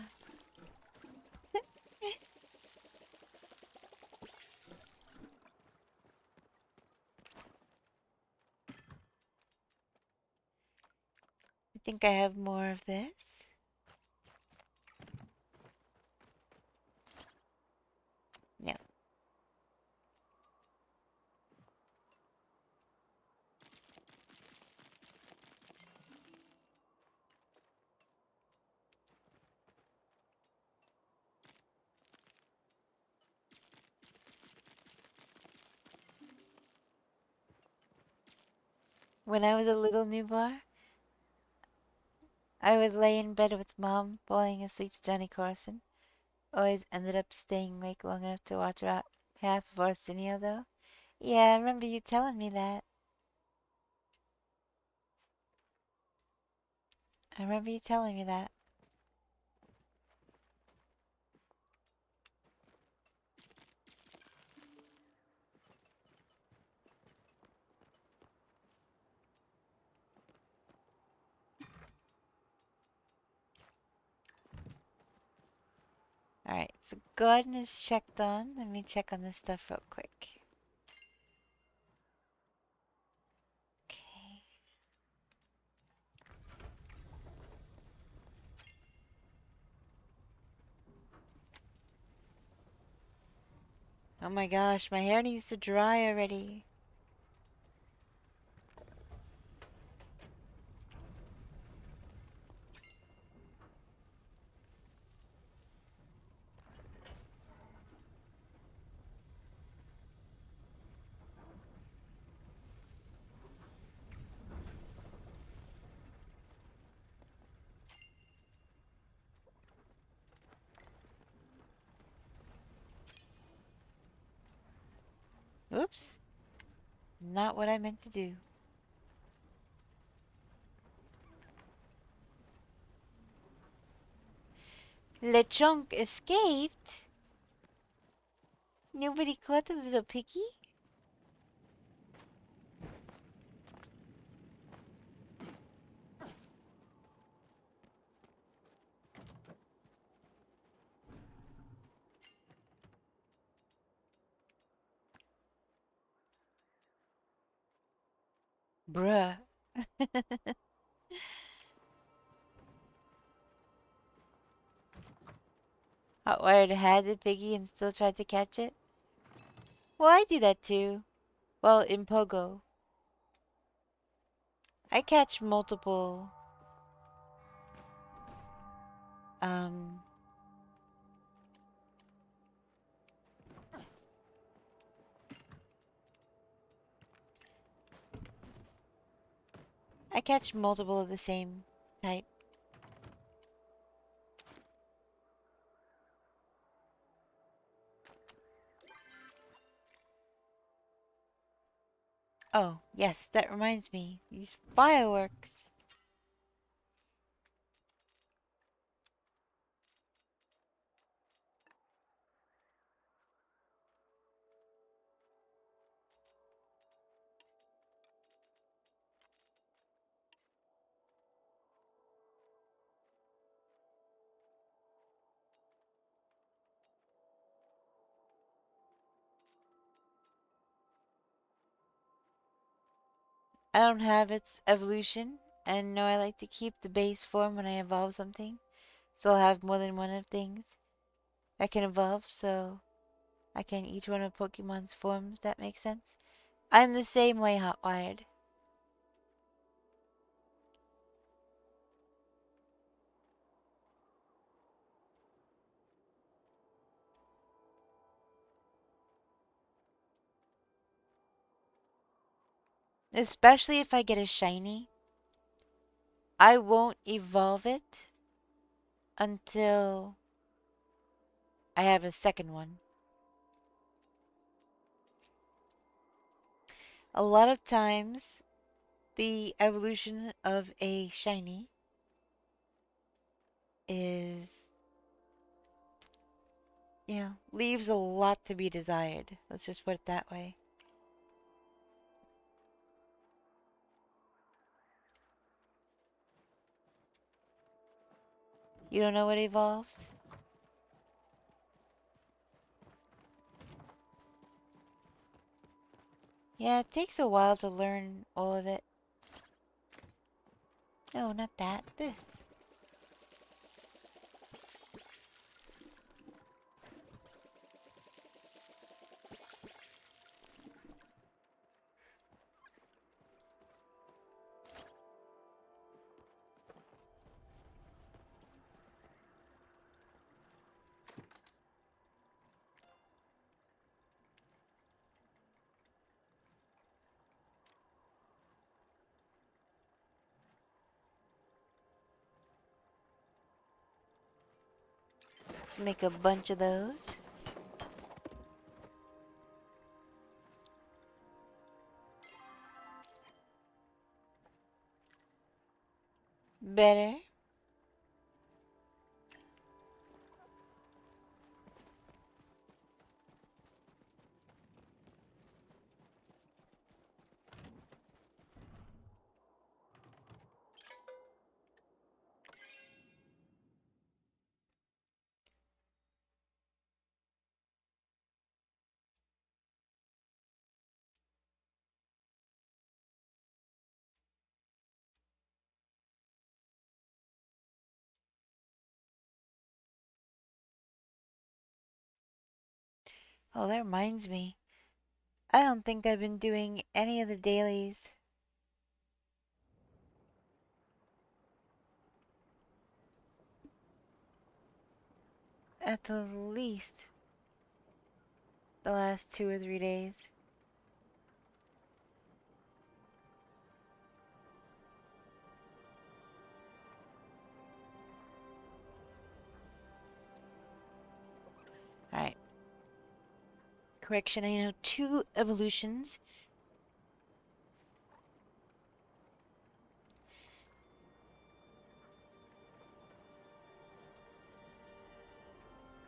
I think I have more of this. No. When I was a little newborn, I would lay in bed with Mom, falling asleep to Johnny Carson. Always ended up staying awake long enough to watch about half of Arsenio, though. Yeah, I remember you telling me that. I remember you telling me that. Alright, so garden is checked on. Let me check on this stuff real quick. Okay. Oh my gosh, my hair needs to dry already. Oops. Not what I meant to do. LeChonk escaped? Nobody caught the little piggy? Bruh. Hotwired had the piggy and still tried to catch it? Well, I do that too. Well, in Pogo, I catch multiple, um, I catch multiple of the same type. Oh, yes, that reminds me. These fireworks. I don't have its evolution, and know I like to keep the base form when I evolve something. So I'll have more than one of things that can evolve, so I can each one of Pokemon's forms, that makes sense. I'm the same way, Hotwired. Especially if I get a shiny, I won't evolve it until I have a second one. A lot of times, the evolution of a shiny is, leaves a lot to be desired. Let's just put it that way. You don't know what evolves? Yeah, it takes a while to learn all of it. No, not that. This. Let's make a bunch of those. Better. Oh, that reminds me. I don't think I've been doing any of the dailies. At the least, the last 2 or 3 days. Alright. Correction, I know 2 evolutions.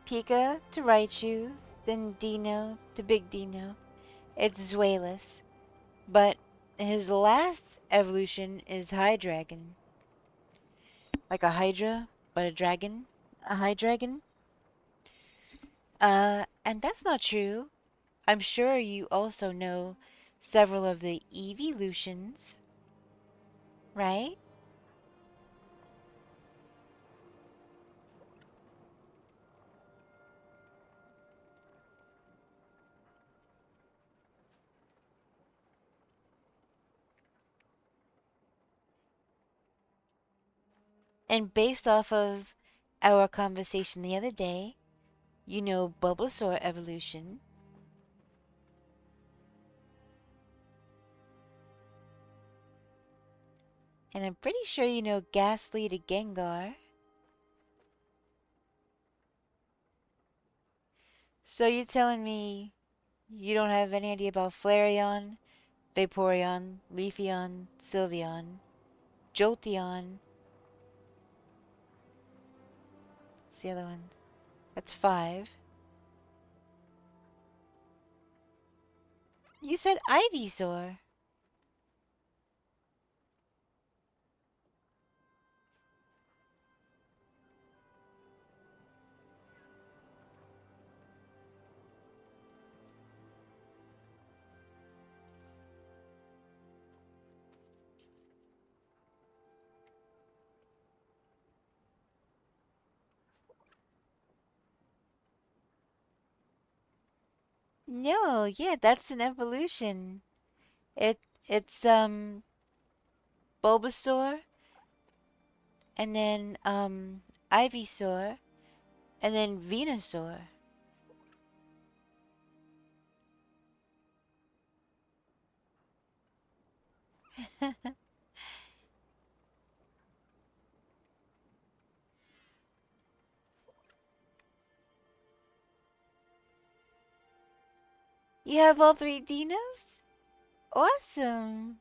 Pika to Raichu, then Dino to Big Dino. It's Zweilous. But his last evolution is Hydreigon. Like a Hydra, but a dragon. A Hydreigon. And that's not true. I'm sure you also know several of the evolutions, right? And based off of our conversation the other day, you know Bulbasaur evolution. And I'm pretty sure you know Ghastly to Gengar. So you're telling me you don't have any idea about Flareon, Vaporeon, Leafeon, Sylveon, Jolteon. What's the other one? That's 5. You said Ivysaur. No, yeah, that's an evolution. It it's Bulbasaur and then Ivysaur and then Venusaur. You have all 3 dinos? Awesome.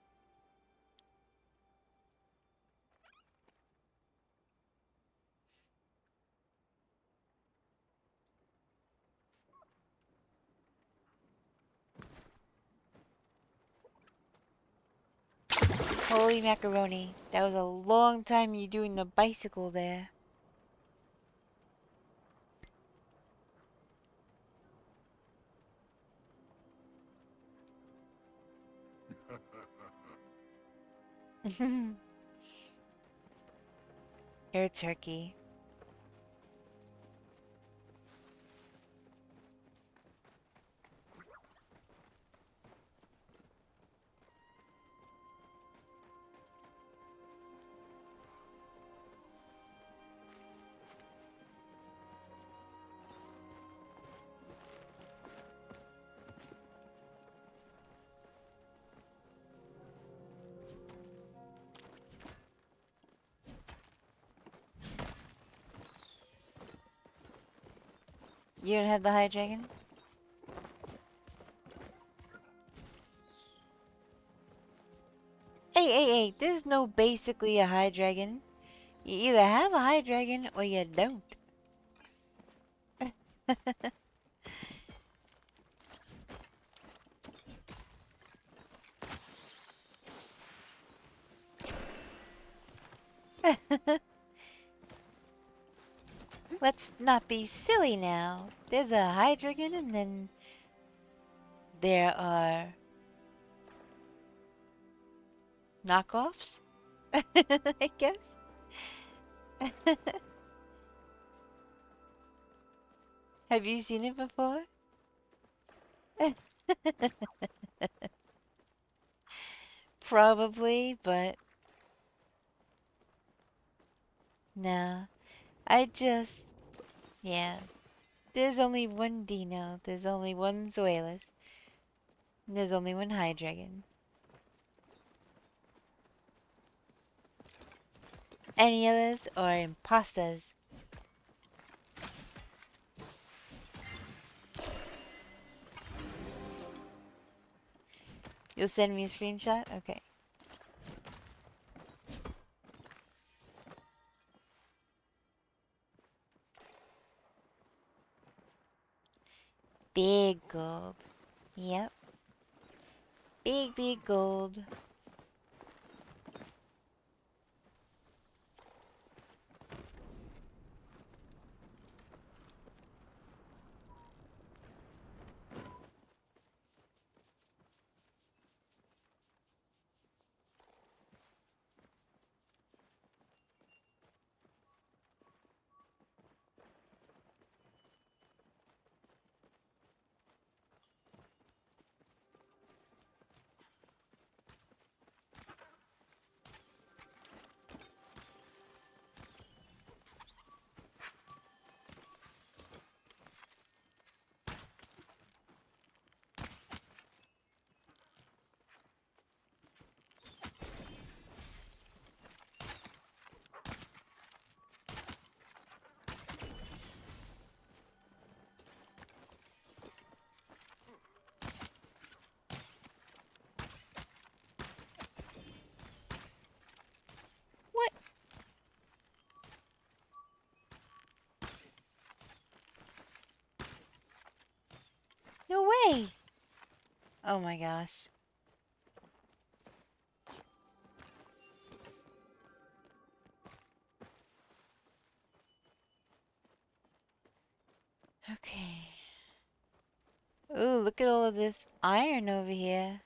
Holy macaroni. That was a long time you doing the bicycle there. You're a turkey. You don't have the high dragon? Hey, there's no basically a high dragon. You either have a high dragon or you don't. Let's not be silly now. There's a high dragon and then there are knockoffs, I guess. Have you seen it before? Probably, but no. Yeah. There's only one Dino. There's only one Zoelis. There's only one High Dragon. Any others are imposters. You'll send me a screenshot? Okay. Big gold. Yep. Big gold. No way! Oh my gosh. Okay. Ooh, look at all of this iron over here.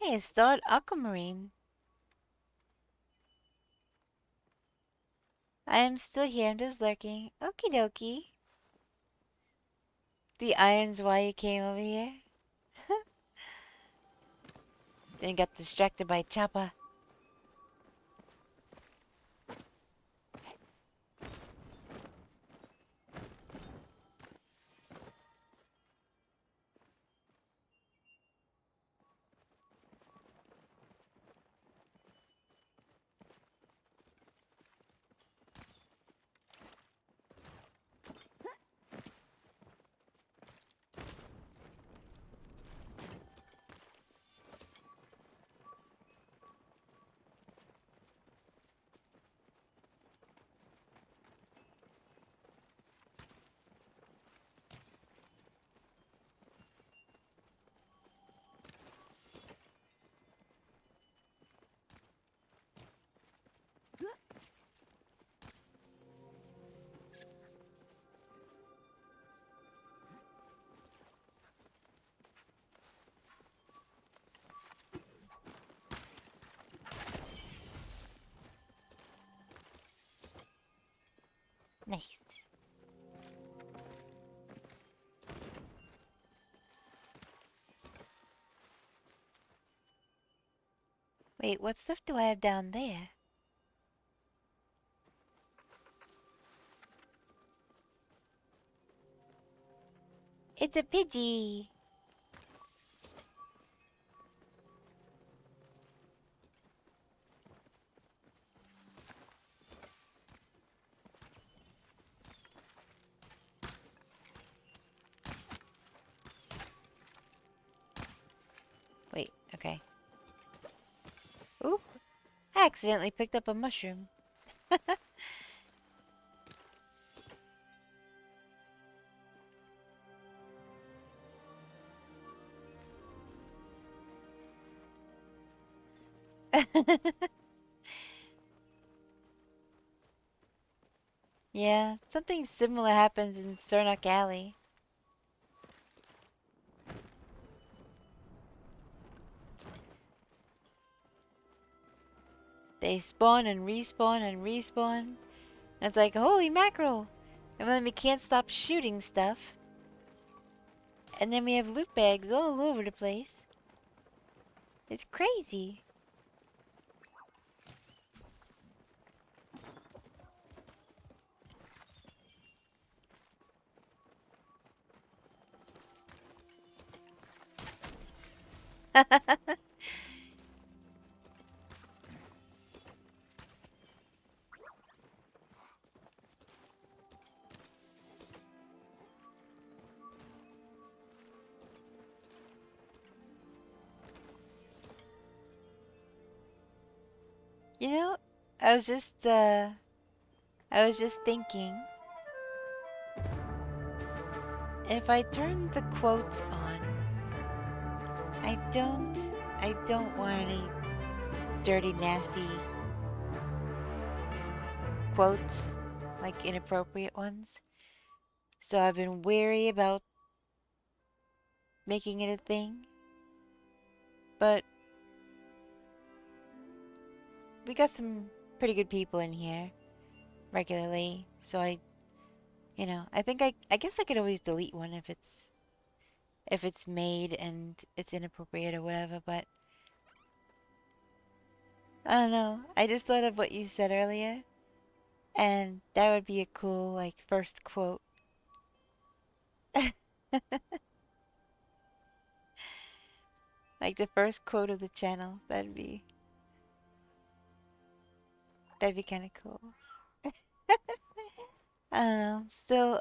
Hey, it's starred aquamarine. I am still here, I'm just lurking. Okie dokie. The iron's why you came over here? Then got distracted by Choppa. Nice. Wait, what stuff do I have down there? It's a Pidgey! Wait, okay. Ooh, I accidentally picked up a mushroom. Yeah, something similar happens in Sarnak Alley. They spawn and respawn and respawn. And it's like, holy mackerel! And then we can't stop shooting stuff. And then we have loot bags all over the place. It's crazy. You know, I was just, thinking, if I turn the quotes on, I don't want any dirty, nasty quotes, like inappropriate ones. So I've been wary about making it a thing. But we got some pretty good people in here regularly, so I think I guess I could always delete one if it's made and it's inappropriate or whatever, but I don't know. I just thought of what you said earlier, and that would be a cool, like, first quote. Like the first quote of the channel. That'd be kind of cool. I don't know. Still,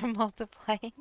They're multiplying.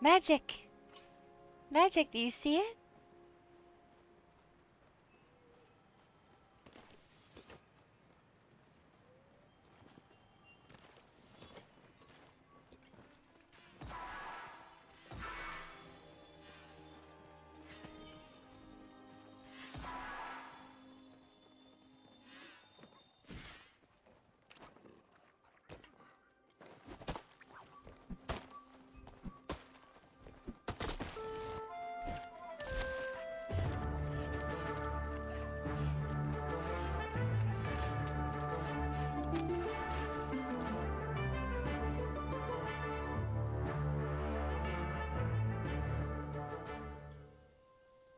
Magic! Magic, do you see it?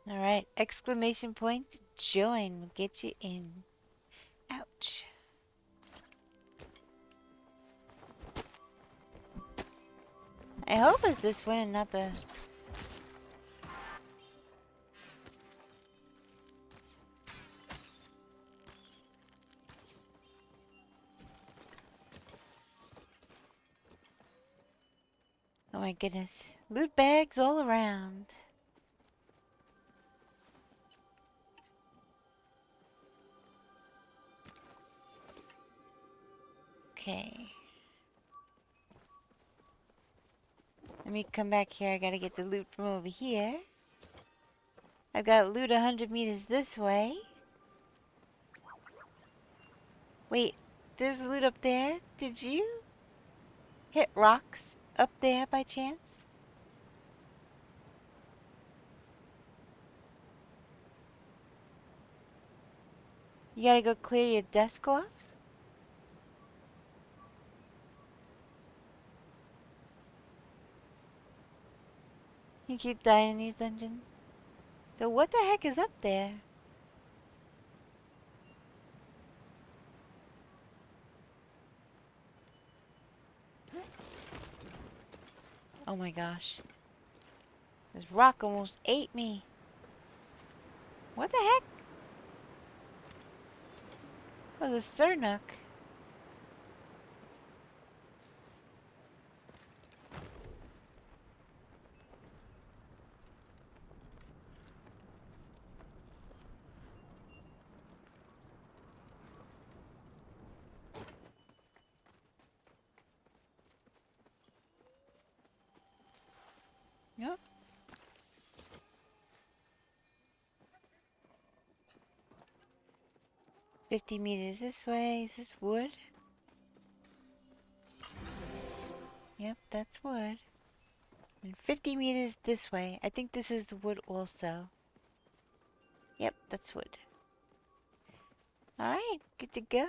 Alright, exclamation point, join will get you in. Ouch. I hope it's this way and not the... Oh my goodness. Loot bags all around. Okay. Let me come back here. I gotta get the loot from over here. I've got loot 100 meters this way. Wait, there's loot up there? Did you hit rocks up there by chance? You gotta go clear your desk off? You keep dying in these dungeons. So what the heck is up there? Oh my gosh. This rock almost ate me. What the heck? That was a Sernuk. Yep. $50 meters this way. Is this wood? Yep, that's wood. And 50 meters this way. I think this is the wood also. Yep, that's wood. Alright, good to go.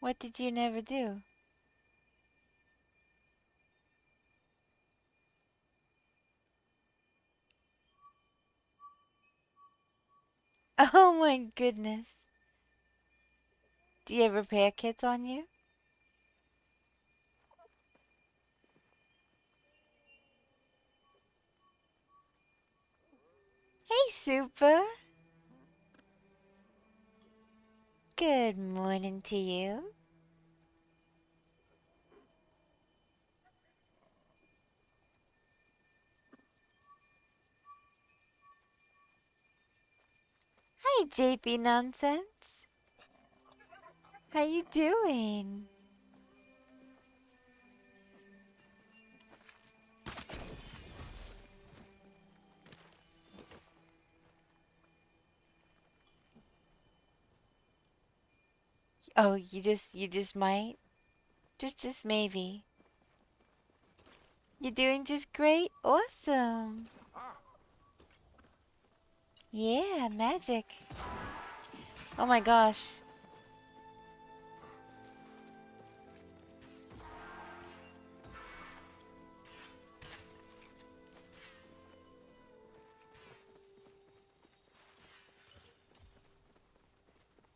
What did you never do? Oh my goodness. Do you have repair kits on you? Hey, Super. Good morning to you. Hi, JP Nonsense. How you doing? Oh, you just might? Just maybe. You're doing just great? Awesome. Yeah, magic. Oh my gosh.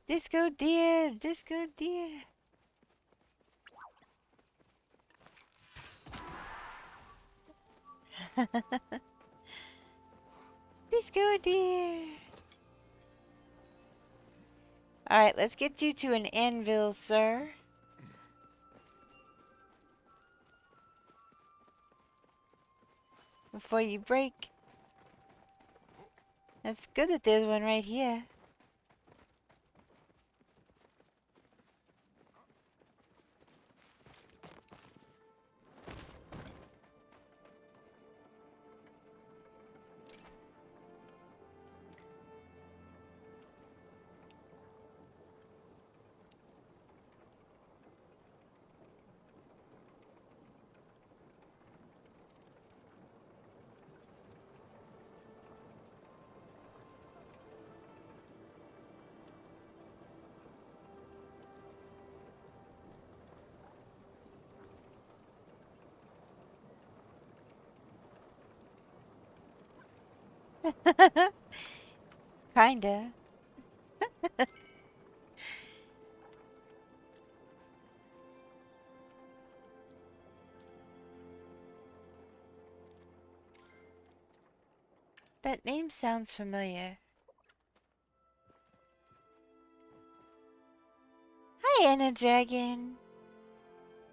Disco deer, disco deer. Disco deer. Alright, let's get you to an anvil, sir. Before you break. That's good that there's one right here. Kinda. That name sounds familiar. Hi, Anna Dragon.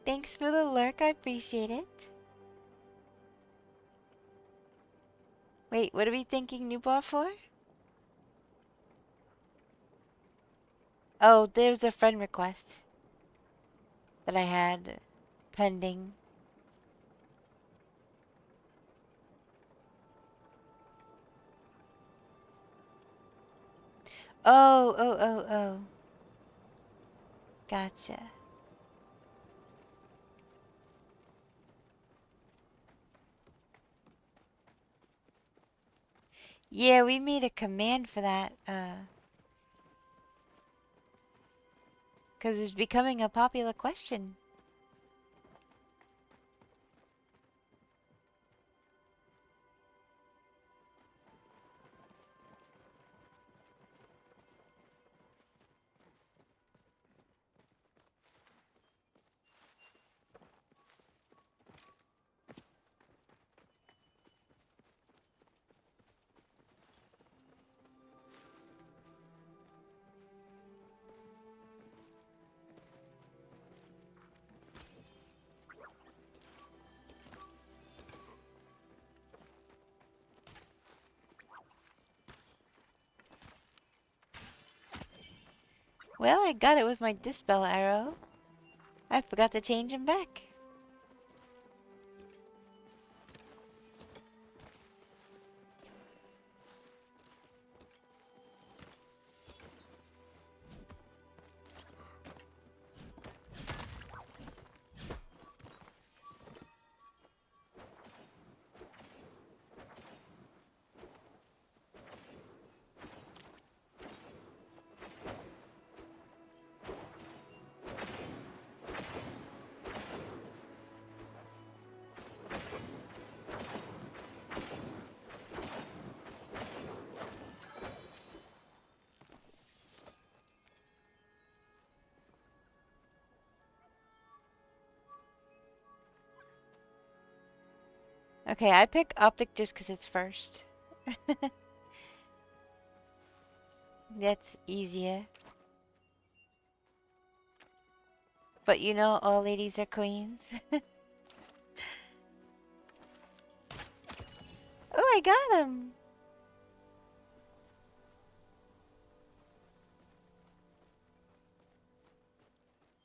Thanks for the lurk, I appreciate it. Wait, what are we thinking new bar for? Oh, there's a friend request that I had pending. Oh. Gotcha. Yeah, we made a command for that, 'cause it's becoming a popular question. Well, I got it with my dispel arrow. I forgot to change him back. Okay, I pick optic just because it's first. That's easier. But you know, all ladies are queens. Oh, I got him!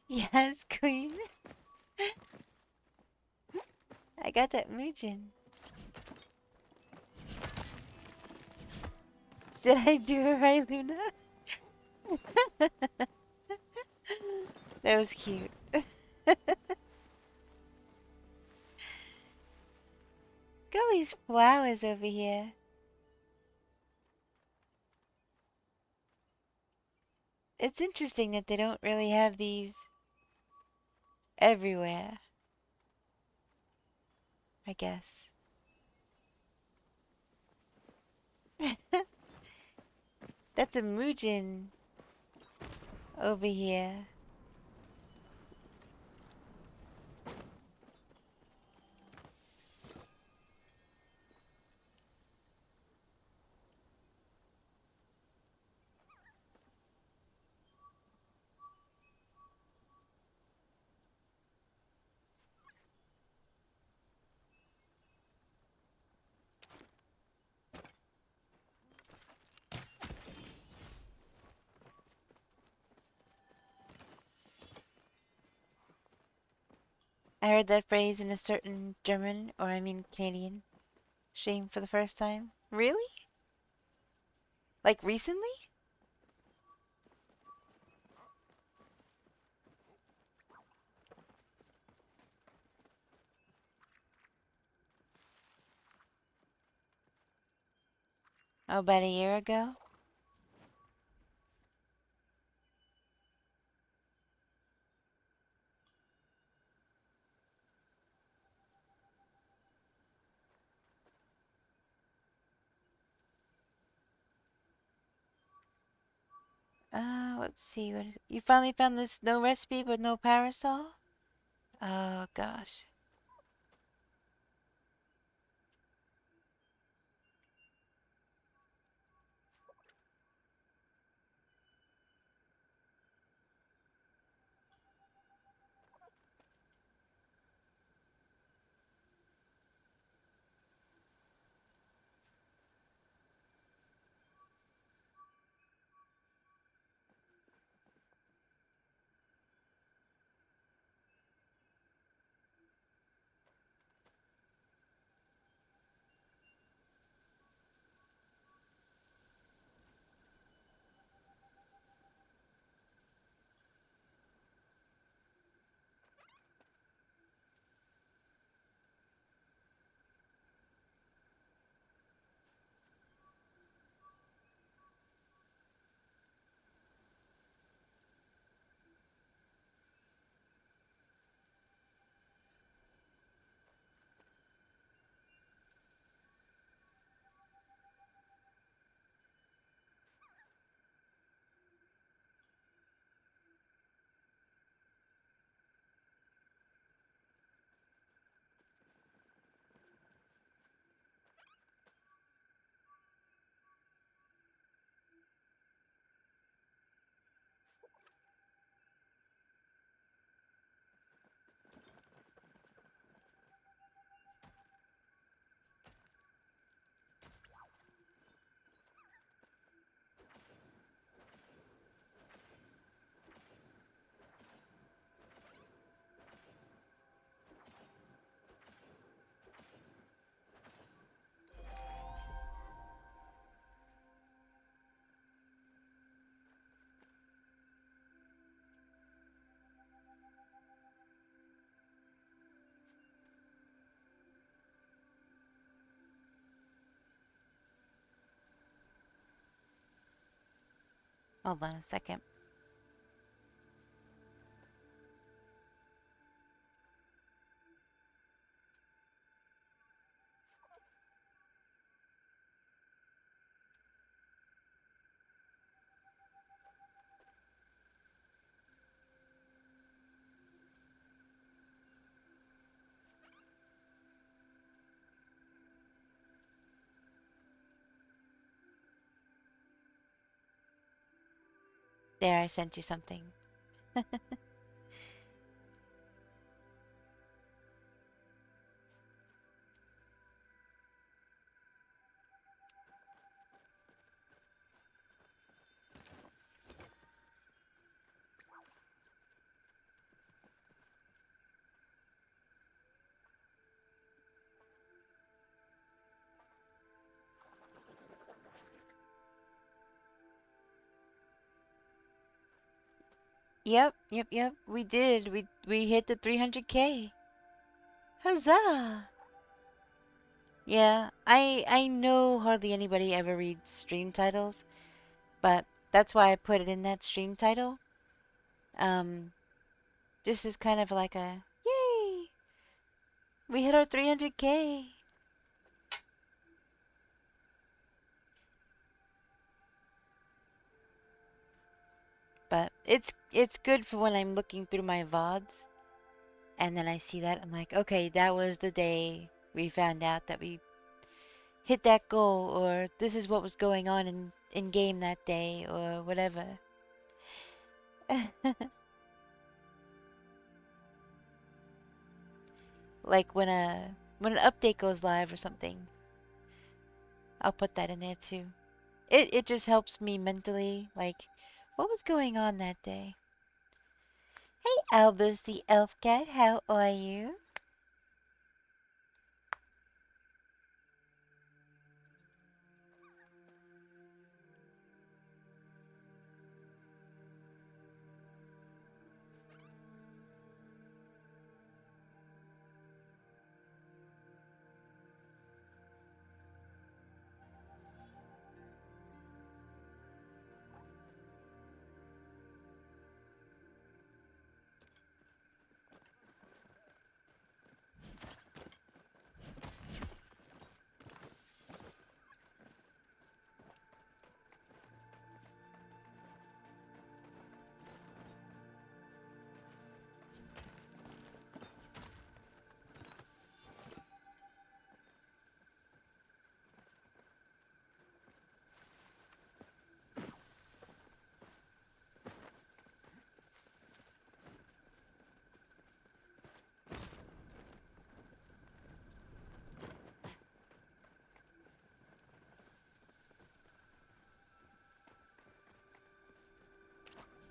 Yes, queen. I got that Muujin. Did I do it right, Luna? That was cute. Look at these flowers over here. It's interesting that they don't really have these everywhere, I guess. That's a Muujin over here. I heard that phrase in a certain German, or I mean Canadian, stream for the first time. Really? Like recently? Oh, about a year ago? Let's see. You finally found this no recipe but no parasol? Oh, gosh. Hold on a second. There, I sent you something. Yep. We did. We hit the 300K. Huzzah! Yeah, I know hardly anybody ever reads stream titles, but that's why I put it in that stream title. Just as kind of like a yay! We hit our 300K. But it's good for when I'm looking through my VODs and then I see that I'm like, okay, that was the day we found out that we hit that goal, or this is what was going on in game that day, or whatever. Like when an update goes live or something, I'll put that in there too. It just helps me mentally, like, what was going on that day? Hey, Albus the elf cat, how are you?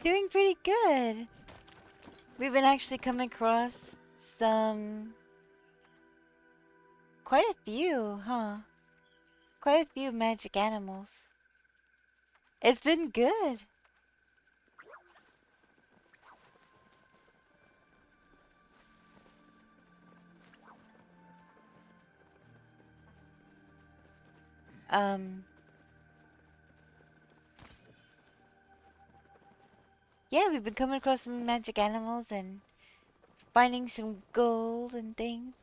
Doing pretty good. We've been actually coming across quite a few, huh? Quite a few magic animals. It's been good. Yeah, we've been coming across some magic animals and finding some gold and things.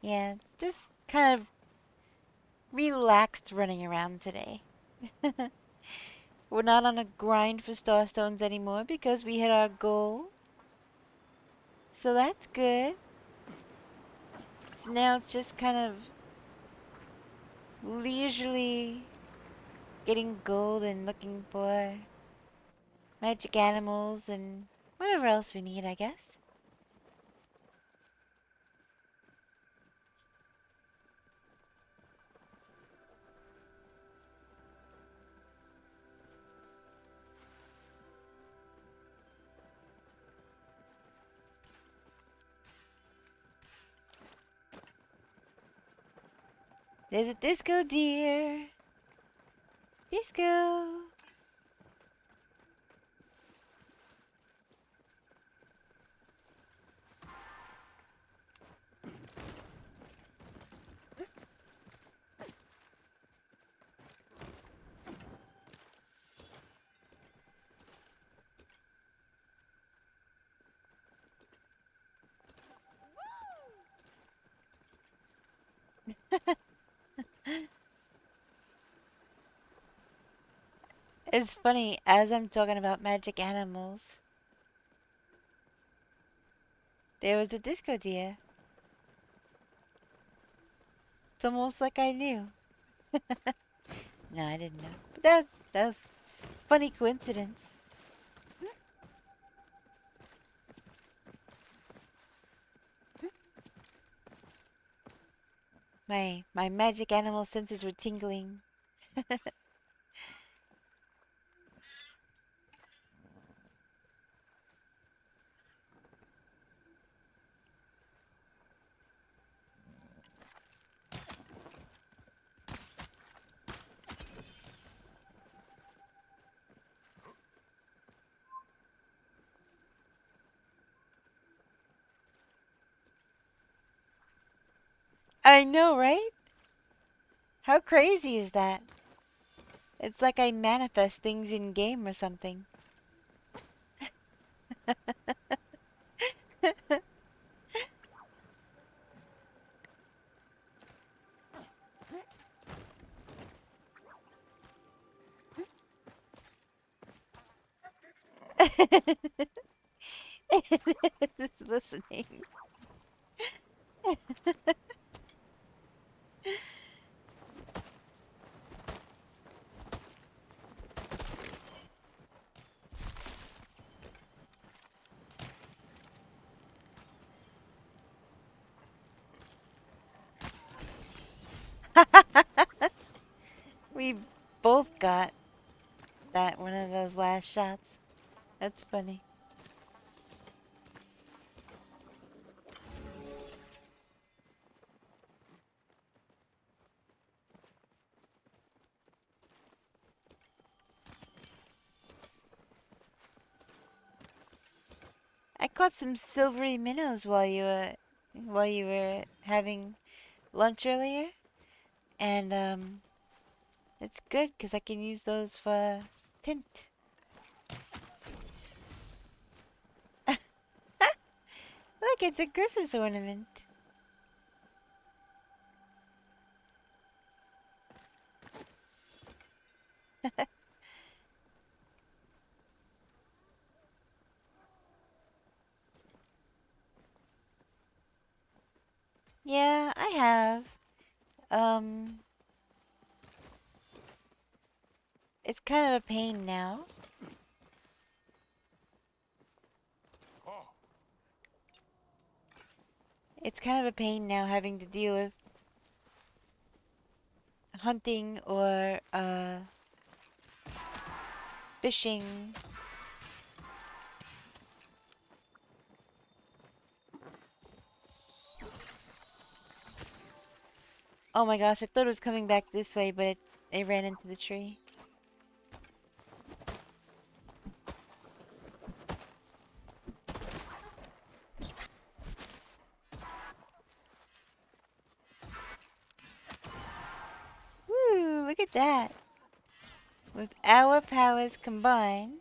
Yeah, just kind of relaxed running around today. We're not on a grind for starstones anymore because we hit our goal. So that's good. So now it's just kind of leisurely getting gold and looking for magic animals and whatever else we need, I guess. There's a disco deer. Disco. It's funny, as I'm talking about magic animals, there was a disco deer. It's almost like I knew. No, I didn't know. But that's funny coincidence. My magic animal senses were tingling. I know, right? How crazy is that? It's like I manifest things in game or something. It's listening. We both got that one of those last shots. That's funny. I caught some silvery minnows while you were having lunch earlier, and it's good because I can use those for tint. Look, it's a Christmas ornament. Yeah, I have. Um, it's kind of a pain now. It's kind of a pain now having to deal with hunting or fishing. Oh my gosh, I thought it was coming back this way, but it ran into the tree. Woo, look at that. With our powers combined,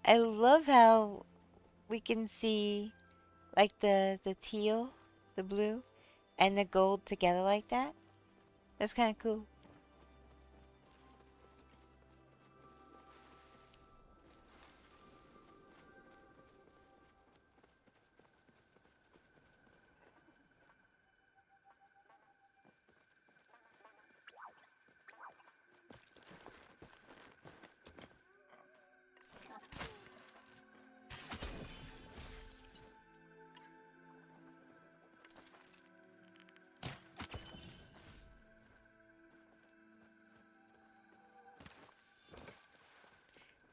I love how we can see like the teal, the blue, and the gold together like that. That's kind of cool.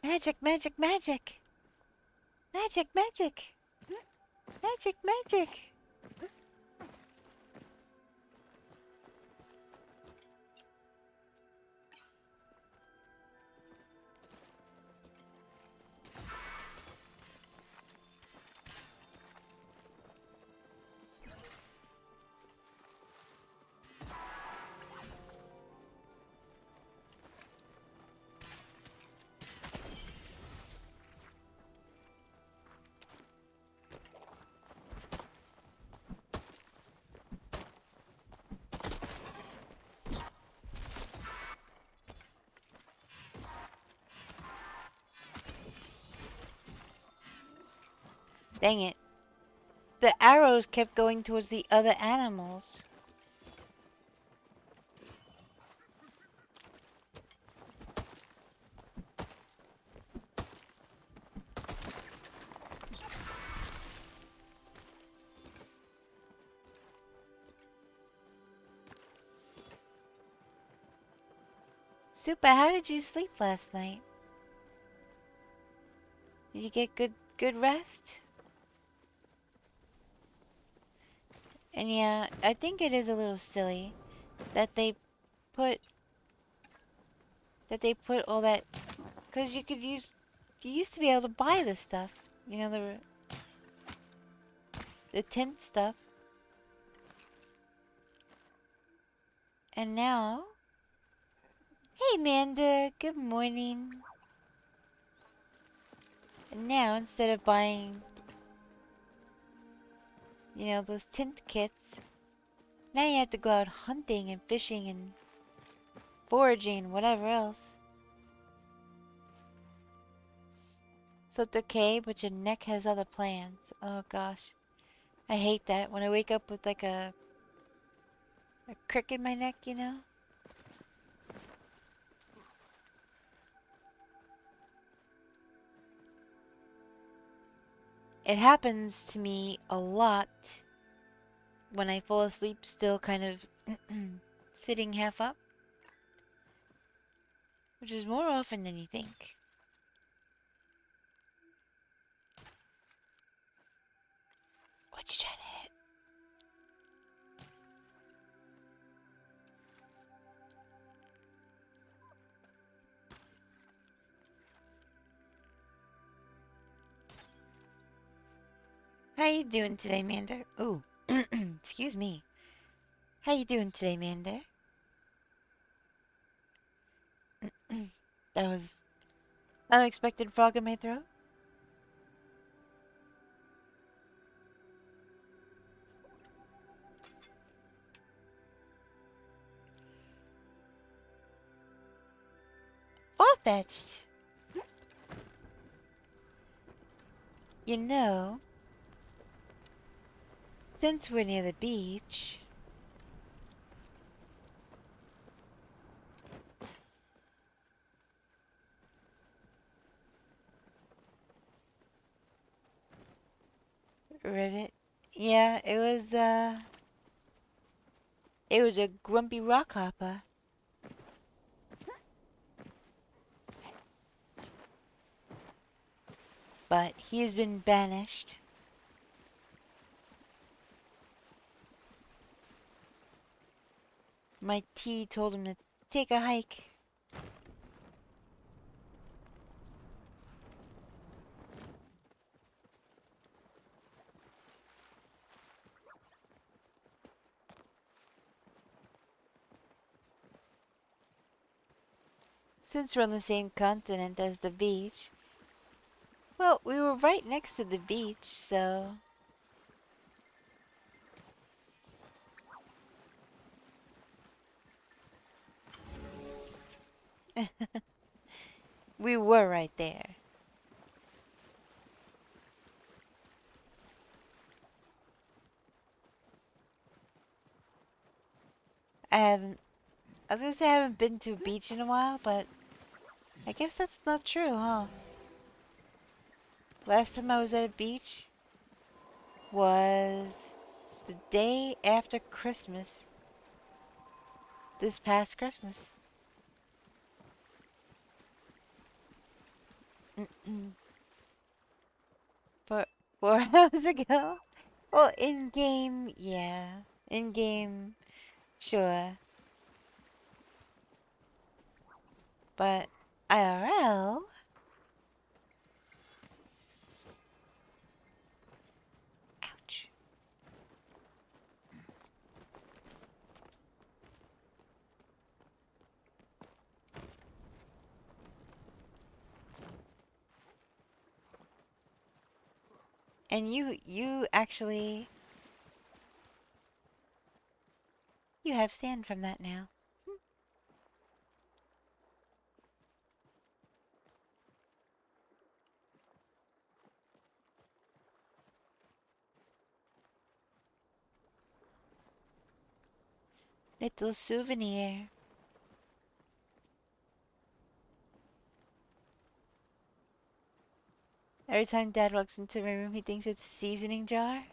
Magic, magic, magic! Magic, magic! Magic, magic! Dang it. the arrows kept going towards the other animals. Super, how did you sleep last night? Did you get good rest? And yeah, I think it is a little silly that they put all that, because you used to be able to buy this stuff, you know, the tint stuff. And now, hey Amanda, good morning. And now, instead of buying, you know, those tint kits, now you have to go out hunting and fishing and foraging and whatever else. So it's okay, but your neck has other plans. Oh gosh. I hate that when I wake up with like a crick in my neck, you know? It happens to me a lot when I fall asleep still kind of sitting half up, which is more often than you think. What you trying to hit? How you doing today, Mander? Ooh, excuse me. How you doing today, Mander? That was unexpected frog in my throat. Far-fetched. You know, since we're near the beach, Ribbit. Yeah, it was a grumpy rockhopper. But he has been banished. My T told him to take a hike. Since we're on the same continent as the beach, well, we were right next to the beach, so... we were right there. I was gonna say I haven't been to a beach in a while, but I guess that's not true, huh? Last time I was at a beach was the day after Christmas. This past Christmas. 4, 4 hours ago? Well, in-game, yeah. In-game, sure. But IRL? Ouch. And you actually... you have sand from that now. Little souvenir. Every time Dad walks into my room, he thinks it's a seasoning jar.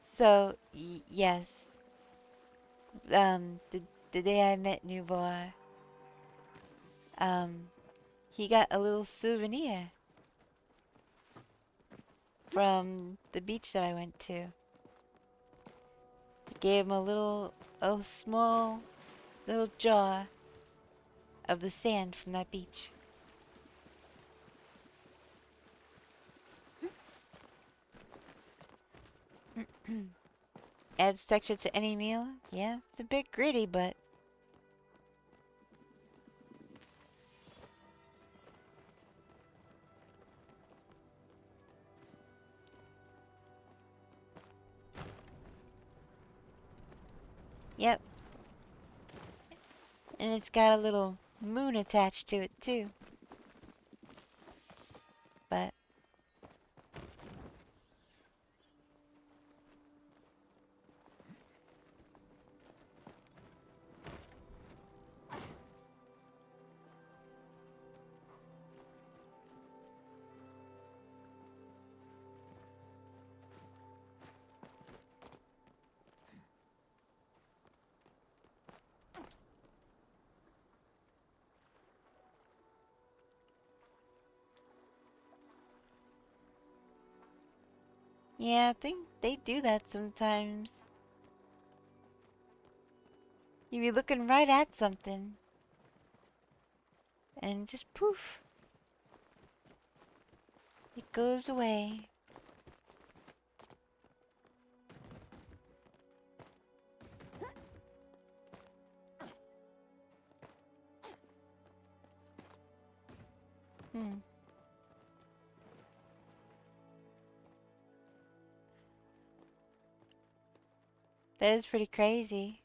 So, yes. The day I met Nubar, he got a little souvenir from the beach that I went to. Gave him a small little jar of the sand from that beach. Adds texture to any meal. Yeah, it's a bit gritty, but yep. And it's got a little moon attached to it too. But yeah, I think they do that sometimes. You be looking right at something, and just poof, it goes away. Hmm. That is pretty crazy.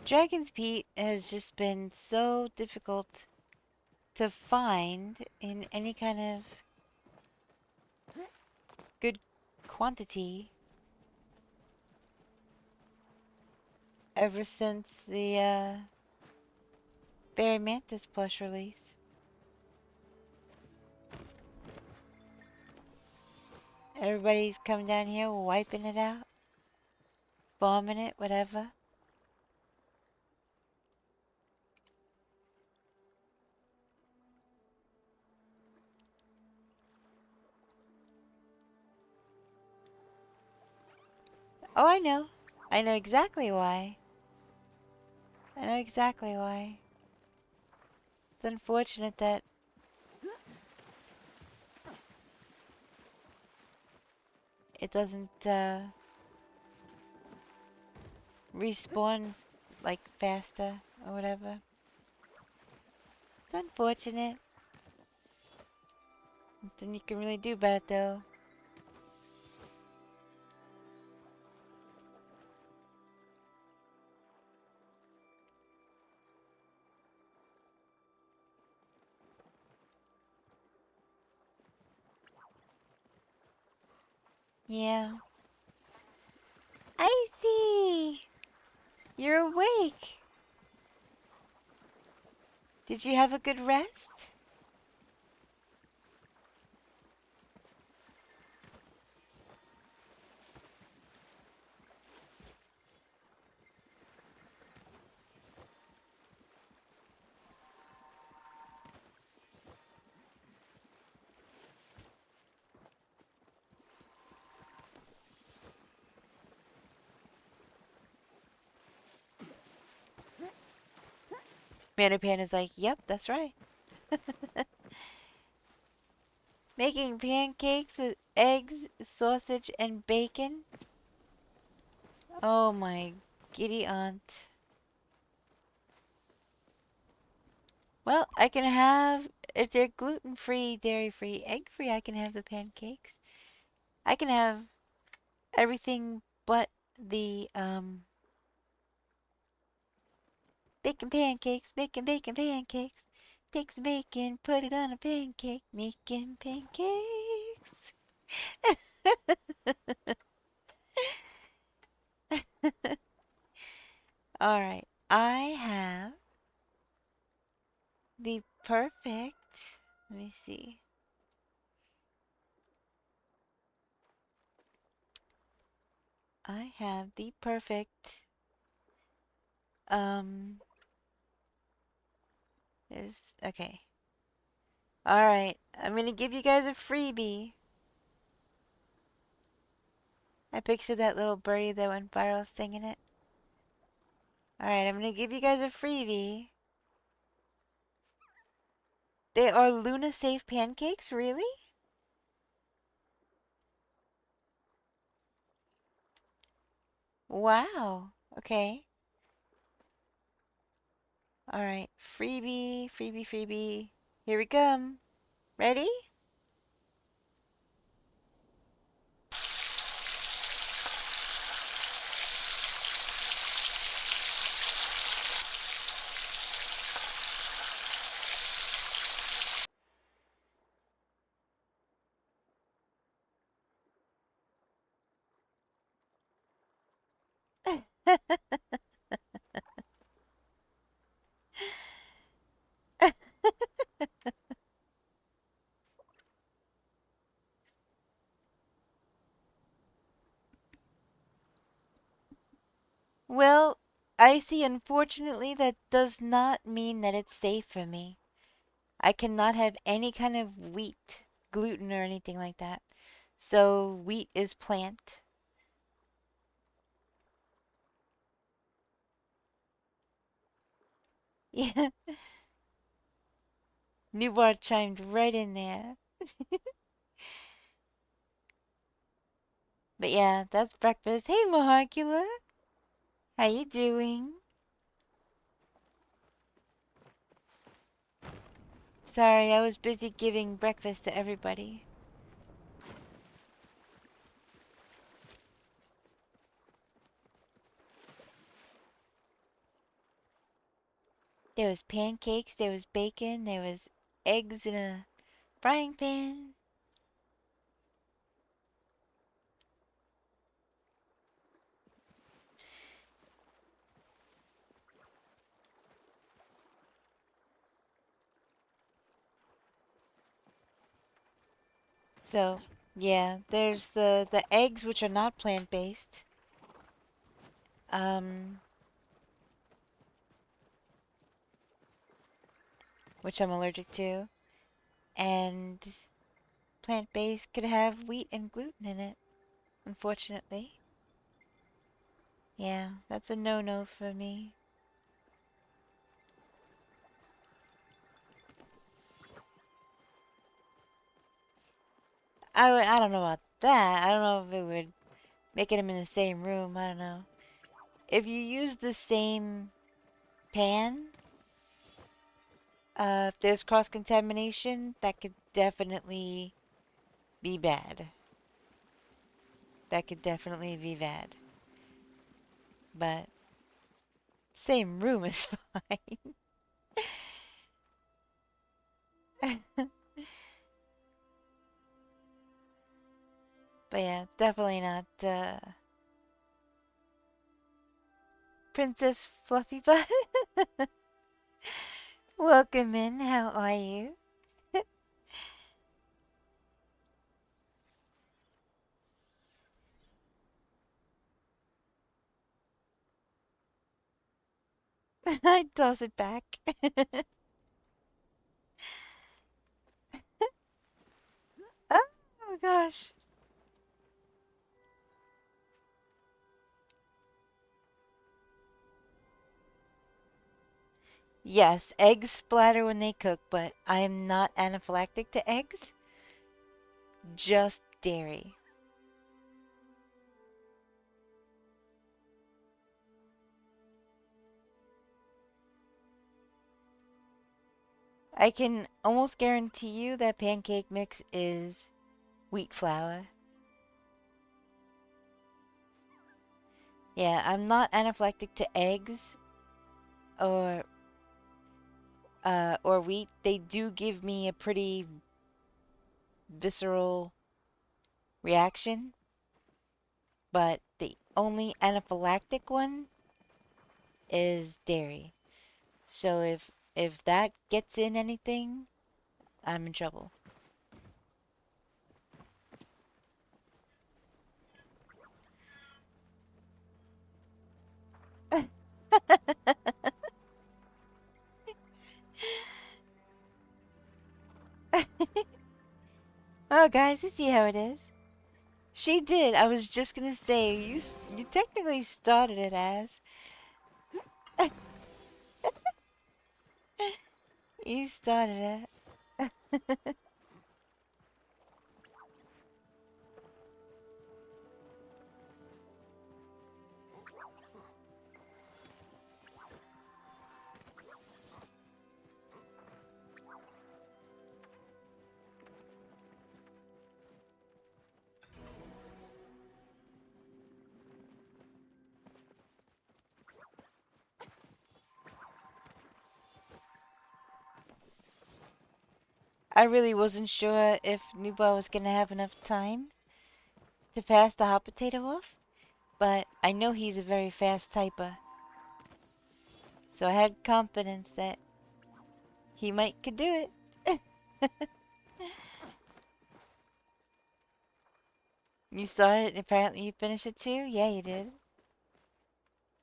Dragon's Peat has just been so difficult to find in any kind of good quantity ever since the Berry Mantis plush release. Everybody's coming down here wiping it out, bombing it, whatever. Oh, I know. I know exactly why. I know exactly why. It's unfortunate that it doesn't respawn like faster or whatever. It's unfortunate. Nothing you can really do about it though. Yeah. I see. You're awake. Did you have a good rest? Manapan is like, yep, that's right. Making pancakes with eggs, sausage, and bacon? Oh my giddy aunt. Well, I can have, if they're gluten-free, dairy-free, egg-free, I can have the pancakes. I can have everything but the, bacon pancakes, bacon pancakes. Take some bacon, put it on a pancake, making pancakes. Alright, I have the perfect, let me see. I have the perfect, okay. Alright, I'm gonna give you guys a freebie. I picture that little birdie that went viral singing it. Alright, I'm gonna give you guys a freebie. They are Luna safe pancakes, really? Wow. Okay. Alright, freebie, freebie, freebie. Here we come. Ready? Well, I see, unfortunately, that does not mean that it's safe for me. I cannot have any kind of wheat, gluten, or anything like that. So, wheat is plant. Yeah, Newbar chimed right in there. But yeah, that's breakfast. Hey, Mohacula. How you doing? Sorry, I was busy giving breakfast to everybody. There was pancakes, there was bacon, there was eggs in a frying pan. So, yeah, there's the eggs, which are not plant-based. Um, which I'm allergic to. And plant-based could have wheat and gluten in it, unfortunately. Yeah, that's a no-no for me. I don't know about that. I don't know if it would make them in the same room. I don't know. If you use the same pan, if there's cross-contamination, that could definitely be bad. That could definitely be bad. But same room is fine. But yeah, definitely not Princess Fluffy Butt. Welcome in. How are you? I toss it back. Oh gosh. Yes, eggs splatter when they cook, but I am not anaphylactic to eggs. Just dairy. I can almost guarantee you that pancake mix is wheat flour. Yeah, I'm not anaphylactic to eggs or wheat. They do give me a pretty visceral reaction, but the only anaphylactic one is dairy. So if that gets in anything, I'm in trouble. Oh, guys, you see how it is. She did. I was just gonna say you technically started it as. You started it. I really wasn't sure if Nuba was gonna have enough time to pass the hot potato off, but I know he's a very fast typer. So I had confidence that he might could do it. You started and apparently you finished it too? Yeah, you did.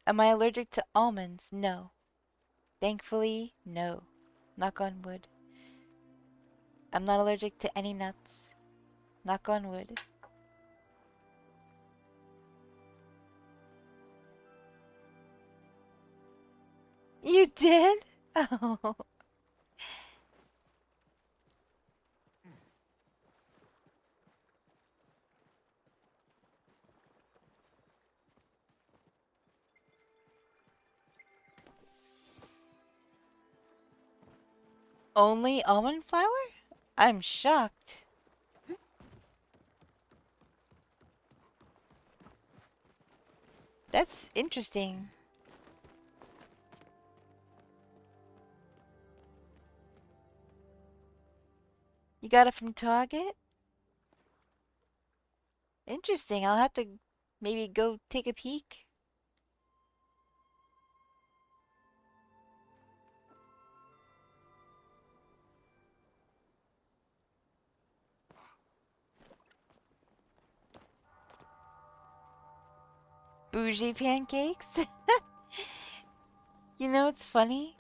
Am I allergic to almonds? No. Thankfully, no. Knock on wood. I'm not allergic to any nuts. Knock on wood. You did? Oh. Only almond flour? I'm shocked. That's interesting. You got it from Target? Interesting. I'll have to maybe go take a peek. Bougie pancakes? You know, it's funny.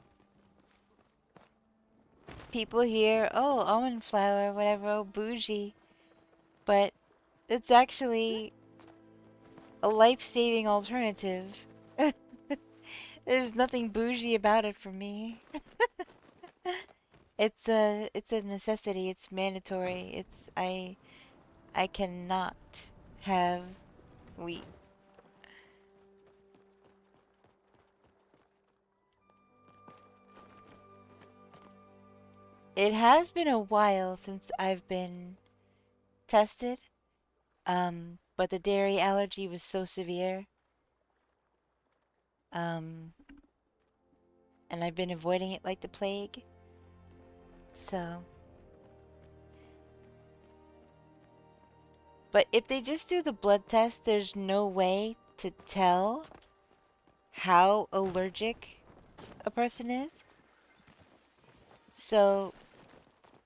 People hear, oh, almond flour, whatever, oh, bougie. But it's actually a life-saving alternative. There's nothing bougie about it for me. It's a necessity. It's mandatory. I cannot have wheat. It has been a while since I've been tested. But the dairy allergy was so severe. Um, and I've been avoiding it like the plague. So But if they just do the blood test, there's no way to tell how allergic a person is. So,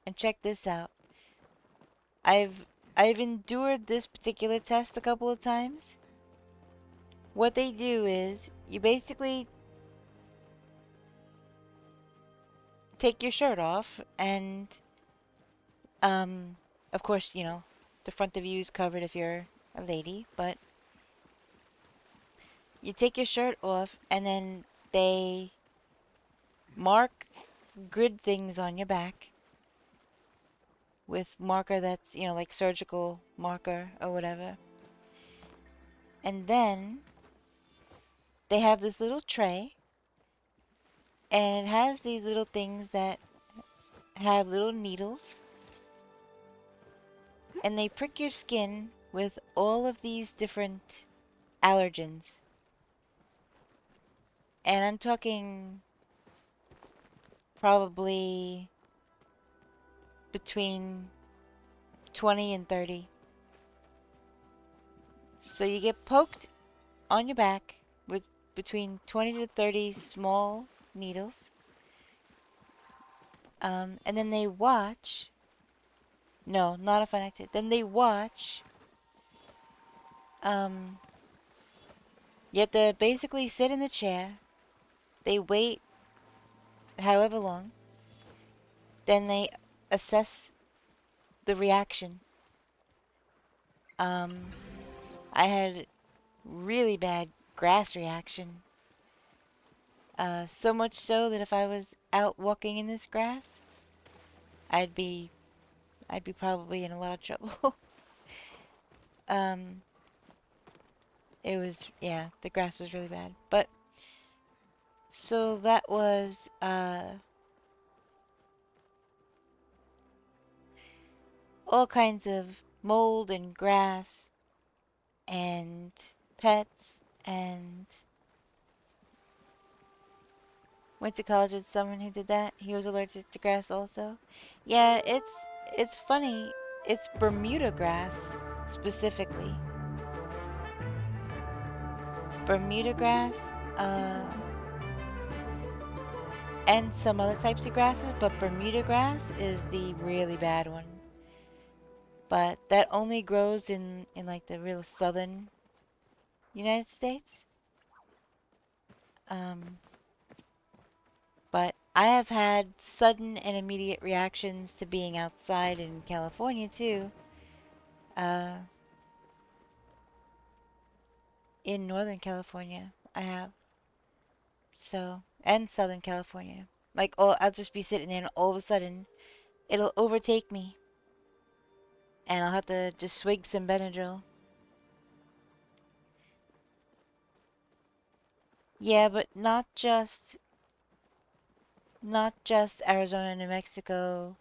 and check this out. I've endured this particular test a couple of times. What they do is you basically take your shirt off and of course, you know, the front of you is covered if you're a lady, but you take your shirt off and then they mark grid things on your back with marker that's, you know, like surgical marker or whatever. And then they have this little tray and it has these little things that have little needles and they prick your skin with all of these different allergens. And I'm talking probably between 20 and 30. So you get poked on your back with between 20 to 30 small needles. And then they watch. No, not if connected. Then they watch. You have to basically sit in the chair. They wait however long. Then they assess the reaction. I had really bad grass reaction. So much so that if I was out walking in this grass, I'd be probably in a lot of trouble. It was, yeah, the grass was really bad. But, so that was, all kinds of mold and grass and pets and went to college with someone who did that. He was allergic to grass also. Yeah, it's funny. It's Bermuda grass specifically. Bermuda grass, and some other types of grasses, but Bermuda grass is the really bad one. But that only grows in like the real southern United States. But I have had sudden and immediate reactions to being outside in California too. In Northern California, I have. So, and Southern California. Like, oh, I'll just be sitting there and all of a sudden, it'll overtake me. And I'll have to just swig some Benadryl. Yeah, but not just Arizona and New Mexico.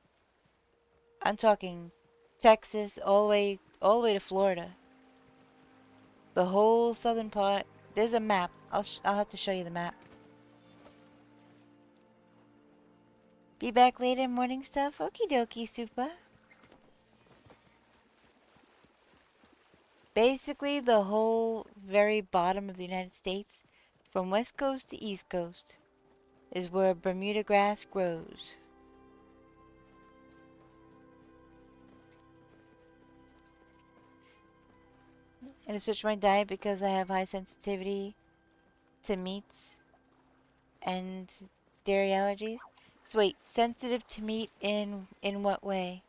I'm talking Texas all the way to Florida. The whole southern part. There's a map. I'll have to show you the map. Be back later, morning stuff. Okie dokie, super. Basically, the whole very bottom of the United States, from west coast to east coast, is where Bermuda grass grows. And I switched my diet because I have high sensitivity to meats and dairy allergies. So wait, sensitive to meat in what way?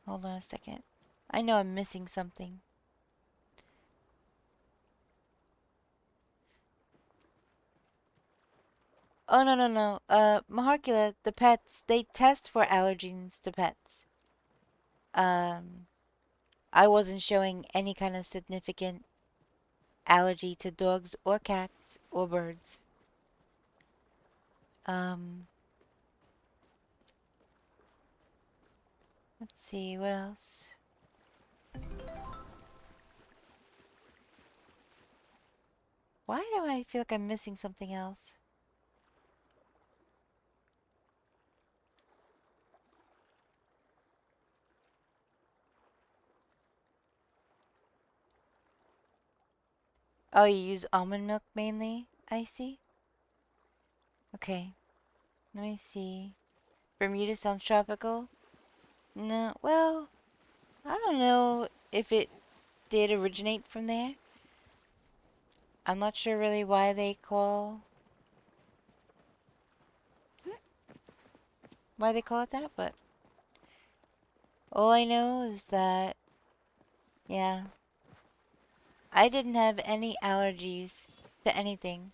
Hold on a second. I know I'm missing something. Oh, no, no, no. Mahakula, the pets, they test for allergens to pets. I wasn't showing any kind of significant allergy to dogs or cats or birds. Let's see, what else? Why do I feel like I'm missing something else? Oh, you use almond milk mainly? I see. Okay. Let me see. Bermuda sounds tropical? No, well, I don't know if it did originate from there. I'm not sure really why they call it that, but all I know is that, yeah, I didn't have any allergies to anything.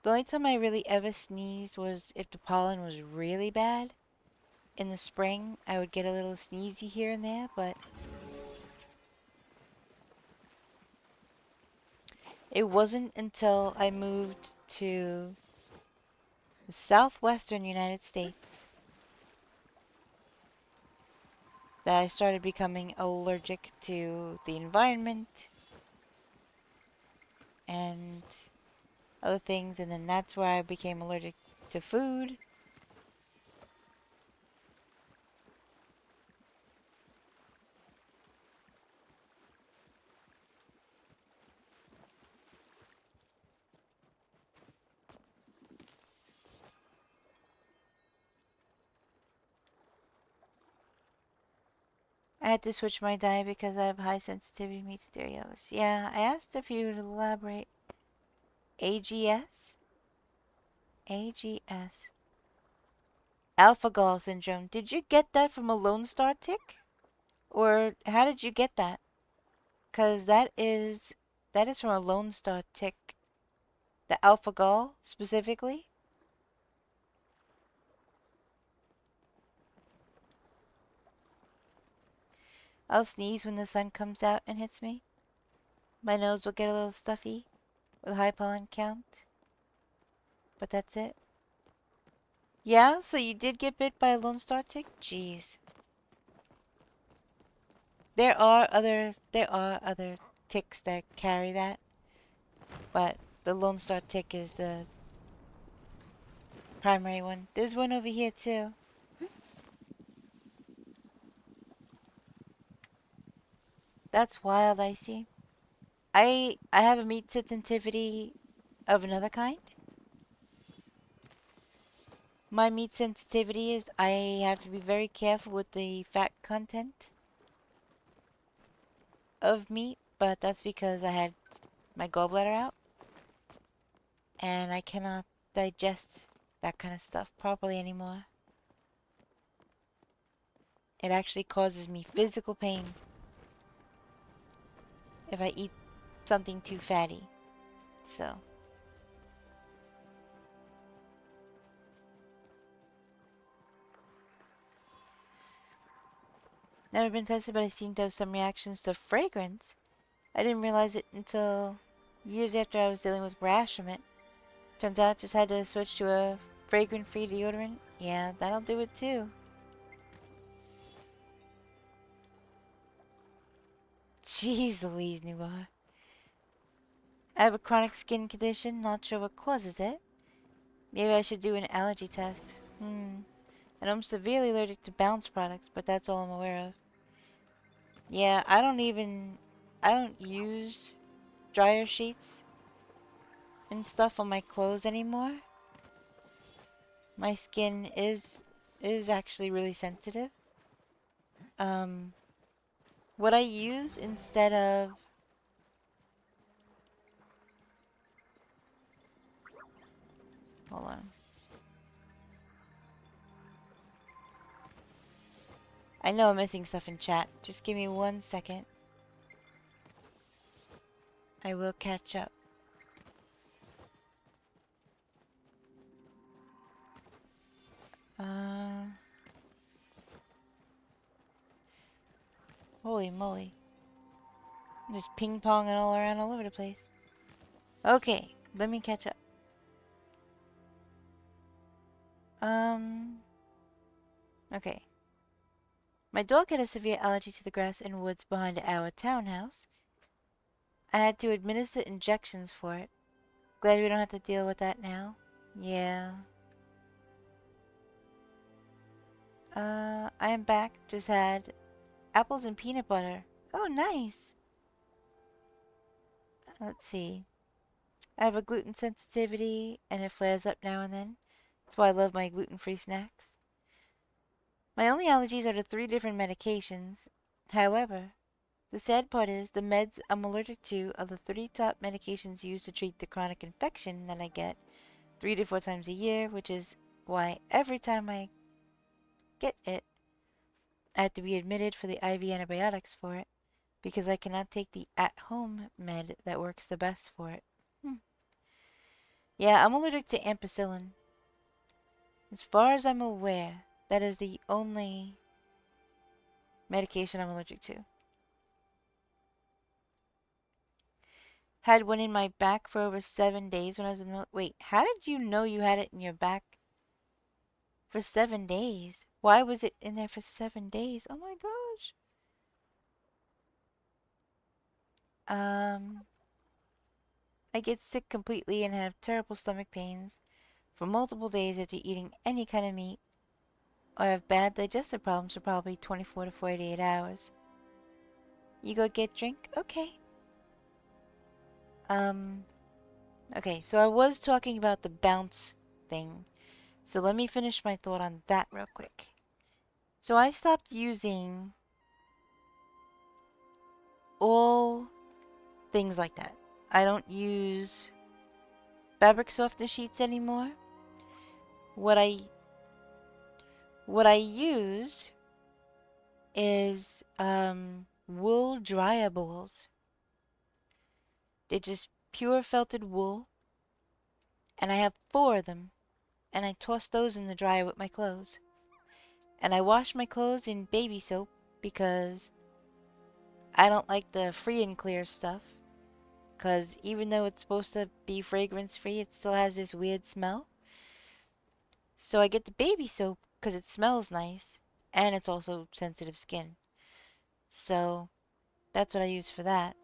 The only time I really ever sneezed was if the pollen was really bad. In the spring, I would get a little sneezy here and there, but it wasn't until I moved to the southwestern United States that I started becoming allergic to the environment and other things, and then that's where I became allergic to food. I had to switch my diet because I have high sensitivity to meat and dairy allergies. Yeah, I asked if you would elaborate. AGS? AGS. Alpha Gall syndrome. Did you get that from a Lone Star tick? Or how did you get that? Because that is from a Lone Star tick. The Alpha Gall, specifically. I'll sneeze when the sun comes out and hits me. My nose will get a little stuffy with high pollen count. But that's it. Yeah, so you did get bit by a Lone Star tick? Jeez. There are other ticks that carry that, but the Lone Star tick is the primary one. There's one over here too. That's wild, I see. I have a meat sensitivity of another kind. My meat sensitivity is I have to be very careful with the fat content of meat, but that's because I had my gallbladder out and I cannot digest that kind of stuff properly anymore. It actually causes me physical pain if I eat something too fatty. So, never been tested, but I seem to have some reactions to fragrance. I didn't realize it until years after I was dealing with rash from it. Turns out I just had to switch to a fragrance-free deodorant. Yeah, that'll do it too. Jeez Louise, Nubar. I have a chronic skin condition, not sure what causes it. Maybe I should do an allergy test. And I'm severely allergic to bounce products, but that's all I'm aware of. Yeah, I don't use dryer sheets and stuff on my clothes anymore. My skin is actually really sensitive. What I use instead of hold on. I know I'm missing stuff in chat. Just give me 1 second. I will catch up. Holy moly. I'm just ping-ponging all around all over the place. Okay, let me catch up. Okay. My dog had a severe allergy to the grass and woods behind our townhouse. I had to administer injections for it. Glad we don't have to deal with that now. Yeah. I am back. Just had apples and peanut butter. Oh, nice. Let's see. I have a gluten sensitivity and it flares up now and then. That's why I love my gluten-free snacks. My only allergies are to 3 different medications. However, the sad part is the meds I'm allergic to are the 3 top medications used to treat the chronic infection that I get 3 to 4 times a year, which is why every time I get it, I have to be admitted for the IV antibiotics for it, because I cannot take the at-home med that works the best for it. Yeah, I'm allergic to ampicillin. As far as I'm aware, that is the only medication I'm allergic to. Had one in my back for over 7 days when I was in the... Wait, how did you know you had it in your back for 7 days? Why was it in there for 7 days? Oh my gosh. I get sick completely and have terrible stomach pains for multiple days after eating any kind of meat, or have bad digestive problems for probably 24 to 48 hours. You go get drink? Okay. Okay, so I was talking about the bounce thing. So let me finish my thought on that real quick. So I stopped using all things like that. I don't use fabric softener sheets anymore. What I use is wool dryables. They're just pure felted wool, and I have 4 of them, and I toss those in the dryer with my clothes. And I wash my clothes in baby soap because I don't like the free and clear stuff, because even though it's supposed to be fragrance free, it still has this weird smell. So I get the baby soap because it smells nice, and it's also sensitive skin. So that's what I use for that.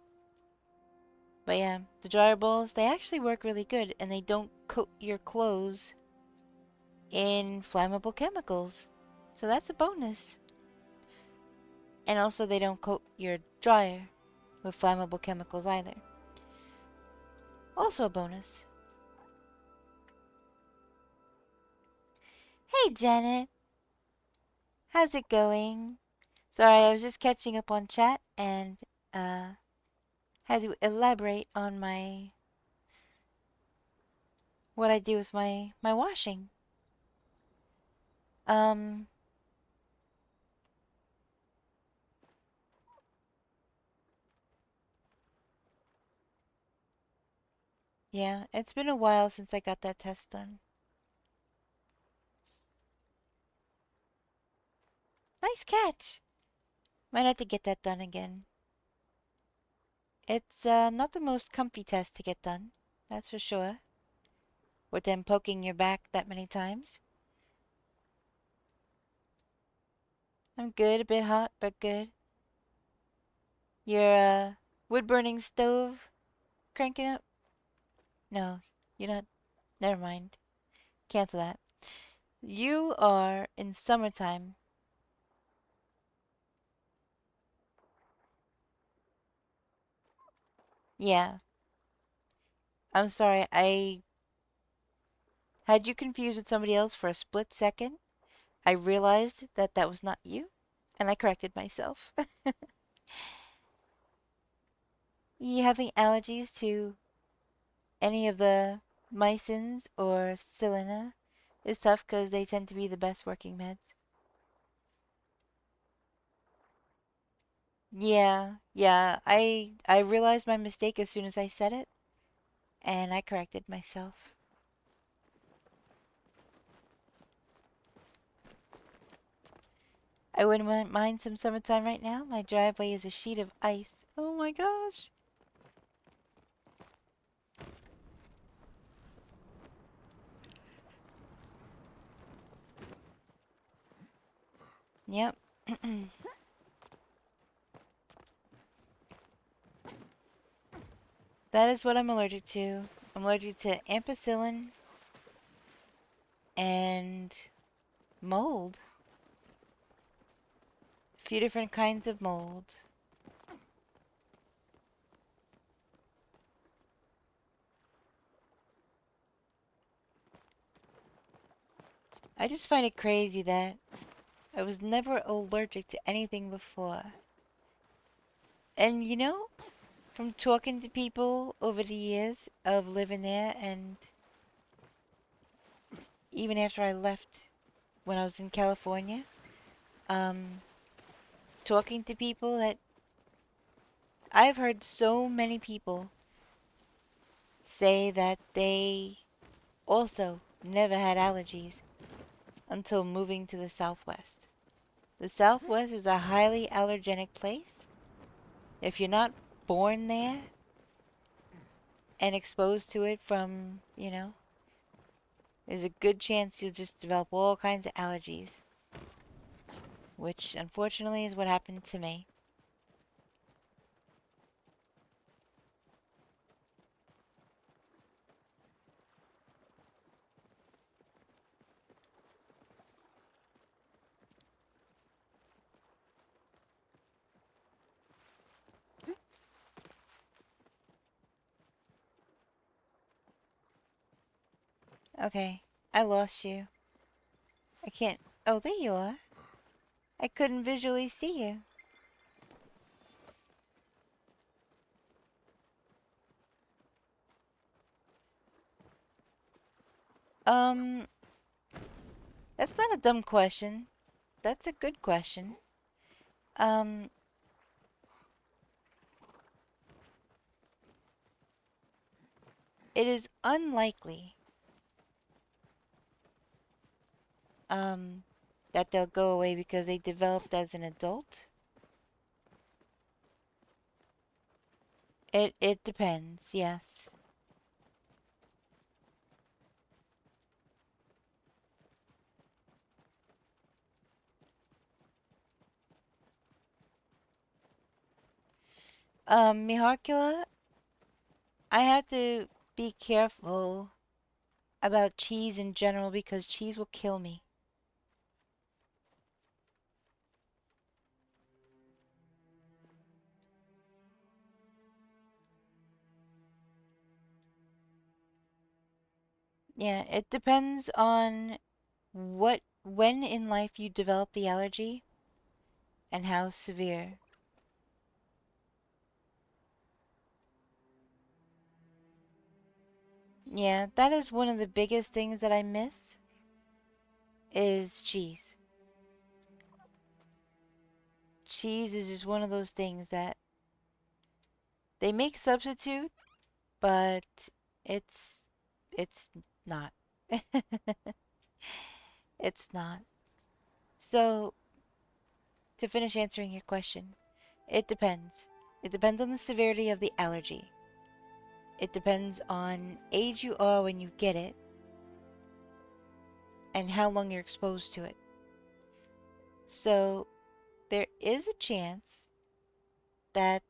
But yeah, the dryer balls, they actually work really good, and they don't coat your clothes in flammable chemicals. So that's a bonus. And also they don't coat your dryer with flammable chemicals either. Also a bonus. Hey Janet, how's it going? Sorry, I was just catching up on chat and had to elaborate on what I do with my washing. Yeah, it's been a while since I got that test done. Nice catch. Might have to get that done again. It's not the most comfy test to get done, that's for sure. With them poking your back that many times. I'm good, a bit hot, but good. Your wood-burning stove cranking up? No, you're not. Never mind. Cancel that. You are in summertime. Yeah. I'm sorry, I had you confused with somebody else for a split second. I realized that that was not you, and I corrected myself. You having allergies to any of the mycins or Selena is tough because they tend to be the best working meds. Yeah, I realized my mistake as soon as I said it, and I corrected myself. I wouldn't mind some summertime right now. My driveway is a sheet of ice. Oh my gosh. Yep. That is what I'm allergic to. I'm allergic to ampicillin and mold. A few different kinds of mold. I just find it crazy that I was never allergic to anything before. And you know, from talking to people over the years of living there and even after I left when I was in California, um, talking to people that I've heard so many people say that they also never had allergies until moving to the Southwest. The Southwest is a highly allergenic place. If you're not born there and exposed to it from, there's a good chance you'll just develop all kinds of allergies, which unfortunately is what happened to me. Okay, I lost you. I can't. Oh, there you are. I couldn't visually see you. Um, that's not a dumb question. That's a good question. Um, it is unlikely, that they'll go away because they developed as an adult. It depends, yes. Mihakula, I have to be careful about cheese in general because cheese will kill me. Yeah, it depends on when in life you develop the allergy and how severe. Yeah, that is one of the biggest things that I miss is cheese. Cheese is just one of those things that they make substitute, but it's it's not. It's not. So, to finish answering your question, it depends. It depends on the severity of the allergy. It depends on age you are when you get it and how long you're exposed to it. So, there is a chance that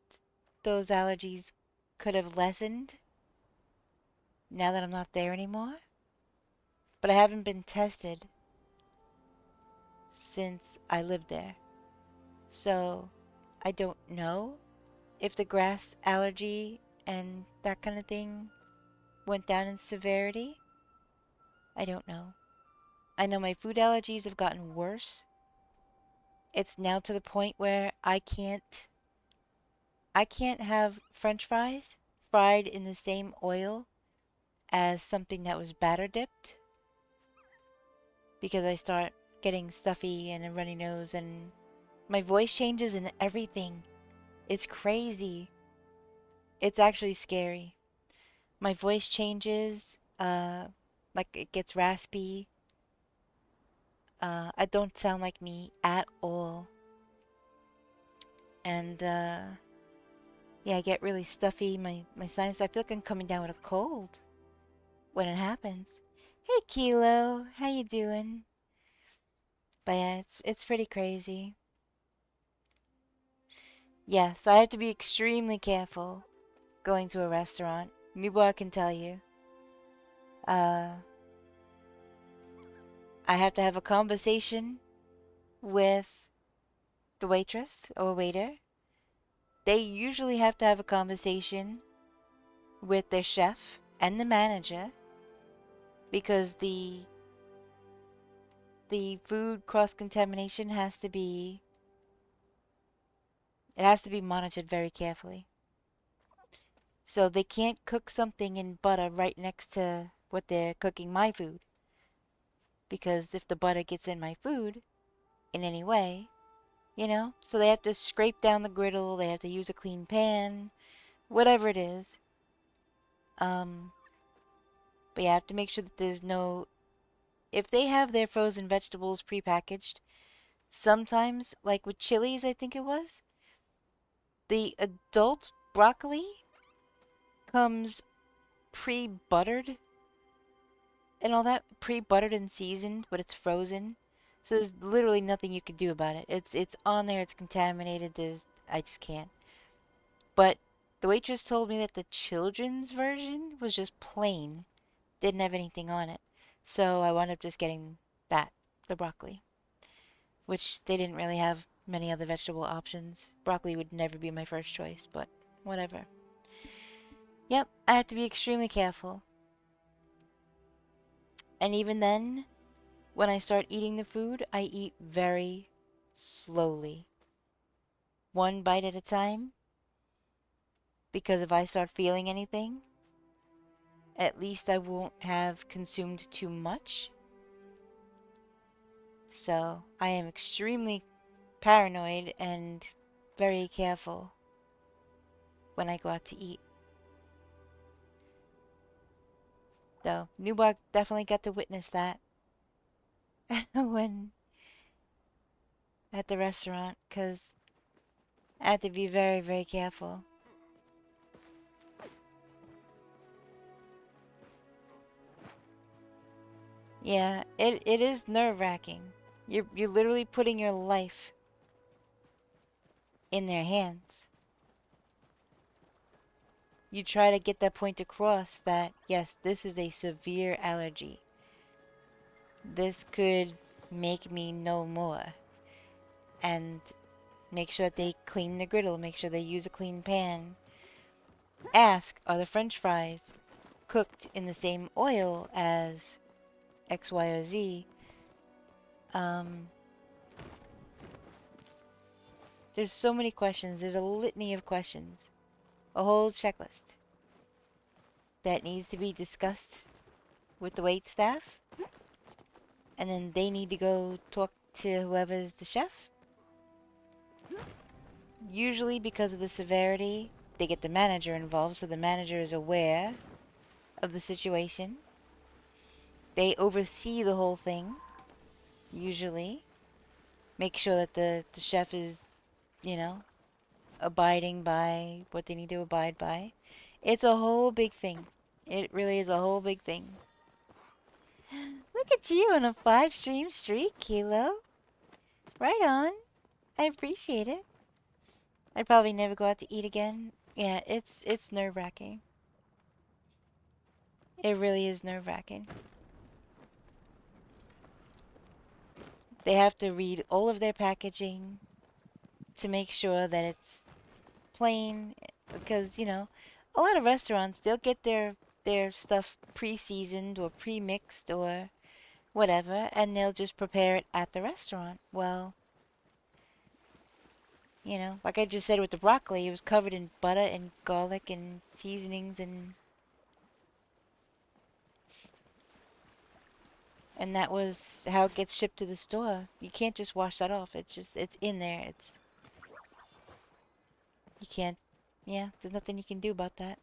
those allergies could have lessened now that I'm not there anymore. But I haven't been tested since I lived there. So I don't know if the grass allergy and that kind of thing went down in severity. I don't know. I know my food allergies have gotten worse. It's now to the point where I can't have french fries fried in the same oil as something that was batter dipped because I start getting stuffy and a runny nose and my voice changes and everything. It's crazy. It's actually scary. My voice changes, like it gets raspy. I don't sound like me at all. And yeah, I get really stuffy. My sinus, I feel like I'm coming down with a cold when it happens. Hey Kilo, how you doing? But yeah, it's pretty crazy. Yes, I have to be extremely careful going to a restaurant, Nubar can tell you. I have to have a conversation with the waitress or waiter. They usually have to have a conversation with their chef and the manager because the food cross-contamination has to be monitored very carefully. So they can't cook something in butter right next to what they're cooking my food. Because if the butter gets in my food in any way, you know, so they have to scrape down the griddle, they have to use a clean pan, whatever it is. But you have to make sure that there's no, if they have their frozen vegetables prepackaged, sometimes, like with chilies, I think it was, the adult broccoli comes pre-buttered and all that, pre-buttered and seasoned, but it's frozen. So there's literally nothing you can do about it. It's on there, it's contaminated, I just can't. But the waitress told me that the children's version was just plain. Didn't have anything on it. So I wound up just getting that, the broccoli. Which they didn't really have many other vegetable options. Broccoli would never be my first choice, but whatever. Yep, I have to be extremely careful. And even then, when I start eating the food, I eat very slowly. One bite at a time. Because if I start feeling anything, at least I won't have consumed too much. So I am extremely paranoid and very careful when I go out to eat. So Newbark definitely got to witness that when at the restaurant, because I had to be very, very careful. Yeah, it is nerve-wracking. You're literally putting your life in their hands. You try to get that point across that, yes, this is a severe allergy. This could make me no more. And make sure that they clean the griddle, make sure they use a clean pan. Ask, are the french fries cooked in the same oil as X, Y, or Z? There's so many questions. There's a litany of questions. A whole checklist that needs to be discussed with the wait staff. And then they need to go talk to whoever's the chef. Usually because of the severity, they get the manager involved, so the manager is aware of the situation. They oversee the whole thing, usually. Make sure that the chef is, you know, abiding by what they need to abide by. It's a whole big thing. It really is a whole big thing. Look at you on a 5-stream streak, Kilo. Right on. I appreciate it. I'd probably never go out to eat again. Yeah, it's nerve-wracking. It really is nerve-wracking. They have to read all of their packaging to make sure that it's plain, because, you know, a lot of restaurants, they'll get their stuff pre-seasoned or pre-mixed or whatever, and they'll just prepare it at the restaurant. Well, you know, like I just said with the broccoli, it was covered in butter and garlic and seasonings and that was how it gets shipped to the store. You can't just wash that off. It's in there. You can't, yeah, there's nothing you can do about that.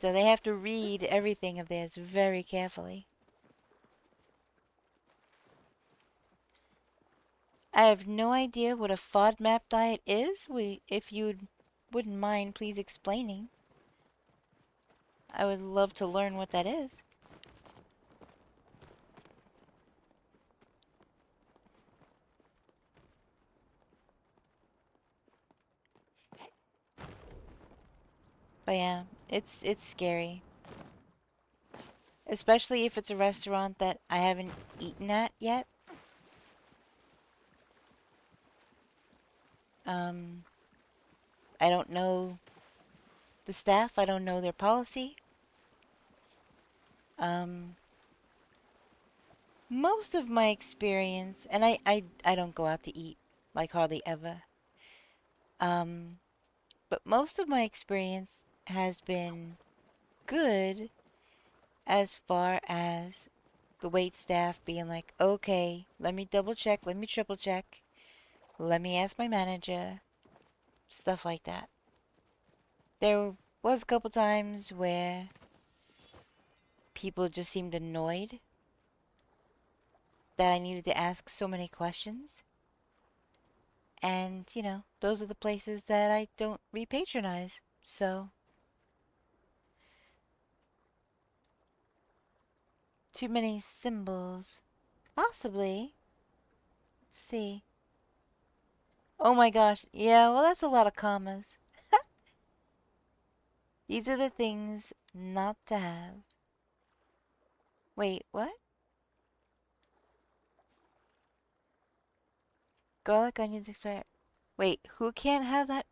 So they have to read everything of theirs very carefully. I have no idea what a FODMAP diet is. If you wouldn't mind, please explaining. I would love to learn what that is. But yeah, it's scary. Especially if it's a restaurant that I haven't eaten at yet. Um, I don't know the staff. I don't know their policy. Um, most of my experience, and I don't go out to eat, like hardly ever. Um, but most of my experience has been good as far as the wait staff being like, okay, let me double check, let me triple check, let me ask my manager, stuff like that. There was a couple times where people just seemed annoyed that I needed to ask so many questions. And, you know, those are the places that I don't repatronize. So, too many symbols. Possibly. Let's see. Oh my gosh. Yeah, well, that's a lot of commas. These are the things not to have. Wait, what? Garlic, onions, extract. Wait, who can't have that?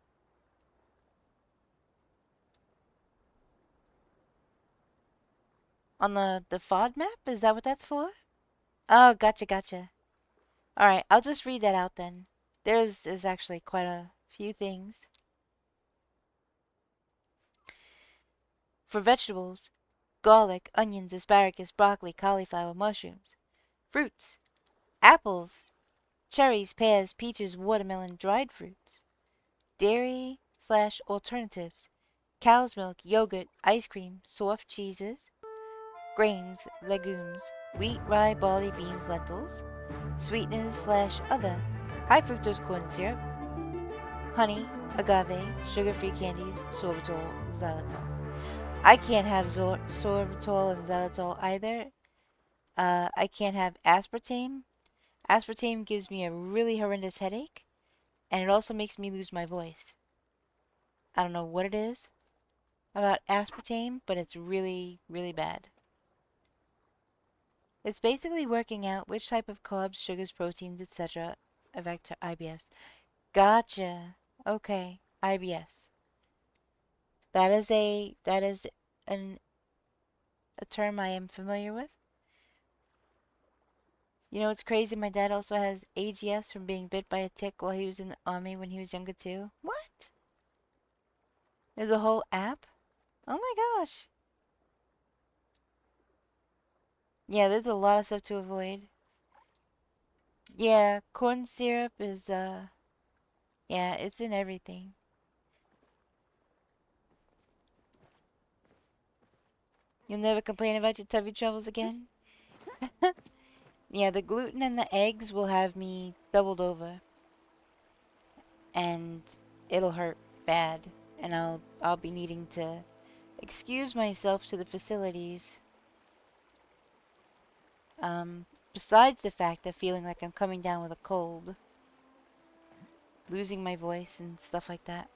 On the FOD map? Is that what that's for? Oh, gotcha, gotcha. Alright, I'll just read that out then. There's actually quite a few things. For vegetables, garlic, onions, asparagus, broccoli, cauliflower, mushrooms. Fruits, apples, cherries, pears, peaches, watermelon, dried fruits. Dairy slash alternatives, cow's milk, yogurt, ice cream, soft cheeses. Grains, legumes, wheat, rye, barley, beans, lentils. Sweeteners slash other, high fructose corn syrup, honey, agave, sugar-free candies, sorbitol, xylitol. I can't have sorbitol and xylitol either. I can't have aspartame. Aspartame gives me a really horrendous headache, and it also makes me lose my voice. I don't know what it is about aspartame, but it's really, really bad. It's basically working out which type of carbs, sugars, proteins, etc. affect IBS. Gotcha. Okay, IBS. That is an a term I am familiar with. You know what's crazy? My dad also has AGS from being bit by a tick while he was in the army when he was younger too. What? There's a whole app? Oh my gosh. Yeah, there's a lot of stuff to avoid. Yeah, corn syrup is yeah, it's in everything. You'll never complain about your tummy troubles again? Yeah, the gluten and the eggs will have me doubled over. And it'll hurt bad. And I'll be needing to excuse myself to the facilities. Besides the fact of feeling like I'm coming down with a cold. Losing my voice and stuff like that.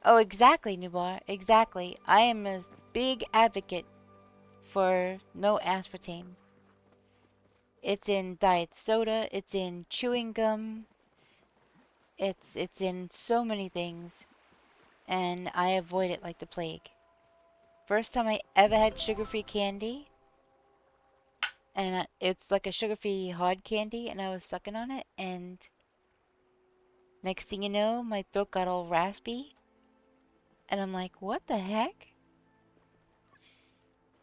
Oh, exactly, Nubar. Exactly. I am a big advocate for no aspartame. It's in diet soda, it's in chewing gum, it's in so many things, and I avoid it like the plague. First time I ever had sugar-free candy, and it's like a sugar-free hard candy, and I was sucking on it, and next thing you know, my throat got all raspy, and I'm like, what the heck?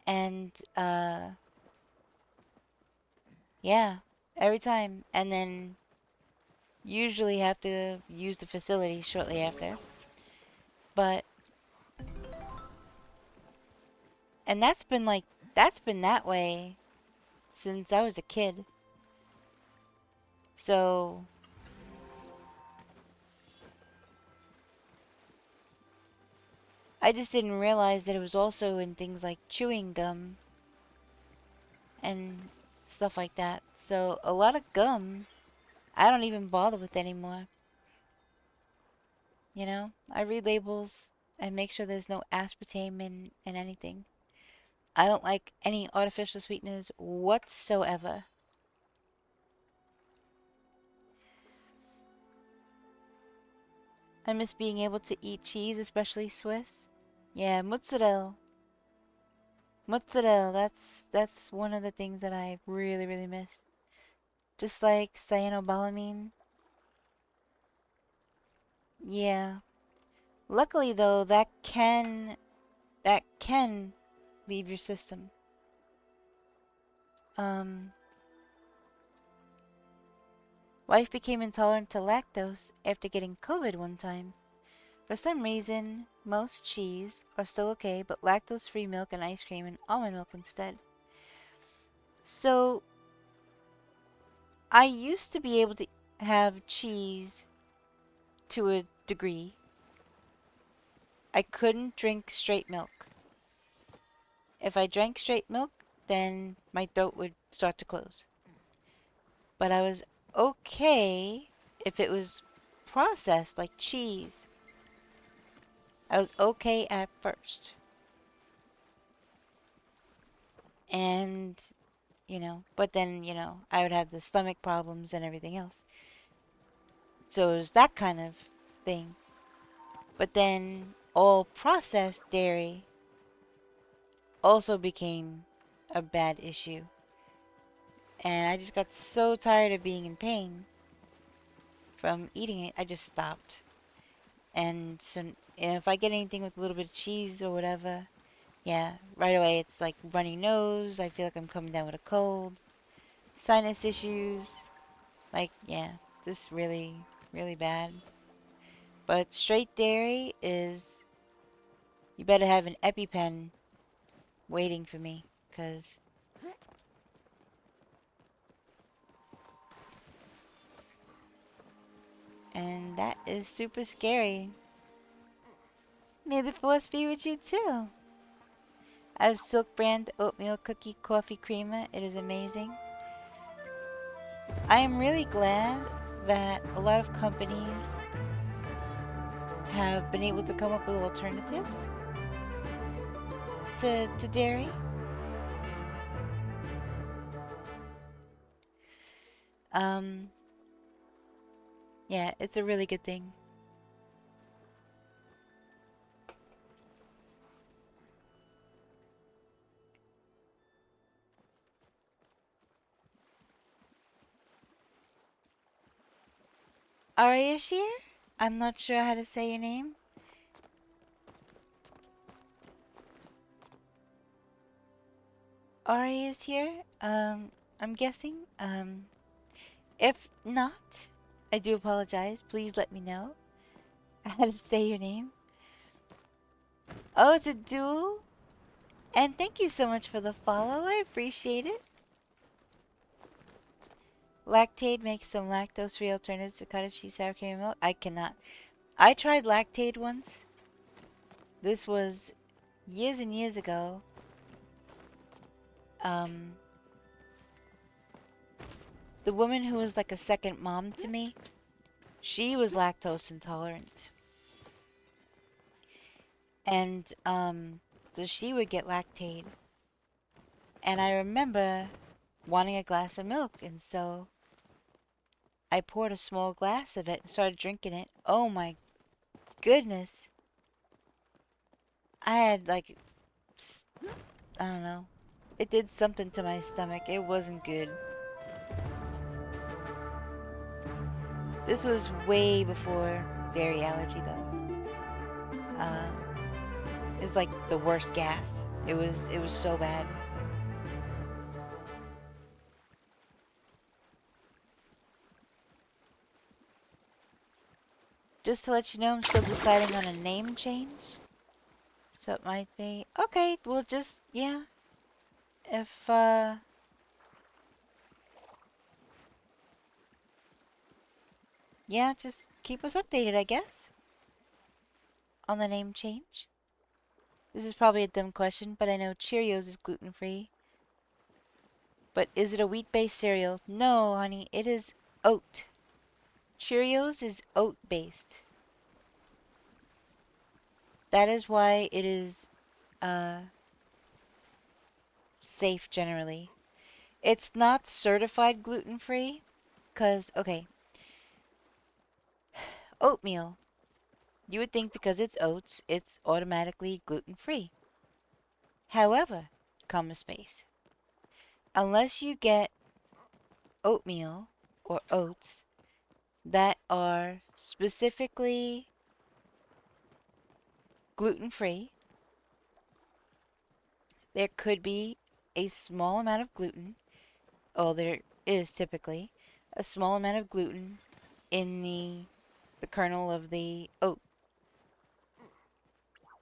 And, yeah, every time, and then usually have to use the facility shortly after. But, and that's been that way since I was a kid. So, I just didn't realize that it was also in things like chewing gum and stuff like that. So, a lot of gum I don't even bother with anymore. You know, I read labels and make sure there's no aspartame in anything. I don't like any artificial sweeteners whatsoever. I miss being able to eat cheese, especially Swiss. Yeah, mozzarella. Mozzarella, that's one of the things that I really, really miss. Just like cyanobalamine. Yeah. Luckily though, that can leave your system. Wife became intolerant to lactose after getting COVID one time. For some reason, most cheese are still okay, but lactose-free milk and ice cream and almond milk instead. So, I used to be able to have cheese to a degree. I couldn't drink straight milk. If I drank straight milk, then my throat would start to close. But I was okay if it was processed like cheese. I was okay at first. And, but then, I would have the stomach problems and everything else. So it was that kind of thing. But then all processed dairy also became a bad issue. And I just got so tired of being in pain from eating it, I just stopped. And so if I get anything with a little bit of cheese or whatever, yeah, right away it's like runny nose, I feel like I'm coming down with a cold, sinus issues, like, yeah, this really, really bad. But straight dairy is, you better have an EpiPen waiting for me, because and that is super scary. May the force be with you too. I have Silk Brand Oatmeal Cookie Coffee Creamer. It is amazing. I am really glad that a lot of companies have been able to come up with alternatives to dairy. Yeah, it's a really good thing. Ariashir? I'm not sure how to say your name. Ari is here. I'm guessing. If not, I do apologize. Please let me know how to say your name. Oh, it's a duel? And thank you so much for the follow. I appreciate it. Lactaid makes some lactose-free alternatives to cottage cheese, sour cream, and milk. I cannot. I tried Lactaid once. This was years and years ago. The woman who was like a second mom to me, she was lactose intolerant. And, so she would get Lactaid. And I remember wanting a glass of milk, and so I poured a small glass of it and started drinking it. Oh my goodness. I had like, I don't know. It did something to my stomach. It wasn't good. This was way before dairy allergy though. It's like the worst gas. It was so bad. Just to let you know, I'm still deciding on a name change. So it might be... Okay, well just, yeah. If, yeah, just keep us updated, I guess. On the name change. This is probably a dumb question, but I know Cheerios is gluten-free. But is it a wheat-based cereal? No, honey, it is oat. Cheerios is oat-based. That is why it is safe generally. It's not certified gluten-free, because, okay, oatmeal. You would think because it's oats, it's automatically gluten-free. However, comma space, unless you get oatmeal or oats that are specifically gluten-free, there could be a small amount of gluten, or there is typically a small amount of gluten in the kernel of the oat.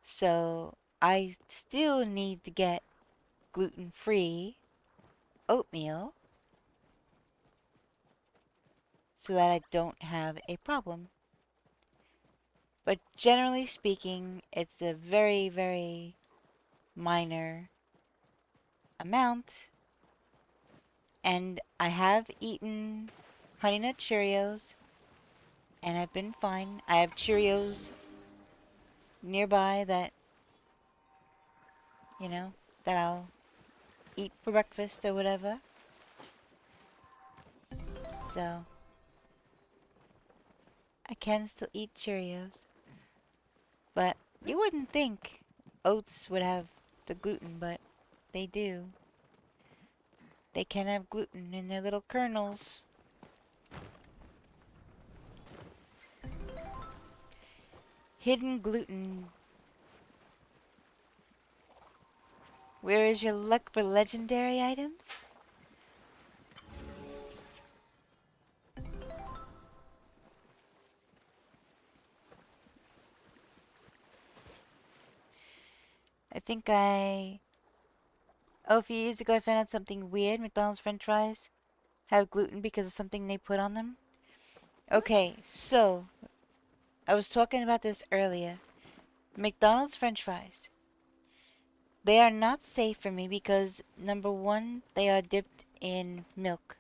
So I still need to get gluten-free oatmeal so that I don't have a problem. But generally speaking, it's a very, very minor amount. And I have eaten Honey Nut Cheerios, and I've been fine. I have Cheerios nearby that, that I'll eat for breakfast or whatever. So, I can still eat Cheerios. But you wouldn't think oats would have the gluten, but they do. They can have gluten in their little kernels. Hidden gluten. Where is your luck for legendary items? I think Oh, a few years ago I found out something weird. McDonald's french fries have gluten because of something they put on them. Okay, so, I was talking about this earlier. McDonald's french fries. They are not safe for me because, number one, they are dipped in milk.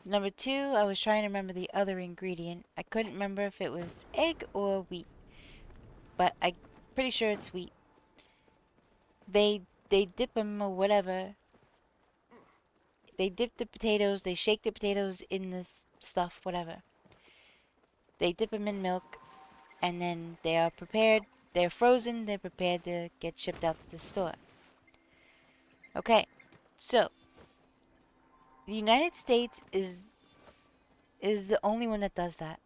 Number two, I was trying to remember the other ingredient. I couldn't remember if it was egg or wheat. But I'm pretty sure it's wheat. They dip them or whatever. They dip the potatoes, they shake the potatoes in this stuff, whatever. They dip them in milk, and then they are prepared. They're frozen, they're prepared to get shipped out to the store. Okay, so the United States is the only one that does that.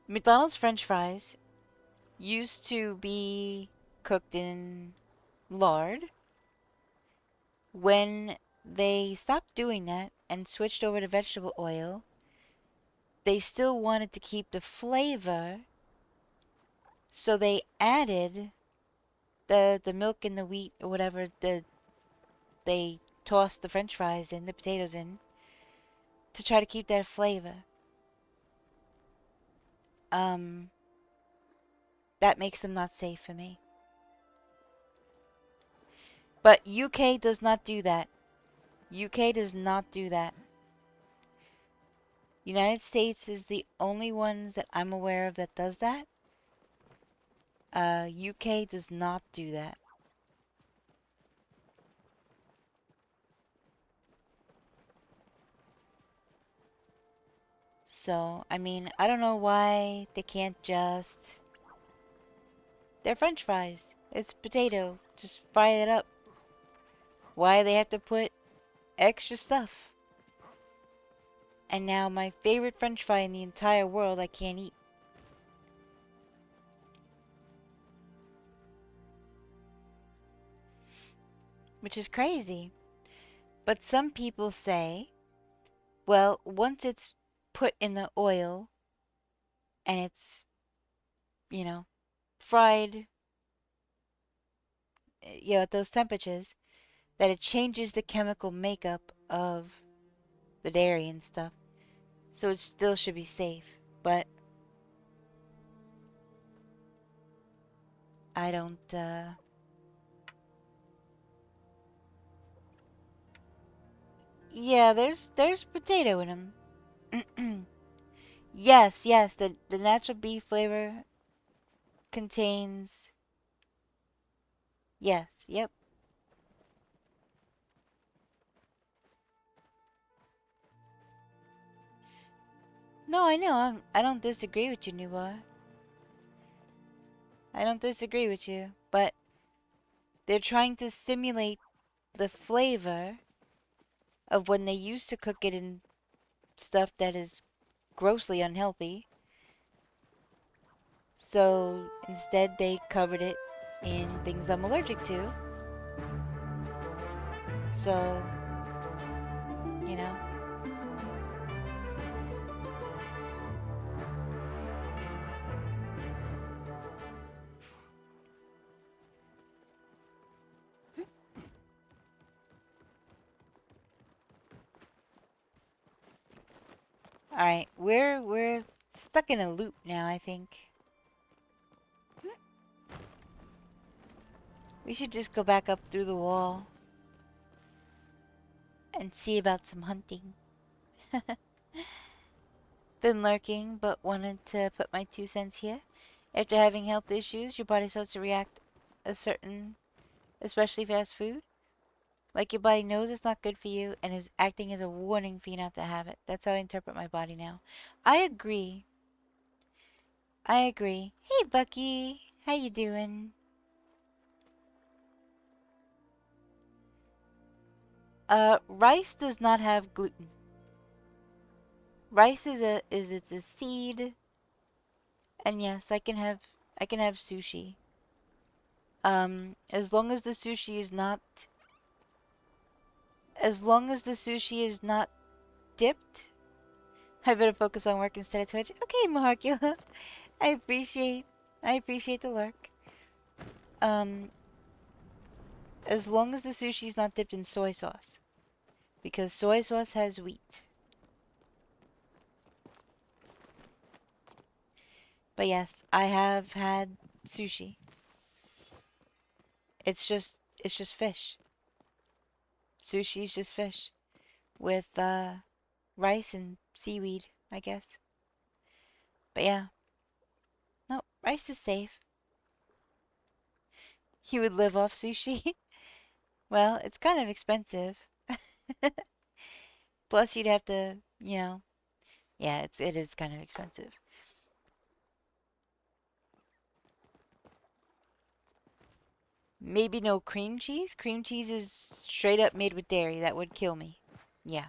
McDonald's french fries used to be cooked in lard. When they stopped doing that and switched over to vegetable oil, they still wanted to keep the flavor, so they added the milk and the wheat or whatever they tossed the french fries in, the potatoes in, to try to keep that flavor. That makes them not safe for me. But UK does not do that. UK does not do that. United States is the only ones that I'm aware of that does that. UK does not do that. So, I mean, I don't know why they can't just... They're french fries. It's potato. Just fry it up. Why they have to put extra stuff? And now my favorite french fry in the entire world I can't eat. Which is crazy. But some people say, well, once it's put in the oil and it's, fried, at those temperatures, that it changes the chemical makeup of the dairy and stuff. So it still should be safe. But I don't, yeah, there's potato in them. Yes, yes, the natural beef flavor contains... Yes, yep. No, I know. I don't disagree with you, Nuba. I don't disagree with you. But they're trying to simulate the flavor of when they used to cook it in stuff that is grossly unhealthy. So instead, they covered it in things I'm allergic to. So, you know. Alright, we're stuck in a loop now, I think. We should just go back up through the wall and see about some hunting. Been lurking, but wanted to put my 2 cents here. After having health issues, your body starts to react a certain, especially fast food. Like your body knows it's not good for you and is acting as a warning for you not to have it. That's how I interpret my body now. I agree. I agree. Hey, Bucky. How you doing? Rice does not have gluten. Rice it's a seed, and yes, I can have sushi. As long as the sushi is not dipped, I better focus on work instead of Twitch. Okay, Mahakula. I appreciate the lurk. As long as the sushi is not dipped in soy sauce, because soy sauce has wheat. But yes, I have had sushi. It's just fish. Sushi's just fish with rice and seaweed, I guess. But yeah, no, rice is safe. You would live off sushi? Well, it's kind of expensive. Plus, you'd have to, yeah, it is kind of expensive. Maybe no cream cheese. Cream cheese is straight up made with dairy. That would kill me. Yeah.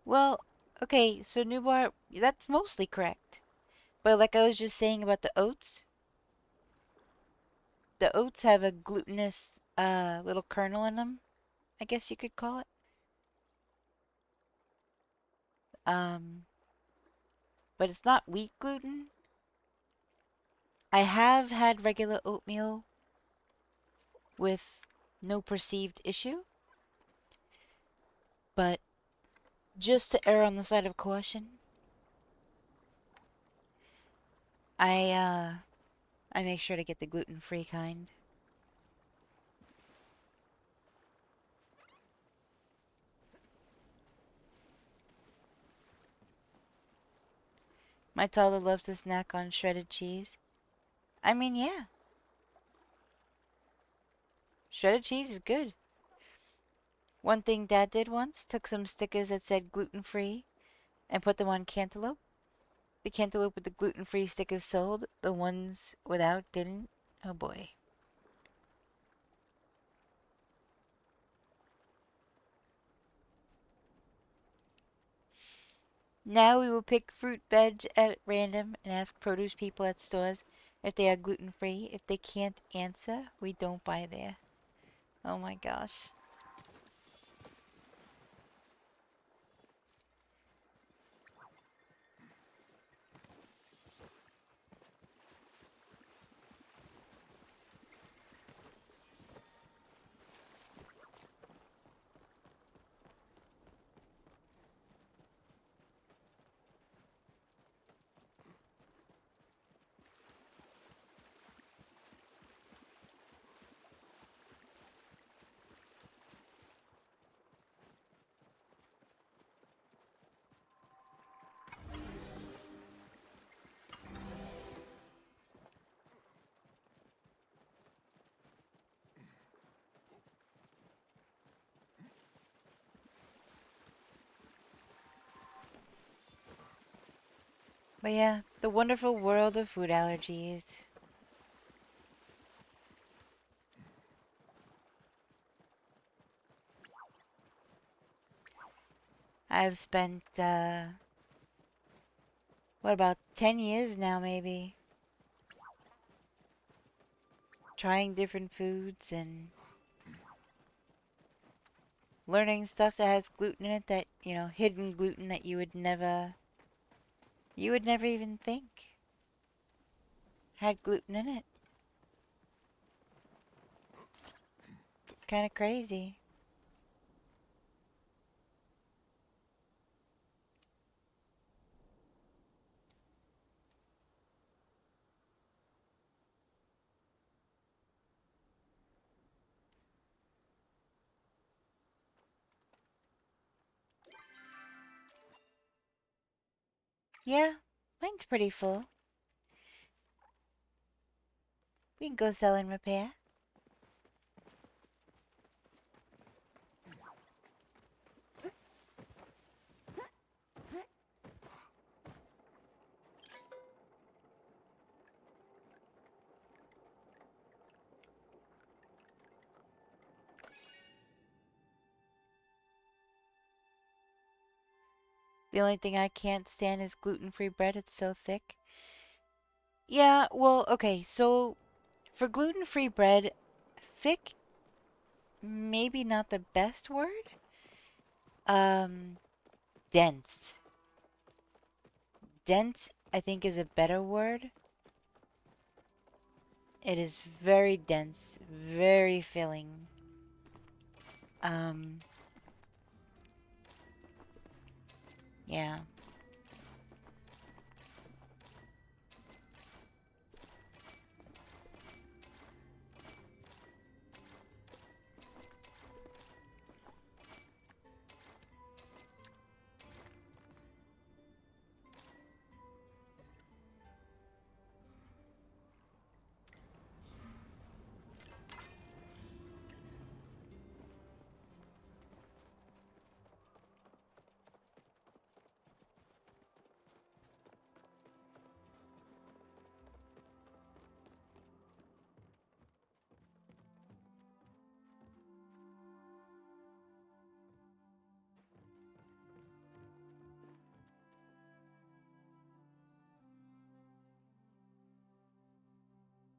Well, okay, so Newbar, that's mostly correct. But like I was just saying about the oats have a glutinous little kernel in them, I guess you could call it. Um, but it's not wheat gluten. I have had regular oatmeal with no perceived issue, but just to err on the side of caution, I I make sure to get the gluten-free kind. My toddler loves to snack on shredded cheese. I mean, yeah, shredded cheese is good. One thing Dad did once, took some stickers that said gluten-free and put them on cantaloupe. The cantaloupe with the gluten-free stickers sold, the ones without didn't. Oh boy. Now we will pick fruit veg at random and ask produce people at stores if they are gluten-free. If they can't answer, we don't buy there. Oh my gosh. But yeah, the wonderful world of food allergies. I've spent, what, about 10 years now, maybe, trying different foods and learning stuff that has gluten in it that, hidden gluten that you would never even think had gluten in it. Kind of crazy. Yeah, mine's pretty full. We can go sell and repair. The only thing I can't stand is gluten-free bread. It's so thick. Yeah, well, okay, so for gluten-free bread, thick, maybe not the best word. Um, dense. Dense, I think, is a better word. It is very dense, very filling. Um, yeah.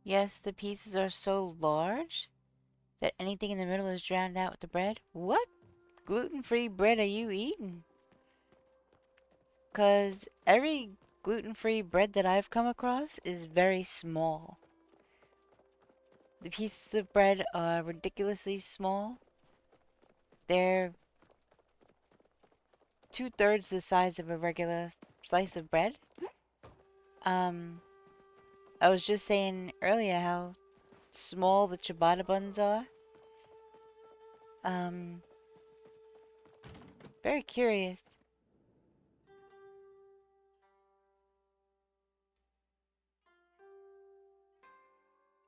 Yes, the pieces are so large that anything in the middle is drowned out with the bread. What gluten-free bread are you eating? 'Cause every gluten-free bread that I've come across is very small. The pieces of bread are ridiculously small. They're 2/3 the size of a regular slice of bread. I was just saying earlier how small the ciabatta buns are. Um, Very curious.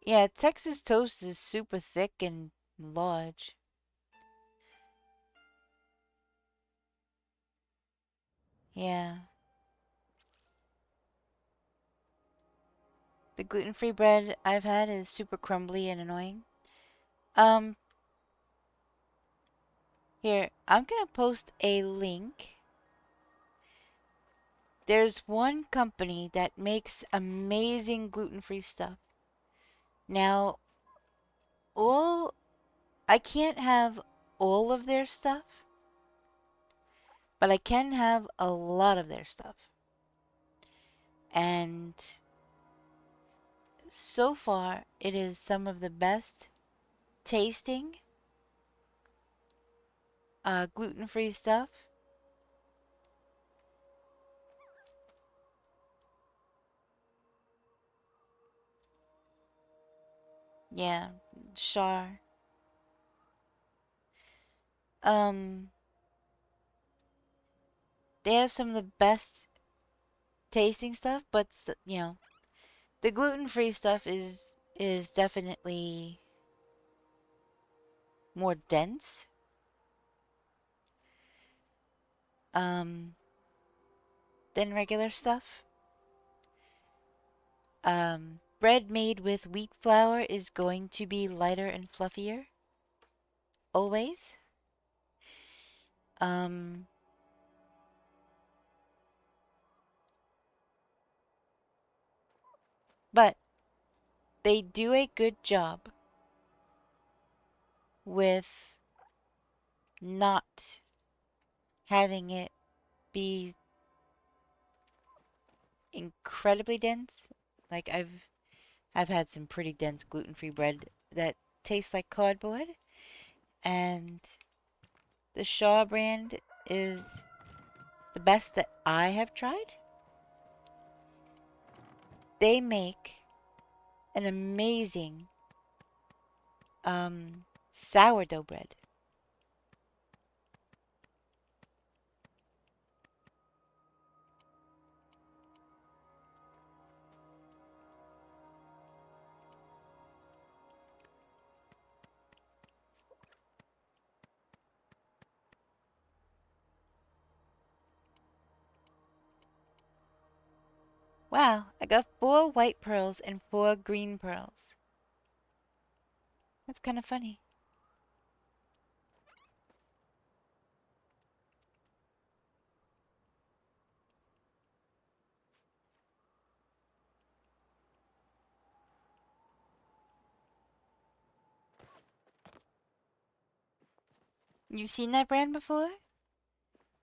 Yeah, Texas toast is super thick and large. Yeah. The gluten-free bread I've had is super crumbly and annoying. Um, Here, I'm gonna post a link. There's one company that makes amazing gluten-free stuff. Now, all I can't have all of their stuff, but I can have a lot of their stuff. And so far, it is some of the best tasting gluten-free stuff. Yeah, Char. Um, they have some of the best tasting stuff, but the gluten-free stuff is definitely more dense. Um, than regular stuff. Bread made with wheat flour is going to be lighter and fluffier. Always. Um, but they do a good job with not having it be incredibly dense. Like I've had some pretty dense gluten-free bread that tastes like cardboard, and the Shaw brand is the best that I have tried. They make an amazing sourdough bread. Wow, I got 4 white pearls and 4 green pearls. That's kind of funny. You've seen that brand before?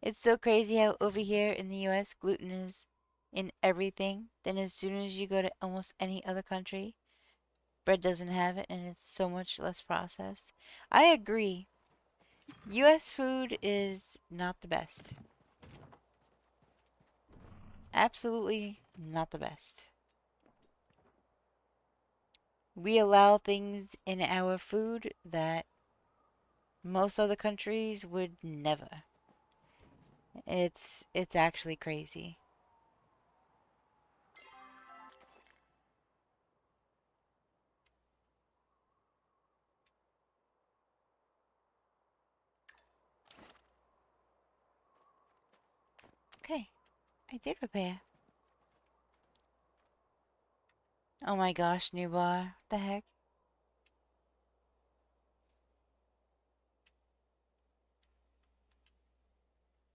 It's so crazy how over here in the US, gluten is in everything. Then as soon as you go to almost any other country, bread doesn't have it and it's so much less processed. I agree. US food is not the best. Absolutely not the best. We allow things in our food that most other countries would never. It's actually crazy. Okay, I did repair. Oh my gosh, new bar. What the heck?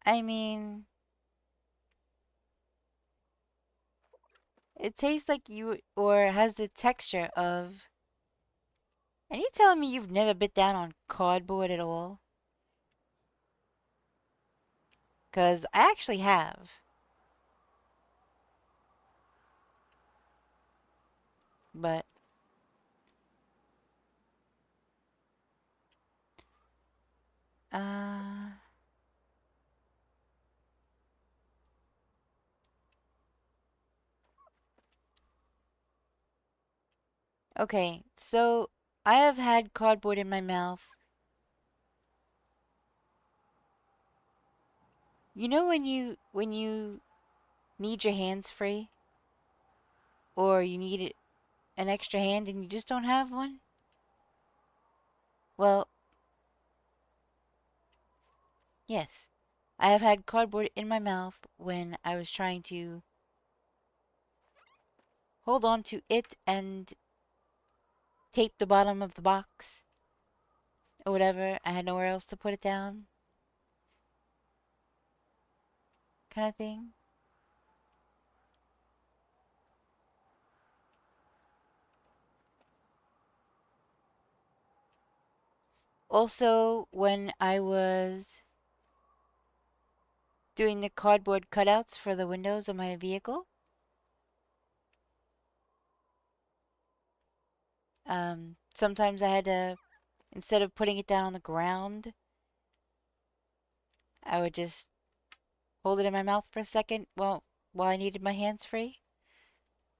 I mean, it tastes like you, or has the texture of. And you telling me you've never bit down on cardboard at all? 'Cause I actually have. But, uh. Okay, so I have had cardboard in my mouth. You know when you need your hands free, or you need an extra hand and you just don't have one? Well, yes. I have had cardboard in my mouth when I was trying to hold on to it and tape the bottom of the box or whatever. I had nowhere else to put it down, kind of thing. Also, when I was doing the cardboard cutouts for the windows of my vehicle, sometimes I had to, instead of putting it down on the ground, I would just hold it in my mouth for a second while I needed my hands free.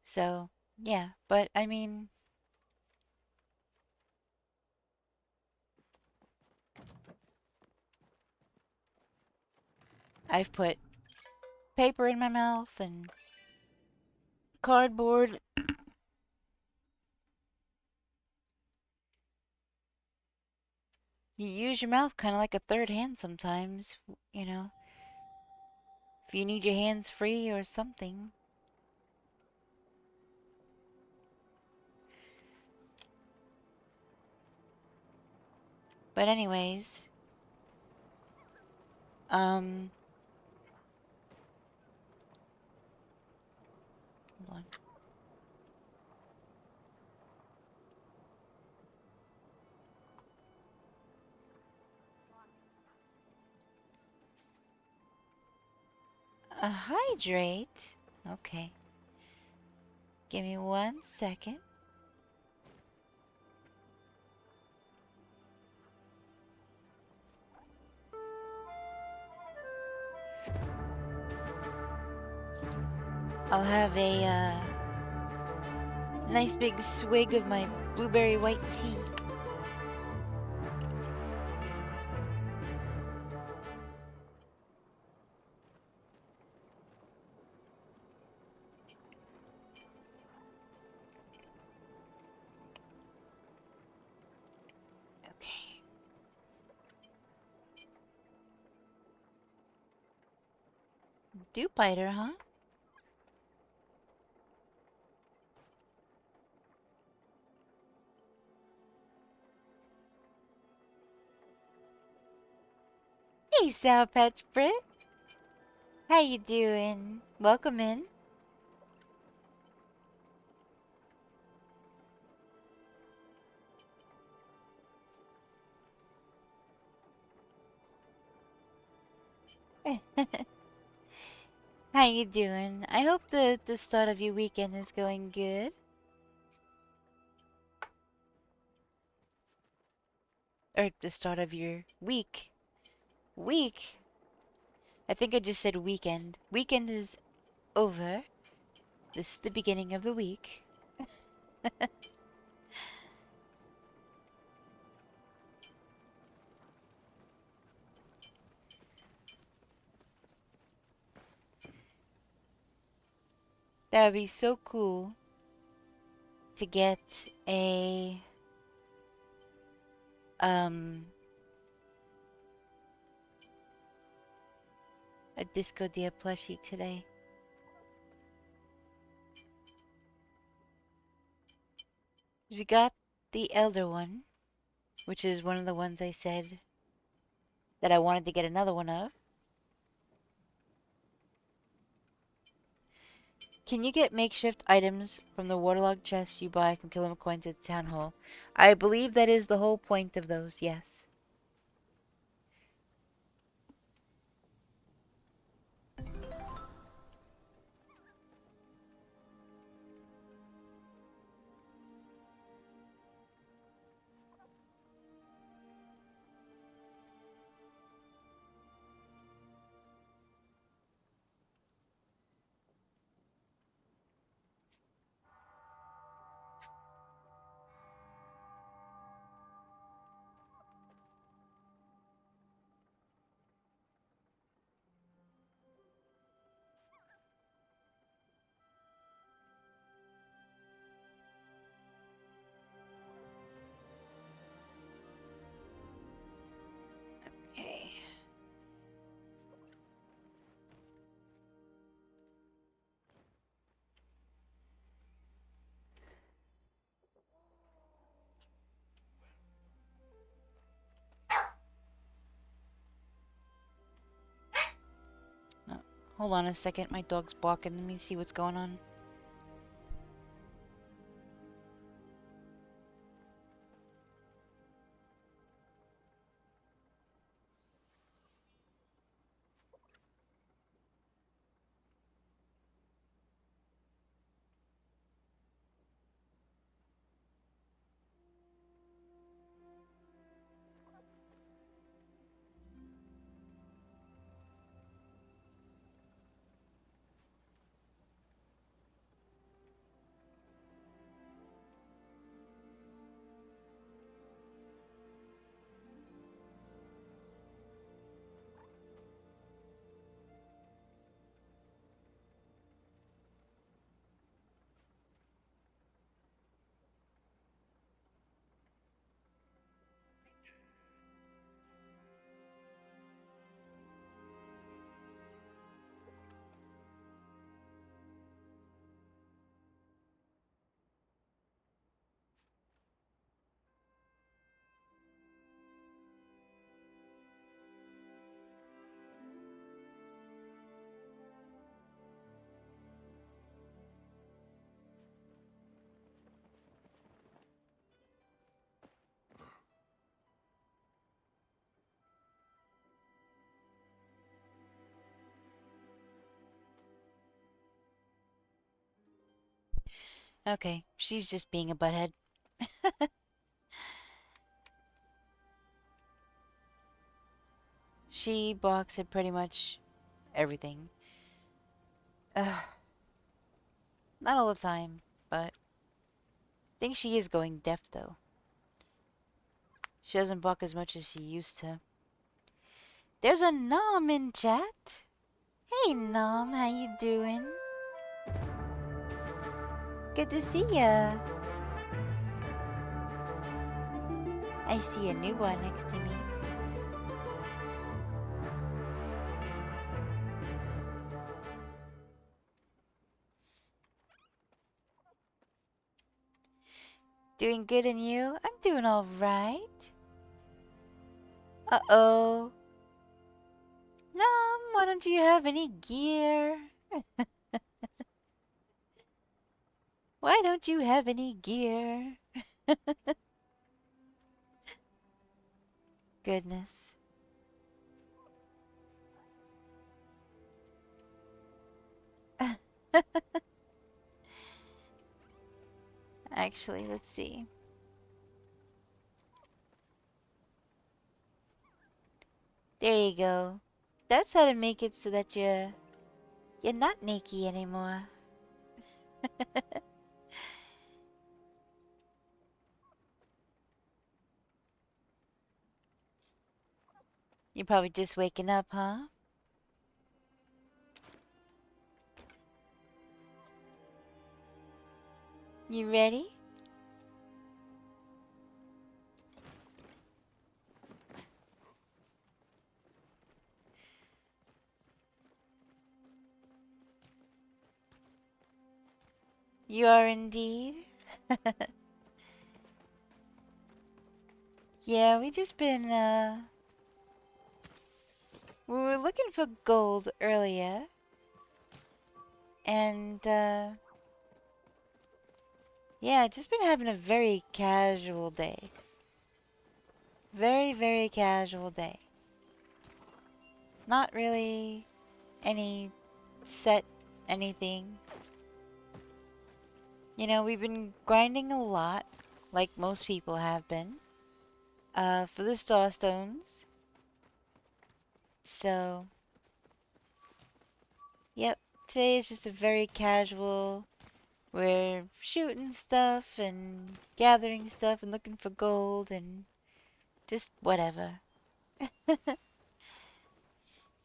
So, yeah, but I mean, I've put paper in my mouth and cardboard. You use your mouth kind of like a third hand sometimes, you know, if you need your hands free or something. But anyways, hold on. A hydrate? Okay. Give me 1 second. I'll have a nice big swig of my blueberry white tea. Okay. Dew biter, huh? Hey, Sour Patch Brit. How you doing? Welcome in. How you doing? I hope the start of your weekend is going good. Or the start of your week. Week? I think I just said weekend. Weekend is over. This is the beginning of the week. That would be so cool to get a Disco Deer plushie today. We got the elder one, which is one of the ones I said that I wanted to get another one of. Can you get makeshift items from the waterlogged chests you buy from Killing Coins at the Town Hall? I believe that is the whole point of those, yes. Okay. No, hold on a second, my dog's barking. Let me see what's going on. Okay, she's just being a butthead. She balks at pretty much everything. Ugh. Not all the time, but I think she is going deaf though. She doesn't balk as much as she used to. There's a Nom in chat. Hey Nom, how you doing? Good to see ya. I see a new one next to me. Doing good, and you? I'm doing alright. Uh-oh. Nom, why don't you have any gear? Why don't you have any gear? Goodness. Actually, let's see. There you go. That's how to make it so that you're not naked anymore. You're probably just waking up, huh? You ready? You are indeed. Yeah, we just been, we were looking for gold earlier. And, yeah, just been having a very casual day. Very, very casual day. Not really any set anything. You know, we've been grinding a lot, like most people have been, for the starstones. So, yep, today is just a very casual. We're shooting stuff and gathering stuff and looking for gold and just whatever.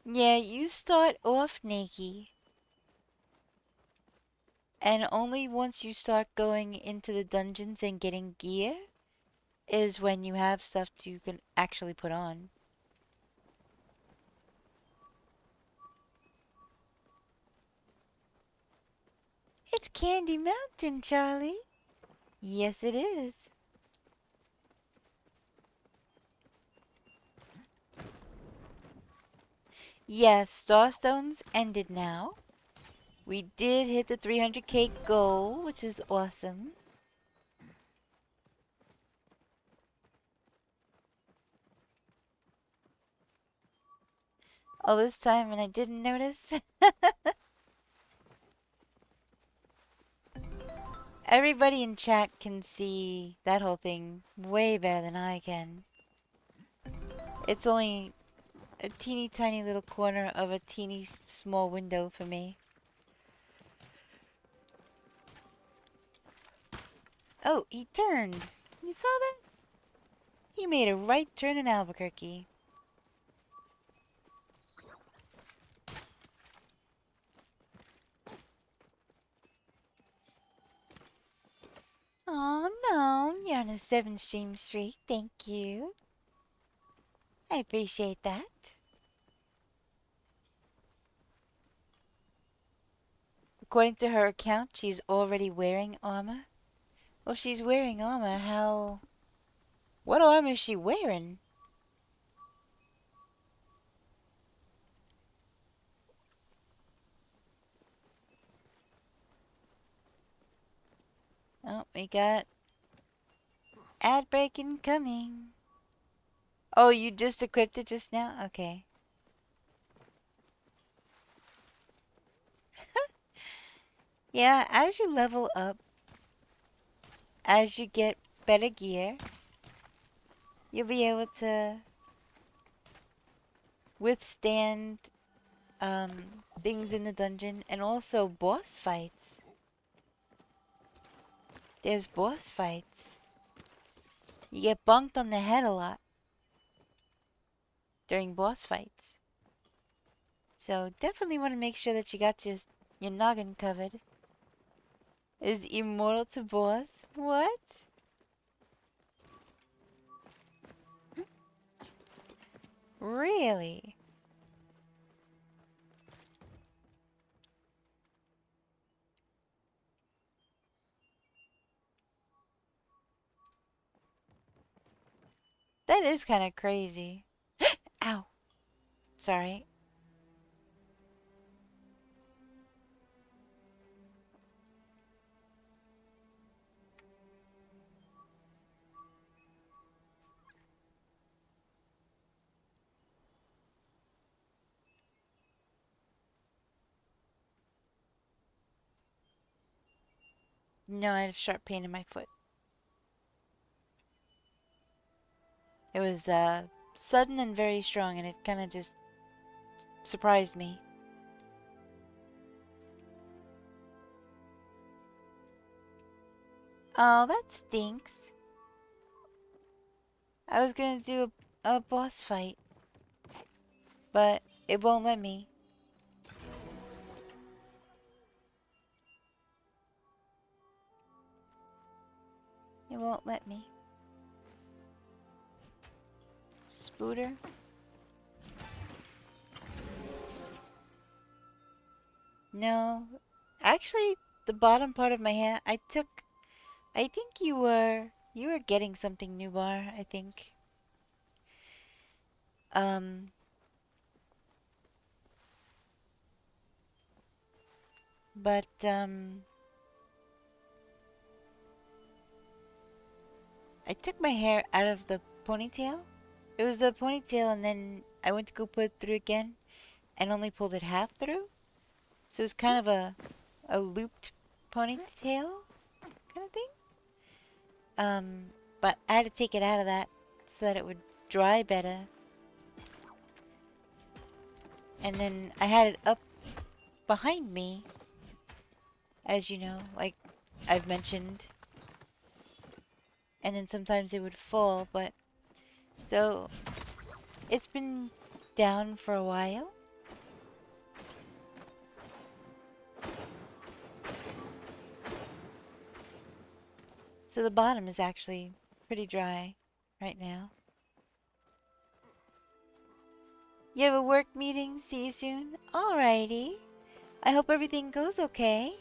Yeah, you start off naked. And only once you start going into the dungeons and getting gear is when you have stuff you can actually put on. It's Candy Mountain, Charlie. Yes, it is. Yes, Starstones ended now. We did hit the 300k goal, which is awesome. All this time and I didn't notice. Everybody in chat can see that whole thing way better than I can. It's only a teeny tiny little corner of a teeny small window for me. Oh, he turned. You saw that? He made a right turn in Albuquerque. Oh no, you're on a 7-stream streak. Thank you. I appreciate that. According to her account, she's already wearing armor. Well, she's wearing armor. How? What armor is she wearing? Oh, we got ad break incoming. Oh, you just equipped it just now? Okay. Yeah, as you level up, as you get better gear, you'll be able to withstand things in the dungeon and also boss fights. There's boss fights. You get bonked on the head a lot during boss fights. So definitely want to make sure that you got your noggin covered. Is immortal to boss? What? Really? That is kind of crazy. Ow. Sorry. No, I had a sharp pain in my foot. It was sudden and very strong, and it kind of just surprised me. Oh, that stinks. I was gonna do a boss fight, but it won't let me. It won't let me. Spooter. No. Actually, the bottom part of my hand, I think you were getting something new, Bar, I think. But I took my hair out of the ponytail. It was the ponytail, and then I went to go put it through again and only pulled it half through. So it was kind of a looped ponytail kind of thing. But I had to take it out of that so that it would dry better. And then I had it up behind me, as you know, like I've mentioned. And then sometimes it would fall, but so it's been down for a while. So the bottom is actually pretty dry right now. You have a work meeting? See you soon? Alrighty. I hope everything goes okay.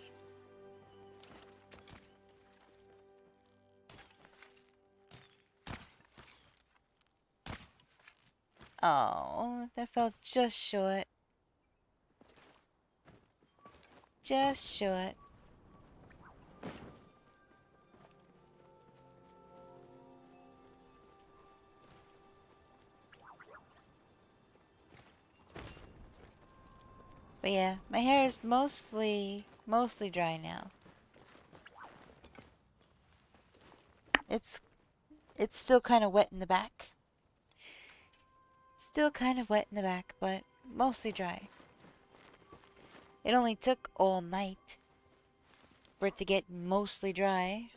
Oh, that fell just short. Just short. But yeah, my hair is mostly dry now. It's still kind of wet in the back. Still kind of wet in the back, but mostly dry. It only took all night for it to get mostly dry.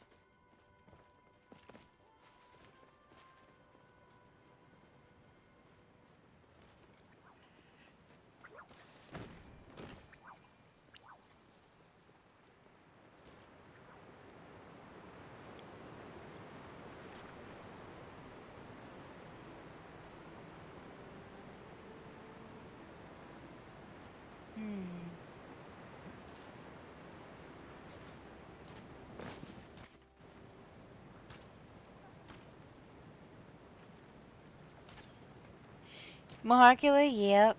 Molecular, yep.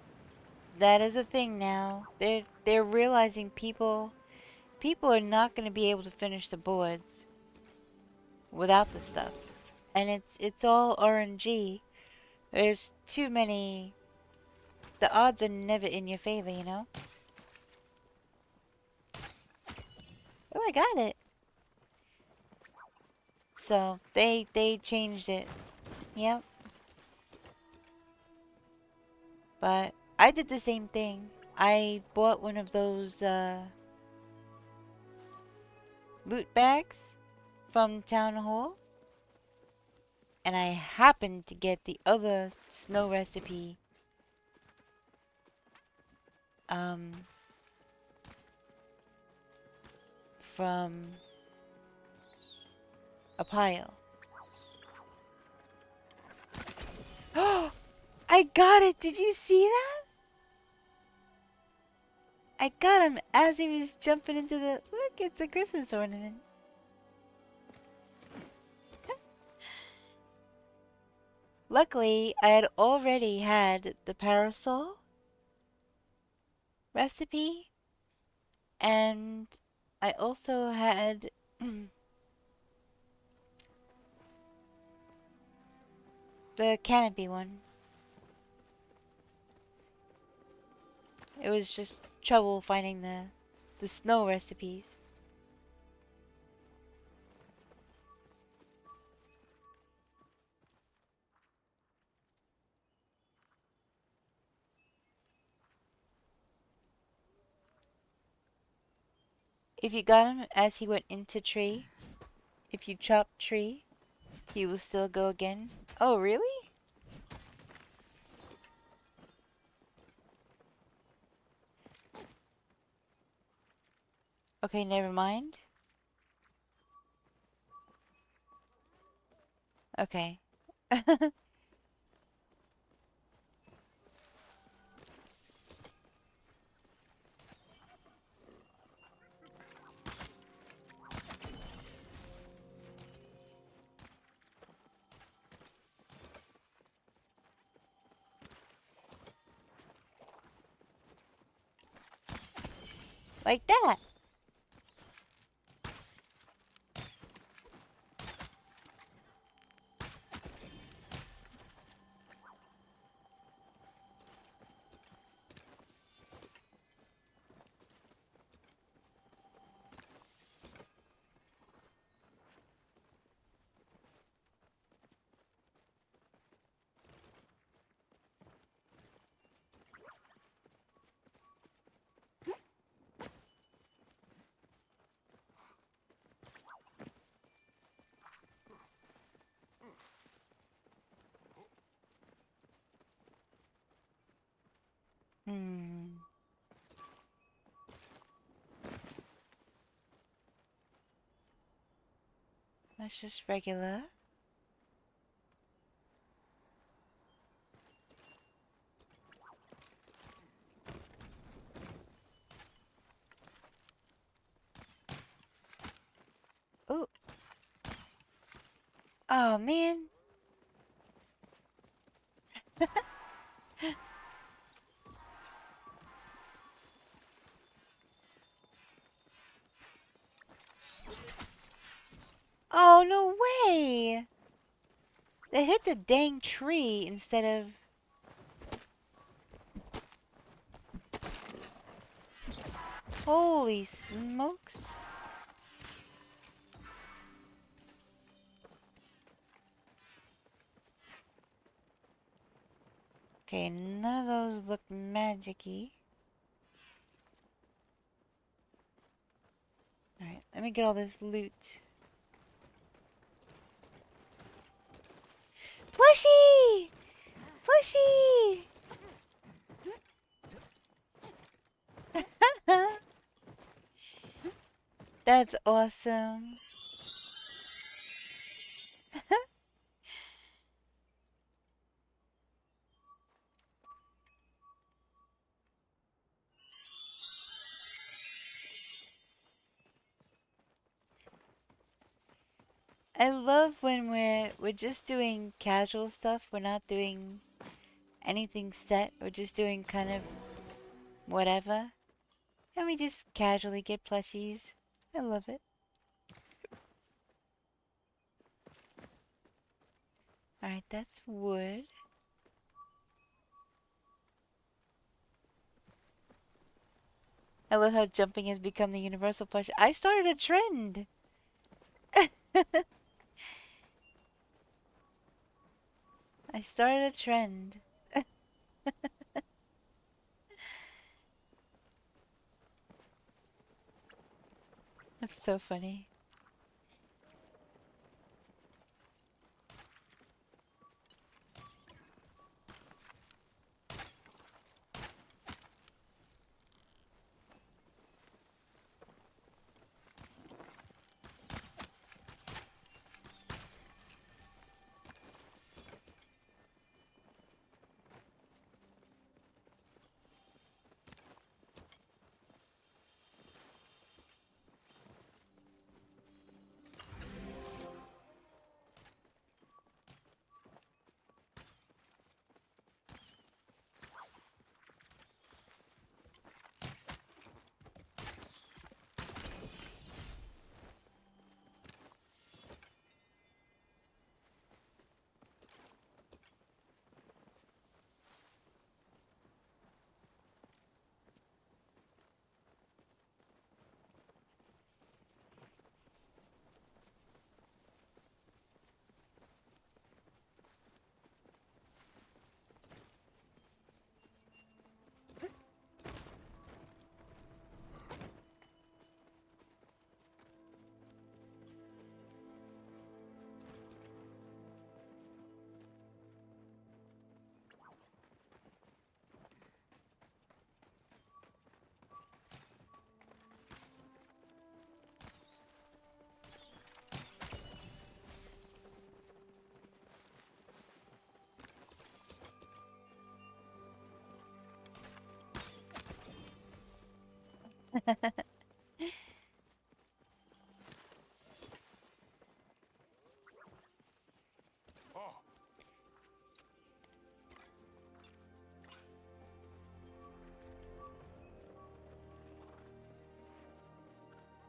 That is a thing now. They're realizing people are not going to be able to finish the boards without the stuff. And it's all RNG. There's too many. The odds are never in your favor, you know? Oh, I got it. So they changed it. Yep. But I did the same thing. I bought one of those loot bags from Town Hall. And I happened to get the other snow recipe from a pile. Oh, I got it! Did you see that? I got him as he was jumping into the... Look, it's a Christmas ornament. Luckily, I had already had the parasol recipe, and I also had the canopy one. It was just trouble finding the snow recipes. If you got him as he went into tree, if you chop tree, he will still go again. Oh, really? Okay, never mind. Okay. Like that. Hmm. That's just regular. Ooh. Oh, man. Oh, no way! They hit the dang tree instead of... Holy smokes. Okay, none of those look magic-y. Alright, let me get all this loot. Plushie! Plushie! That's awesome. I love when we're just doing casual stuff. We're not doing anything set. We're just doing kind of whatever. And we just casually get plushies. I love it. Alright, that's wood. I love how jumping has become the universal plush. I started a trend! I started a trend. That's so funny.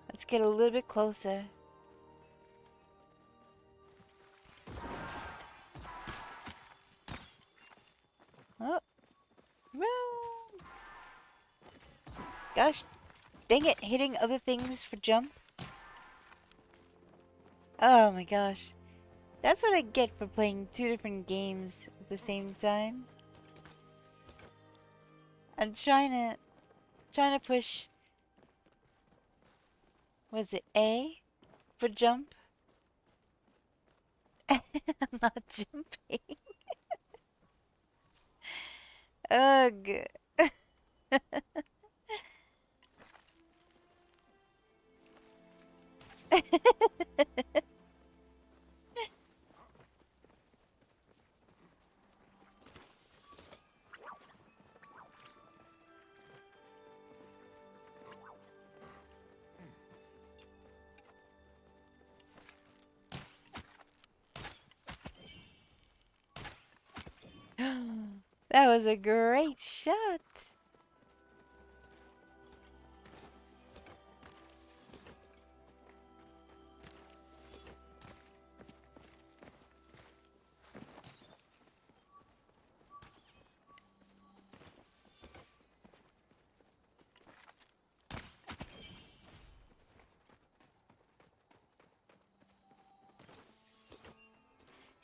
Let's get a little bit closer. Oh, run! Gosh, dang it, hitting other things for jump. Oh my gosh. That's what I get for playing two different games at the same time. I'm trying to push, was it A for jump? I'm not jumping. Ugh. That was a great shot.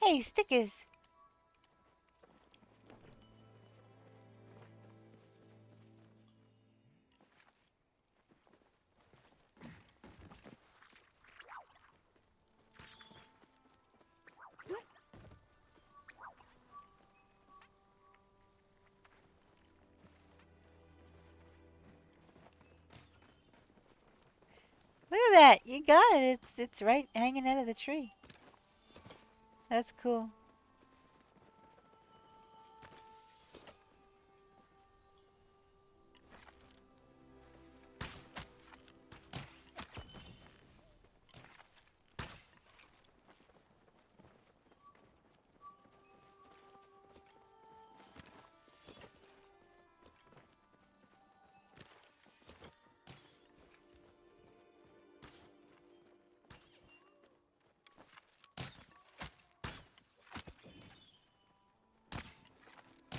Hey, stickers. Look at that. You got it. It's right hanging out of the tree. That's cool.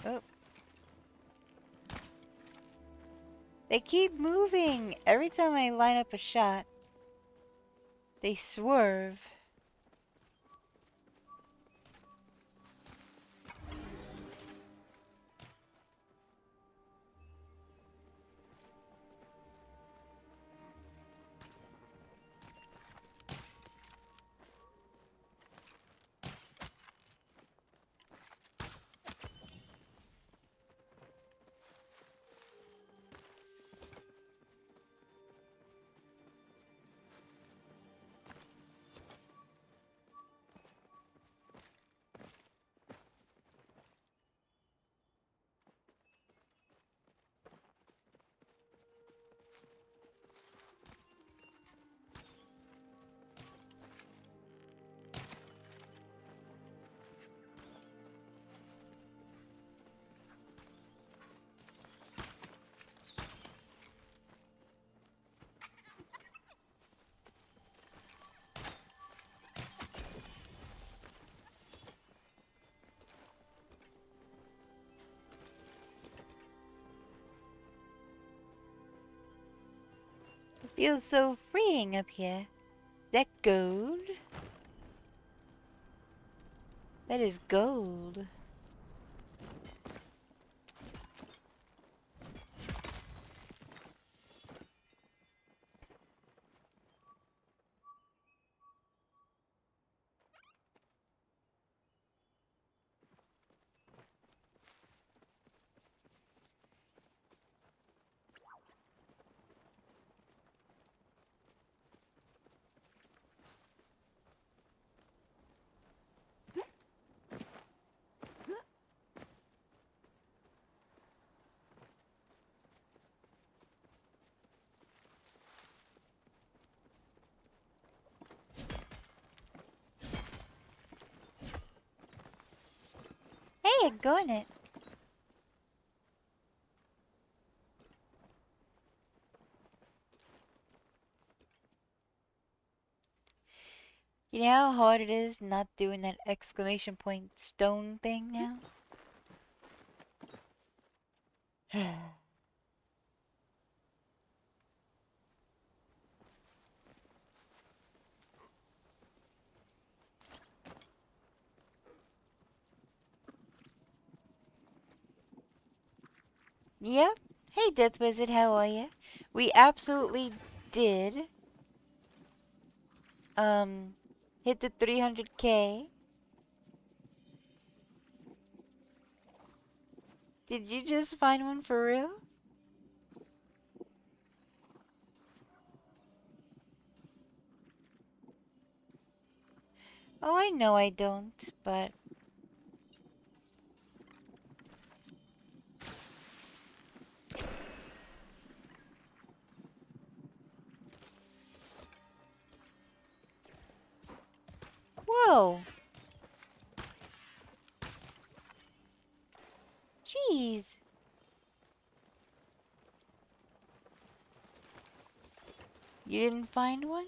Oh. They keep moving. Every time I line up a shot, they swerve. Feels so freeing up here. That gold? That is gold. Hey, go on it. You know how hard it is not doing that exclamation point stone thing now? Yep. Hey, Death Wizard, how are you? We absolutely did, hit the 300K. Did you just find one for real? Oh, I know I don't, but... Whoa! Jeez! You didn't find one?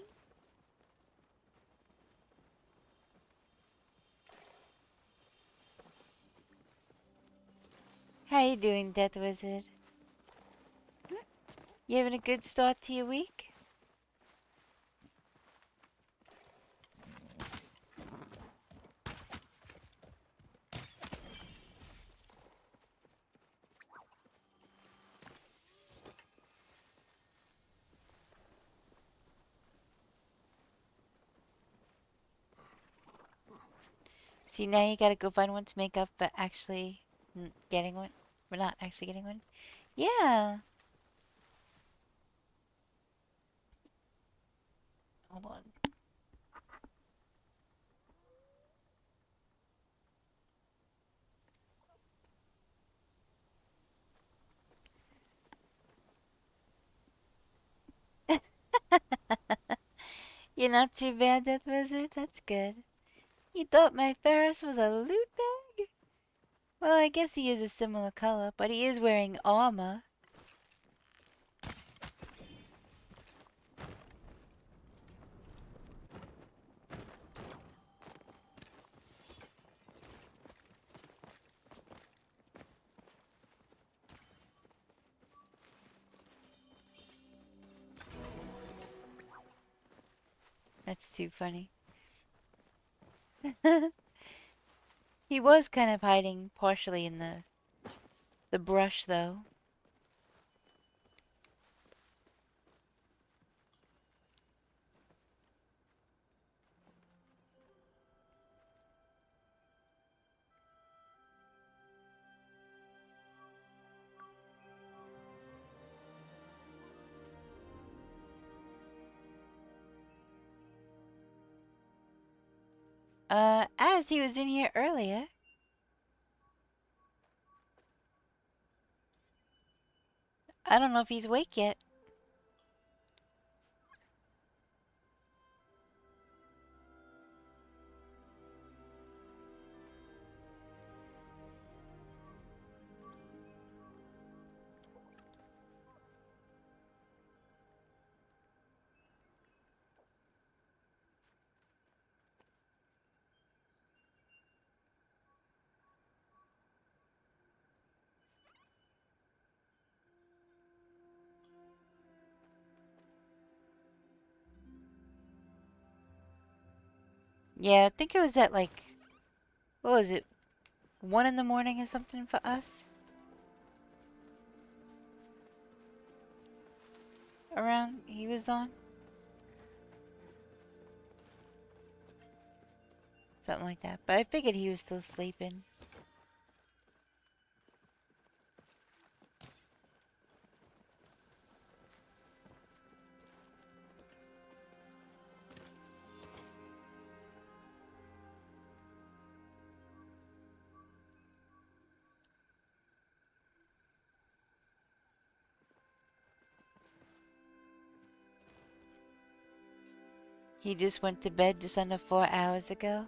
How you doing, Death Wizard? You having a good start to your week? See, now you gotta go find one to make up for actually getting one. We're not actually getting one. Yeah. Hold on. You're not too bad, Death Wizard. That's good. You thought my Ferris was a loot bag? Well, I guess he is a similar color, but he is wearing armor. That's too funny. He was kind of hiding partially in the brush, though. As he was in here earlier. I don't know if he's awake yet. Yeah, I think it was at like, what was it? 1 in the morning or something for us? Around he was on? Something like that. But I figured he was still sleeping. He just went to bed just under 4 hours ago.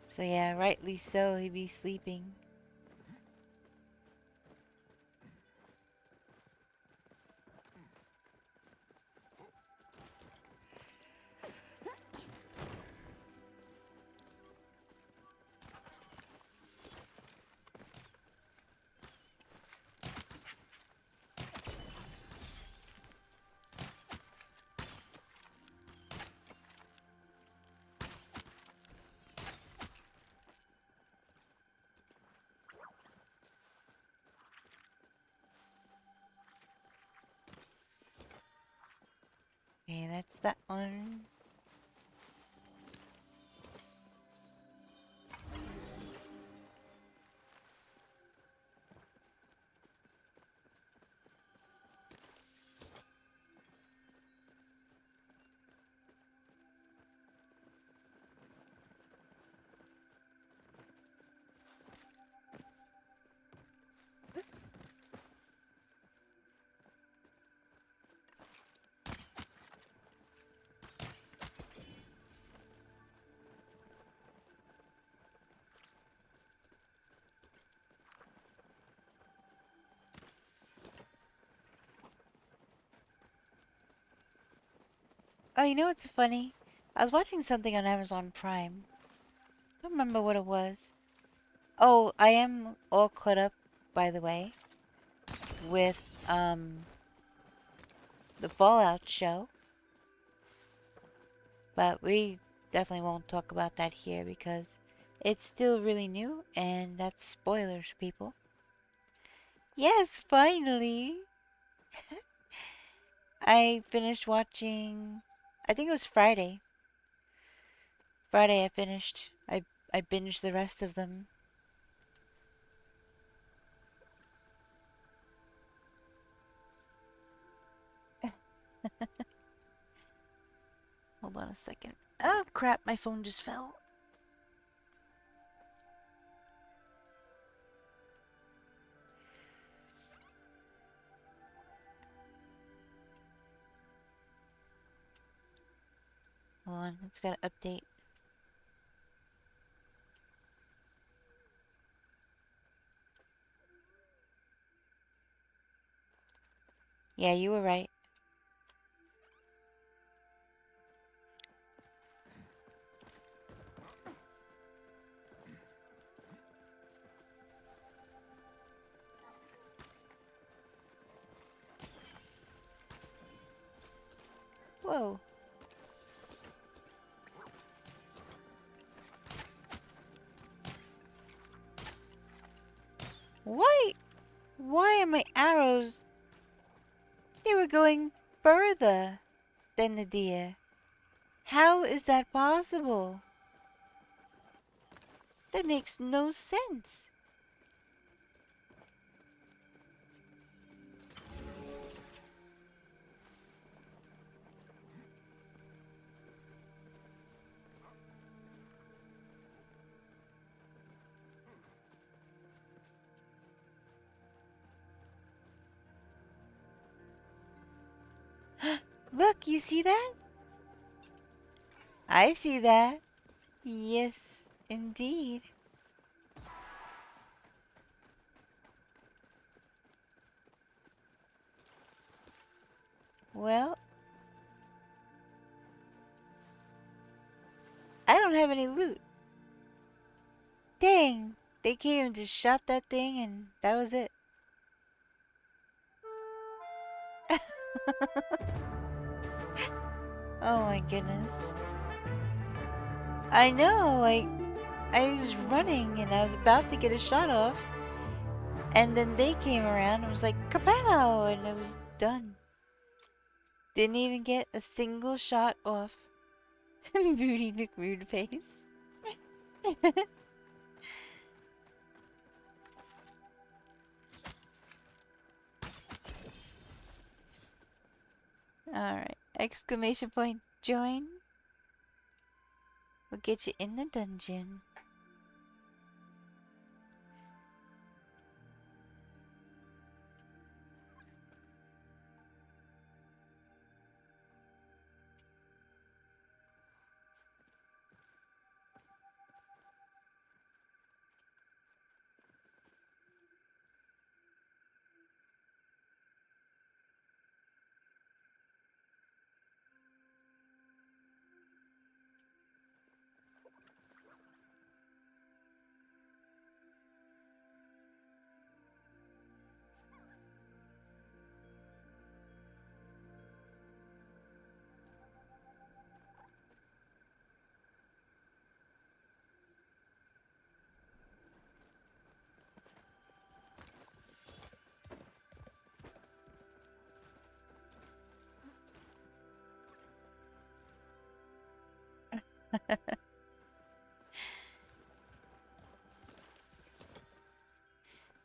So yeah, rightly so, he'd be sleeping. Okay, that's that one. Oh, you know what's funny? I was watching something on Amazon Prime. Don't remember what it was. Oh, I am all caught up, by the way, with the Fallout show. But we definitely won't talk about that here because it's still really new and that's spoilers, people. Yes, finally! I finished watching, I think it was Friday. Friday I finished. I binged the rest of them. Hold on a second. Oh crap, my phone just fell. Hold on, it's gotta update. Yeah, you were right. Whoa. Why? Why are my arrows? They were going further than the deer. How is that possible? That makes no sense. Look, you see that? I see that. Yes, indeed. Well, I don't have any loot. Dang, they came and just shot that thing and that was it. Oh my goodness. I know, like, I was running and I was about to get a shot off. And then they came around and was like, kapow! And it was done. Didn't even get a single shot off. Booty McRude face. Alright. Exclamation point join. We'll get you in the dungeon.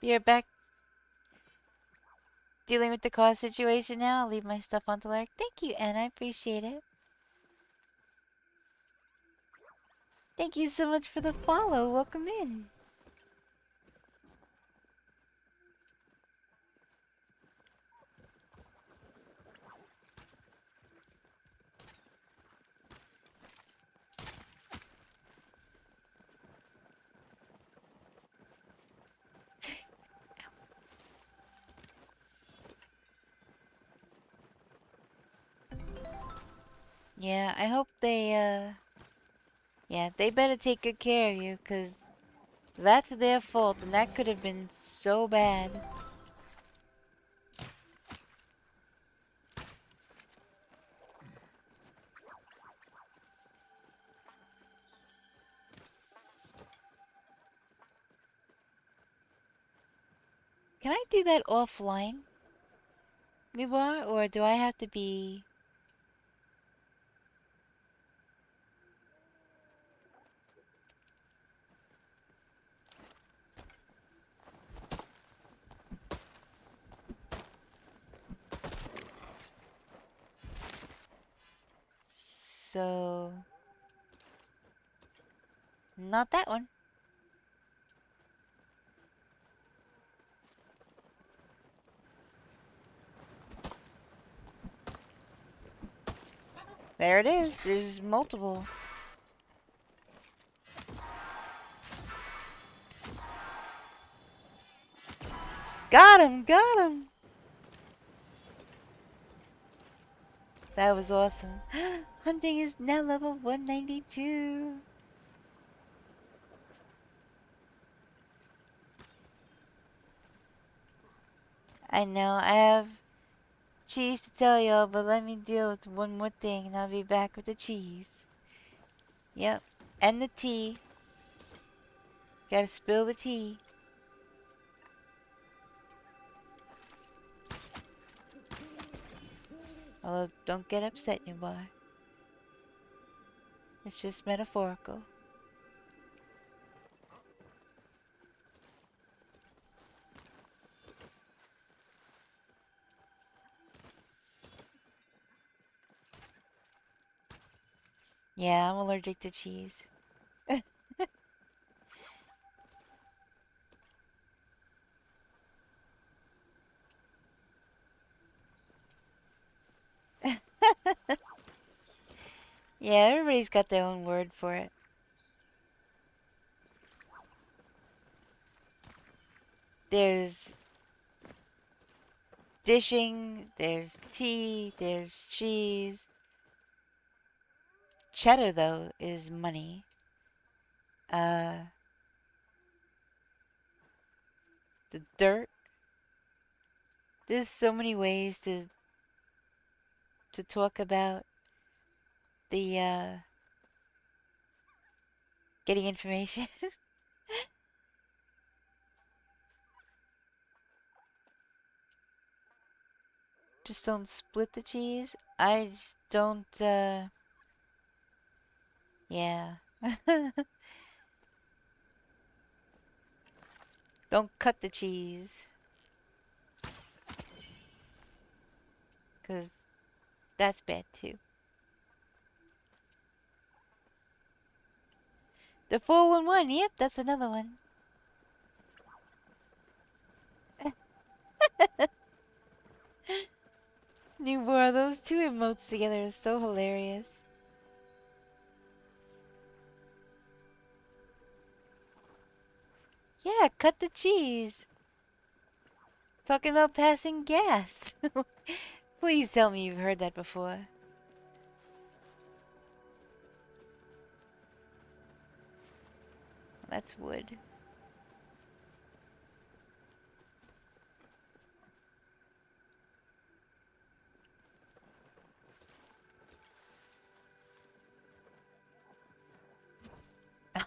You're back dealing with the car situation now. I'll leave my stuff on the lurk. Thank you, Anna. I appreciate it. Thank you so much for the follow. Welcome in. Yeah, I hope yeah, they better take good care of you, 'cause that's their fault, and that could have been so bad. Can I do that offline, Mibar, or do I have to be... So... Not that one. There it is. There's multiple. Got him! Got him! That was awesome. Hunting is now level 192. I know, I have cheese to tell y'all, but let me deal with one more thing and I'll be back with the cheese. Yep, and the tea. Gotta spill the tea. Although, don't get upset, new boy. It's just metaphorical. Yeah, I'm allergic to cheese. Yeah, everybody's got their own word for it. There's dishing, there's tea, there's cheese. Cheddar, though, is money. The dirt. There's so many ways to talk about the getting information. Just don't split the cheese. I just don't, yeah. Don't cut the cheese. 'Cause that's bad too. The 411, yep, that's another one. New more of those two emotes together is so hilarious. Yeah, cut the cheese. Talking about passing gas. Please tell me you've heard that before. That's wood.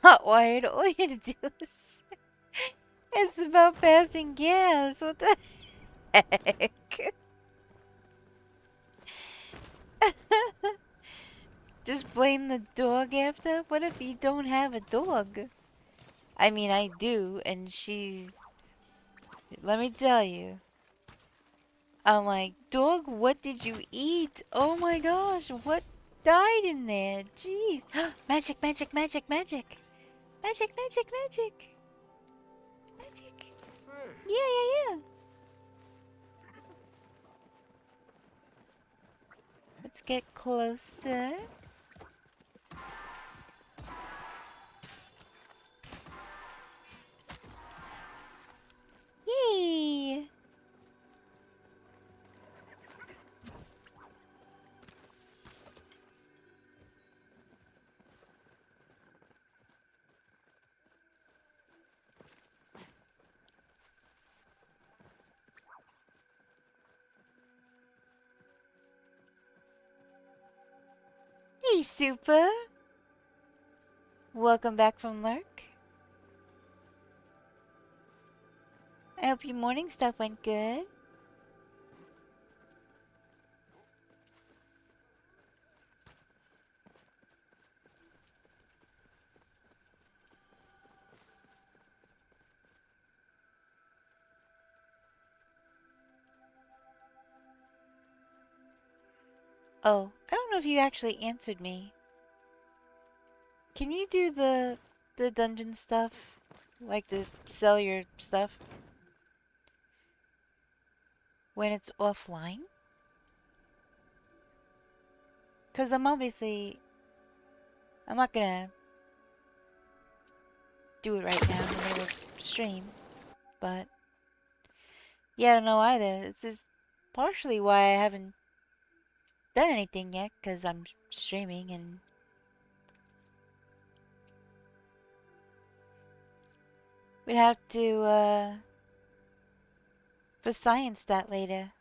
Hot wired, all you had to do is... It's about passing gas. What the heck? Just blame the dog after? What if you don't have a dog? I mean, I do, and she's... Let me tell you. I'm like, dog, what did you eat? Oh my gosh, what died in there? Jeez. Magic, magic, magic, magic. Magic, magic, magic. Magic. Yeah, yeah, yeah. Let's get closer. Yay! Hey, Super. Welcome back from Lurk. I hope your morning stuff went good. Oh, I don't know if you actually answered me. Can you do the dungeon stuff? Like the sell your stuff? When it's offline? Because I'm not gonna do it right now in the middle of stream. But, yeah, I don't know either. It's just partially why I haven't done anything yet, because I'm streaming and... We'd have to, for science that later.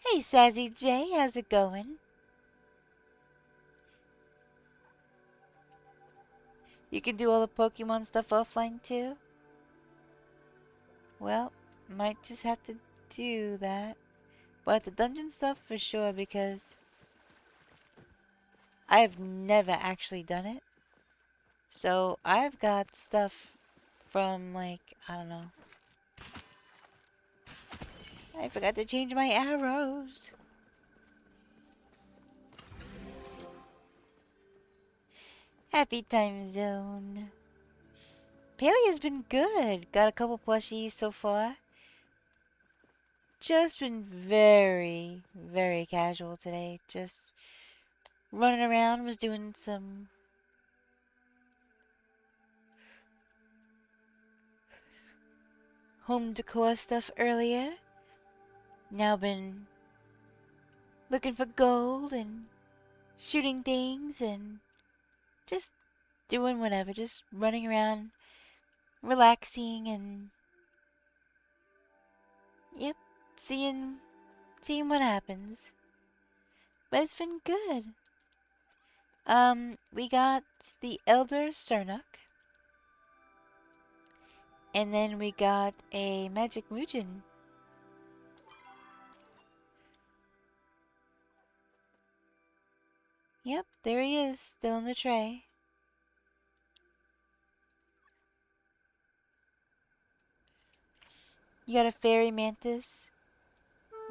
Hey, Sassy J, how's it going? You can do all the Pokemon stuff offline too? Well, might just have to do that. But the dungeon stuff for sure, because I've never actually done it. So I've got stuff from, like, I don't know. I forgot to change my arrows. Happy time zone. Palia''s been good. Got a couple plushies so far. Just been very, very casual today. Just running around, was doing some home decor stuff earlier. Now been looking for gold and shooting things and just doing whatever. Just running around, relaxing and, yep, seeing what happens. But it's been good. We got the Elder Cernuk. And then we got a Magic Mujin. Yep, there he is, still in the tray. You got a Fairy Mantis.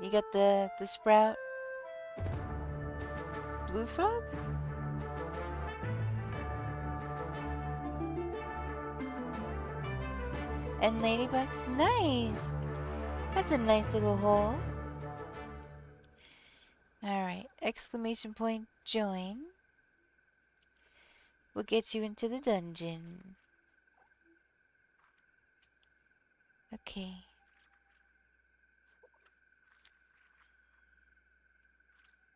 You got the Sprout. Blue Frog? And Ladybugs. Nice! That's a nice little hole. Alright, exclamation point join. We'll get you into the dungeon. Okay.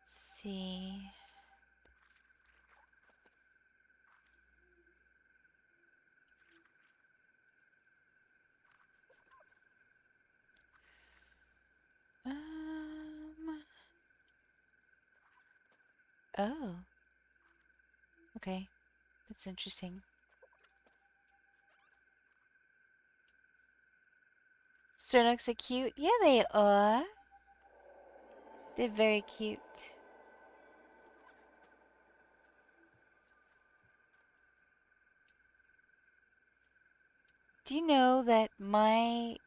Let's see. Oh. Okay. That's interesting. Sternuks are cute? Yeah, they are. They're very cute. Do you know that my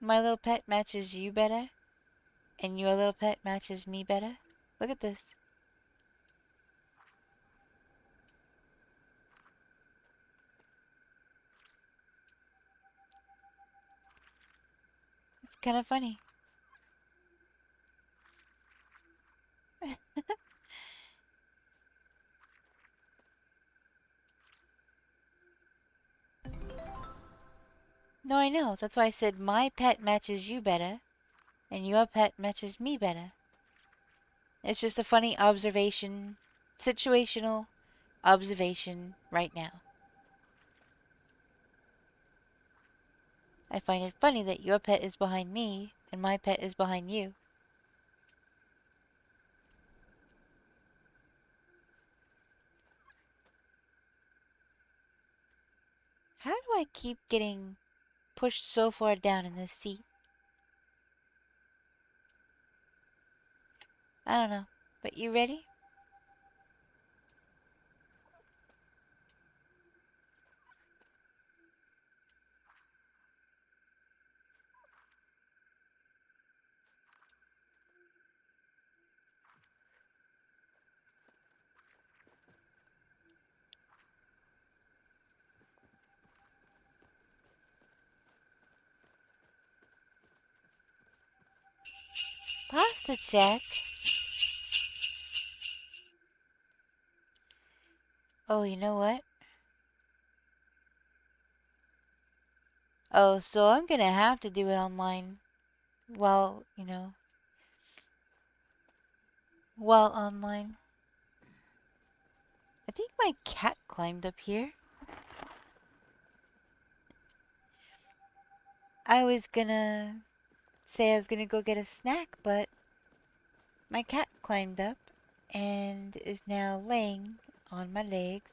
little pet matches you better? And your little pet matches me better? Look at this. It's kind of funny. No, I know. That's why I said my pet matches you better, and your pet matches me better. It's just a funny observation, situational observation right now. I find it funny that your pet is behind me, and my pet is behind you. How do I keep getting pushed so far down in this seat? I don't know. But you ready? Pasta check. Oh, you know what? Oh, so I'm gonna have to do it online. While, while online. I think my cat climbed up here. I was gonna say I was gonna go get a snack, but my cat climbed up and is now laying on my legs.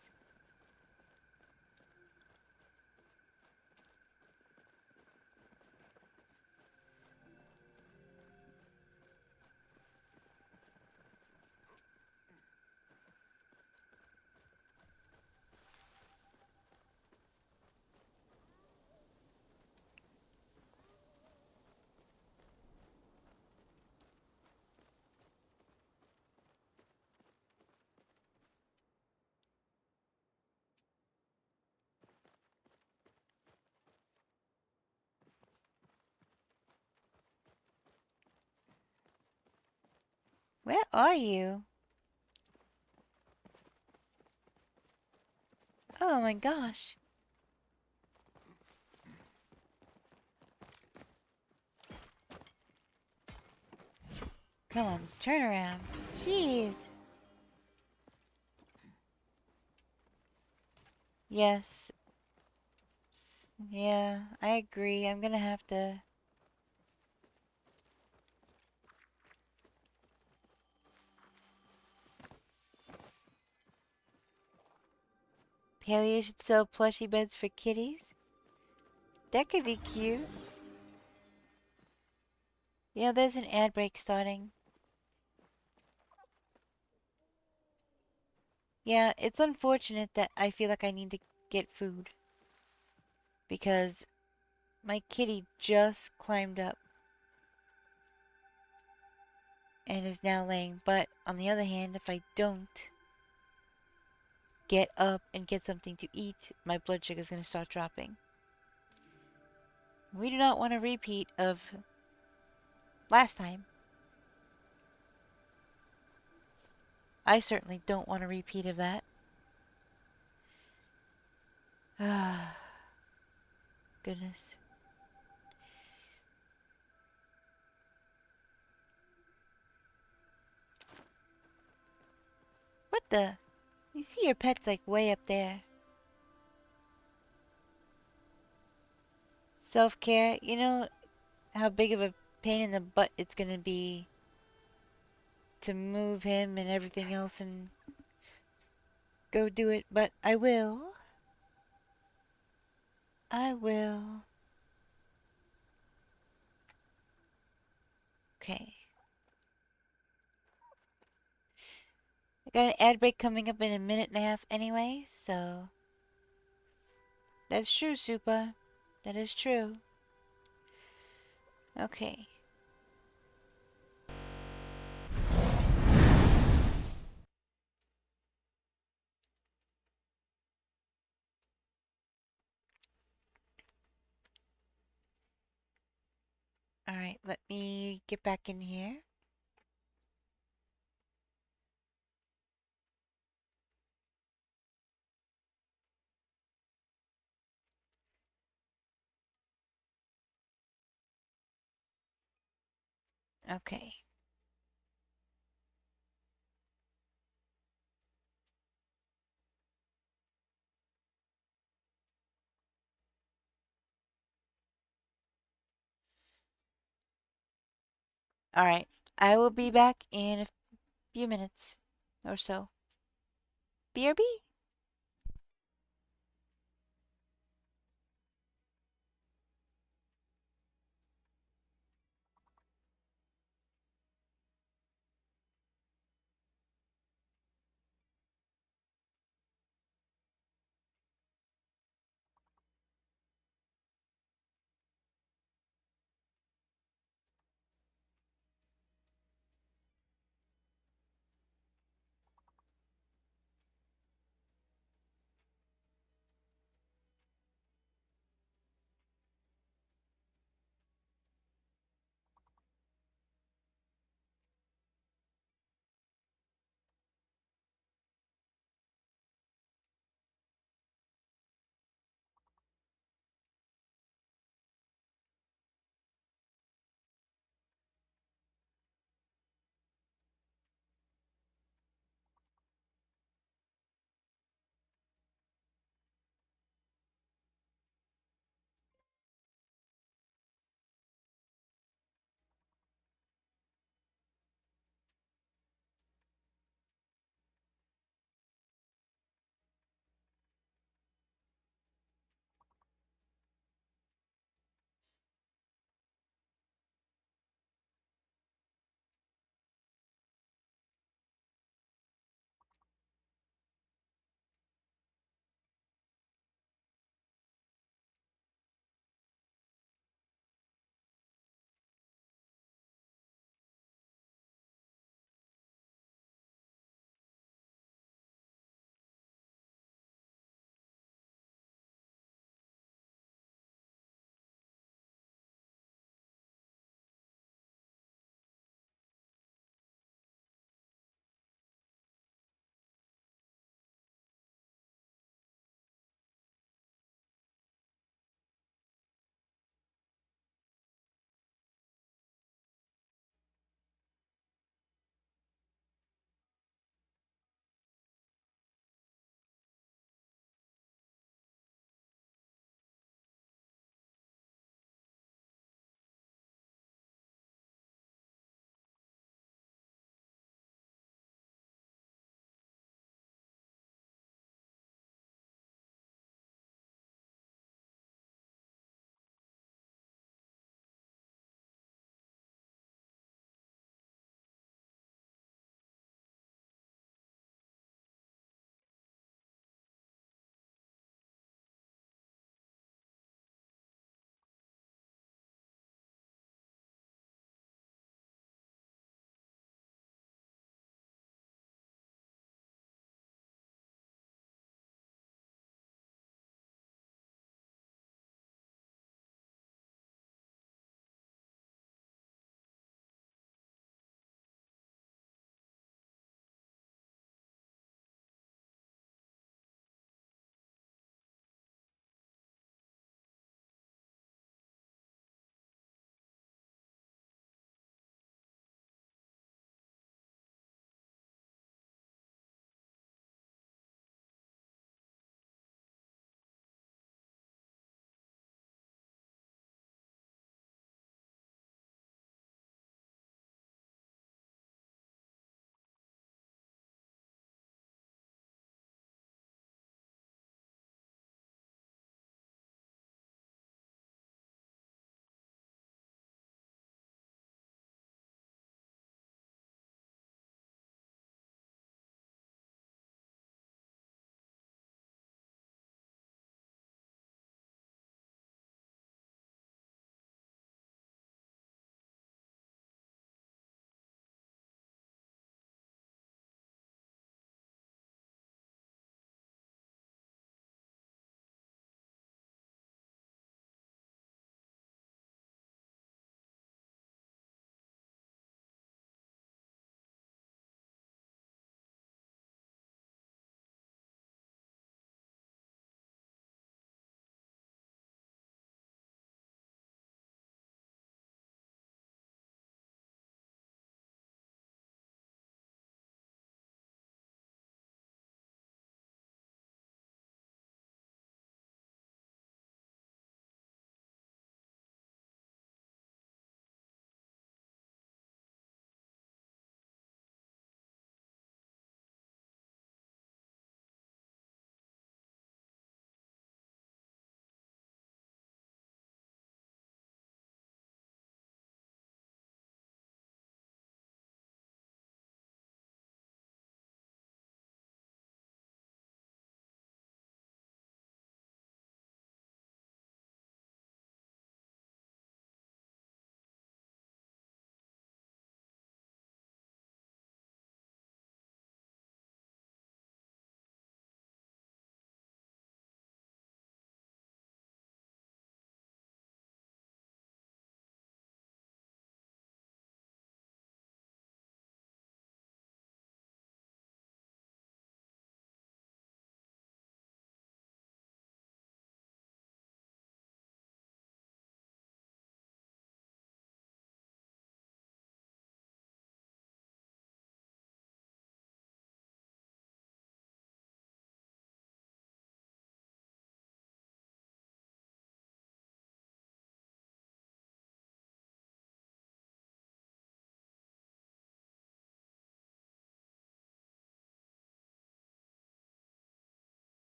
Where are you? Oh my gosh. Come on, turn around. Jeez. Yes. Yeah, I agree. I'm gonna have to... Palia should sell plushie beds for kitties. That could be cute. You know, there's an ad break starting. Yeah, it's unfortunate that I feel like I need to get food. Because my kitty just climbed up and is now laying. But on the other hand, if I don't get up and get something to eat, my blood sugar is going to start dropping. We do not want a repeat of last time. I certainly don't want a repeat of that. Ah, goodness. What the? You see your pet's like way up there. Self-care, you know how big of a pain in the butt it's gonna be to move him and everything else and go do it, but I will. I will. Okay. I got an ad break coming up in a minute and a half anyway, so... That's true, Supa. That is true. Okay. Alright, let me get back in here. Okay. Alright. I will be back in a few minutes or so. BRB?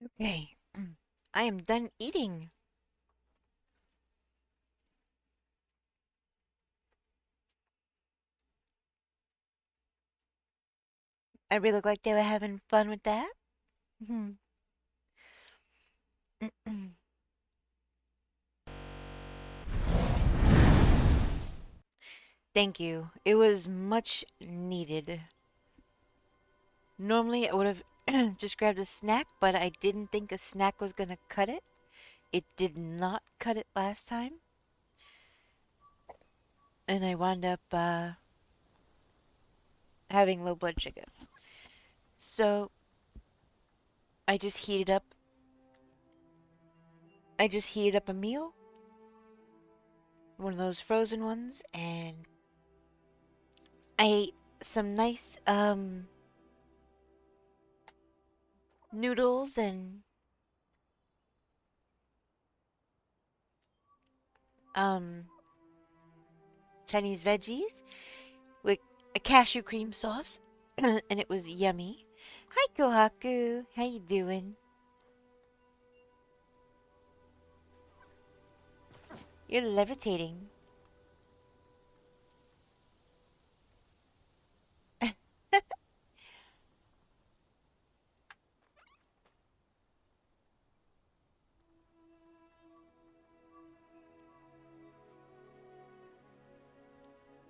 Okay. I am done eating. I really looked like they were having fun with that. Thank you. It was much needed. Normally, I would have just grabbed a snack, but I didn't think a snack was gonna cut it. It did not cut it last time. And I wound up having low blood sugar. So I just heated up. I just heated up a meal, one of those frozen ones, and I ate some nice noodles and um Chinese veggies with a cashew cream sauce, and it was yummy. Hi, Kohaku. How you doing? You're levitating.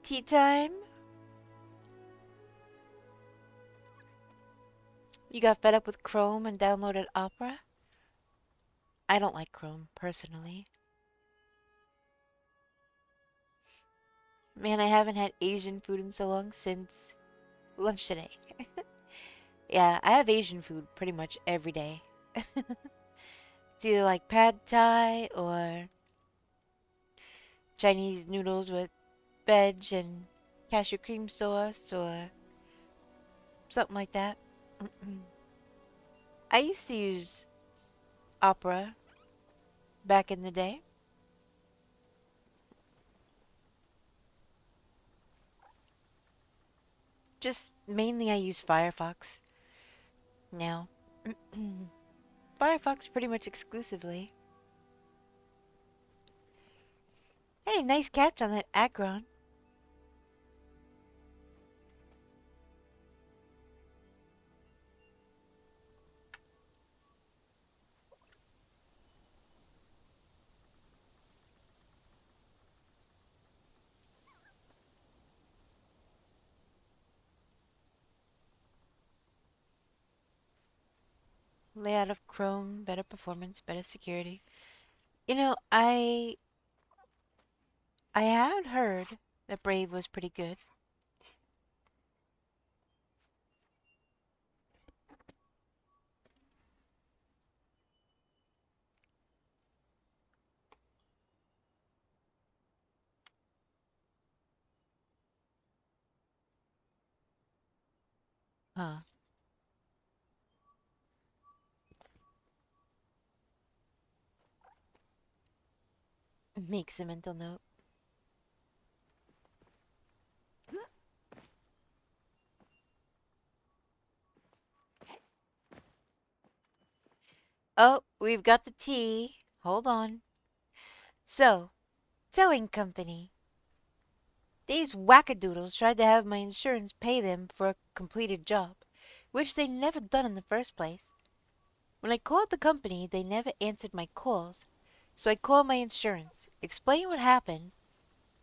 Tea time? You got fed up with Chrome and downloaded Opera? I don't like Chrome, personally. Man, I haven't had Asian food in so long since lunch today. Yeah, I have Asian food pretty much every day. It's either like pad thai or Chinese noodles with veg and cashew cream sauce or something like that. I used to use Opera back in the day. Just mainly I use Firefox now. Firefox pretty much exclusively. Hey, nice catch on that Akron. Layout of Chrome, better performance, better security. You know, I had heard that Brave was pretty good. Huh. Makes a mental note. Oh, we've got the tea. Hold on. So, towing company. These wackadoodles tried to have my insurance pay them for a completed job, which they never done in the first place. When I called the company, they never answered my calls, so I called my insurance, explained what happened,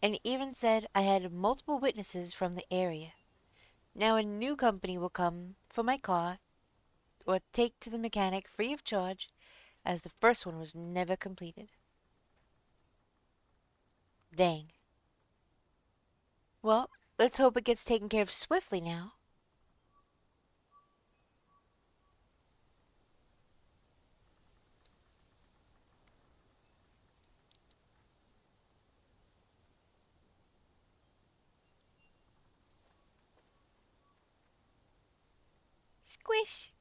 and even said I had multiple witnesses from the area. Now a new company will come for my car or take to the mechanic free of charge, as the first one was never completed. Dang. Well, let's hope it gets taken care of swiftly now. Squish!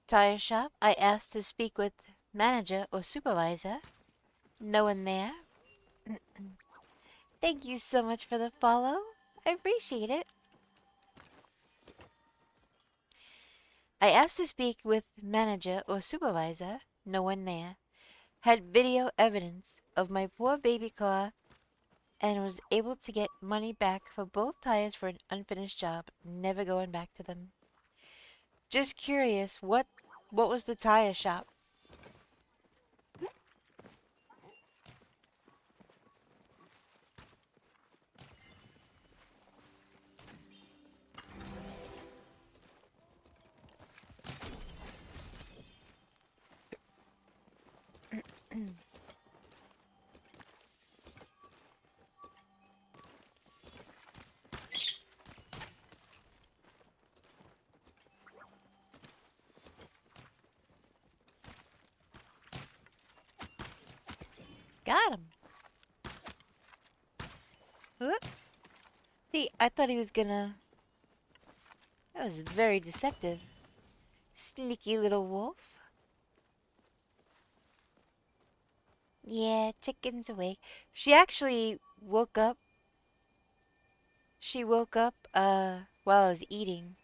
tire shop. I asked to speak with manager or supervisor. No one there. Thank you so much for the follow. I appreciate it. I asked to speak with manager or supervisor. No one there. Had video evidence of my poor baby car and was able to get money back for both tires for an unfinished job. Never going back to them. Just curious, what was the tire shop? Got him. Whoop. See, I thought he was gonna... That was very deceptive. Sneaky little wolf. Yeah, chicken's awake. She actually woke up. She woke up, while I was eating.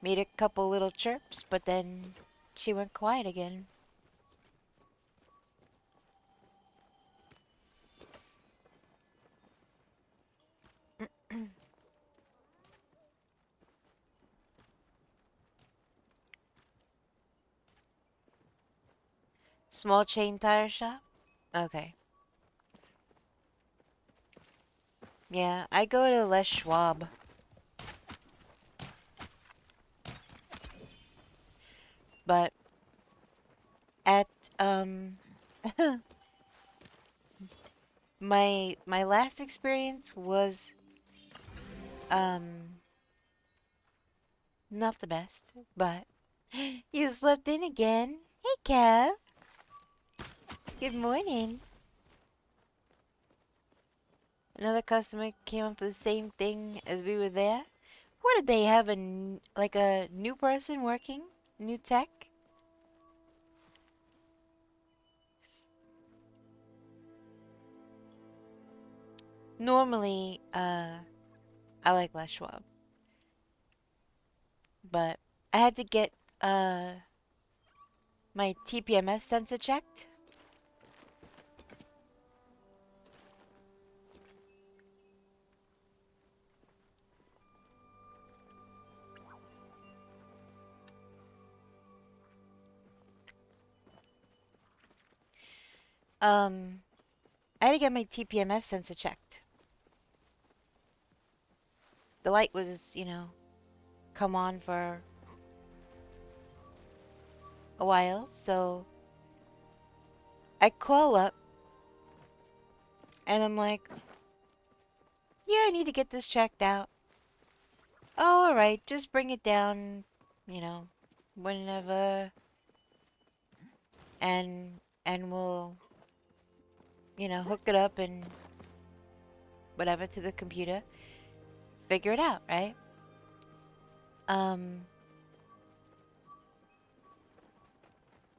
Made a couple little chirps, but then she went quiet again. Small chain tire shop? Okay. Yeah, I go to Les Schwab. But at my last experience was not the best, but you slept in again. Hey Kev. Good morning. Another customer came up for the same thing as we were there. What did they have, like a new person working? New tech? Normally, I like Les Schwab. But I had to get, my TPMS sensor checked. I had to get my TPMS sensor checked. The light was, come on for a while, so I call up and I'm like, yeah, I need to get this checked out. Oh, alright, just bring it down, whenever, and we'll, hook it up and whatever to the computer. Figure it out, right?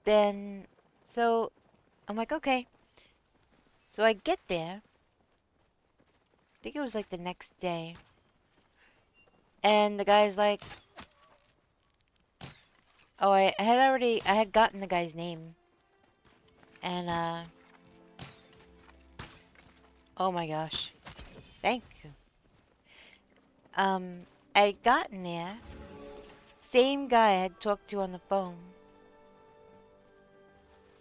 Then, so, I'm like, okay. So I get there. I think it was like the next day. And the guy's like, oh, I had gotten the guy's name. And, oh my gosh. Thank you. I had gotten there. Same guy I had talked to on the phone.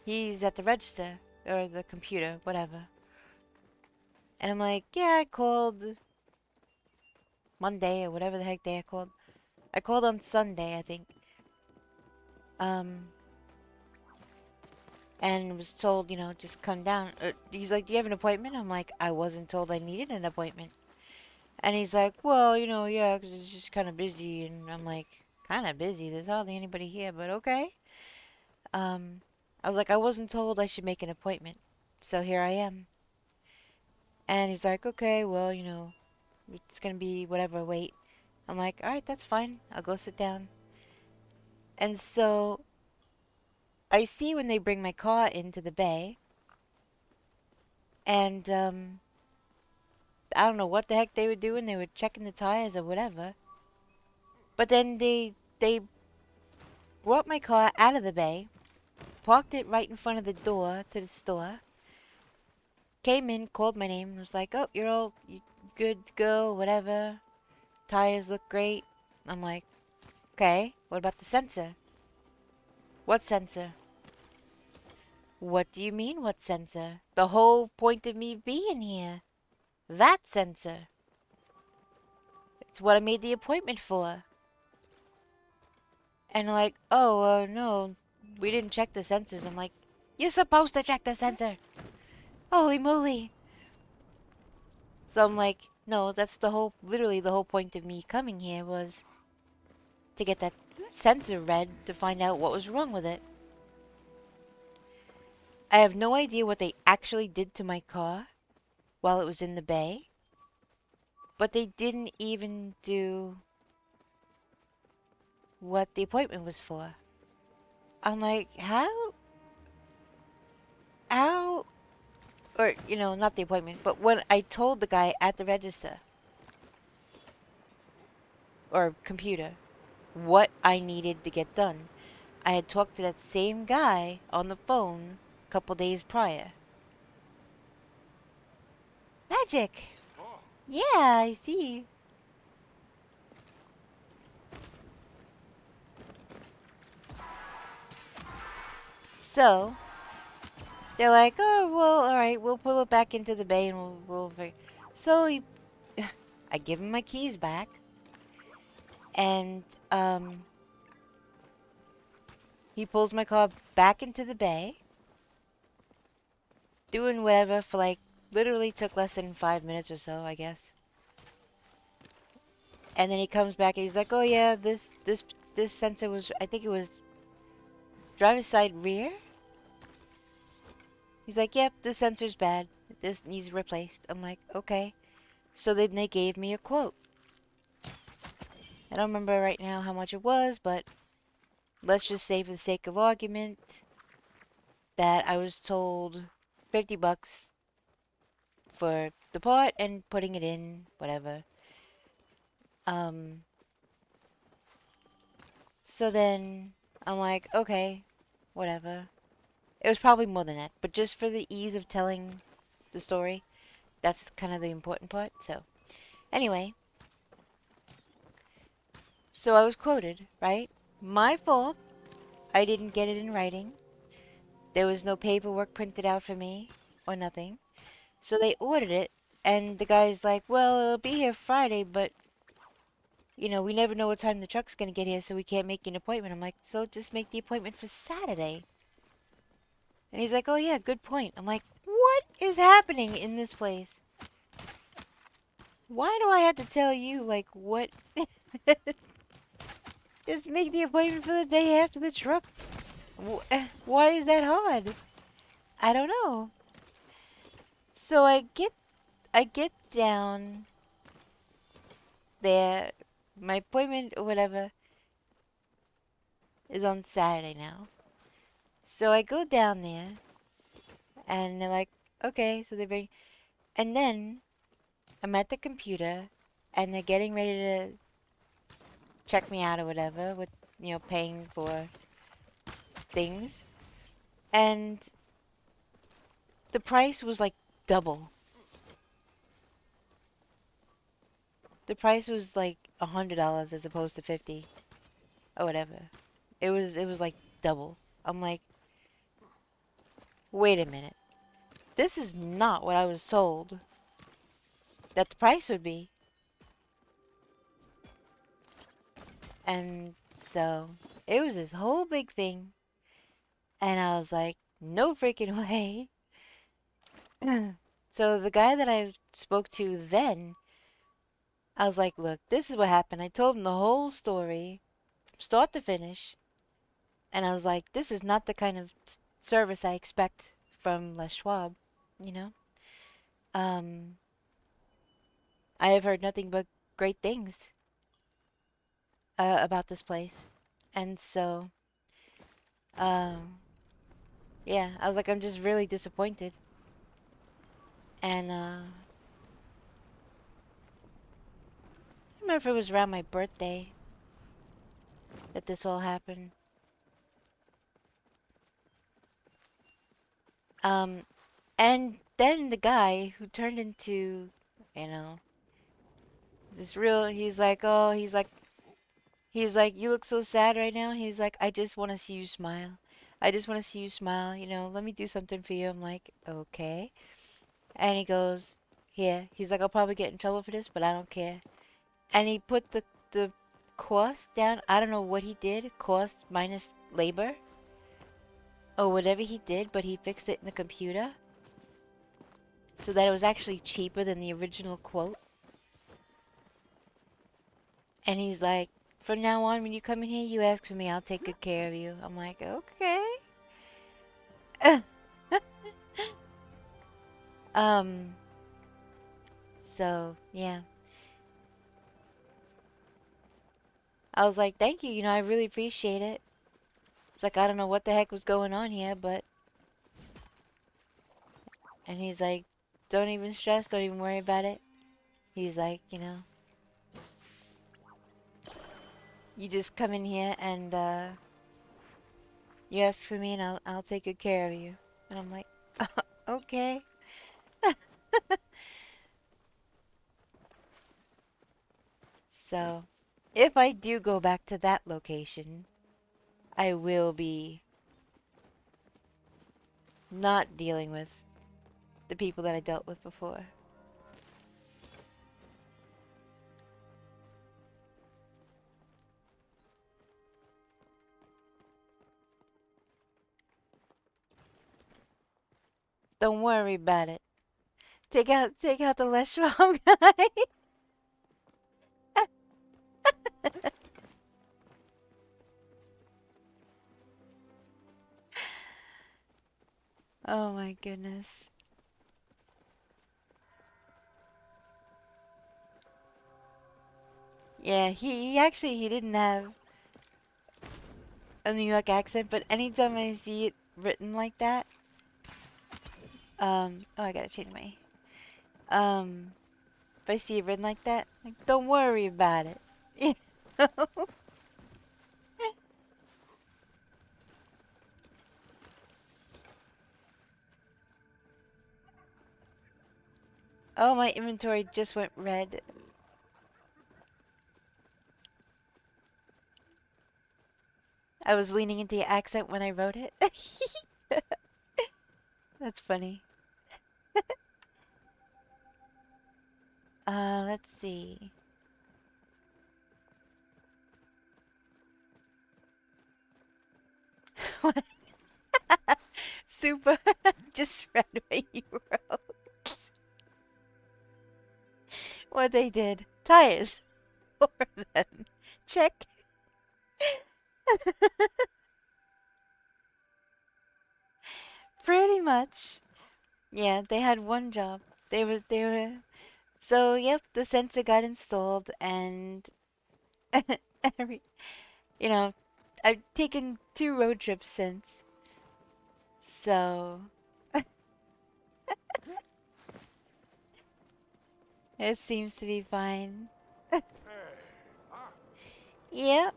He's at the register, or the computer, whatever. And I'm like, yeah, I called Monday, or whatever the heck day I called. I called on Sunday, I think. And was told, just come down. He's like, do you have an appointment? I'm like, I wasn't told I needed an appointment. And he's like, well, yeah, because it's just kind of busy. And I'm like, kind of busy? There's hardly anybody here, but okay. I was like, I wasn't told I should make an appointment. So here I am. And he's like, okay, well, it's going to be whatever, wait. I'm like, alright, that's fine. I'll go sit down. And so I see when they bring my car into the bay, and I don't know what the heck they were doing. They were checking the tires or whatever. But then they brought my car out of the bay, parked it right in front of the door to the store, came in, called my name, was like, "Oh, you're all good to go, whatever. Tires look great." I'm like, "Okay, what about the sensor?" "What sensor?" "What do you mean, what sensor? The whole point of me being here. That sensor. It's what I made the appointment for." And like, "Oh, no, we didn't check the sensors." I'm like, "You're supposed to check the sensor. Holy moly." So I'm like, "No, that's literally the whole point of me coming here was to get that sensor read to find out what was wrong with it." I have no idea what they actually did to my car while it was in the bay, but they didn't even do what the appointment was for. I'm like, how, or, not the appointment, but when I told the guy at the register, or computer, what I needed to get done, I had talked to that same guy on the phone a couple days prior. Magic! Yeah, I see. So, they're like, "Oh, well, alright, we'll pull it back into the bay and So, I give him my keys back, and, he pulls my car back into the bay, doing whatever for like, literally took less than 5 minutes or so, I guess. And then he comes back and he's like, "Oh yeah, this sensor was, I think it was driver's side rear." He's like, "Yep, this sensor's bad. This needs replaced." I'm like, "Okay." So then they gave me a quote. I don't remember right now how much it was, but let's just say for the sake of argument that I was told $50 for the part and putting it in, whatever. So then I'm like, okay, whatever. It was probably more than that, but just for the ease of telling the story, that's kind of the important part. So, anyway, so I was quoted, right? My fault. I didn't get it in writing. There was no paperwork printed out for me or nothing. So they ordered it, and the guy's like, "Well, it'll be here Friday, but we never know what time the truck's gonna get here, so we can't make an appointment." I'm like, "So just make the appointment for Saturday." And he's like, "Oh yeah, good point." I'm like, "What is happening in this place? Why do I have to tell you, like, what? Just make the appointment for the day after the truck. Why is that hard? I don't know." So I get down there. My appointment or whatever is on Saturday now. So I go down there, and they're like, "Okay," so they bring, and then I'm at the computer, and they're getting ready to check me out or whatever with, paying for things. And the price was like double. The price was like $100 as opposed to 50 or whatever. It was like double. I'm like, wait a minute. This is not what I was told that the price would be. And so it was this whole big thing. And I was like, no freaking way. So the guy that I spoke to then, I was like, "Look, this is what happened." I told him the whole story, start to finish. And I was like, "This is not the kind of service I expect from Les Schwab, you know? Um, I have heard nothing but great things about this place." And so, yeah, I was like, I'm just really disappointed. And, I don't remember if it was around my birthday that this all happened. Um, and then the guy who turned into, you know, this real, he's like, you look so sad right now. He's like, I just want to see you smile. I just want to see you smile. You know, let me do something for you. I'm like, okay. And he goes, here. He's like, I'll probably get in trouble for this, but I don't care. And he put the cost down. I don't know what he did. Cost minus labor. Or whatever he did, but he fixed it in the computer. So that it was actually cheaper than the original quote. And he's like, from now on, when you come in here, you ask for me. I'll take good care of you. I'm like, okay. um, so, yeah. I was like, thank you. You know, I really appreciate it. It's like, I don't know what the heck was going on here, but... And he's like, don't even stress. Don't even worry about it. He's like, you know, you just come in here and, you ask for me and I'll take good care of you. And I'm like, okay. So, if I do go back to that location, I will be not dealing with the people that I dealt with before. Don't worry about it. Take out the less strong guy. Oh my goodness. Yeah, he didn't have a New York accent, but anytime I see it written like that, oh, I gotta change my, if I see it written like that, like, don't worry about it. You know? Oh, my inventory just went red. I was leaning into the accent when I wrote it. That's funny. Let's see. What? Super. Just read what you wrote. What they did. Tires. For them. Check. Pretty much. Yeah, they had one job. They were so yep, the sensor got installed and every you know, I've taken 2 road trips since. So it seems to be fine. Yep.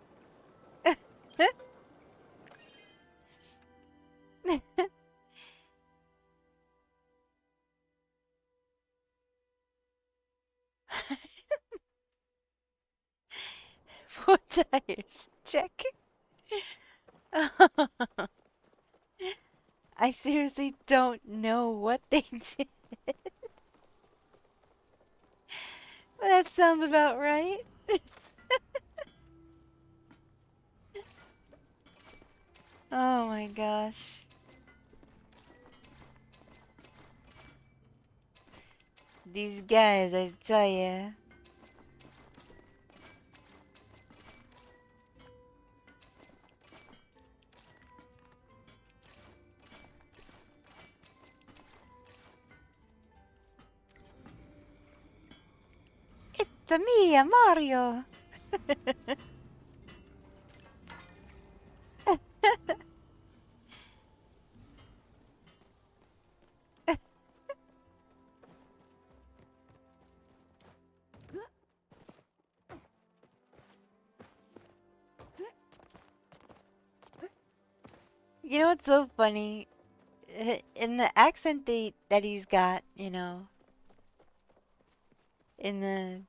Four tires. Check. I seriously don't know what they did. That sounds about right. Oh my gosh. These guys, I tell ya. It's me, Mario. You know what's so funny? In the accent that he's got, you know, in the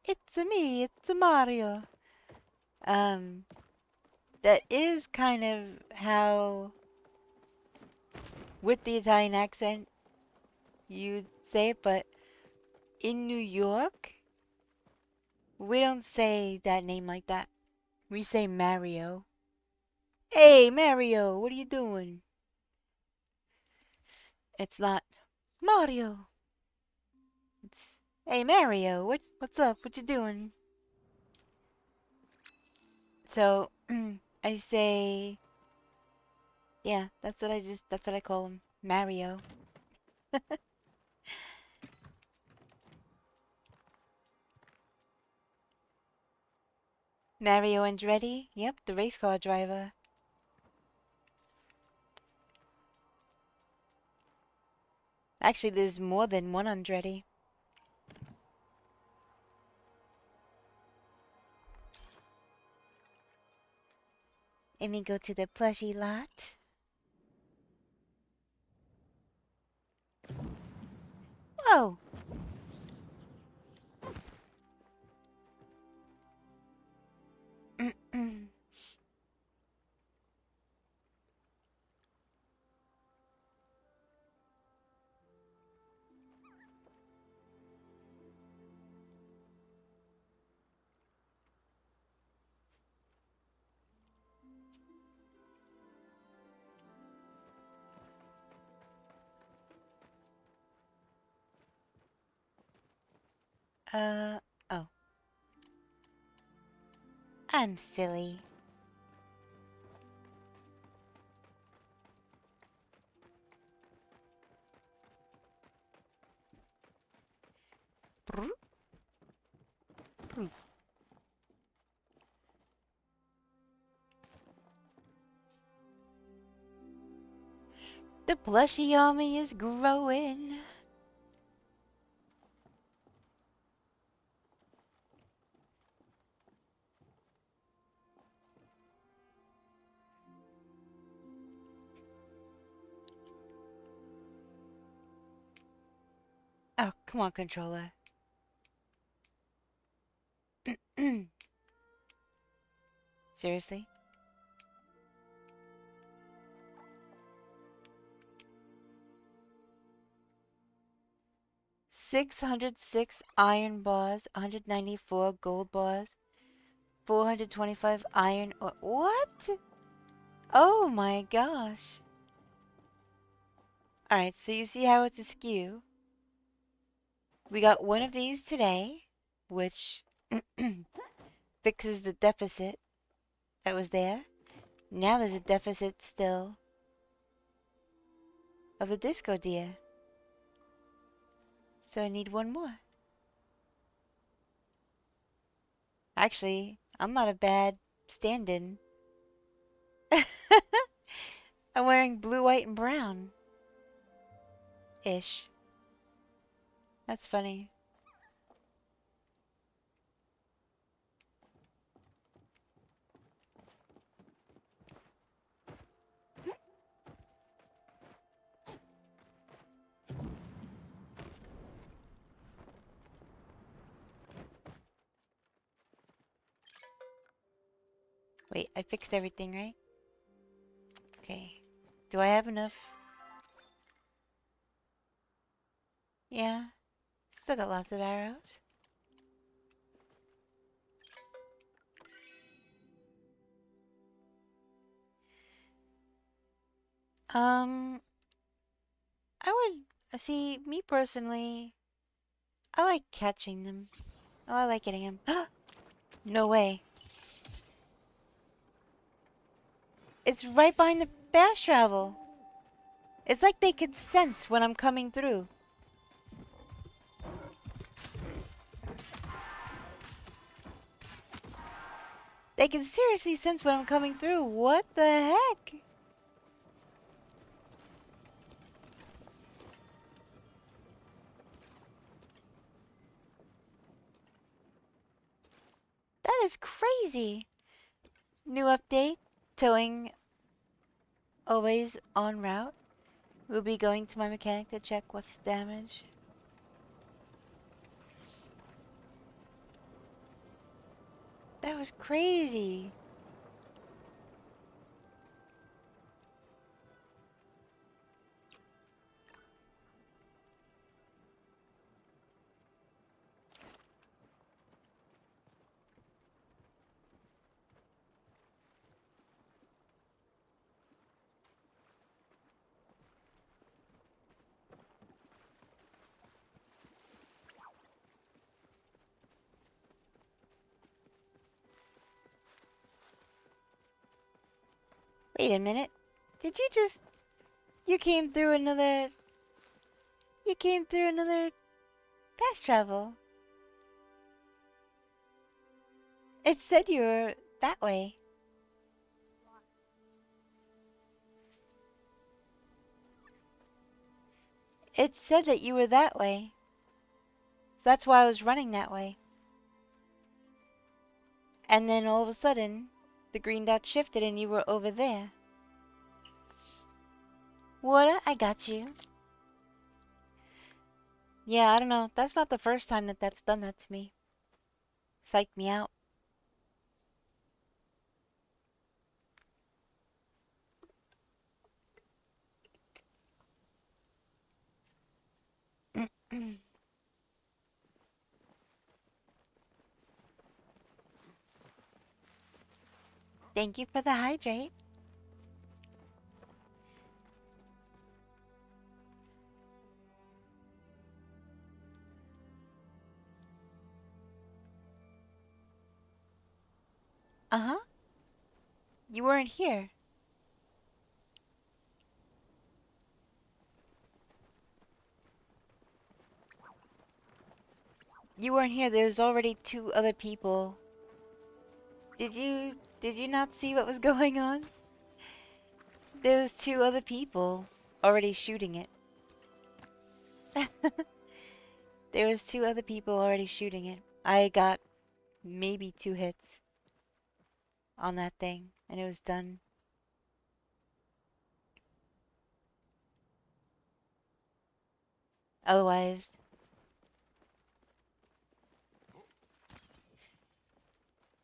"It's a me, it's a Mario." Um, that is kind of how, with the Italian accent, you'd say it, but in New York, we don't say that name like that. We say Mario. Hey, Mario, what are you doing? It's not Mario. It's, hey, Mario, what's up? What you doing? So, I say, yeah, that's what I call him. Mario. Mario Andretti? Yep, the race car driver. Actually, there's more than one Andretti. Let me go to the plushie lot. Whoa! uh, oh. I'm silly. The plushie army is growing. Oh, come on, controller. Seriously? 606 iron bars, 194 gold bars, 425 iron or what? Oh my gosh. Alright, so you see how it's askew? We got one of these today, which fixes the deficit that was there. Now there's a deficit still of the disco deer. So I need one more. Actually, I'm not a bad stand-in. I'm wearing blue, white, and brown. Ish. That's funny. Wait, I fixed everything, right? Okay. Do I have enough? Yeah. Still got lots of arrows. I would see me personally. I like catching them. Oh, I like getting them. No way. It's right behind the fast travel. It's like they could sense when I'm coming through. They can seriously sense when I'm coming through. What the heck? That is crazy. New update. Towing Always en route. We'll be going to my mechanic to check what's the damage. That was crazy. Wait a minute. Did you just... You came through another... You came through another fast travel. It said you were that way. It said that you were that way. So that's why I was running that way. And then all of a sudden, the green dot shifted and you were over there. Water, I got you. Yeah, I don't know. That's not the first time that that's done that to me. Psyched me out. Thank you for the hydrate. Uh-huh. You weren't here. You weren't here. There's already 2 other people. Did you not see what was going on? There was 2 other people already shooting it. There was 2 other people already shooting it. I got maybe 2 hits on that thing, and it was done. Otherwise...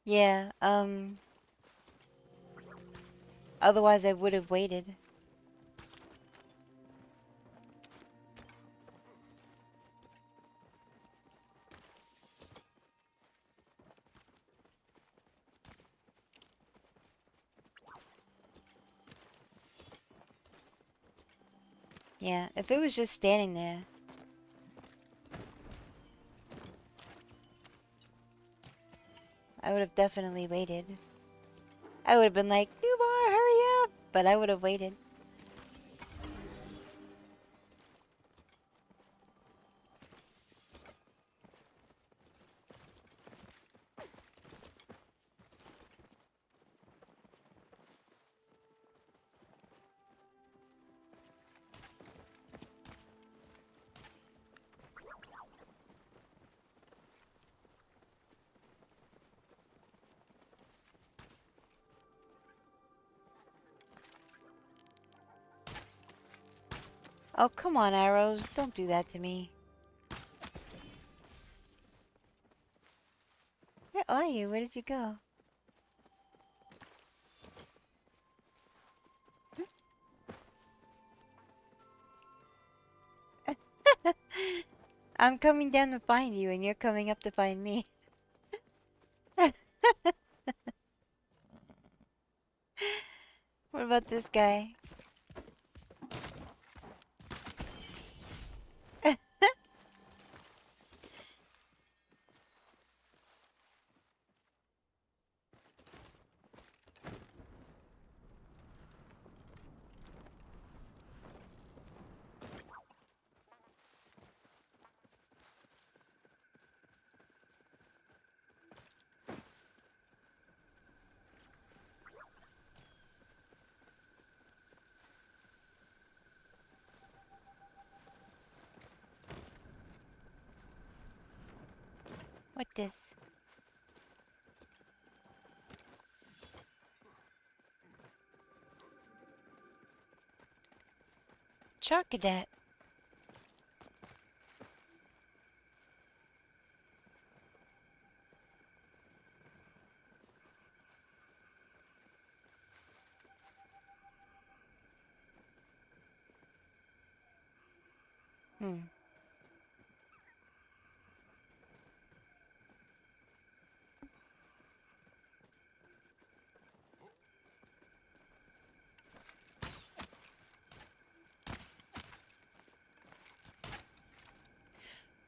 Yeah, otherwise I would have waited. Yeah, if it was just standing there. I would have definitely waited. I would have been like, Newbar, hurry up! But I would have waited. Oh, come on, arrows. Don't do that to me. Where are you? Where did you go? I'm coming down to find you, and you're coming up to find me. What about this guy? What this? Charcadet. Hmm.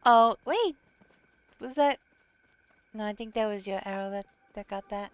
Oh, wait. Was that... No, I think that was your arrow that got that.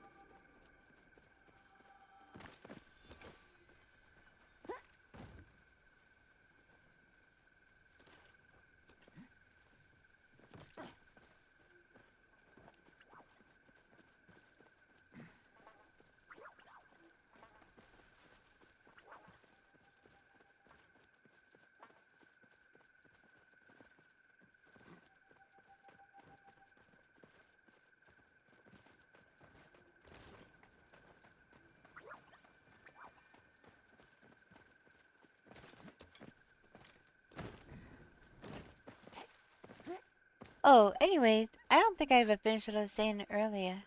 Oh, anyways, I don't think I ever finished what I was saying earlier.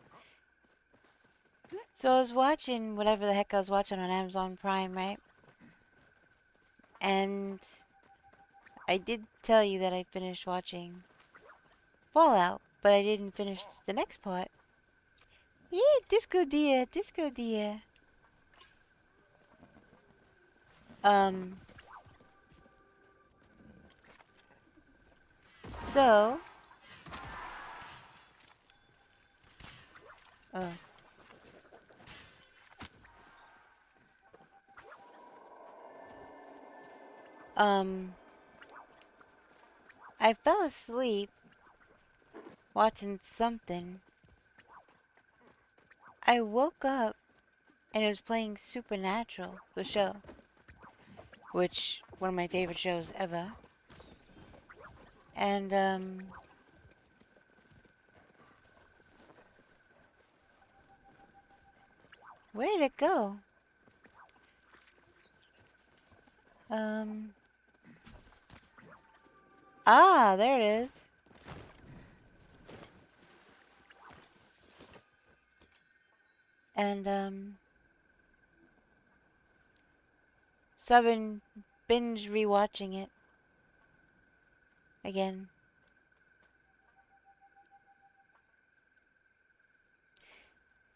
So I was watching whatever the heck I was watching on Amazon Prime, right? And I did tell you that I finished watching Fallout, but I didn't finish the next part. Yeah, disco dear, disco dear. Um, so... Oh. I fell asleep watching something. I woke up and it was playing Supernatural, the show, which one of my favorite shows ever. And where did it go? There it is. And so I've been binge rewatching it again.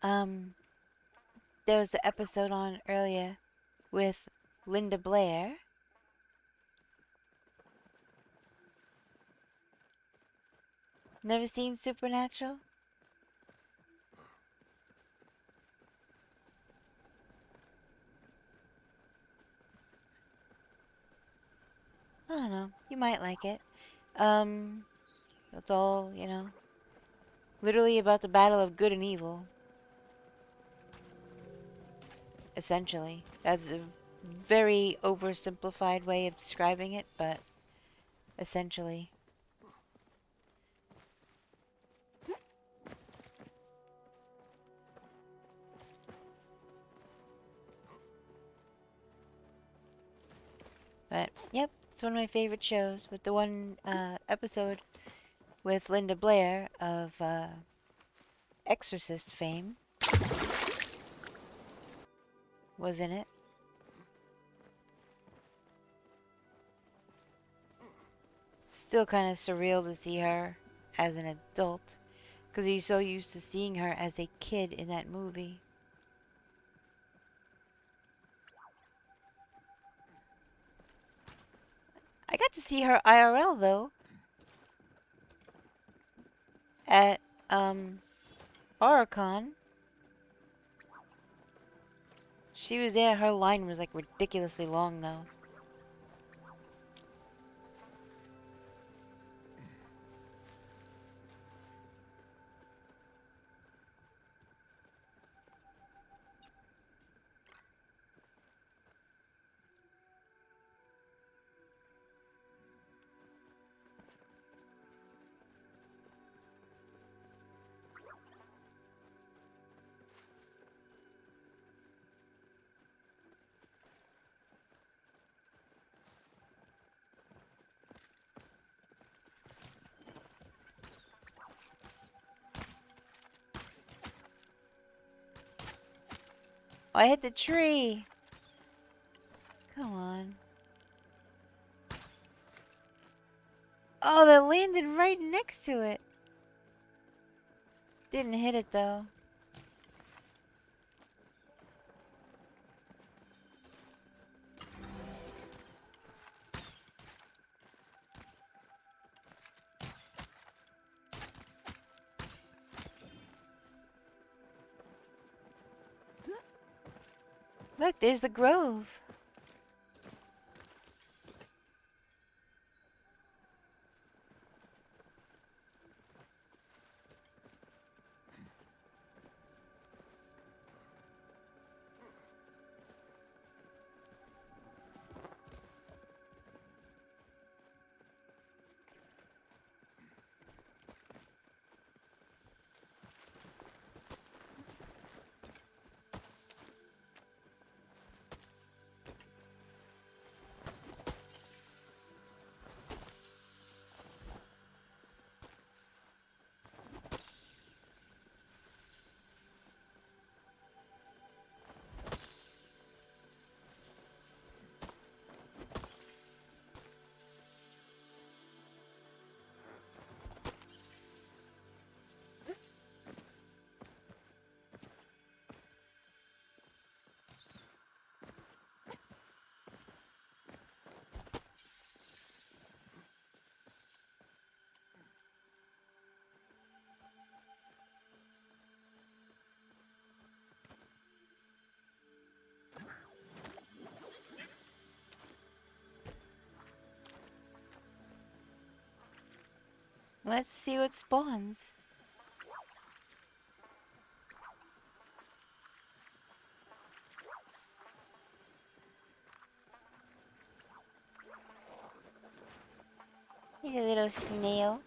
There was the episode on earlier with Linda Blair. Never seen Supernatural? I don't know. You might like it. It's all, you know, literally about the battle of good and evil. Essentially. That's a very oversimplified way of describing it, but essentially. But, yep, it's one of my favorite shows, with the one episode with Linda Blair of Exorcist fame was in it. Still kind of surreal to see her as an adult, because you're so used to seeing her as a kid in that movie. I got to see her IRL, though, at HorrorCon. She was there. Her line was like ridiculously long, though. I hit the tree. Come on. Oh, that landed right next to it. Didn't hit it though. Look, there's the grove. Let's see what spawns. He's a little snail.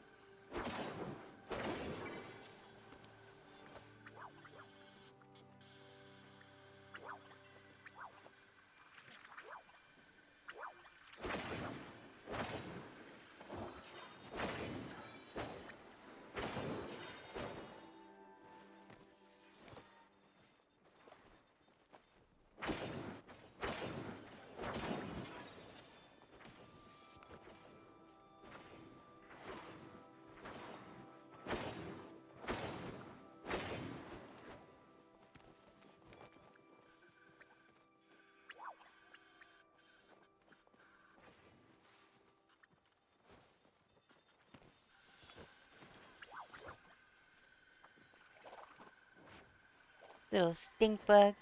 Little stink bugs.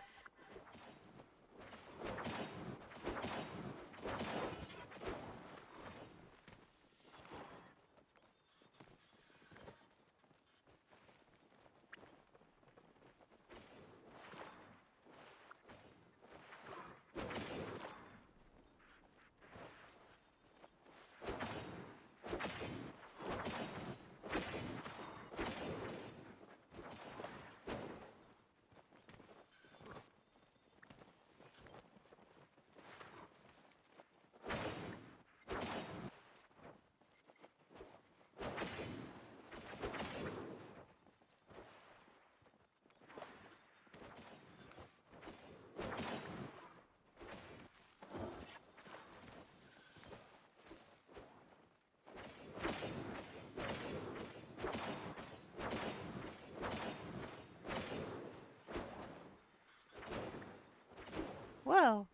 Whoa.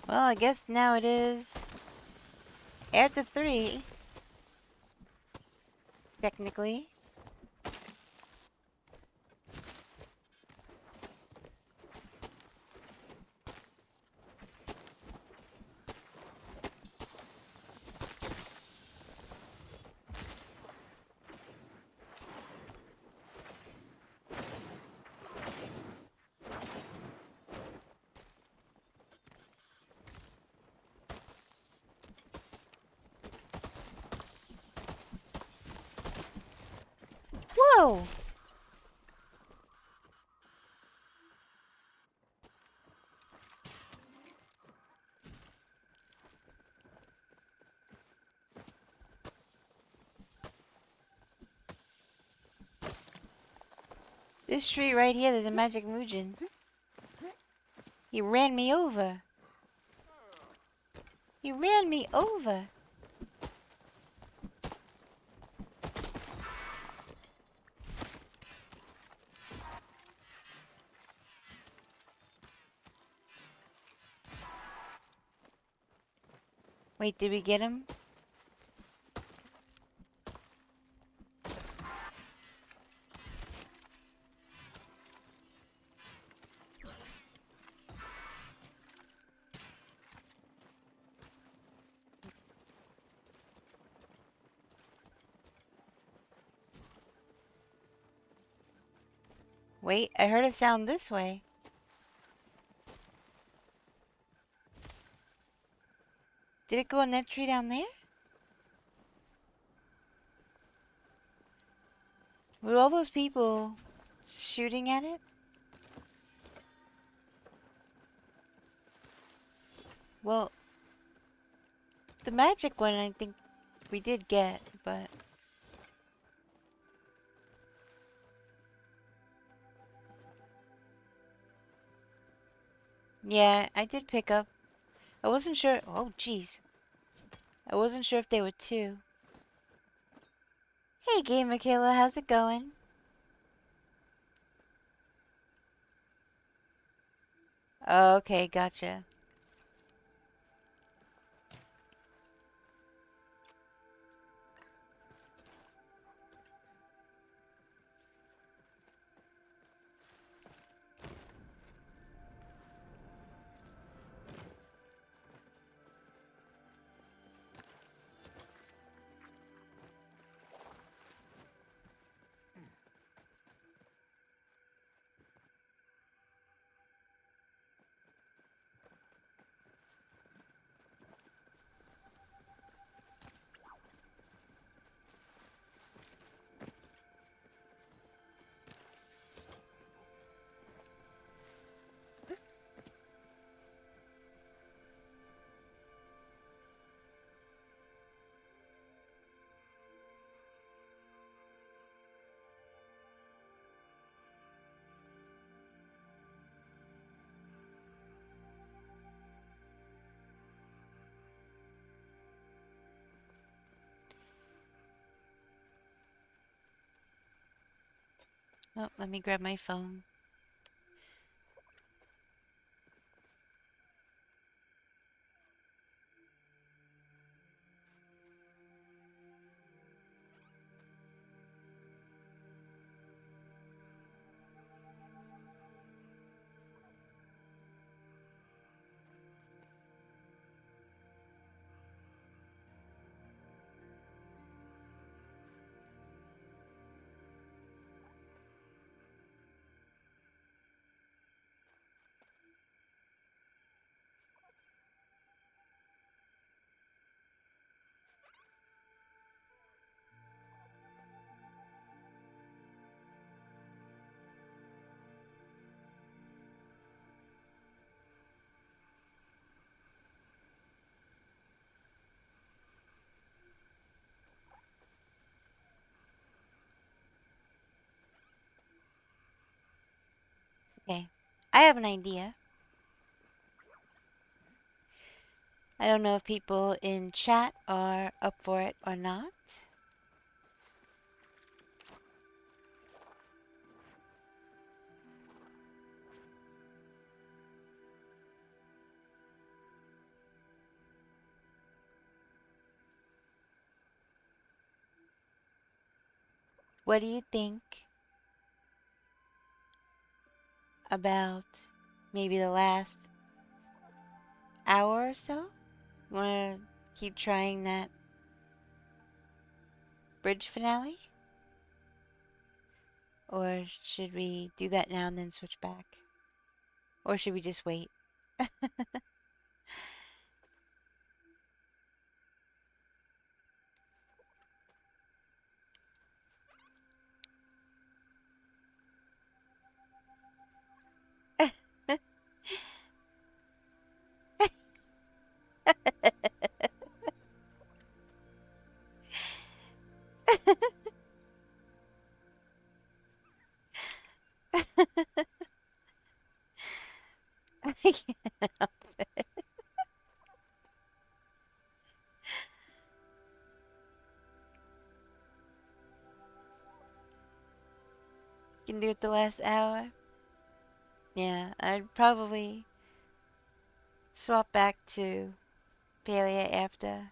Well, I guess now it is after 3, technically. go! This tree right here, there's a magic Mujin. He ran me over. He ran me over. Wait, did we get him? Wait, I heard a sound this way. Did it go in that tree down there? Were all those people shooting at it? Well, the magic one I think we did get, but... Yeah, I did pick up. I wasn't sure... Oh, jeez. I wasn't sure if they were two. Hey, Game Michaela, how's it going? Okay, gotcha. Oh, let me grab my phone. Okay, I have an idea. I don't know if people in chat are up for it or not. What do you think about maybe the last hour or so? Want to keep trying that bridge finale? Or should we do that now and then switch back? Or should we just wait? Can do it the last hour. Yeah, I'd probably swap back to Palia after.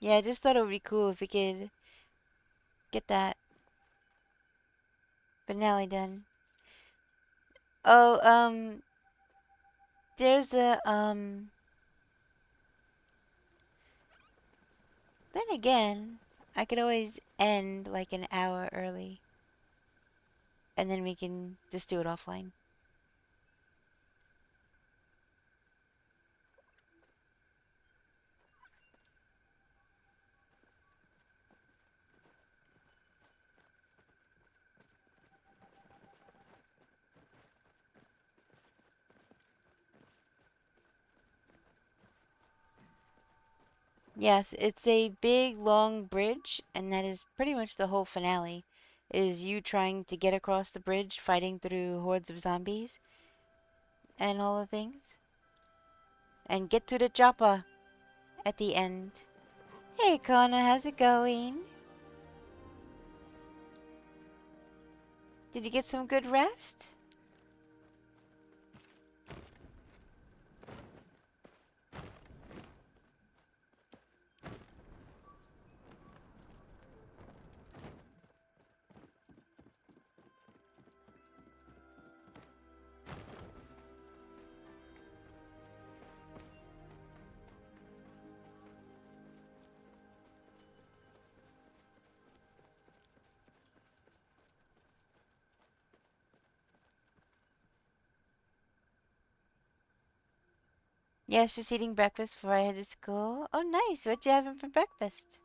Yeah, I just thought it would be cool if we could get that finale done. Oh, there's a, then again, I could always end like an hour early. And then we can just do it offline. Yes, it's a big, long bridge, and that is pretty much the whole finale, is you trying to get across the bridge, fighting through hordes of zombies, and all the things. And get to the chopper at the end. Hey, Connor, how's it going? Did you get some good rest? Yes, just eating breakfast before I head to school. Oh, nice. What you having for breakfast?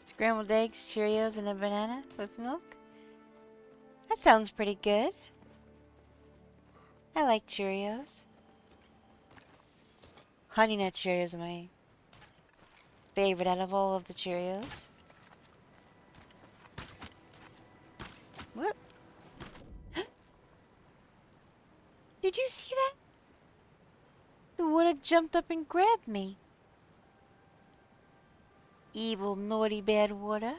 Scrambled eggs, Cheerios, and a banana with milk? That sounds pretty good. I like Cheerios. Honey Nut Cheerios are my favorite out of all of the Cheerios. Whoop. Did you see that? The water jumped up and grabbed me. Evil, naughty, bad water.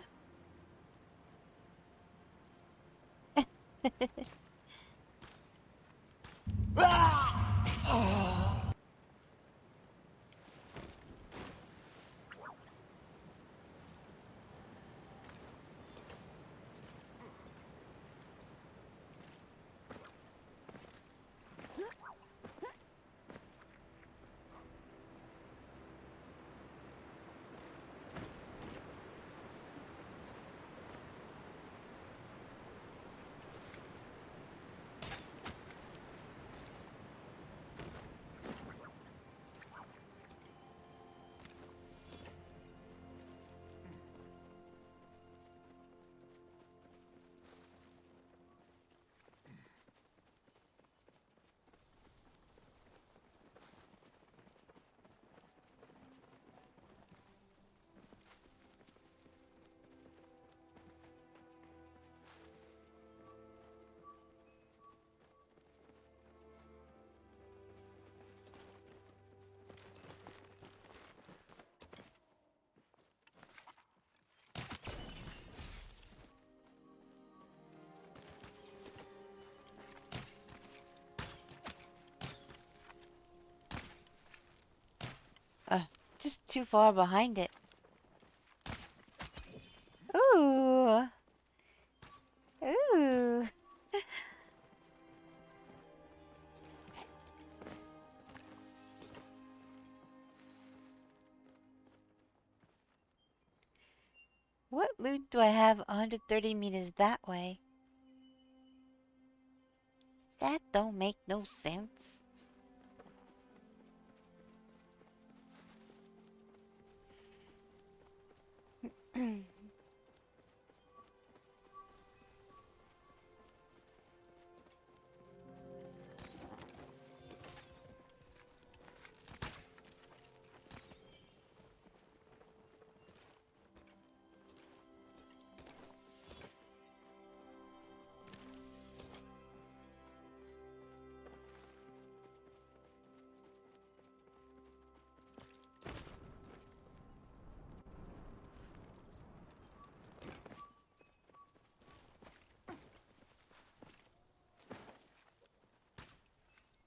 Just too far behind it. Ooh. Ooh. What loot do I have 130 meters that way? That don't make no sense.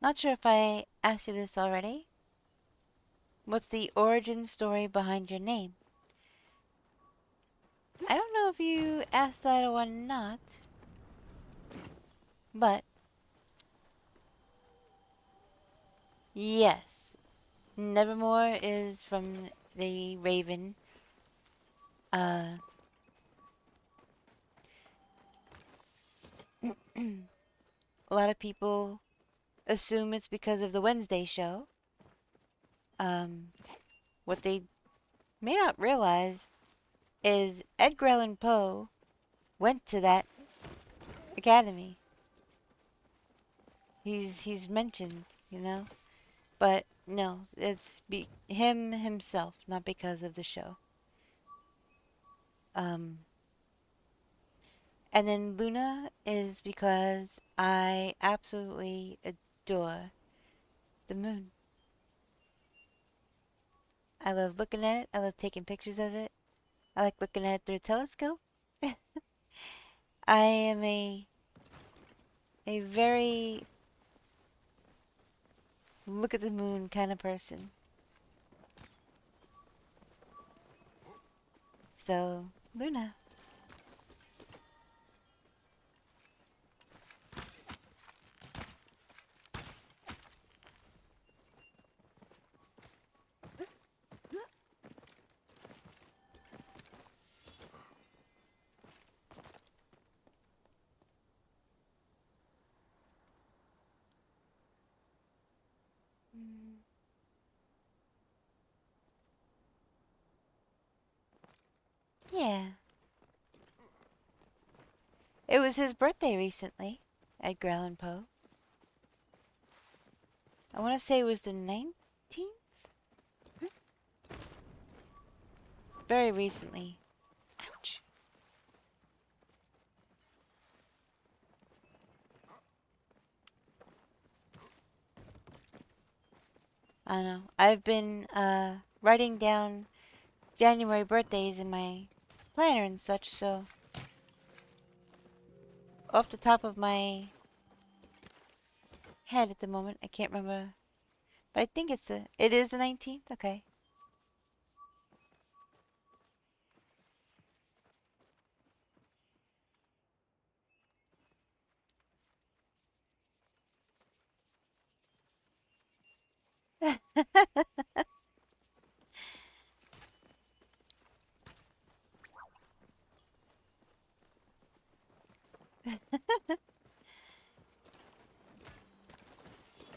Not sure if I asked you this already. What's the origin story behind your name? I don't know if you asked that or not, but yes, Nevermore is from the Raven. A lot of people assume it's because of the Wednesday show. What they may not realize is Edgar Allan Poe went to that academy. He's mentioned, you know, but no, it's him himself, not because of the show. And then Luna is because I absolutely adore the moon. I love looking at it. I love taking pictures of it. I like looking at it through a telescope. I am a very look at the moon kind of person. So, Luna. Yeah. It was his birthday recently, Edgar Allan Poe. I want to say it was the 19th? Very recently. Ouch. I don't know. I've been writing down January birthdays in my planner and such, so off the top of my head at the moment, I can't remember. But I think it is the 19th? Okay.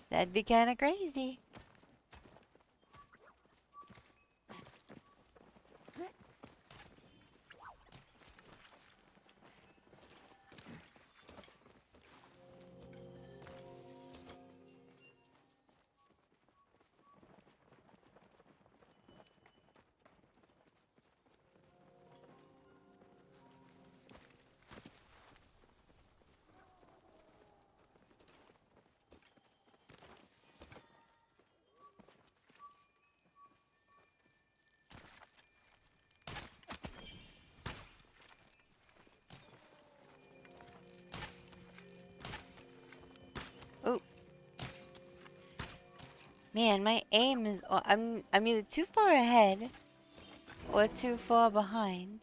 That'd be kind of crazy. Oh, man, my aim is I'm either too far ahead or too far behind.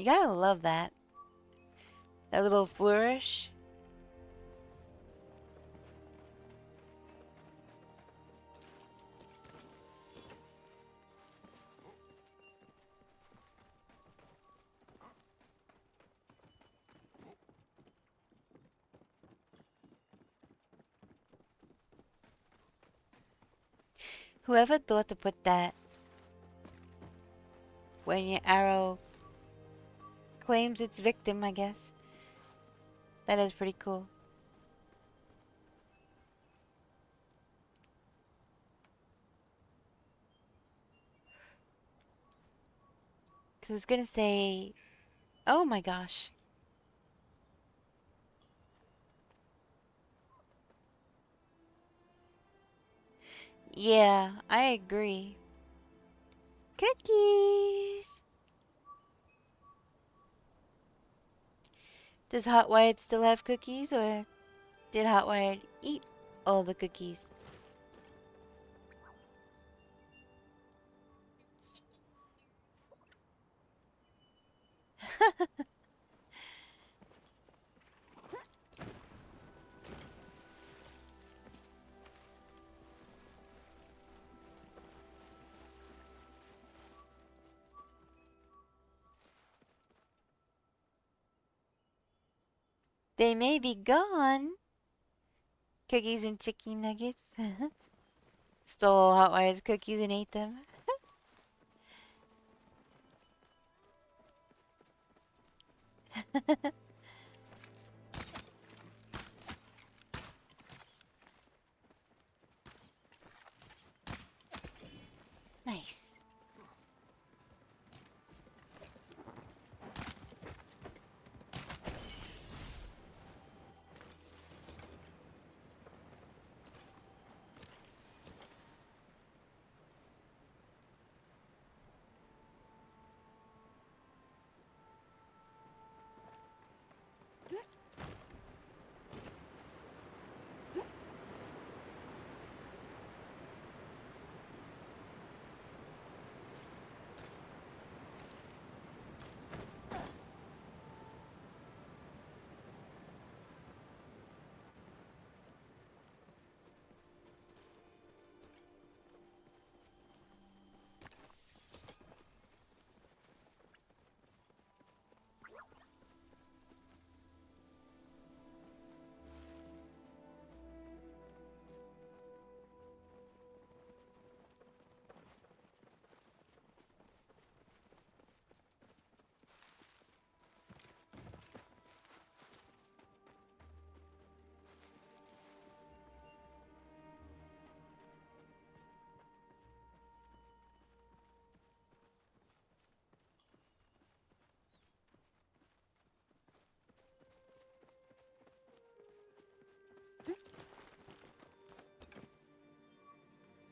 You gotta love that. That little flourish. Whoever thought to put that when your arrow claims its victim, I guess. That is pretty cool. Because I was gonna say, oh my gosh. Yeah, I agree. Cookies! Does Hot Wired still have cookies, or did Hot Wired eat all the cookies? They may be gone. Cookies and chicken nuggets. Stole Hot Wired's cookies and ate them. Nice.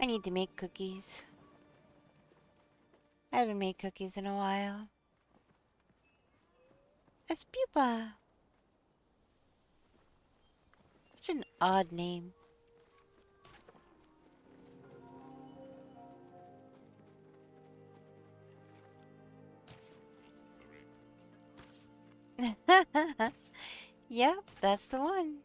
I need to make cookies. I haven't made cookies in a while. It's Pupa. Such an odd name. Yep, that's the one.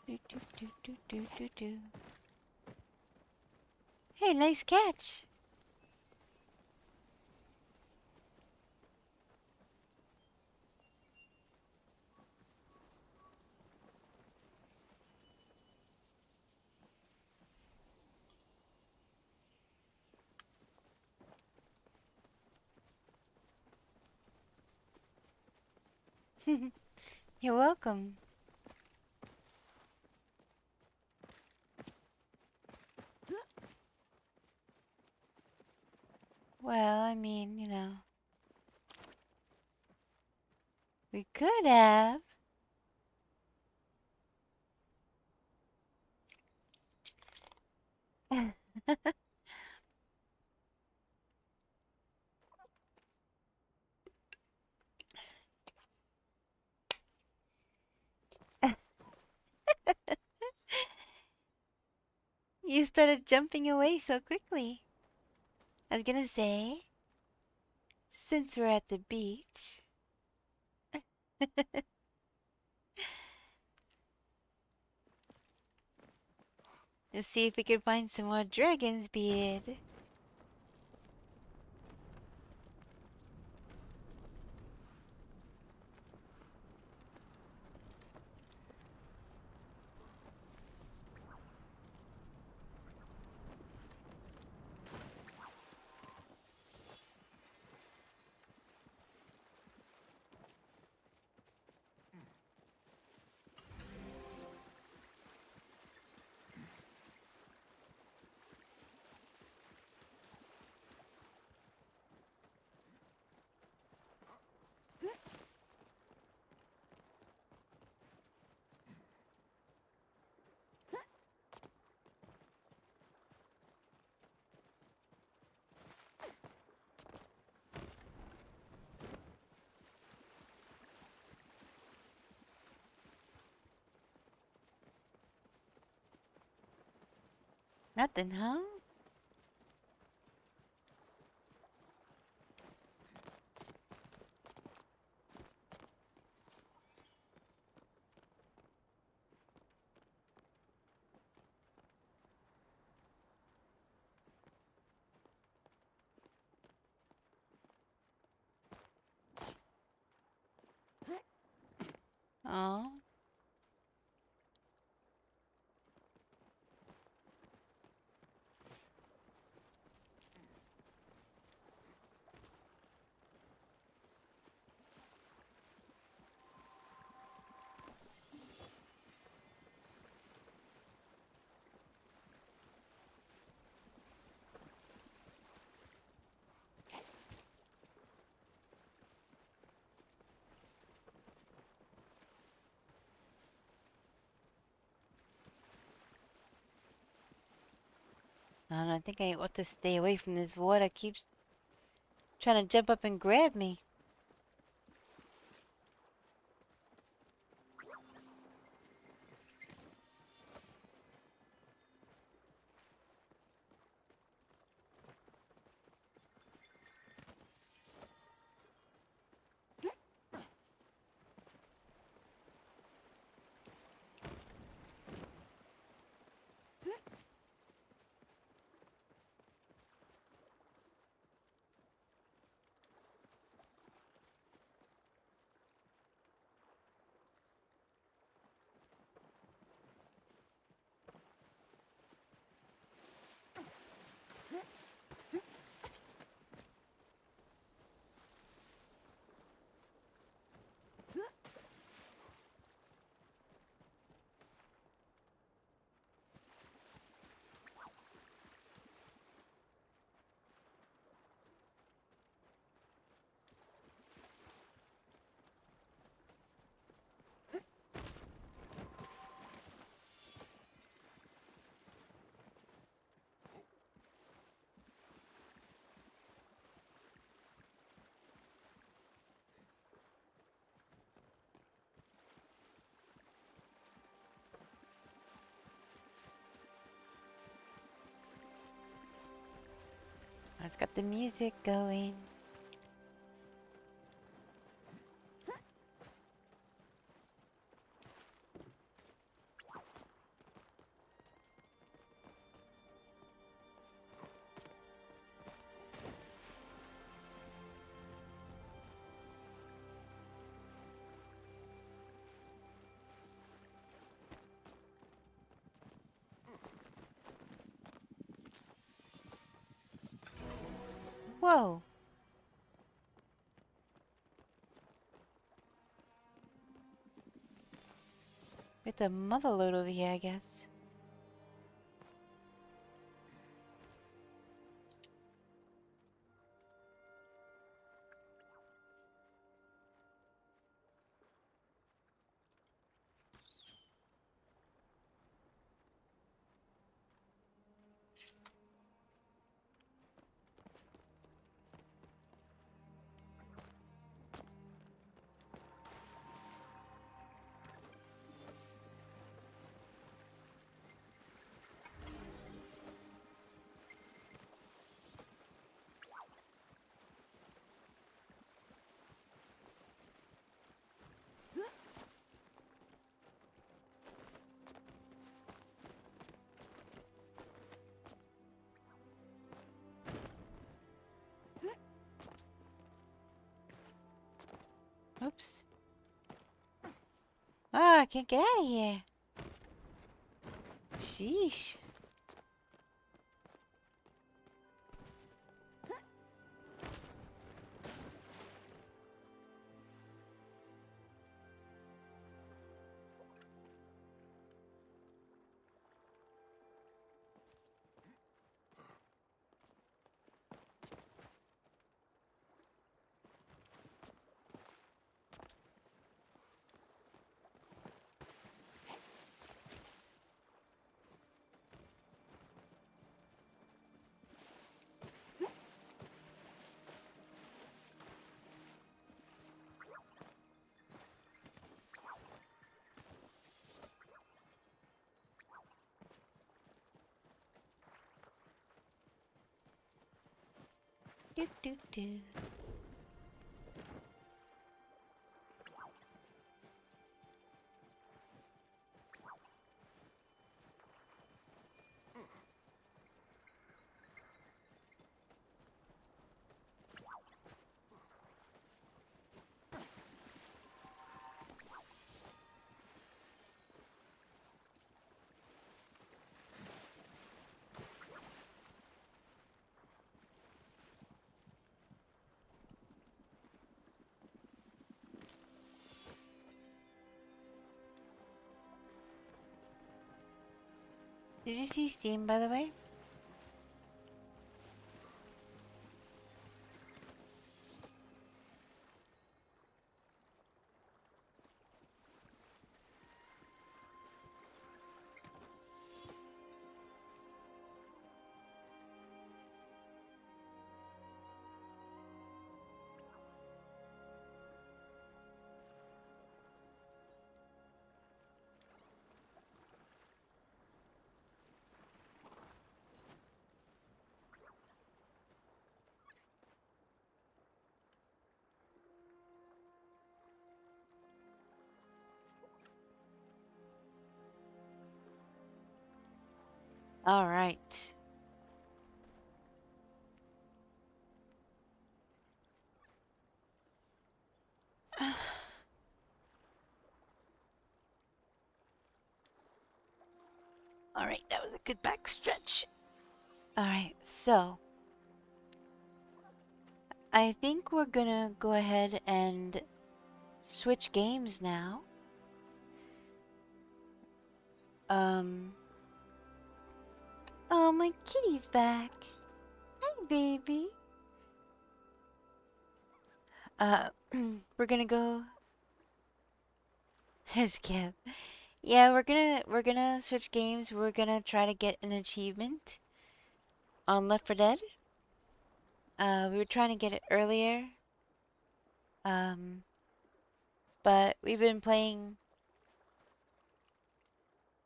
Do, do, do, do, do, do, do. Hey, nice catch. You're welcome. Well, I mean, you know, we could have. You started jumping away so quickly. I was gonna say, since we're at the beach, let's see if we can find some more dragon's beard. Nothing, huh? Oh. I don't know, I think I ought to stay away from this water. It keeps trying to jump up and grab me. I just got the music going. Whoa. Get the mother load over here, I guess. Oops. Ah, I can't get out of here. Sheesh. Do do do. Did you see Steam, by the way? All right. All right, that was a good back stretch. All right, so I think we're gonna go ahead and switch games now. Oh, my kitty's back. Hi, baby. We're gonna go. There's Kev. Yeah, we're gonna switch games. We're gonna try to get an achievement on Left 4 Dead. We were trying to get it earlier. Um, but we've been playing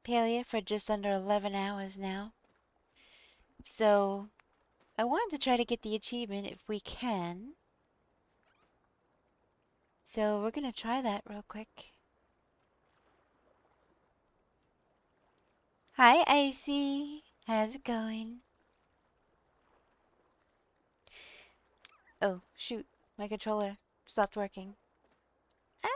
Palia for just under 11 hours now. So, I wanted to try to get the achievement if we can. So, we're gonna try that real quick. Hi, Icy. How's it going? Oh, shoot. My controller stopped working. Ah.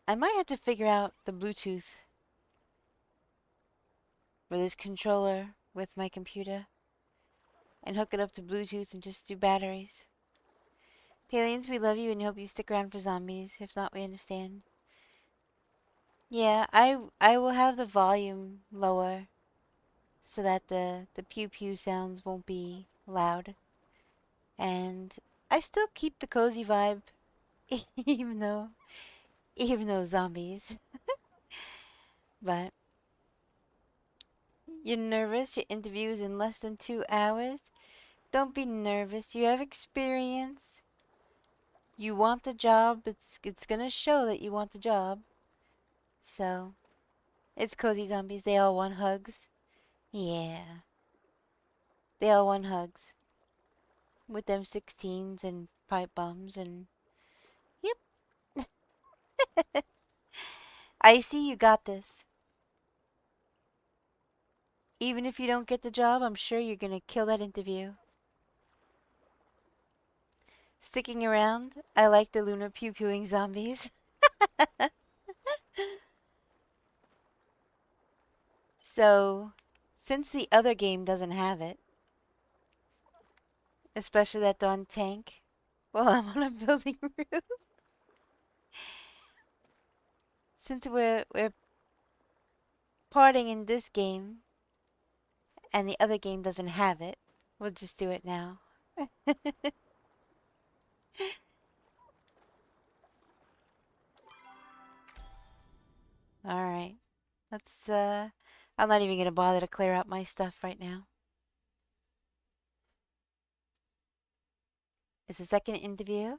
I might have to figure out the Bluetooth for this controller with my computer and hook it up to Bluetooth and just do batteries. Palia'ings, we love you and hope you stick around for zombies. If not, we understand. Yeah, I will have the volume lower so that the pew pew sounds won't be loud. And I still keep the cozy vibe even though zombies. But you're nervous, your interview is in less than 2 hours. Don't be nervous. You have experience. You want the job. It's gonna show that you want the job. So, it's cozy zombies. They all want hugs. Yeah. They all want hugs. With them 16s and pipe bombs and... Yep. I see you got this. Even if you don't get the job, I'm sure you're gonna kill that interview. Sticking around, I like the Luna pew-pewing zombies. So, since the other game doesn't have it, especially that darn tank, while I'm on a building roof, since we're parting in this game, and the other game doesn't have it, we'll just do it now. Alright. Let's, I'm not even gonna bother to clear out my stuff right now. It's a second interview.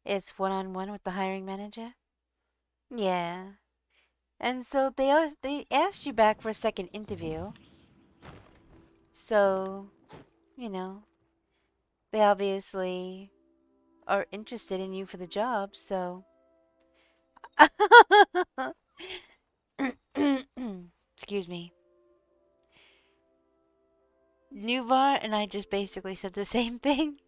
It's one-on-one with the hiring manager. Yeah. And so they asked you back for a second interview. So, you know, they obviously are interested in you for the job, so... Excuse me. Nuvar and I just basically said the same thing.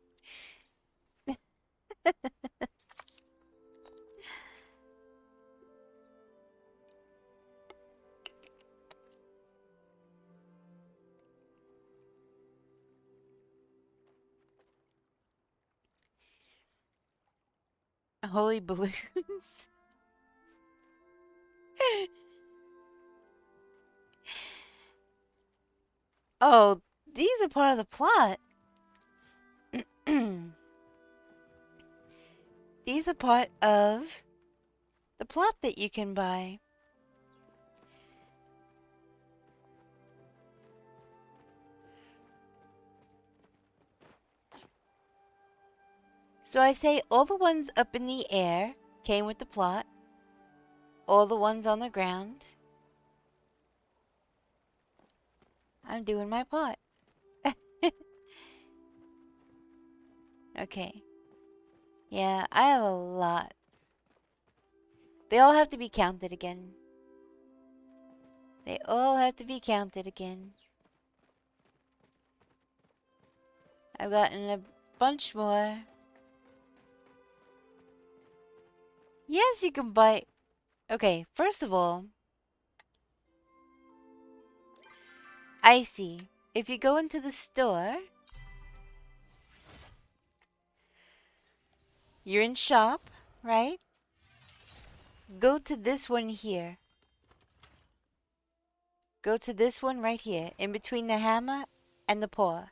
Holy balloons. Oh, these are part of the plot. These are part of the plot that you can buy. So I say all the ones up in the air came with the plot. All the ones on the ground. I'm doing my part. Okay. Yeah, I have a lot. They all have to be counted again. They all have to be counted again. I've gotten a bunch more. Yes, you can buy... Okay, first of all, I see. If you go into the store, you're in shop, right? Go to this one here. Go to this one right here, in between the hammer and the paw.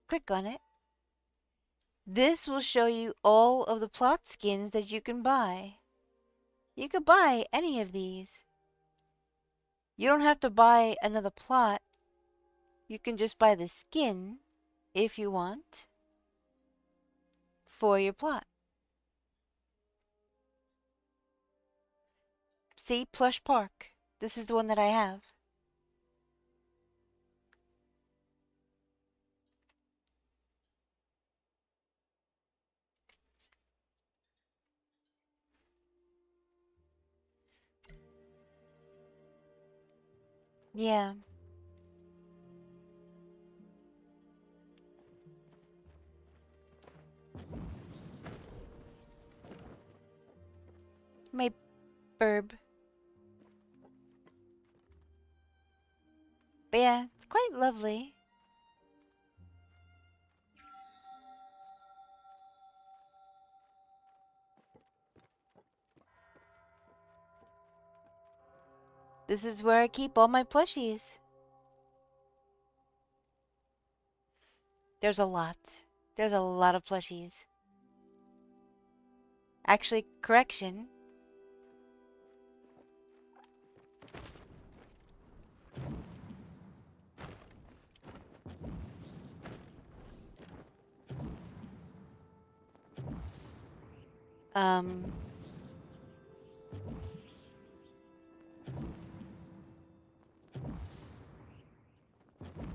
Click on it. This will show you all of the plot skins that you can buy. You could buy any of these. You don't have to buy another plot. You can just buy the skin, if you want, for your plot. See, Plush Park. This is the one that I have. Yeah. My burb. But yeah, it's quite lovely. This is where I keep all my plushies. There's a lot. There's a lot of plushies. Actually, correction.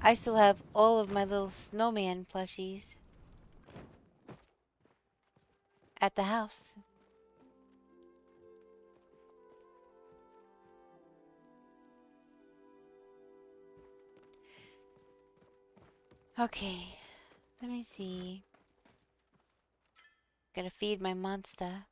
I still have all of my little snowman plushies at the house. Okay, let me see. Gotta feed my monster.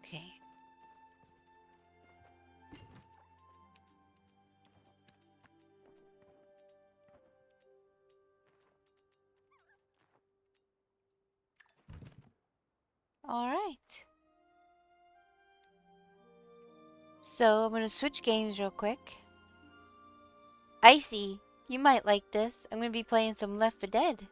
Okay. All right. So I'm gonna switch games real quick. Icy, you might like this. I'm gonna be playing some Left 4 Dead.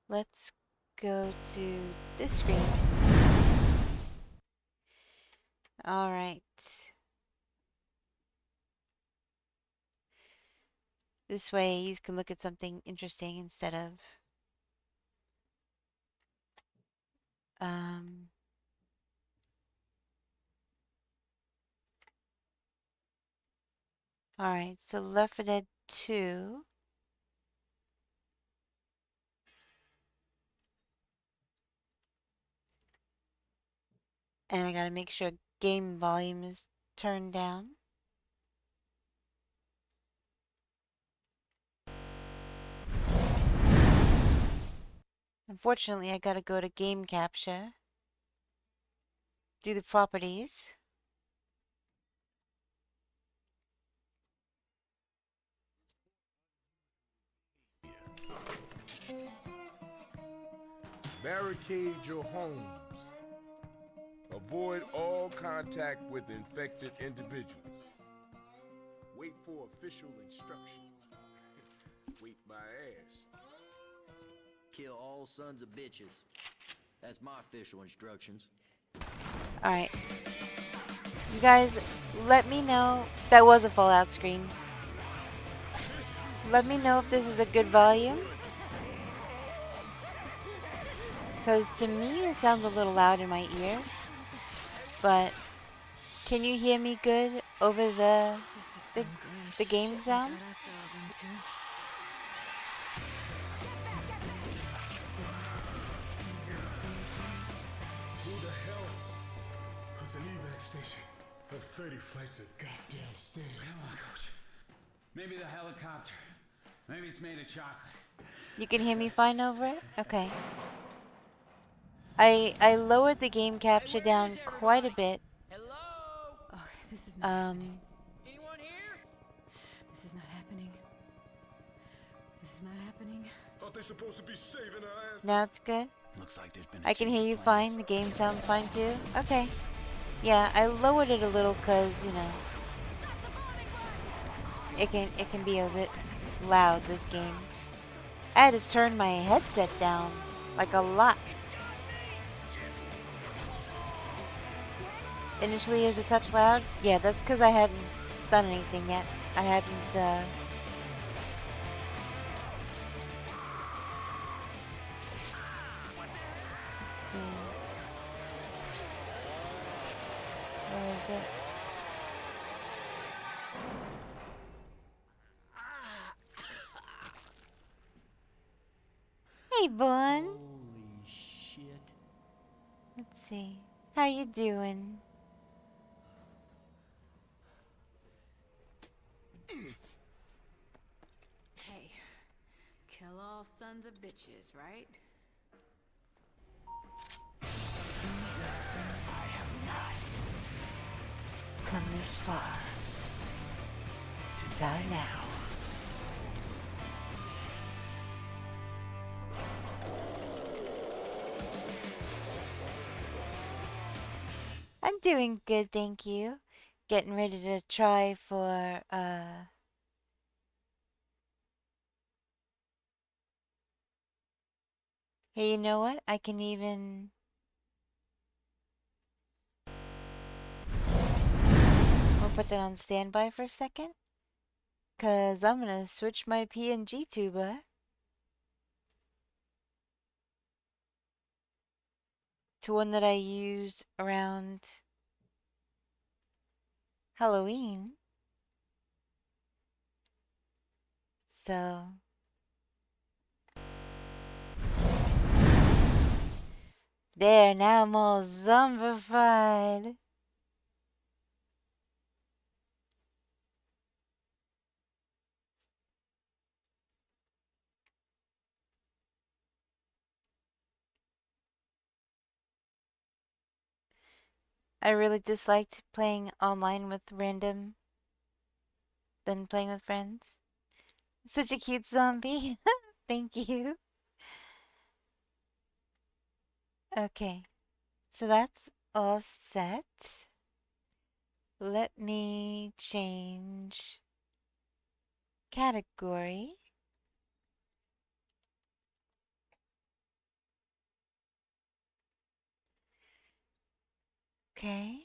Let's go to this screen. All right. This way you can look at something interesting instead of Alright, so Left 4 Dead 2. And I gotta make sure game volume is turned down. Unfortunately, I gotta go to game capture. Do the properties. Barricade your homes. Avoid all contact with infected individuals. Wait for official instructions. Wait my ass. Kill all sons of bitches. That's my official instructions. Alright. You guys, let me know. That was a Fallout screen. Let me know if this is a good volume. Because to me, it sounds a little loud in my ear. But can you hear me good over the game sound? Who the hell puts an evac station up 30 flights of goddamn stairs? Come on, Coach. Maybe the helicopter. Maybe it's made of chocolate. You can hear me fine over it? Okay. I lowered the game capture down quite a bit. Hello? Oh, this is not happening. Anyone here? This is not happening. This is not happening. Aren't they supposed to be saving our asses? Now it's good? Looks like there's been I can hear you fine. The game sounds fine too? Okay. Yeah, I lowered it a little because, you know, it can be a bit loud, this game. I had to turn my headset down, like a lot. Initially it was such loud? Yeah, that's because I hadn't done anything yet. I hadn't, let's see. Where is it? Hey, Bon. Holy shit. Let's see. How you doing? Hey, kill all sons of bitches, right? Come this far to die now. I'm doing good, thank you. Getting ready to try for, Hey, you know what? I can even... I'll put that on standby for a second. 'Cause I'm gonna switch my PNG tuba to one that I used around Halloween. So... There, now I'm all zombified. I really disliked playing online with random than playing with friends. Such a cute zombie. Thank you. Okay, so that's all set. Let me change category. Okay.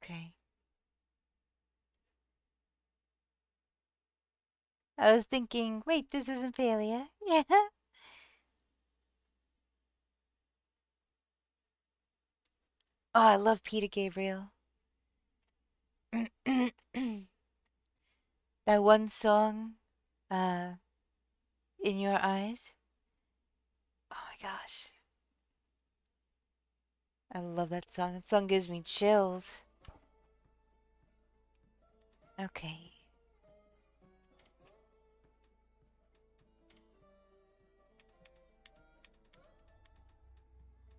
Okay. I was thinking, wait, this isn't Palia. Yeah. Oh, I love Peter Gabriel. That one song, uh, In Your Eyes. Oh my gosh. I love that song. That song gives me chills. Okay.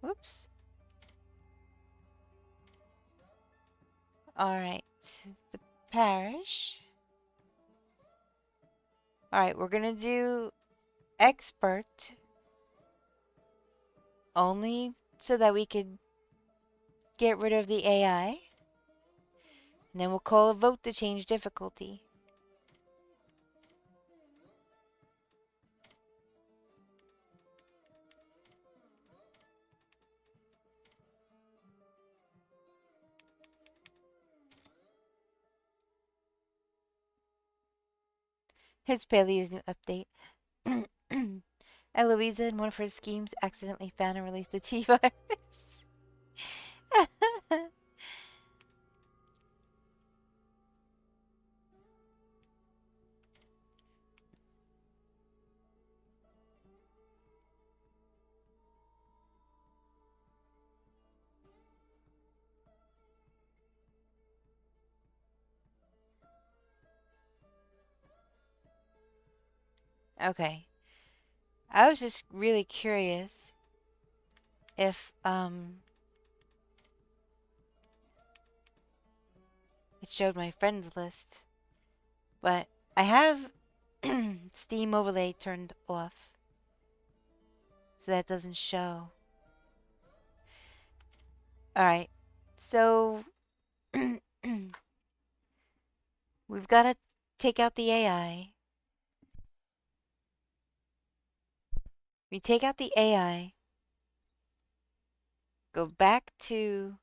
Whoops. Alright. The parish. Alright, we're gonna do expert. Only so that we could get rid of the AI. And then we'll call a vote to change difficulty. It's Palia's new update. Eloisa, in one of her schemes, accidentally found and released the T-virus. Okay. I was just really curious if, it showed my friends list. But I have Steam overlay turned off. So that doesn't show. Alright. So... we've got to take out the AI. We take out the AI. Go back to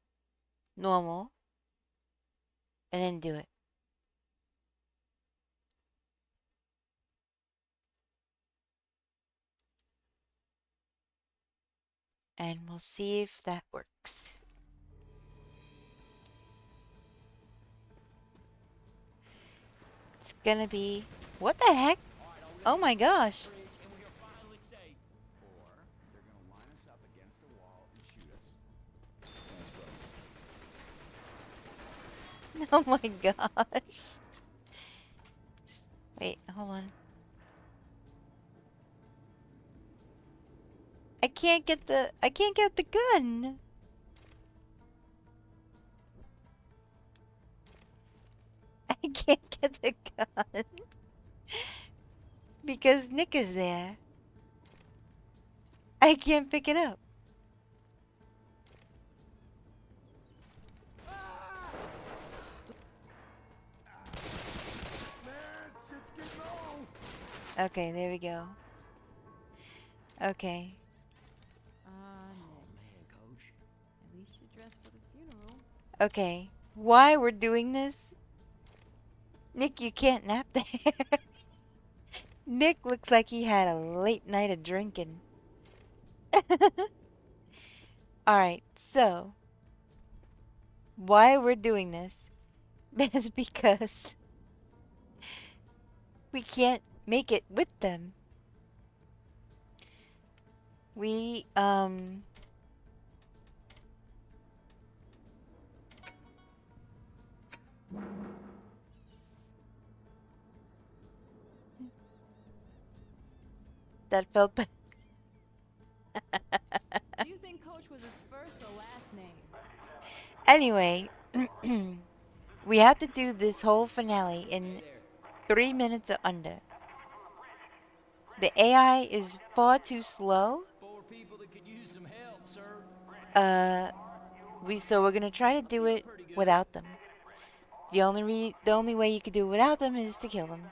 normal. And then do it. And we'll see if that works. It's gonna be... What the heck? Oh my gosh. Oh my gosh. Wait, hold on. I can't get the gun. I can't get the gun. Because Nick is there. I can't pick it up. Okay, there we go. Okay. Nick. Coach. At least you dressed for the funeral. Okay. Why we're doing this? Nick, you can't nap there. Nick looks like he had a late night of drinking. Alright, so why we're doing this is because we can't make it with them. We, that felt bad. Do you think Coach was his first or last name? Anyway, we have to do this whole finale in 3 minutes or under. The AI is far too slow. Four people that could use some help, sir. So we're gonna try to do it without them. The only way you could do it without them is to kill them.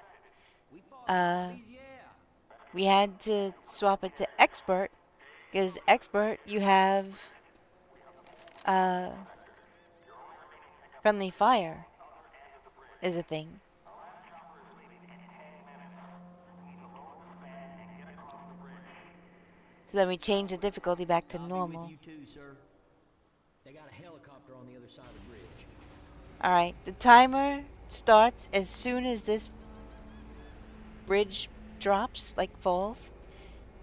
We had to swap it to expert, because expert you have friendly fire is a thing. So then we change the difficulty back to normal. You too, sir. They got a helicopter on the other side of the bridge. Alright, the timer starts as soon as this bridge drops, like falls,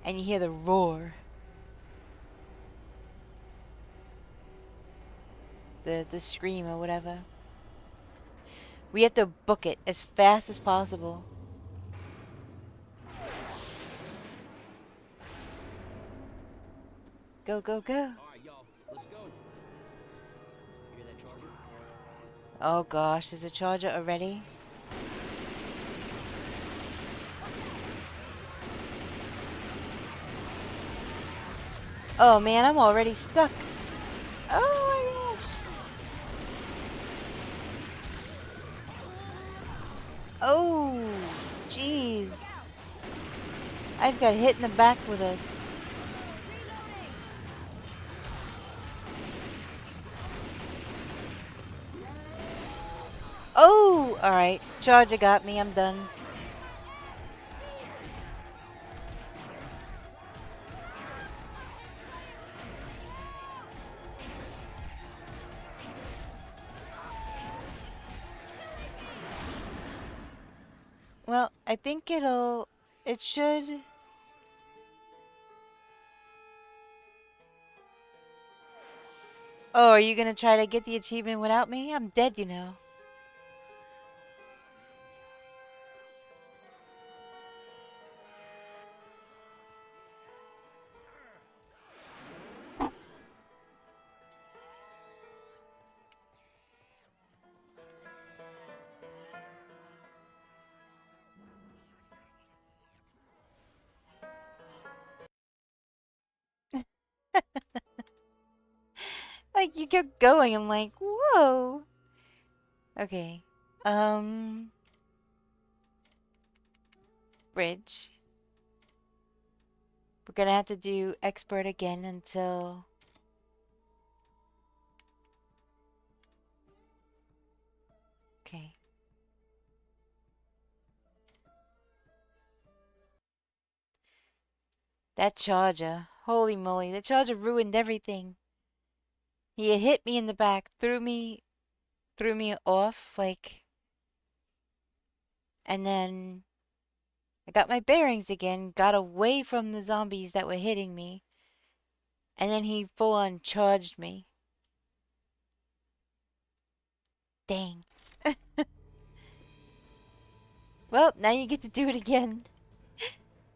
and you hear the roar. The scream or whatever. We have to book it as fast as possible. Go, go, go. Alright, y'all, let's go. Hear that charger? Oh gosh, there's a charger already. Oh man, I'm already stuck. Oh my gosh. Oh, jeez. I just got hit in the back with a... Oh, alright. Charger got me, I'm done. Well, I think it should... Oh, are you gonna try to get the achievement without me? I'm dead, you know. Like, you kept going. I'm like, whoa. Okay. Bridge. We're gonna have to do expert again until... Okay. That charger. Holy moly, the charger ruined everything. He had hit me in the back, threw me off, like, and then I got my bearings again, got away from the zombies that were hitting me, and then he full on charged me. Dang. Well, now you get to do it again.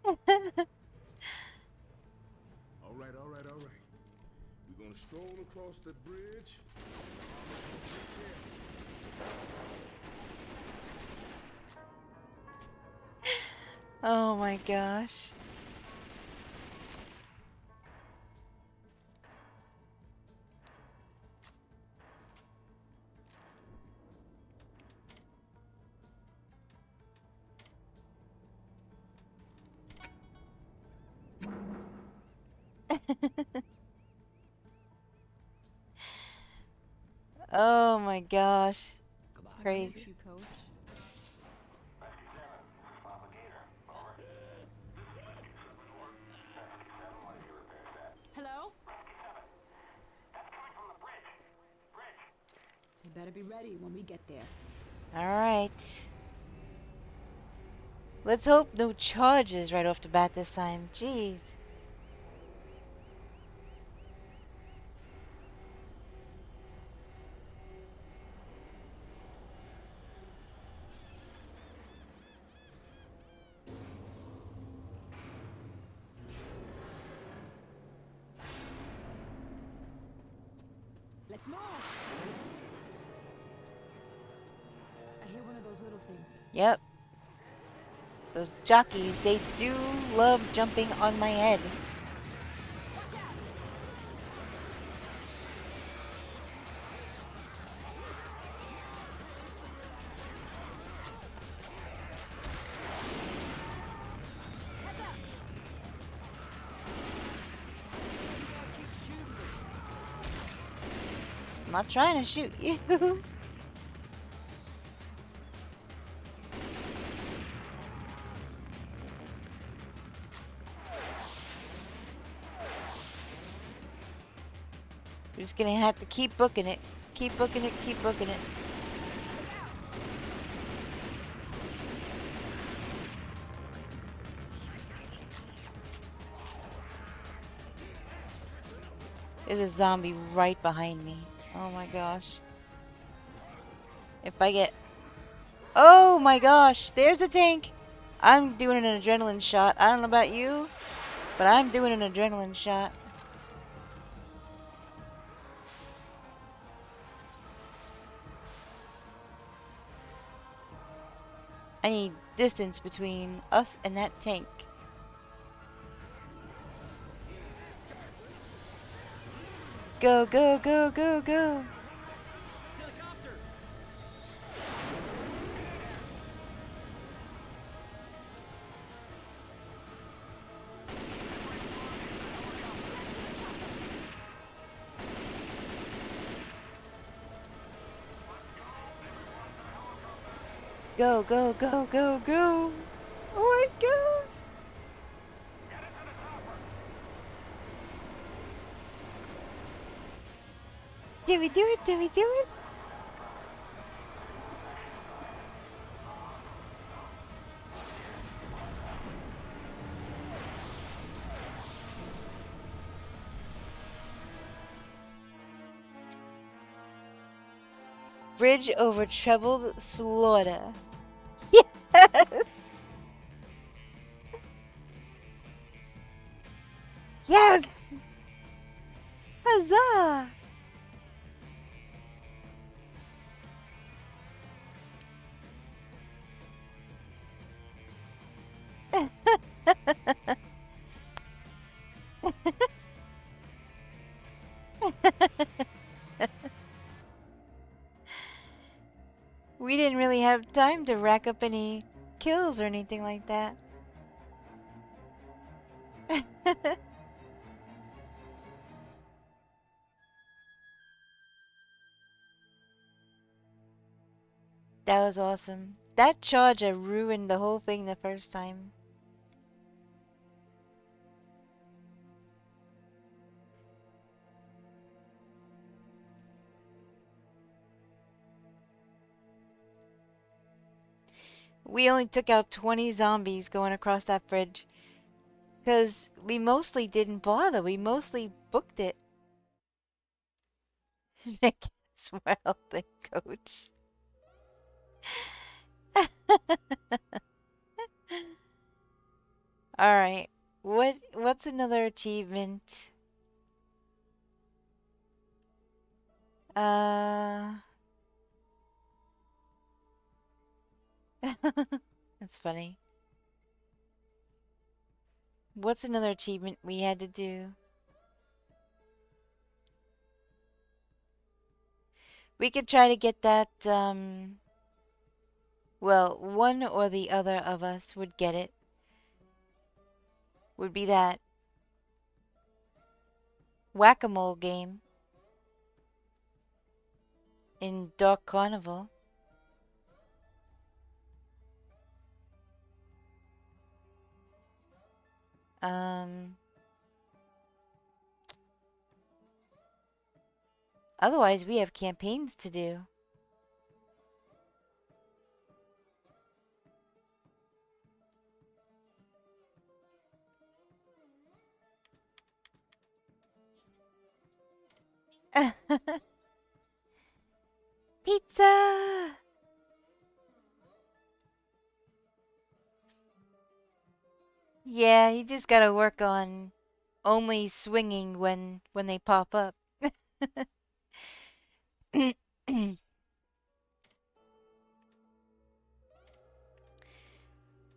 All right. We're gonna stroll across the bridge. Oh my gosh. Oh my gosh. Crazy. You, Coach. Hello? You better be ready when we get there. Alright. Let's hope no charges right off the bat this time. Jeez. Let's move! I hear one of those little things. Yep. Those jockeys, they do love jumping on my head. I'm not trying to shoot you. We're just gonna have to keep booking it. Keep booking it, keep booking it. There's a zombie right behind me. Oh my gosh. If I get... Oh my gosh, there's a tank. I'm doing an adrenaline shot. I don't know about you, but I'm doing an adrenaline shot. I need distance between us and that tank. Go, go, go, go, go. Go, go, go, go, go. Oh my gosh. Did we do it? Did we do it? Bridge over troubled slaughter. Yes! Yes! Huzzah! We didn't really have time to rack up any kills or anything like that. That was awesome. That charger ruined the whole thing the first time. We only took out 20 zombies going across that bridge. Because we mostly didn't bother. We mostly booked it. Nick smiled the coach. Alright. What's another achievement? That's funny. What's another achievement we had to do? We could try to get that, well, one or the other of us would get it. Would be that whack-a-mole game in Dark Carnival. Otherwise, we have campaigns to do. Pizza! Yeah, you just gotta work on only swinging when they pop up.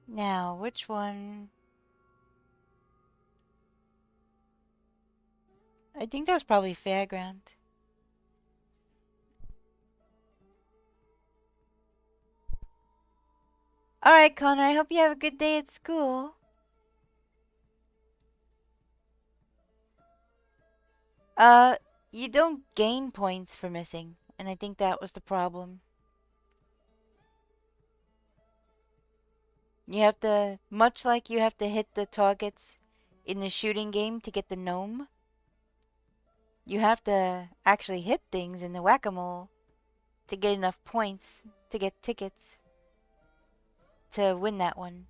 Now, which one? I think that was probably Fairground. Alright, Connor, I hope you have a good day at school. You don't gain points for missing, and I think that was the problem. You have to, much like you have to hit the targets in the shooting game to get the gnome, you have to actually hit things in the whack-a-mole to get enough points to get tickets to win that one.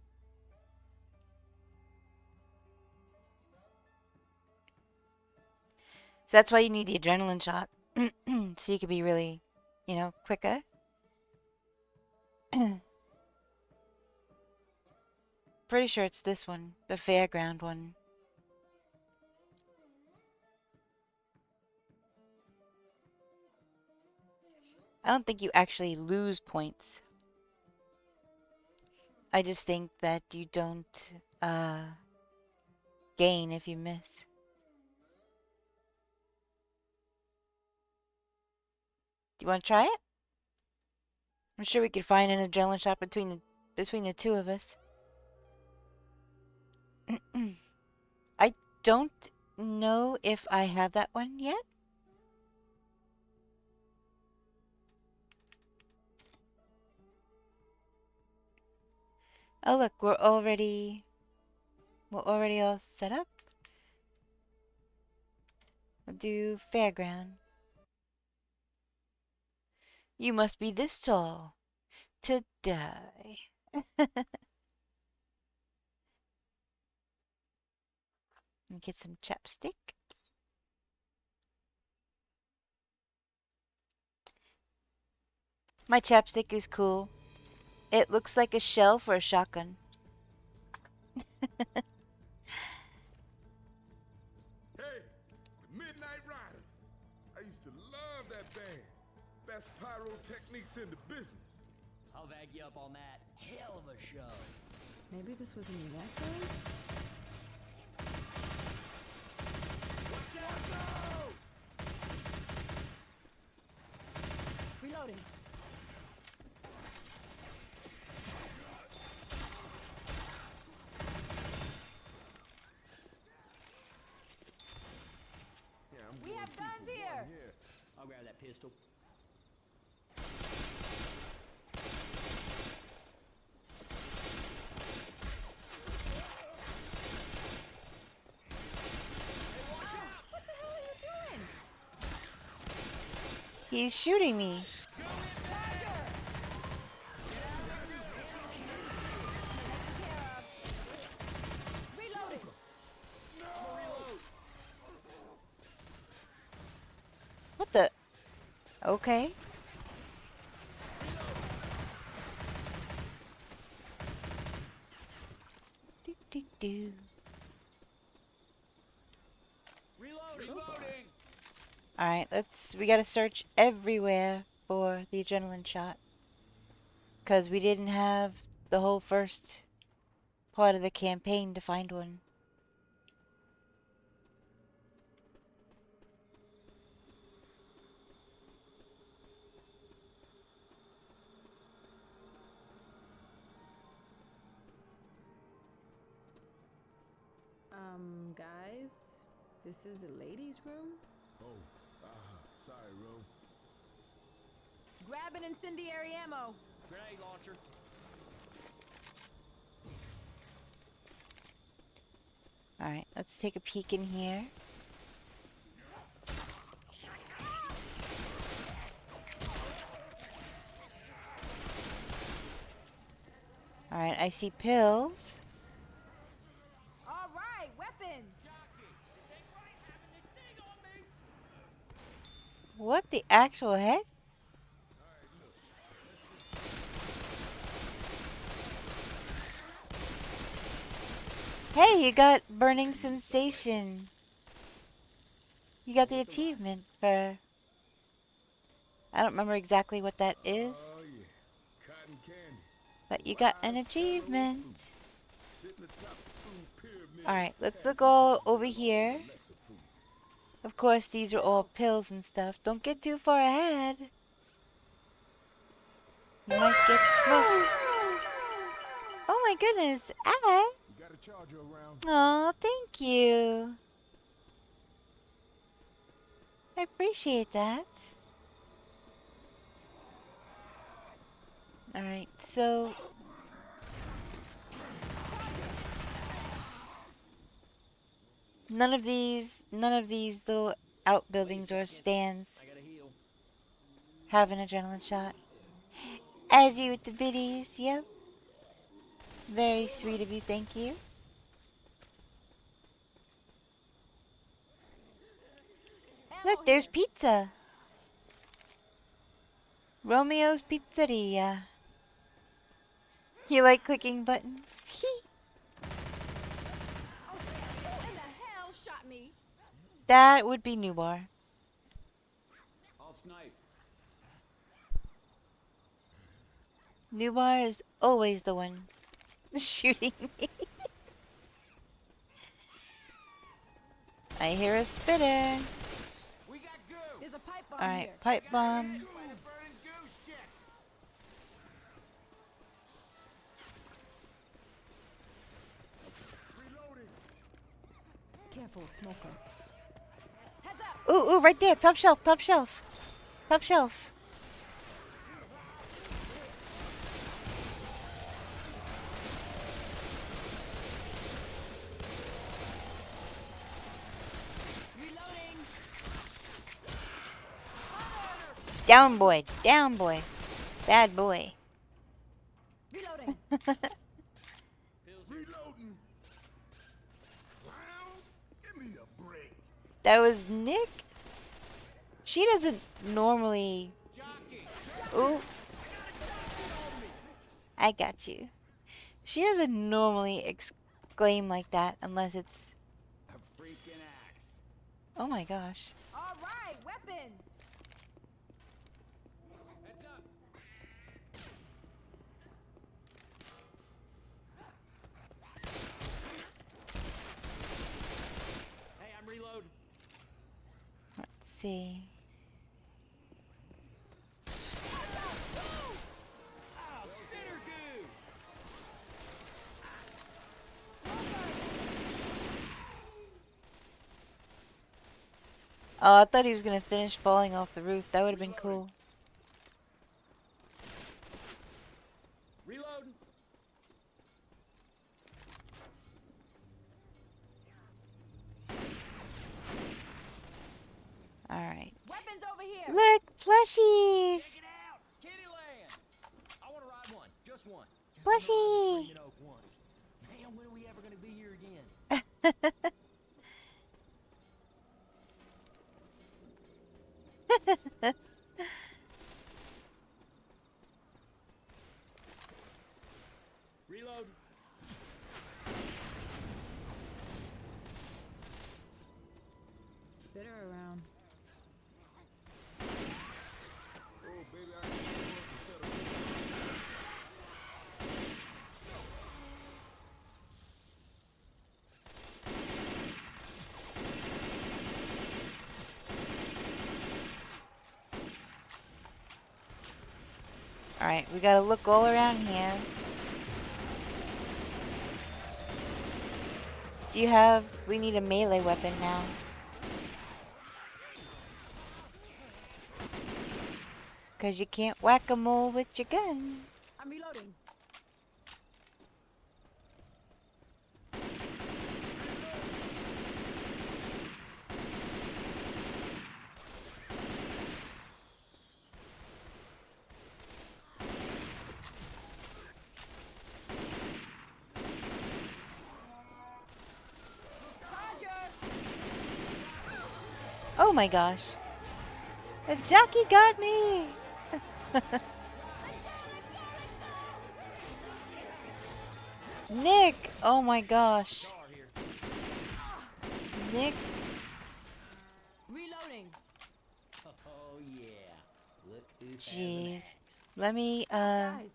So that's why you need the adrenaline shot. So you can be really, quicker. Pretty sure it's this one, the fairground one. I don't think you actually lose points. I just think that you don't gain if you miss. Do you want to try it? I'm sure we could find an adrenaline shot between the two of us. I don't know if I have that one yet. Oh look, we're already all set up. We'll do fairground. You must be this tall to die. And get some chapstick. My chapstick is cool. It looks like a shell for a shotgun. Hey, the Midnight Riders. I used to love that band. Best pyrotechnics in the business. I'll bag you up on that. Hell of a show. Maybe this was an evac zone? Watch out, go! Reloading. We have guns here. I'll grab that pistol. What the hell are you doing? He's shooting me. Okay. Do, do, do. Reloading! Alright, we gotta search everywhere for the adrenaline shot. Because we didn't have the whole first part of the campaign to find one. Guys, this is the ladies' room? Oh, sorry, Ro. Grab an incendiary ammo. Grenade launcher. Alright, let's take a peek in here. Alright, I see pills. All right, weapons. What the actual heck? Hey, you got Burning Sensation. You got the achievement for... I don't remember exactly what that is. Oh, yeah. Cotton candy. But you got an achievement. Sitting atop the food pyramid. Alright, let's look all over here. Of course, these are all pills and stuff. Don't get too far ahead. You might get smoked. Oh my goodness, Ash. You got a charger around. Oh, thank you. I appreciate that. Alright, so... None of these little outbuildings or stands I gotta heal. have an adrenaline shot. As you with the biddies, yep. Very sweet of you, thank you. Look, there's pizza. Romeo's Pizzeria. You like clicking buttons? Who in the hell shot me? That would be Nubar. I'll snipe. Nubar is always the one shooting me. I hear a spitter. We got goo! There's a pipe bomb Alright, here. pipe bomb. By the burning goo shit! Reloading. Careful, smoker. Heads up. Ooh, right there. Top shelf, top shelf. Top shelf. Reloading. Down boy, down boy. Bad boy. Reloading. Reloading. Clown, give me a break. That was Nick? She doesn't normally... Ooh. I got you. She doesn't normally exclaim like that unless it's... A freaking axe. Oh my gosh. All right, weapons. Heads up! Hey, I'm reloading. Let's see. Oh, spitter goo! Oh, I thought he was gonna finish falling off the roof. That would have been cool. Reloading. Alright. Weapons over here. Look, plushies! Check it out! Kittyland! I want to ride one. Just one. Just Plushie! Screaming Oak once. Man, when are we ever going to be here again? bitter around. Oh, baby, I need some instead of Alright, we gotta look all around here. Do you have... We need a melee weapon now. Because you can't whack-a-mole with your gun. I'm reloading. Oh my gosh. The jockey got me! Nick! Oh my gosh. Nick. Reloading. Oh yeah. Look who's Jeez. Let me, Guys,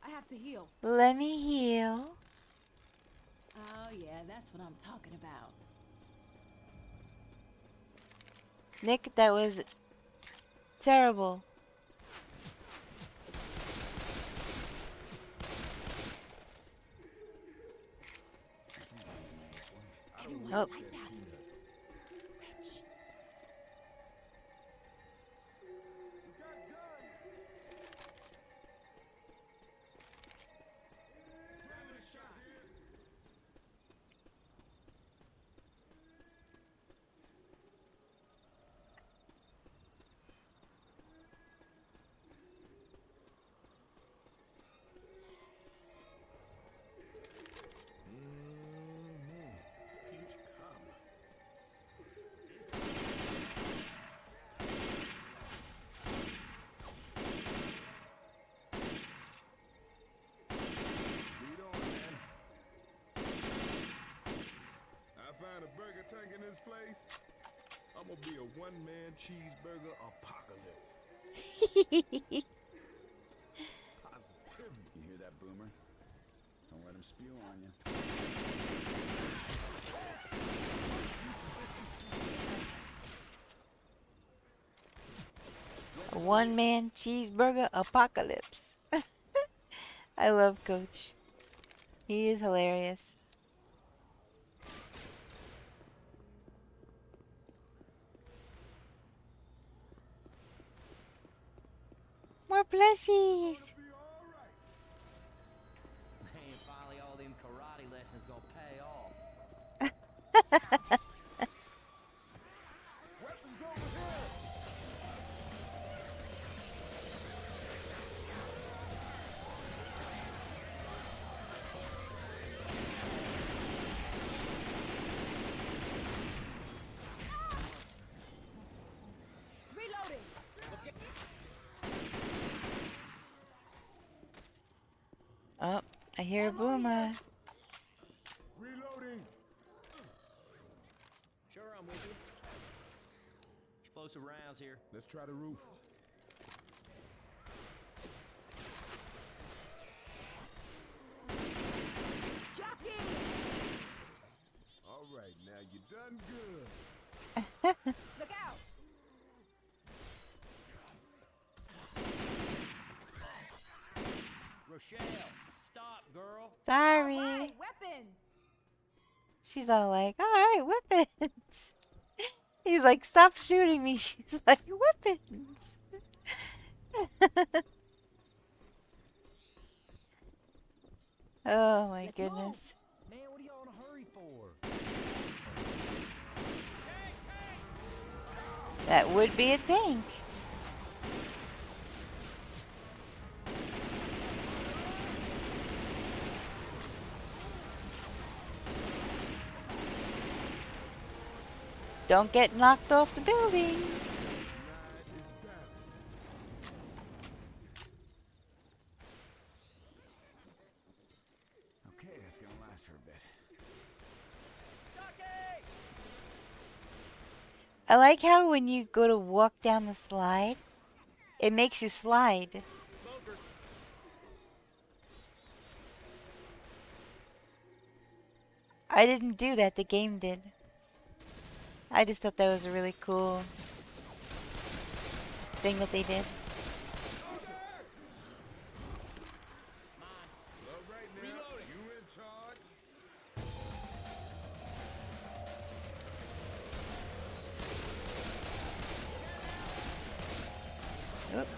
I have to heal. let me heal. Oh yeah, that's what I'm talking about. Nick, that was terrible. Everyone Oh. lights out. tank in this place, I'm gonna be a one-man cheeseburger apocalypse. Positively. You hear that, Boomer? Don't let him spew on you. A one-man cheeseburger apocalypse. I love Coach. He is hilarious. More plushies. Man, finally all them karate lessons gonna pay off. Weapons over here! Reloading. Oh, I hear a boomer. Reloading! Sure, I'm with you. Explosive rounds here. Let's try the roof. Jockey. All right, now you done good. Look out. Rochelle, stop, girl. Sorry. Right, weapons. She's all like, alright, weapons. He's like, stop shooting me. She's like, weapons. Oh my Let's goodness. Man, what are y'all in a hurry for? That would be a tank. Don't get knocked off the building. Okay, that's gonna last for a bit. I like how when you go to walk down the slide, it makes you slide. I didn't do that, the game did. I just thought that was a really cool thing that they did. All right now, you in charge? Oop.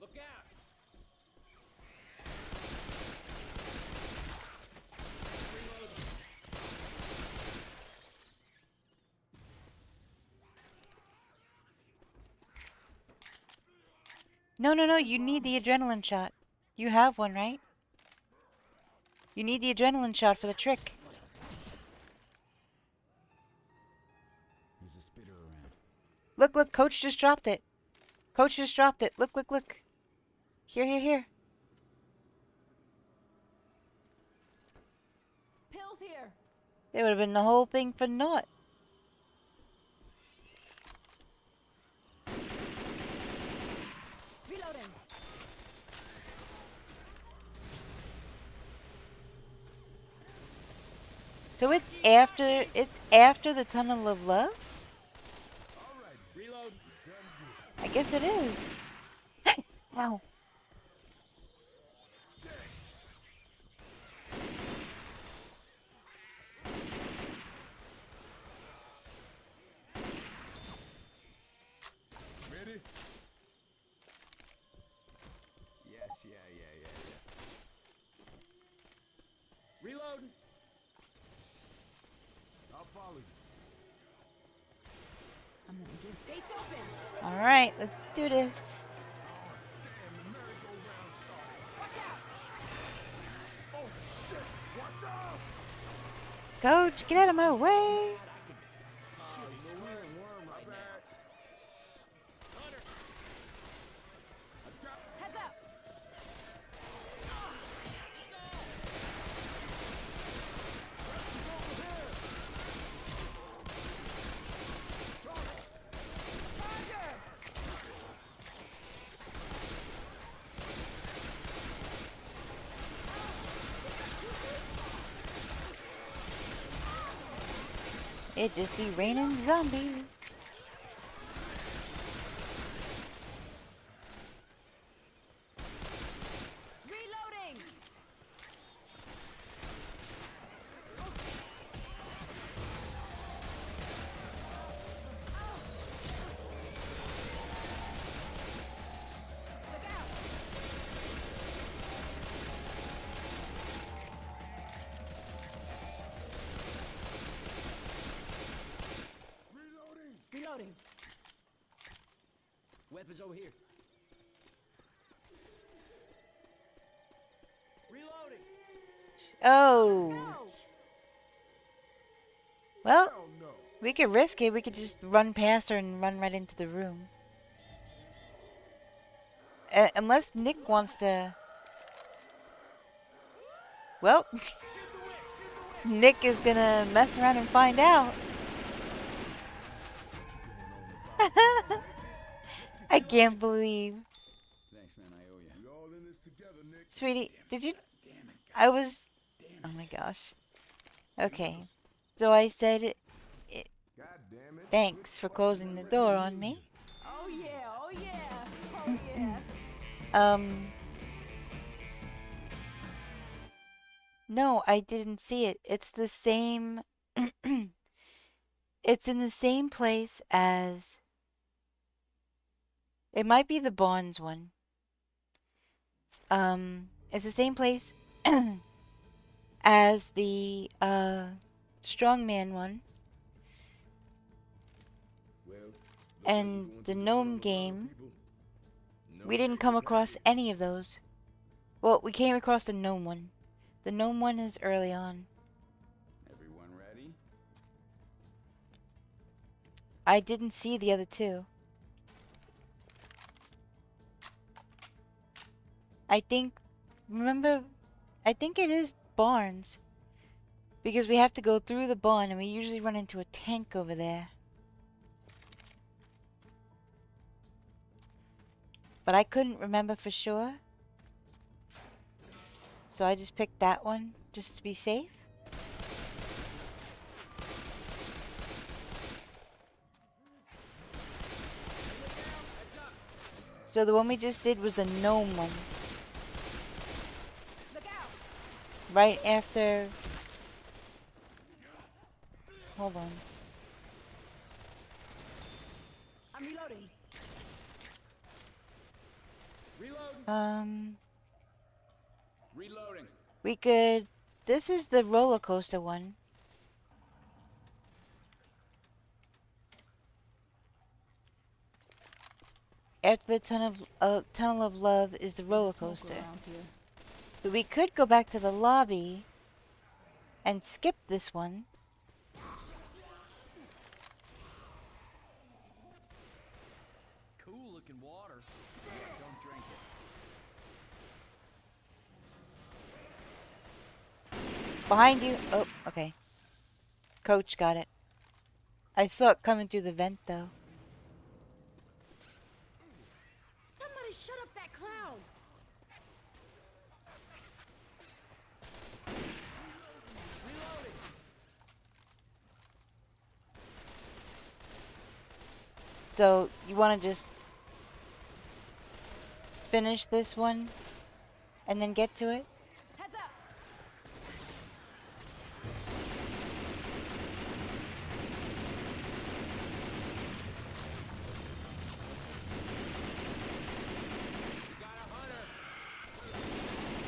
Look out! No, no, no, you need the adrenaline shot. You have one, right? You need the adrenaline shot for the trick. There's a spitter around. Look, look, Coach just dropped it. Coach just dropped it. Look, look, look. Here, here, here. Pills here. They would have been the whole thing for naught. Reloading. So it's after the Tunnel of Love? Reload. I guess it is. Ow. Ready? Yes, yeah. Reload. I'll follow you. I'm gonna give gates open. All right, let's do this. Damn, the merry-go-round started. Watch out! Oh, shit! Watch out! Coach, get out of my way. My bad. Heads up. It just be raining zombies. Reloading. Look out. Reloading. Weapons over here. Reloading. Oh. No. Well, Hell no. we could risk it. We could just run past her and run right into the room. Unless Nick wants to... Well, Nick is gonna mess around and find out. I can't believe. Thanks, man. I owe you. We all in this together, Nick. Sweetie, did you... Damn it. I was... Oh my gosh. Okay. So I said, God damn it. thanks for closing the door on me. Oh yeah. Oh yeah. Oh yeah. No, I didn't see it. It's the same... It's in the same place as... It might be the Bonds one. It's the same place as the, Strongman one. Well, And the Gnome game. We didn't come across any of those. Well, we came across the Gnome one. The Gnome one is early on. Everyone ready? I didn't see the other two. I think, remember, I think it is barns. Because we have to go through the barn and we usually run into a tank over there. But I couldn't remember for sure. So I just picked that one just to be safe. So the one we just did was the gnome one. Right after... Hold on. I'm reloading. Reloading. We could... This is the roller coaster one. After the tunnel of love is the roller coaster. But we could go back to the lobby and skip this one. Cool looking water. Don't drink it. Behind you. Oh, okay. Coach got it. I saw it coming through the vent though. Somebody shut up that clown. So, you want to just finish this one and then get to it? Heads up.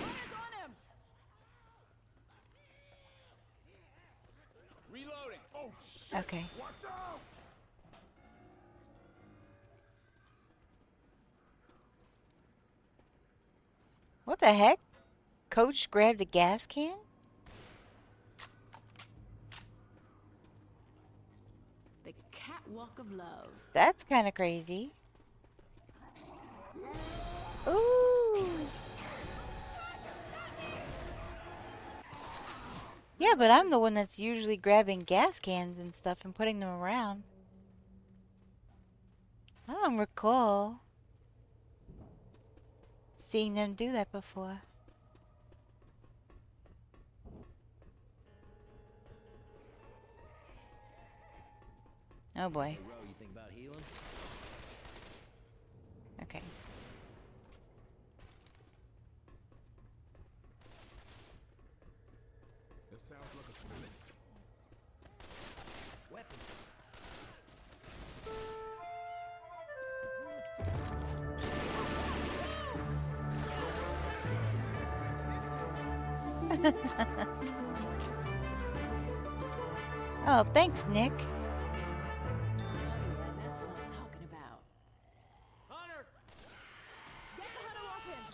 Hunter's on him. Reloading. Oh shit. Okay. Watch out. What the heck? Coach grabbed a gas can? The catwalk of love. That's kind of crazy. Ooh. Yeah, but I'm the one that's usually grabbing gas cans and stuff and putting them around. I don't recall seeing them do that before. Oh boy. Hey, Ro, you think about healing? Okay. That sounds like a spirit. Weapon. Oh, thanks, Nick. That's what I'm talking about. Hunter! Get the hunter off him.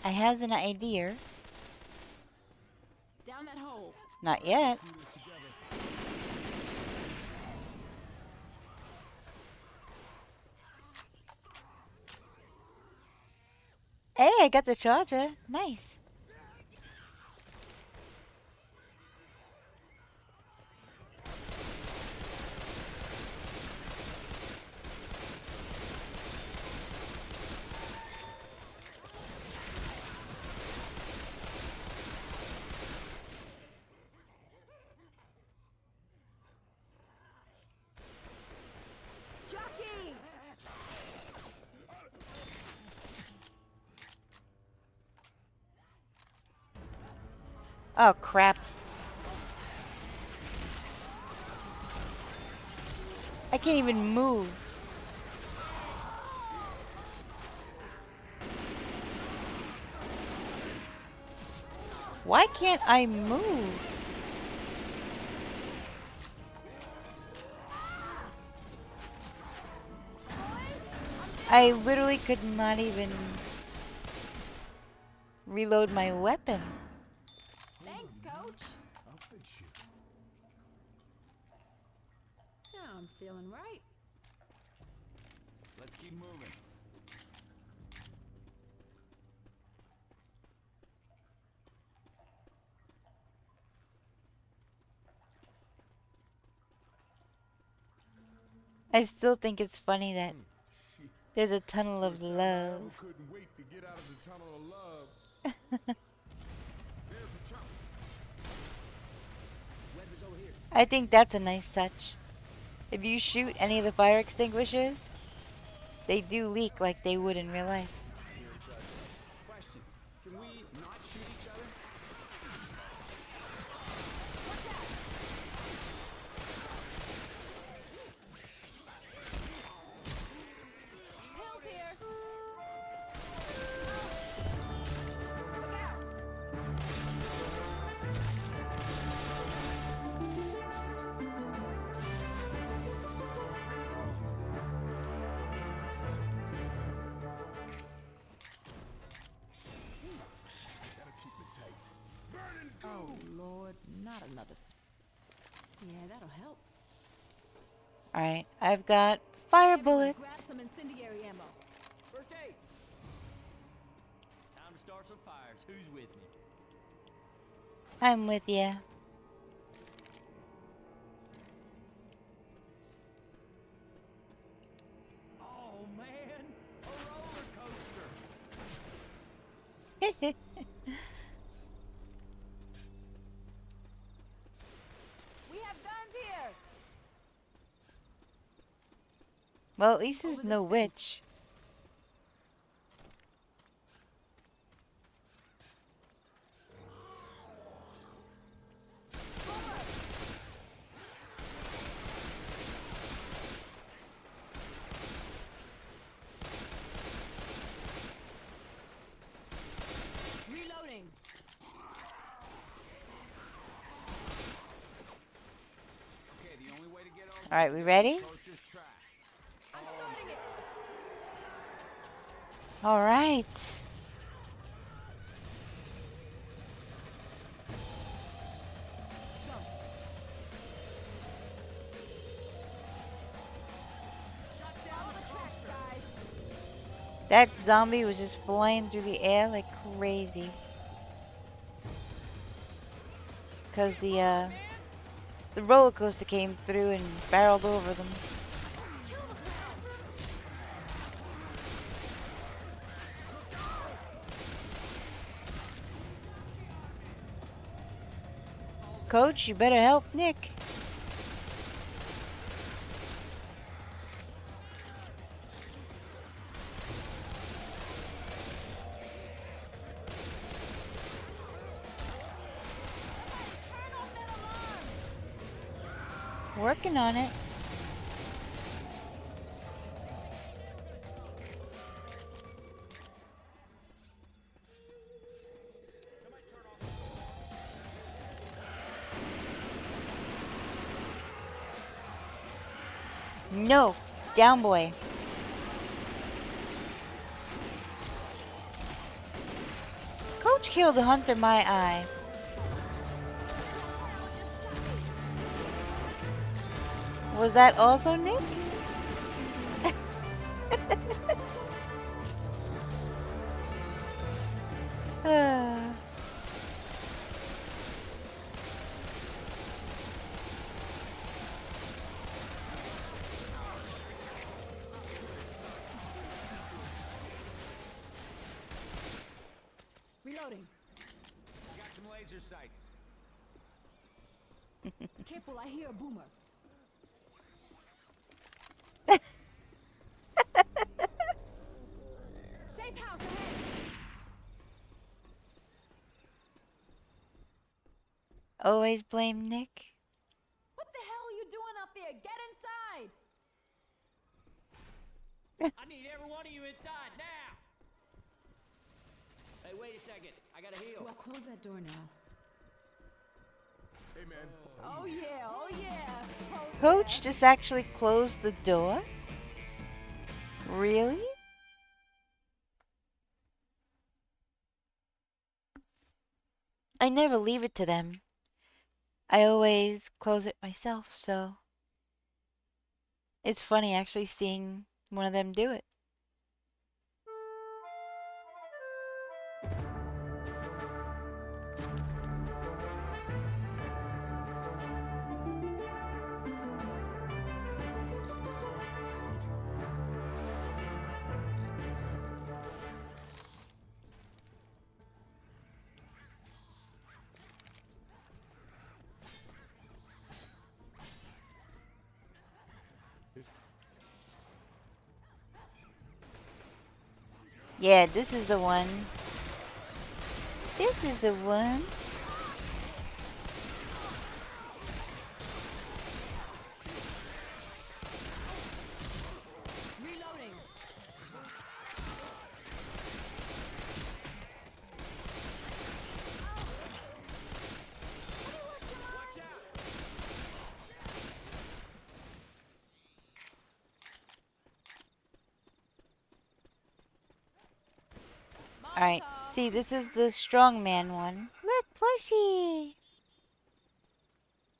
I has an idea. Down that hole. Not yet. Hey, I got the charger. Nice. Jockey! Oh, crap. I can't even move. Why can't I move? I literally could not even reload my weapon. Thanks, coach. I'll fix you. I'm feeling right. Let's keep moving. I still think it's funny that there's a tunnel of First time I ever love. couldn't wait to get out of the tunnel of love. There's the chopper. Weapons over here. I think that's a nice touch. If you shoot any of the fire extinguishers, they do leak like they would in real life. Hear each other. Question: can we not shoot each other? Hills here. That'll keep me tight. Burning Oh cool. Lord, not another. Yeah, that'll help. Alright, I've got fire Everyone grab bullets. some incendiary ammo. First aid. Time to start some fires. Who's with me? I'm with ya. Oh man, a roller coaster. We have guns here. Well, at least there's Over no this fence. witch. Reloading. Okay, the only way to get over Alright, we ready? coaster's track. I'm starting it. Alright. Go. Shut down the tracks, guys. That zombie was just flying through the air like crazy. Cause the roller coaster came through and barreled over them. Coach, you better help Nick. Working on it. No, down boy. Coach killed a hunter my eye. Was that also Nick? Reloading. Got some laser sights. Careful, I hear a boomer. Safe house ahead. Always blame Nick. What the hell are you doing up there? Get inside. I need every one of you inside now. Hey, wait a second. I gotta heal. Well, close that door now. Hey man. Oh yeah, oh yeah. Oh, Coach just actually closed the door? Really? I never leave it to them. I always close it myself, so It's funny actually seeing one of them do it. Yeah, this is the one. This is the one. Reloading. Alright, see, this is the strongman one. Look, plushie!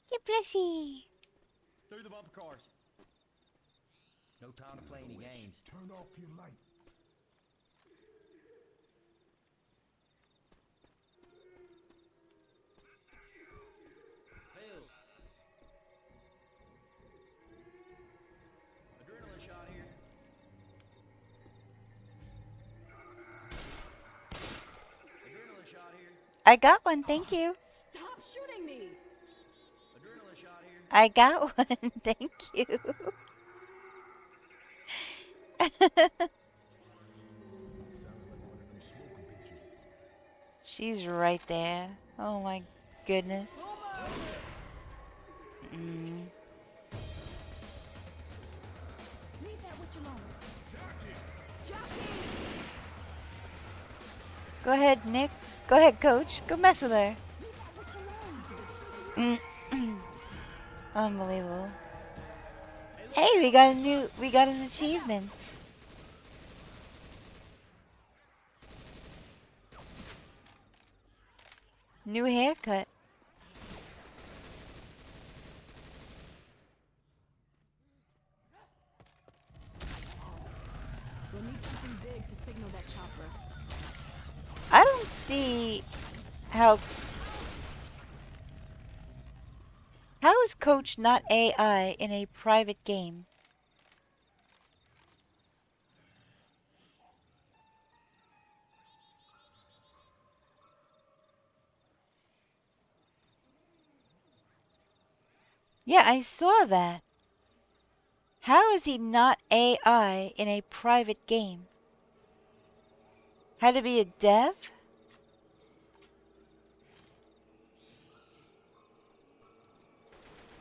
Get plushie! Through the bumper cars. No time to play any games. Turn off your light. Pills. Adrenaline shot here. Adrenaline shot here. I got one, thank you. Stop shooting me. Adrenaline shot here. I got one, thank you. She's right there. Oh my goodness. Mm. Leave that witch alone. Jockey. Go ahead, Nick. Go ahead, Coach. Go mess with her. Leave that witch alone. Unbelievable. Hey, we got an achievement. New haircut. We'll need something big to signal that chopper. I don't see how is Coach not AI in a private game? Yeah, I saw that. How is he not AI in a private game? Had to be a dev?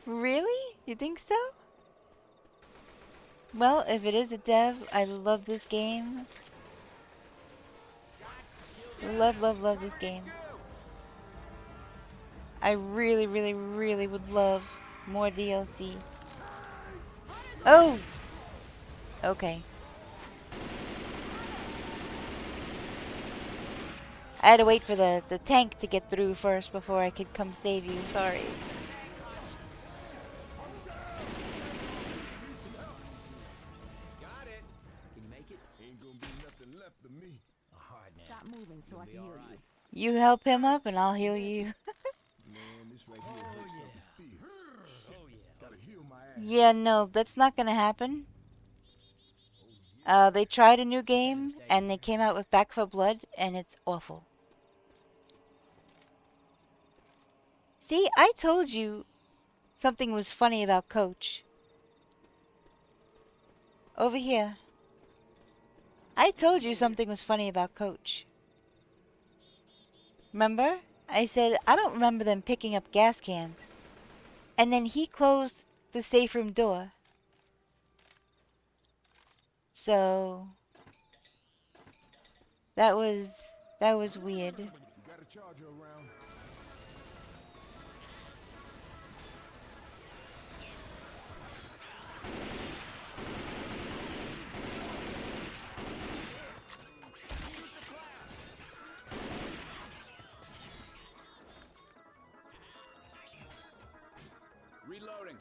Really? You think so? Well, if it is a dev, I love this game. Love, love, love this game. I really, really, really would love more DLC. Oh! Okay. I had to wait for the tank to get through first before I could come save you. Sorry. Got it. Can you make it? Ain't gonna be nothing left of me. All right, now. Stop moving so I can heal you. You help him up and I'll heal you. Man, this right here hurts something feel. Oh yeah. Gotta heal my ass. Yeah, no, that's not gonna happen. They tried a new game and they came out with Back for Blood and it's awful. See, I told you something was funny about Coach. Over here. I told you something was funny about Coach. Remember? I said, I don't remember them picking up gas cans. And then he closed the safe room door. So that was weird. You got a charger around. Reloading.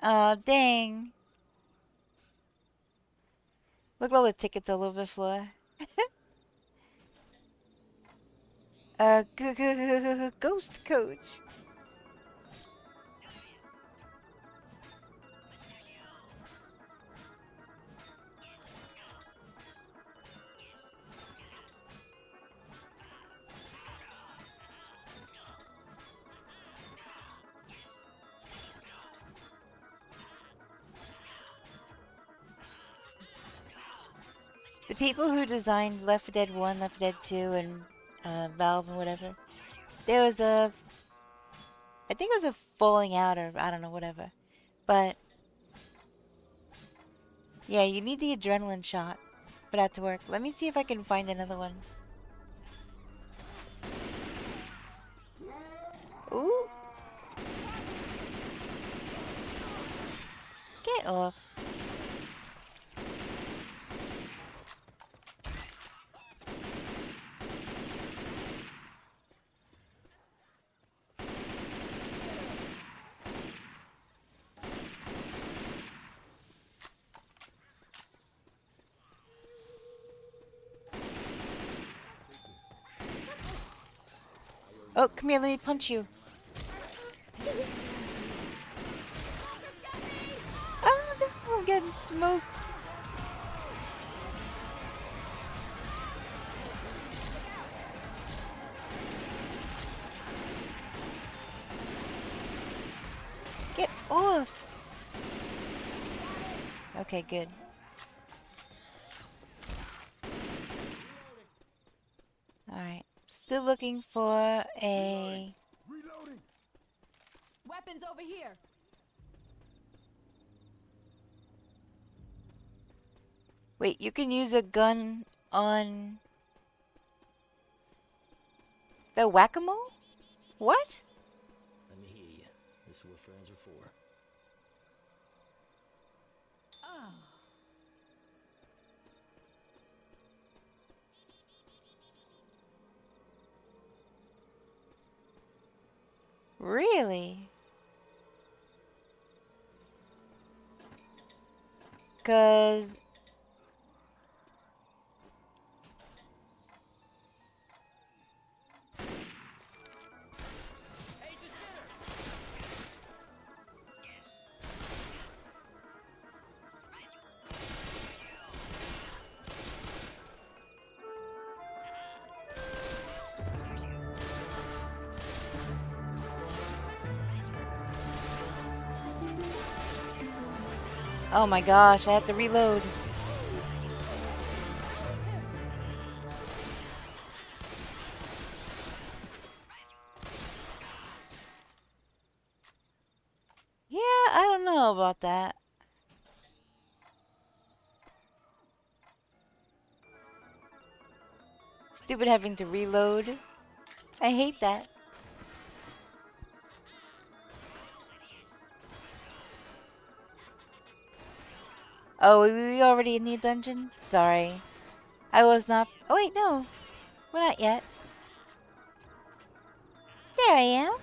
Aw, dang. Look at all the tickets all over the floor. Ghost coach. The people who designed Left 4 Dead 1, Left 4 Dead 2, and Valve and whatever, there was a, I think it was a falling out or I don't know, whatever. But, yeah, you need the adrenaline shot for that to work. Let me see if I can find another one. Ooh. Get off. Oh, come here, let me punch you. Oh no, I'm getting smoked. Get off. Okay, good. Alright. Still looking for a... Reloading. Weapons over here. Wait, you can use a gun on... the whack-a-mole? What? Let me hear you. This is what friends are for. Oh. Really? 'Cause... oh my gosh, I have to reload. Yeah, I don't know about that. Stupid having to reload. I hate that. Oh, we already in the dungeon? Sorry. I was not... Oh wait, no. We're not yet. There I am.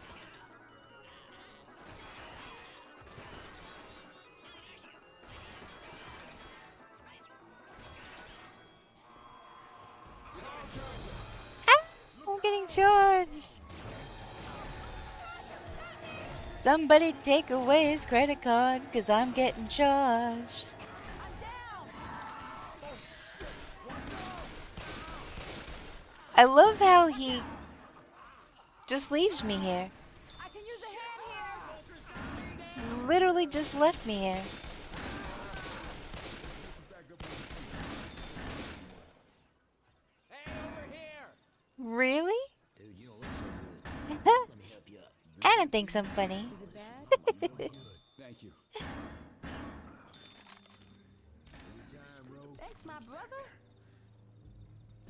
Ah, I'm getting charged. Somebody take away his credit card, 'cause I'm getting charged. I love how he just leaves me here. I can use a hand here. Literally just left me here. Hey, over here! Really? Dude, you don't look so good. Let me help you up. Anna thinks I'm funny. Is it bad? Thank you. Thanks, my brother.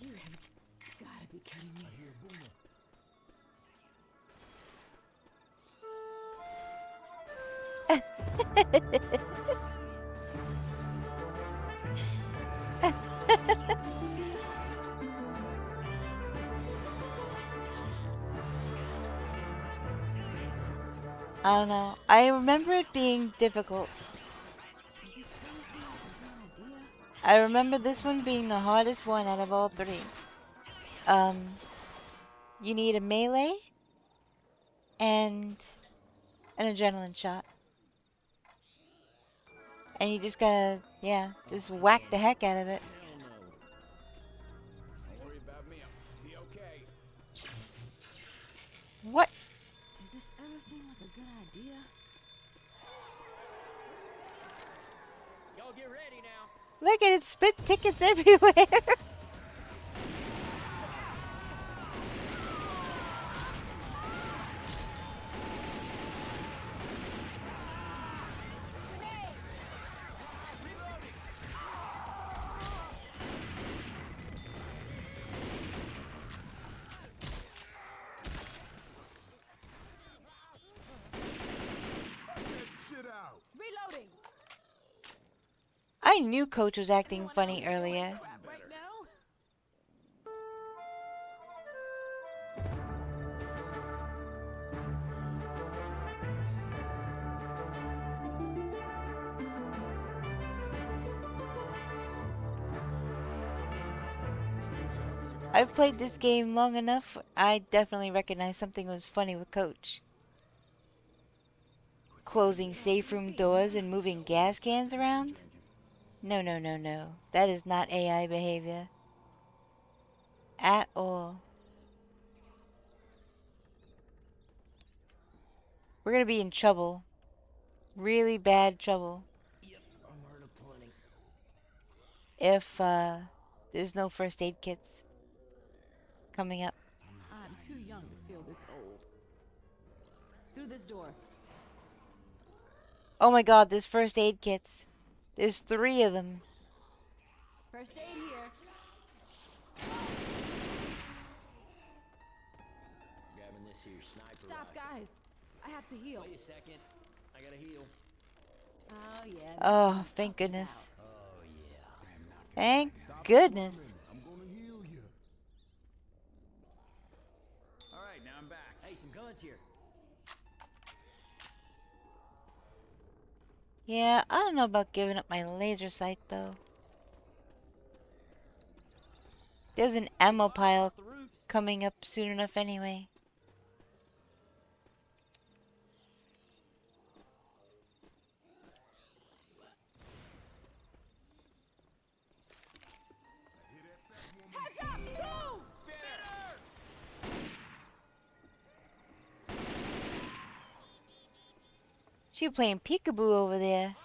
You haven't gotta be kidding me. I don't know. I remember it being difficult. I remember this one being the hardest one out of all three. You need a melee and an adrenaline shot. And you just gotta, yeah, just whack the heck out of it. Don't worry about me. I'll be okay. What? Did this ever seem like a good idea? Y'all get ready now. Look at it, spit tickets everywhere. Shit out. Reloading. I knew Coach was acting funny earlier. Crap right now. I've played this game long enough. I definitely recognize something was funny with Coach. Closing safe room doors and moving gas cans around? No, no, no, no. That is not AI behavior. At all. We're gonna be in trouble. Really bad trouble. Yep, I'm hurt aplenty. If, there's no first aid kits coming up. I'm too young to feel this old. Through this door. Oh my god, there's first aid kits. There's 3 of them. First aid here. Grabbing this here sniper Stop, rifle. guys. I have to heal. Wait a second. I gotta heal. Oh, yeah. that's Oh, what I'm thank talking goodness. Oh, yeah. Thank goodness. I'm gonna heal you. All right, now I'm back. Hey, some guns here. Yeah, I don't know about giving up my laser sight though. There's an ammo pile The roofs. coming up soon enough anyway. She playing peekaboo over there.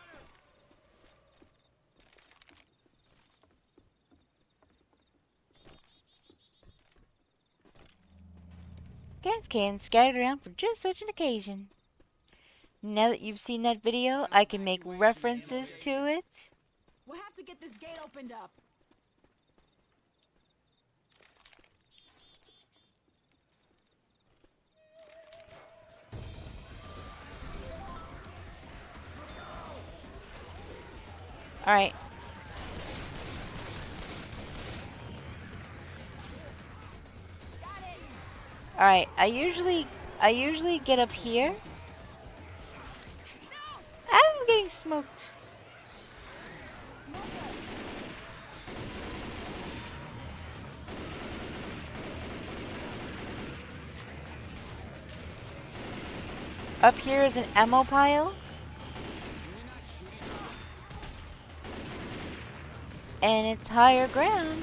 Gas cans scattered around for just such an occasion. Now that you've seen that video, I can make references to it. We'll have to get this gate opened up. Alright. Alright, I usually get up here. I'm getting smoked. Up here is an ammo pile. And it's higher ground.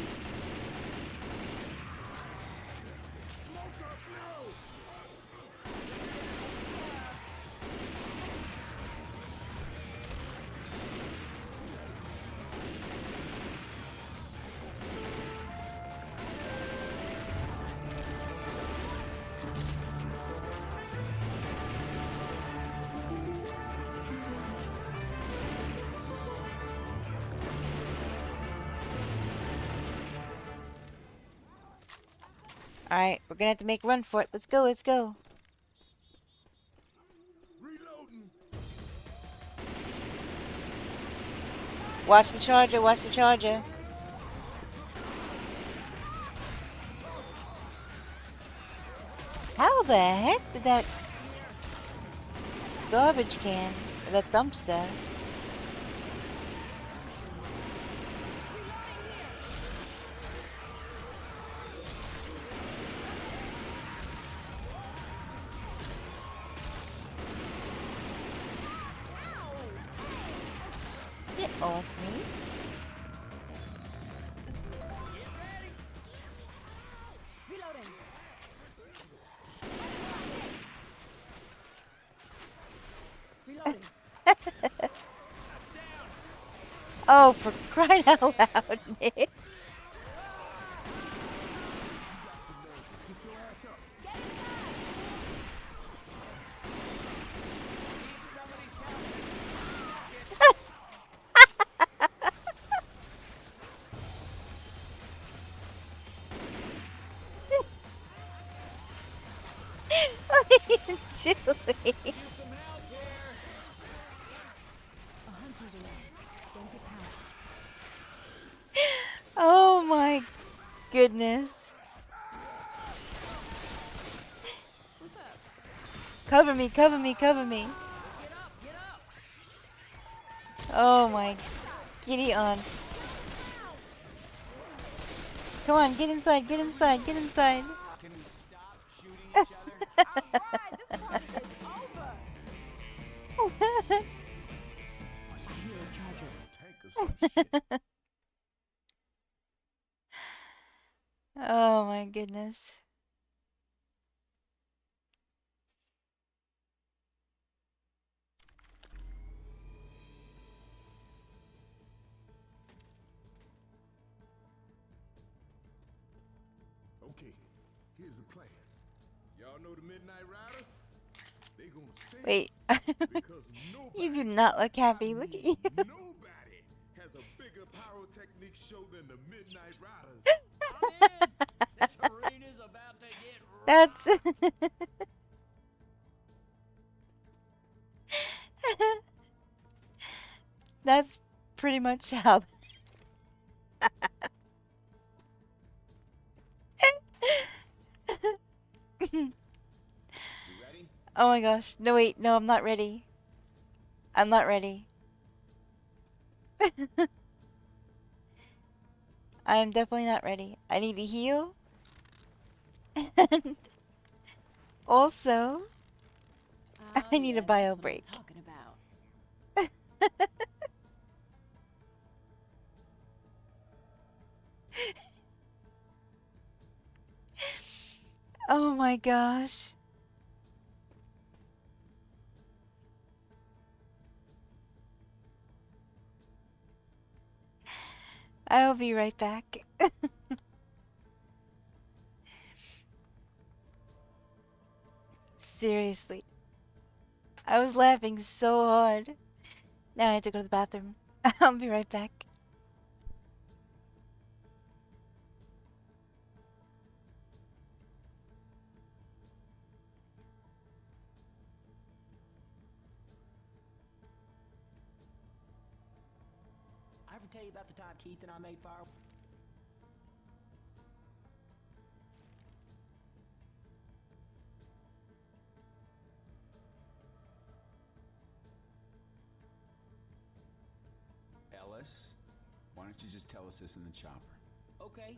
Alright, we're gonna have to make a run for it. Let's go, let's go. Reloading. Watch the charger, watch the charger. How the heck did that... garbage can, the dumpster. Get off me. Reloading. Reloading. Oh, for crying out loud, Nick. Get your ass up. What are you doing? A hunter's around. Don't get pounced. Oh my goodness. What's up? Cover me, cover me, cover me. Oh my giddy on. Come on, get inside, get inside, get inside. Can we stop shooting each other? Alright, this party is over. I hear a charger. Tank or some shit. Oh my goodness. Okay, here's the plan. Y'all know the Midnight Riders? They gonna save Wait. us because nobody, You do not look happy. Look at you. nobody has a bigger pyrotechnic show than the Midnight Riders. I'm in. This arena's about to get That's That's pretty much how You ready? Oh my gosh. No wait, no, I'm not ready. I'm not ready. I am definitely not ready. I need to heal. And also, I need a bio break. Talking about. Oh my gosh. I'll be right back. Seriously. I was laughing so hard. Now I have to go to the bathroom. I'll be right back. I ever tell you about the time Keith and I made fire? Ellis, why don't you just tell us this in the chopper? Okay,